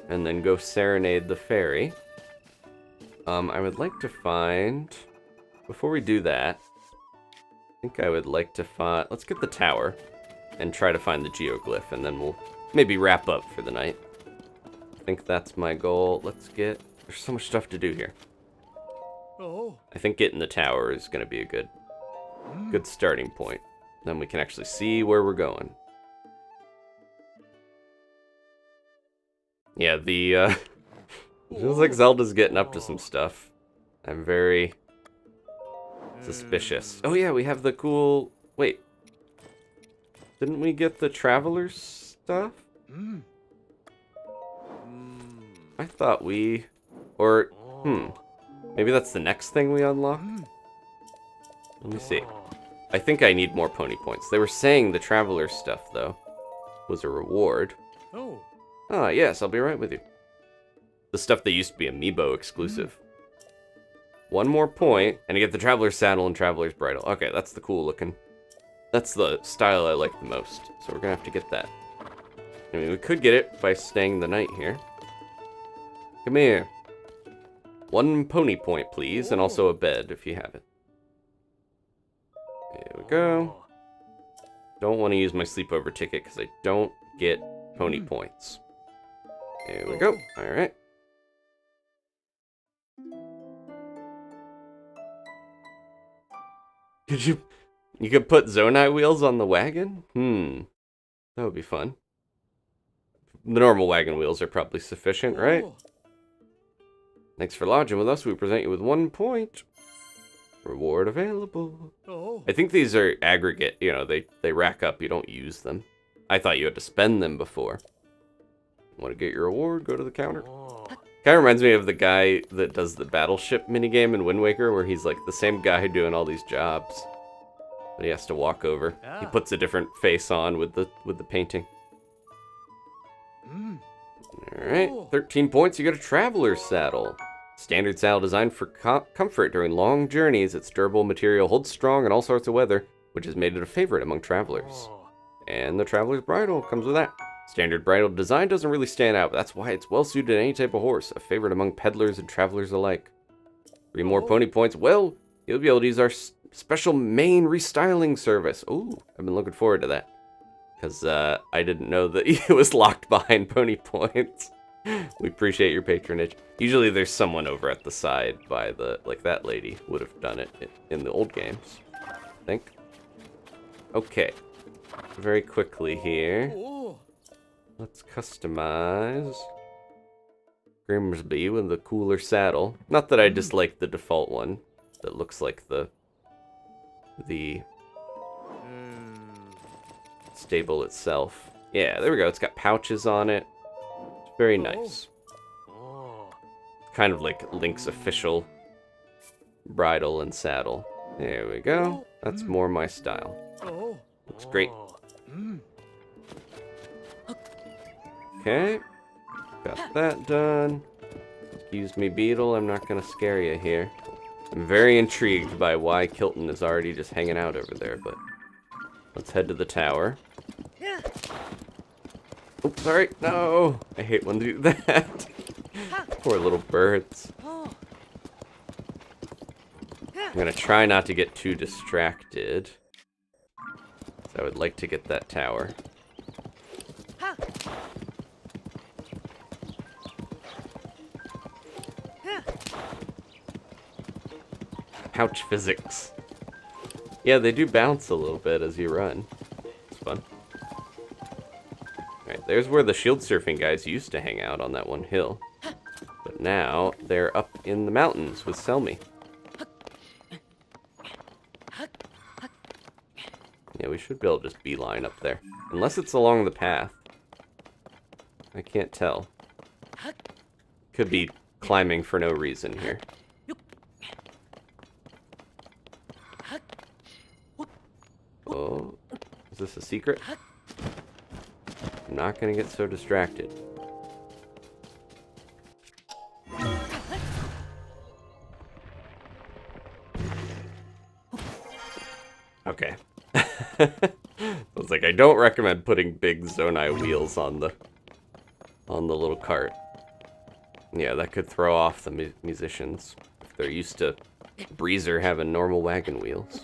and then go serenade the fairy. I would like to find... Before we do that, I think I would like to find... Let's get the tower and try to find the geoglyph, and then we'll maybe wrap up for the night. I think that's my goal. Let's get... There's so much stuff to do here. I think getting the tower is going to be a good starting point. Then we can actually see where we're going. Yeah, it feels like Zelda's getting up to some stuff. I'm very suspicious. Oh yeah, we have the cool... Wait. Didn't we get the traveler's stuff? I thought we... Or... Maybe that's the next thing we unlock? Let me see. I think I need more pony points. They were saying the traveler's stuff, though, was a reward. Ah, yes, I'll be right with you. The stuff that used to be Amiibo exclusive. One more point, and you get the Traveler's Saddle and Traveler's Bridle. Okay, that's the cool looking. That's the style I like the most, so we're gonna have to get that. I mean, we could get it by staying the night here. Come here. One pony point, please, and also a bed, if you have it. Yeah, we go. Don't want to use my sleepover ticket because I don't get pony points. There we go. Alright. You could put Zonai wheels on the wagon? That would be fun. The normal wagon wheels are probably sufficient, right? Thanks for lodging with us. We present you with 1 point. Reward available. I think these are aggregate, you know, they rack up, you don't use them. I thought you had to spend them before. Want to get your reward? Go to the counter. Kind of reminds me of the guy that does the battleship minigame in Wind Waker, where he's like the same guy doing all these jobs. But he has to walk over. He puts a different face on with the painting. Alright, 13 points, you get a traveler's saddle. Standard saddle designed for comfort during long journeys. Its durable material holds strong in all sorts of weather, which has made it a favorite among travelers. And the traveler's bridle comes with that. Standard bridle design doesn't really stand out, but that's why it's well suited to any type of horse, a favorite among peddlers and travelers alike. 3 more pony points. Well, you'll be able to use our special main restyling service. Ooh, I've been looking forward to that. Because I didn't know that it was locked behind pony points. We appreciate your patronage. Usually there's someone over at the side by the, like that lady would have done it in the old games, I think. Okay, very quickly here. Let's customize Grimsby with the cooler saddle. Not that I dislike the default one that looks like the stable itself. Yeah, there we go. It's got pouches on it. It's very nice. Kind of like Link's official bridle and saddle. There we go. That's more my style. Looks great. Okay. Got that done. Excuse me, Beetle. I'm not gonna scare you here. I'm very intrigued by why Kilton is already just hanging out over there, but let's head to the tower. Oops, sorry. No! I hate when they do that. Poor little birds. I'm gonna try not to get too distracted. So I would like to get that tower. Pouch physics. Yeah, they do bounce a little bit as you run. It's fun. Alright, there's where the shield surfing guys used to hang out on that one hill. But now they're up in the mountains with Selmy. Yeah, we should be able to just beeline up there. Unless it's along the path. I can't tell. Could be climbing for no reason here. Oh, is this a secret? I'm not gonna get so distracted. Okay. I was like, I don't recommend putting big Zonai wheels on the little cart. Yeah, that could throw off the musicians if they're used to Breezer having normal wagon wheels.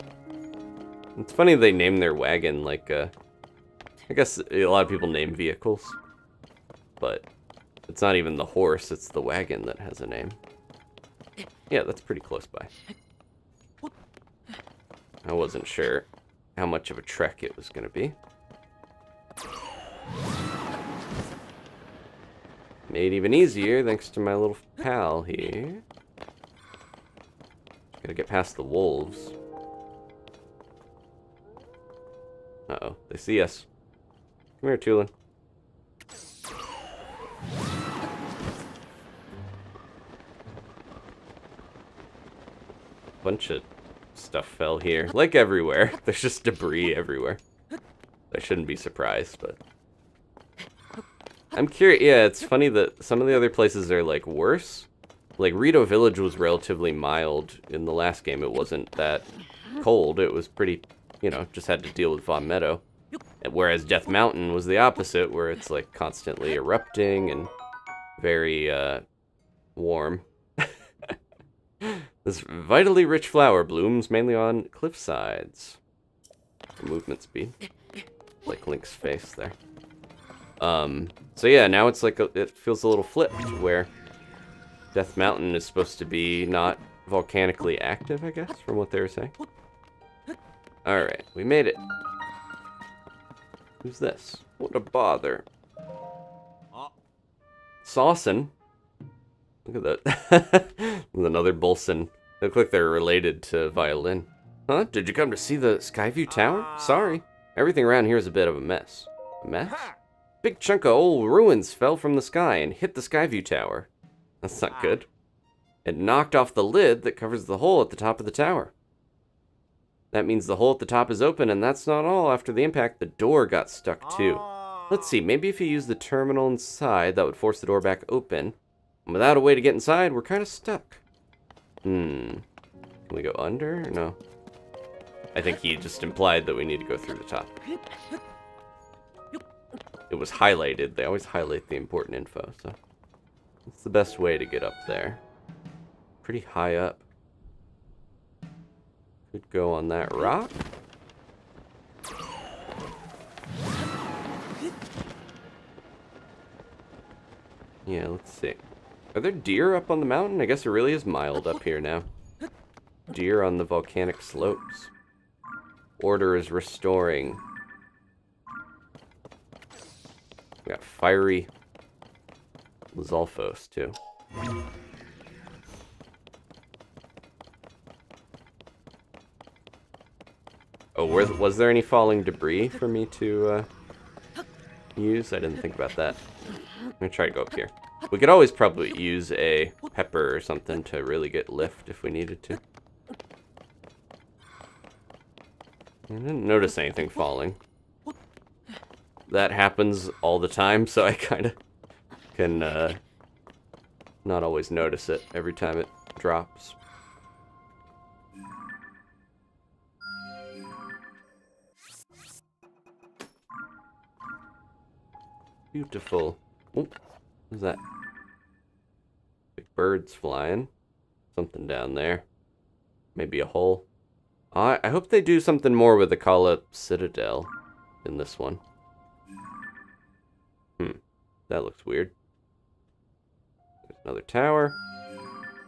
It's funny they name their wagon like, I guess a lot of people name vehicles, but it's not even the horse, it's the wagon that has a name. Yeah, that's pretty close by. I wasn't sure how much of a trek it was going to be. Made even easier thanks to my little pal here. Gotta get past the wolves. Uh-oh, they see us. Come here, Tulin. Bunch of stuff fell here. Like everywhere. There's just debris everywhere. I shouldn't be surprised, but... I'm curious. Yeah, it's funny that some of the other places are, like, worse. Like, Rito Village was relatively mild in the last game. It wasn't that cold. It was pretty... You know, just had to deal with Vaughn Meadow. Whereas Death Mountain was the opposite, where it's like constantly erupting and very warm. This vitally rich flower blooms mainly on cliff sides. for movement speed. Like Link's face there. So yeah, now it's like it feels a little flipped, where Death Mountain is supposed to be not volcanically active, I guess, from what they were saying. Alright, we made it. Who's this? What a bother. Saucin. Look at that. Another Bolson. They look like they're related to Violin. Huh? Did you come to see the Skyview Tower? Sorry. Everything around here is a bit of a mess. A mess? Big chunk of old ruins fell from the sky and hit the Skyview Tower. That's not good. It knocked off the lid that covers the hole at the top of the tower. That means the hole at the top is open, and that's not all. After the impact, the door got stuck too. Let's see, maybe if you use the terminal inside, that would force the door back open. And without a way to get inside, we're kind of stuck. Can we go under? No. I think he just implied that we need to go through the top. It was highlighted. They always highlight the important info, so it's the best way to get up there. Pretty high up. Could go on that rock. Yeah, let's see. Are there deer up on the mountain? I guess it really is mild up here now. Deer on the volcanic slopes. Order is restoring. We got fiery Zolfos, too. Oh, was there any falling debris for me to use? I didn't think about that. I'm gonna try to go up here. We could always probably use a pepper or something to really get lift if we needed to. I didn't notice anything falling. That happens all the time, so I kind of can not always notice it every time it drops. Beautiful. Oh, what's that? Big birds flying. Something down there. Maybe a hole. I hope they do something more with the Kala Citadel in this one. That looks weird. There's another tower.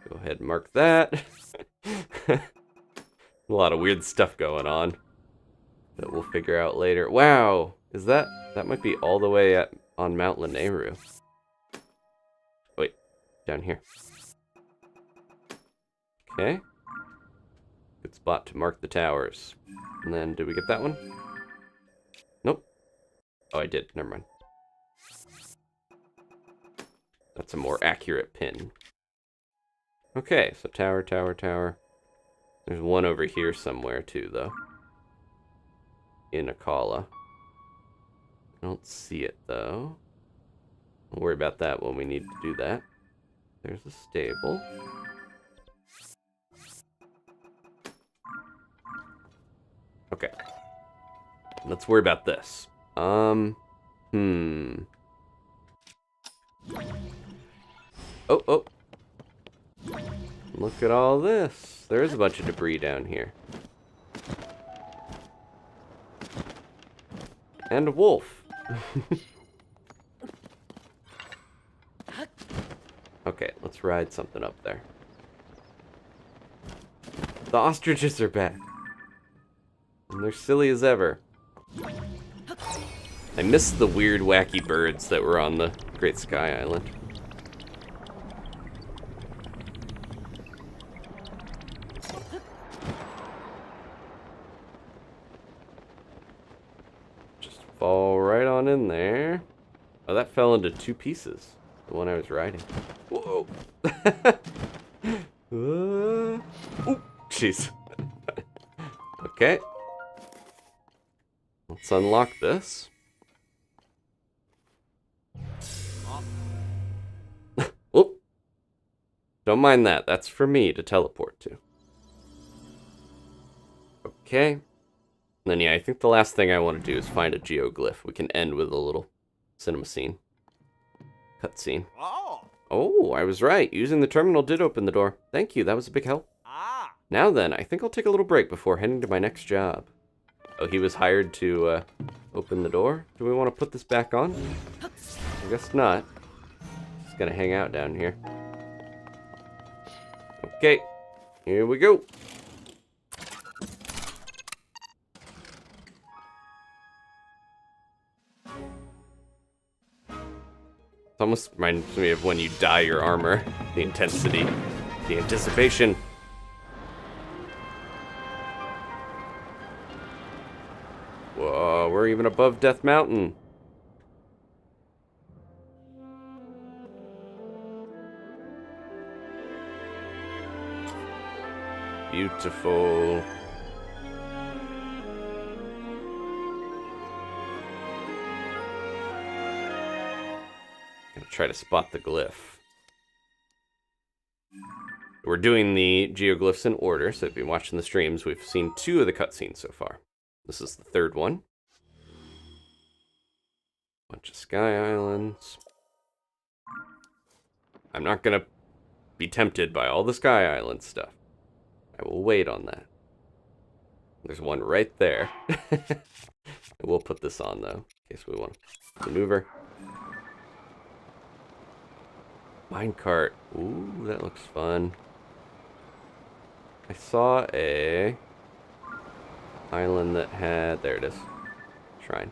Go ahead and mark that. A lot of weird stuff going on that we'll figure out later. Wow! Is that might be all the way on Mount Lanayru. Wait, down here. Okay. Good spot to mark the towers. And then, did we get that one? Nope. Oh, I did. Never mind. That's a more accurate pin. Okay, so tower, tower, tower. There's one over here somewhere too, though. In Akala. I don't see it, though. We'll worry about that when we need to do that. There's a stable. Okay. Let's worry about this. Oh. Look at all this. There is a bunch of debris down here. And a wolf. Okay, let's ride something up there. The ostriches are back. And they're silly as ever. I missed the weird, wacky birds that were on the Great Sky Island. Just fall right on in there. Oh, that fell into two pieces. The one I was riding. Whoa! Oh, jeez. Okay. Let's unlock this. Oh! Don't mind that. That's for me to teleport to. Okay. And then, yeah, I think the last thing I want to do is find a geoglyph. We can end with a little cinema scene. Cutscene. Oh, I was right. Using the terminal did open the door. Thank you. That was a big help. Now then, I think I'll take a little break before heading to my next job. Oh, he was hired to open the door? Do we want to put this back on? I guess not. Just gonna hang out down here. Okay, here we go. It almost reminds me of when you dye your armor. The intensity, the anticipation. Whoa, we're even above Death Mountain. Beautiful. Gonna try to spot the glyph. We're doing the geoglyphs in order, so if you've been watching the streams, we've seen 2 of the cutscenes so far. This is the 3rd one. Bunch of sky islands. I'm not gonna be tempted by all the sky island stuff. I will wait on that. There's one right there. We'll put this on, though, in case we want to maneuver. Minecart. Ooh, that looks fun. I saw a island that had... There it is. Shrine.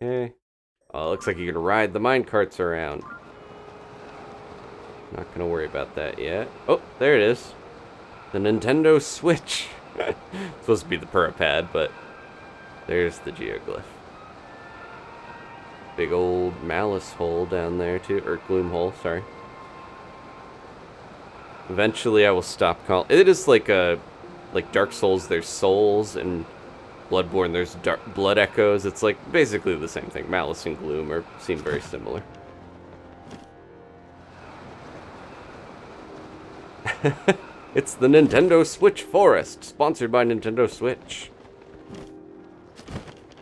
Okay. Oh, it looks like you can ride the minecarts around. Not gonna worry about that yet. Oh, there it is. The Nintendo Switch. Supposed to be the Purapad, but there's the Geoglyph. Big old malice hole down there too, or gloom hole, sorry. Eventually I will stop calling. It is like Dark Souls, there's souls, and Bloodborne, there's blood echoes. It's like basically the same thing. Malice and gloom seem very similar. It's the Nintendo Switch Forest, sponsored by Nintendo Switch.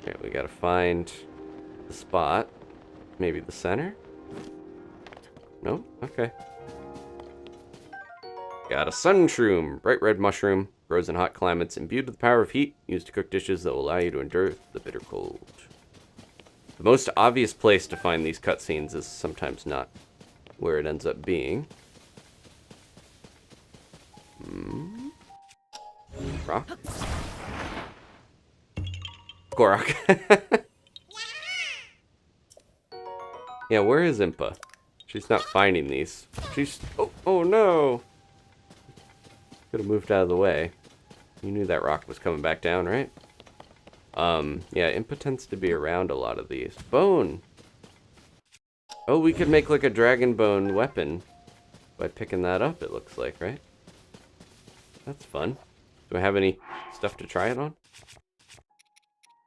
Okay, we gotta find the spot. Maybe the center? No? Okay. Got a sun shroom, bright red mushroom, grows in hot climates, imbued with the power of heat, used to cook dishes that will allow you to endure the bitter cold. The most obvious place to find these cutscenes is sometimes not where it ends up being. Rock? Korok. Yeah, where is Impa? She's not finding these. She's... Oh no! Could have moved out of the way. You knew that rock was coming back down, right? Yeah, Impa tends to be around a lot of these. Bone! Oh, we could make like a dragon bone weapon by picking that up, it looks like, right? That's fun. Do I have any stuff to try it on?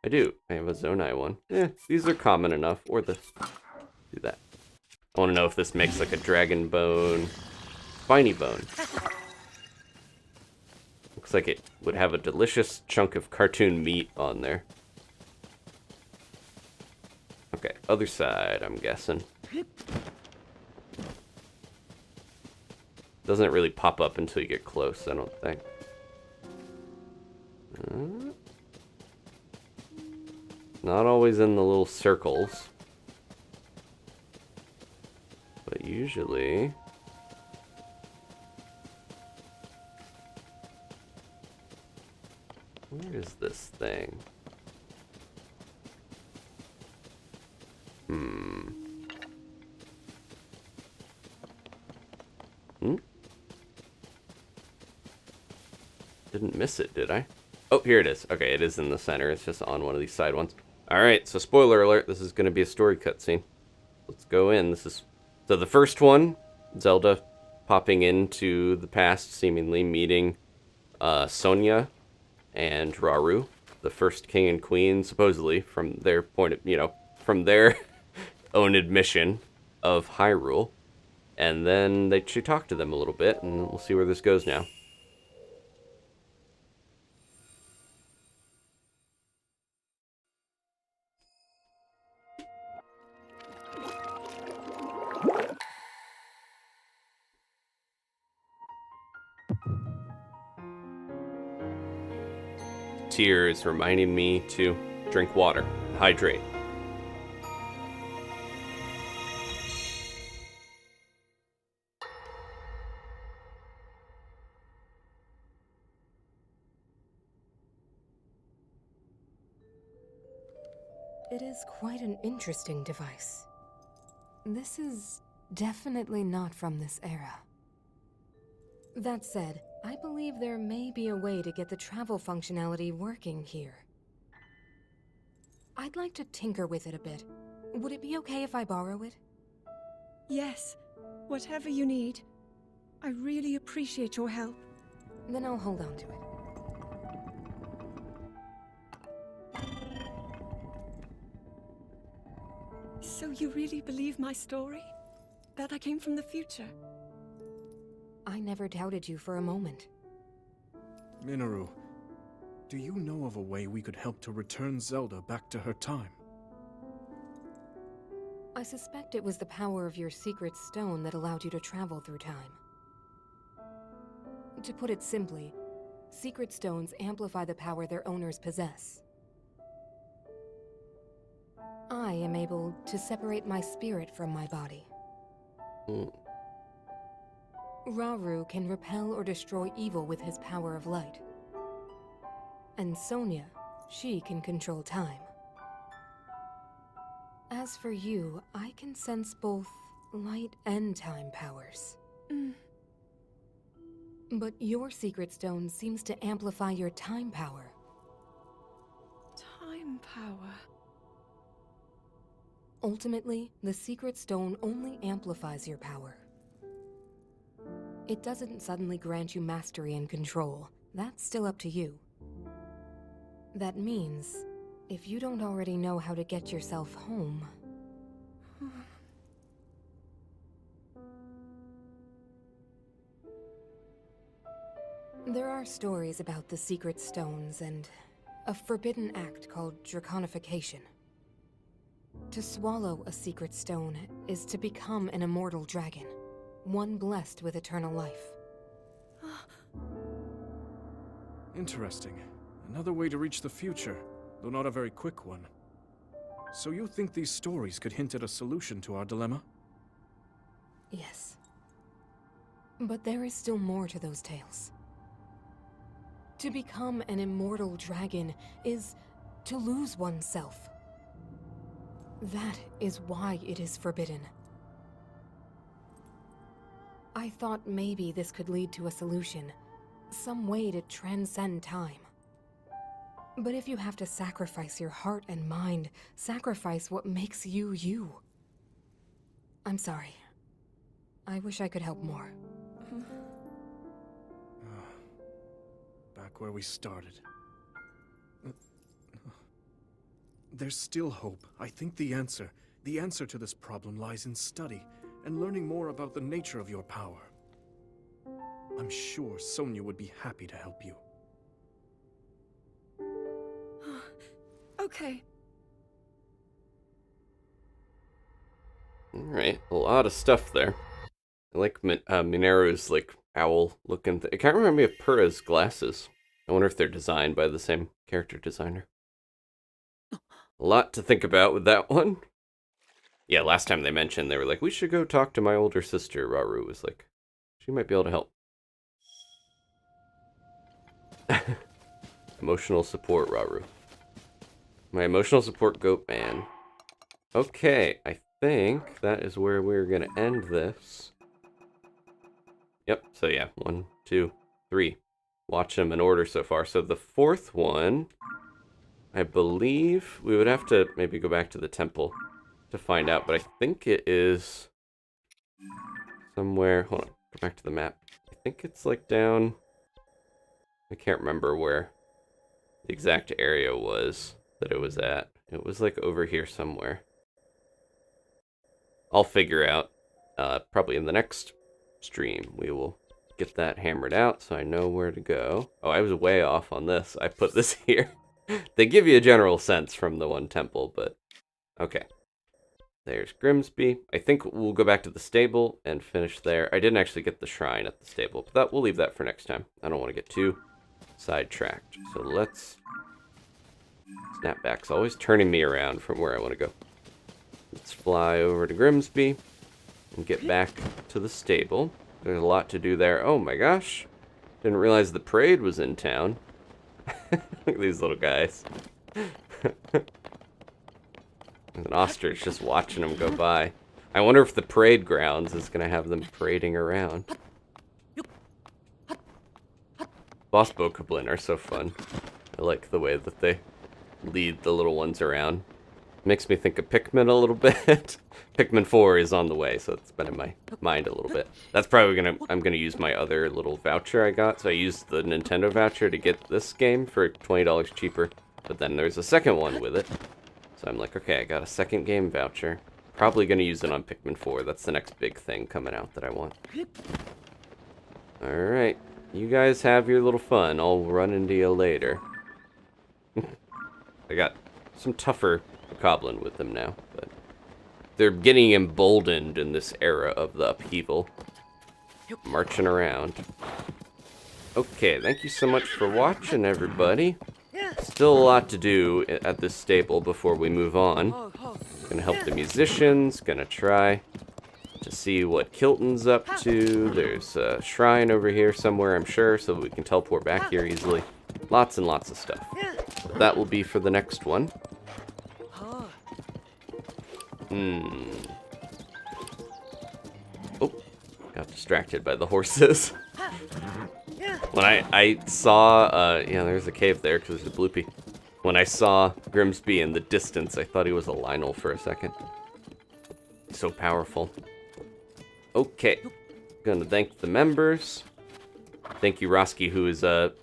I do. I have a Zonai one. These are common enough. Or the... Do that. I want to know if this makes like a dragon bone... Spiny bone. Looks like it would have a delicious chunk of cartoon meat on there. Okay, other side, I'm guessing. Doesn't really pop up until you get close, I don't think. Not always in the little circles. But usually... Where is this thing? Didn't miss it, did I? Oh, here it is. Okay, it is in the center. It's just on one of these side ones. Alright, so spoiler alert, this is going to be a story cutscene. Let's go in. This is... So the first one, Zelda popping into the past, seemingly meeting Sonia and Rauru, the first king and queen, supposedly, from their point of, from their own admission of Hyrule. And then she talked to them a little bit, and we'll see where this goes now. tear is reminding me to drink water, hydrate. It is quite an interesting device. This is definitely not from this era. That said, I believe there may be a way to get the travel functionality working here. I'd like to tinker with it a bit. Would it be okay if I borrow it? Yes, whatever you need. I really appreciate your help. Then I'll hold on to it. So you really believe my story? That I came from the future? I never doubted you for a moment. Minoru, do you know of a way we could help to return Zelda back to her time? I suspect it was the power of your secret stone that allowed you to travel through time. To put it simply, secret stones amplify the power their owners possess. I am able to separate my spirit from my body. Rauru can repel or destroy evil with his power of light. And Sonia, she can control time. As for you, I can sense both light and time powers. But your secret stone seems to amplify your time power. Time power. Ultimately, the secret stone only amplifies your power. It doesn't suddenly grant you mastery and control. That's still up to you. That means, if you don't already know how to get yourself home... There are stories about the secret stones and a forbidden act called draconification. To swallow a secret stone is to become an immortal dragon, one blessed with eternal life. Interesting. Another way to reach the future, though not a very quick one. So you think these stories could hint at a solution to our dilemma? Yes. But there is still more to those tales. To become an immortal dragon is to lose oneself. That is why it is forbidden. I thought maybe this could lead to a solution, some way to transcend time. But if you have to sacrifice your heart and mind, sacrifice what makes you you. I'm sorry. I wish I could help more. Back where we started. There's still hope. I think the answer to this problem lies in study and learning more about the nature of your power. I'm sure Sonia would be happy to help you. Okay. Alright, a lot of stuff there. I like Mineru's, like, owl-looking thing. I can't remember if Purra's glasses. I wonder if they're designed by the same character designer. A lot to think about with that one. Yeah, last time they mentioned, they were like, we should go talk to my older sister. Rauru was like, she might be able to help. Emotional support, Rauru. My emotional support goat man. Okay, I think that is where we're going to end this. Yep, so yeah, 1, 2, 3. Watch them in order so far. So the fourth one, I believe we would have to maybe go back to the temple to find out, but I think it is somewhere. Hold on, go back to the map. I think it's like down. I can't remember where the exact area was that it was at. It was like over here somewhere. I'll figure out probably in the next stream. We will get that hammered out so I know where to go. Oh, I was way off on this. I put this here. They give you a general sense from the one temple, but okay. There's Grimsby. I think we'll go back to the stable and finish there. I didn't actually get the shrine at the stable, but we'll leave that for next time. I don't want to get too sidetracked. So let's... Snapback's always turning me around from where I want to go. Let's fly over to Grimsby and get back to the stable. There's a lot to do there. Oh my gosh. Didn't realize the parade was in town. Look at these little guys. There's an ostrich just watching them go by. I wonder if the parade grounds is going to have them parading around. Boss Bokoblin are so fun. I like the way that they lead the little ones around. Makes me think of Pikmin a little bit. Pikmin 4 is on the way, so it's been in my mind a little bit. That's probably I'm gonna use my other little voucher I got. So I used the Nintendo voucher to get this game for $20 cheaper. But then there's a second one with it. So I'm like, okay, I got a second game voucher. Probably gonna use it on Pikmin 4. That's the next big thing coming out that I want. Alright, you guys have your little fun. I'll run into you later. I got some tougher Goblin with them now, but they're getting emboldened in this era of the upheaval. Marching around. Okay, thank you so much for watching, everybody. Still a lot to do at this stable before we move on. Gonna help the musicians, gonna try to see what Kilton's up to. There's a shrine over here somewhere, I'm sure, so we can teleport back here easily. Lots and lots of stuff. But that will be for the next one. Oh, got distracted by the horses. When I saw, yeah, there's a cave there because there's a bloopy. When I saw Grimsby in the distance, I thought he was a Lionel for a second. So powerful. Okay, gonna thank the members. Thank you, Roski, who is a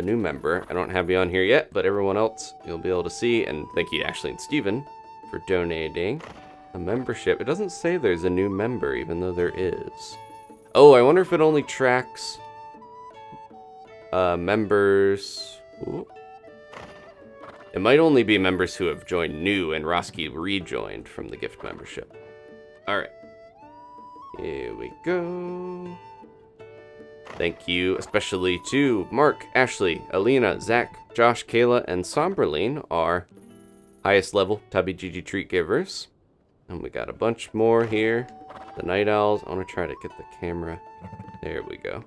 new member. I don't have you on here yet, but everyone else you'll be able to see. And thank you to Ashley and Steven for donating. A membership. It doesn't say there's a new member, even though there is. Oh, I wonder if it only tracks members. Ooh. It might only be members who have joined new and Roski rejoined from the gift membership. Alright. Here we go. Thank you especially to Mark, Ashley, Alina, Zach, Josh, Kayla, and Somberline, our highest level Tubby GG treat givers. And we got a bunch more here. The Night Owls. I want to try to get the camera. There we go.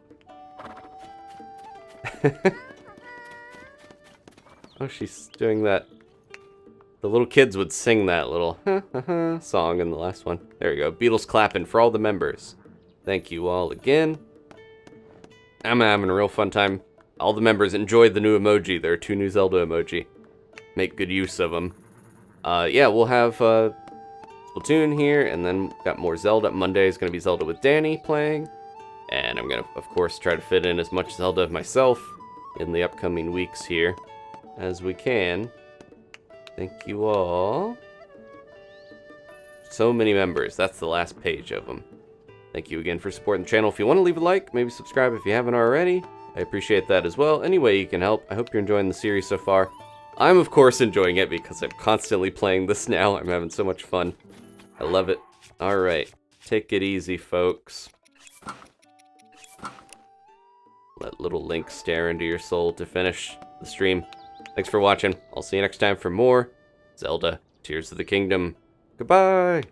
Oh, she's doing that. The little kids would sing that little song in the last one. There we go. Beatles clapping for all the members. Thank you all again. I'm having a real fun time. All the members enjoyed the new emoji. There are 2 new Zelda emoji. Make good use of them. Yeah, we'll have Splatoon here, and then got more Zelda. Monday is going to be Zelda with Danny playing. And I'm going to, of course, try to fit in as much Zelda of myself in the upcoming weeks here as we can. Thank you all. So many members. That's the last page of them. Thank you again for supporting the channel. If you want to leave a like, maybe subscribe if you haven't already. I appreciate that as well. Any way you can help. I hope you're enjoying the series so far. I'm, of course, enjoying it because I'm constantly playing this now. I'm having so much fun. I love it. All right. Take it easy, folks. Let little Link stare into your soul to finish the stream. Thanks for watching. I'll see you next time for more Zelda Tears of the Kingdom. Goodbye!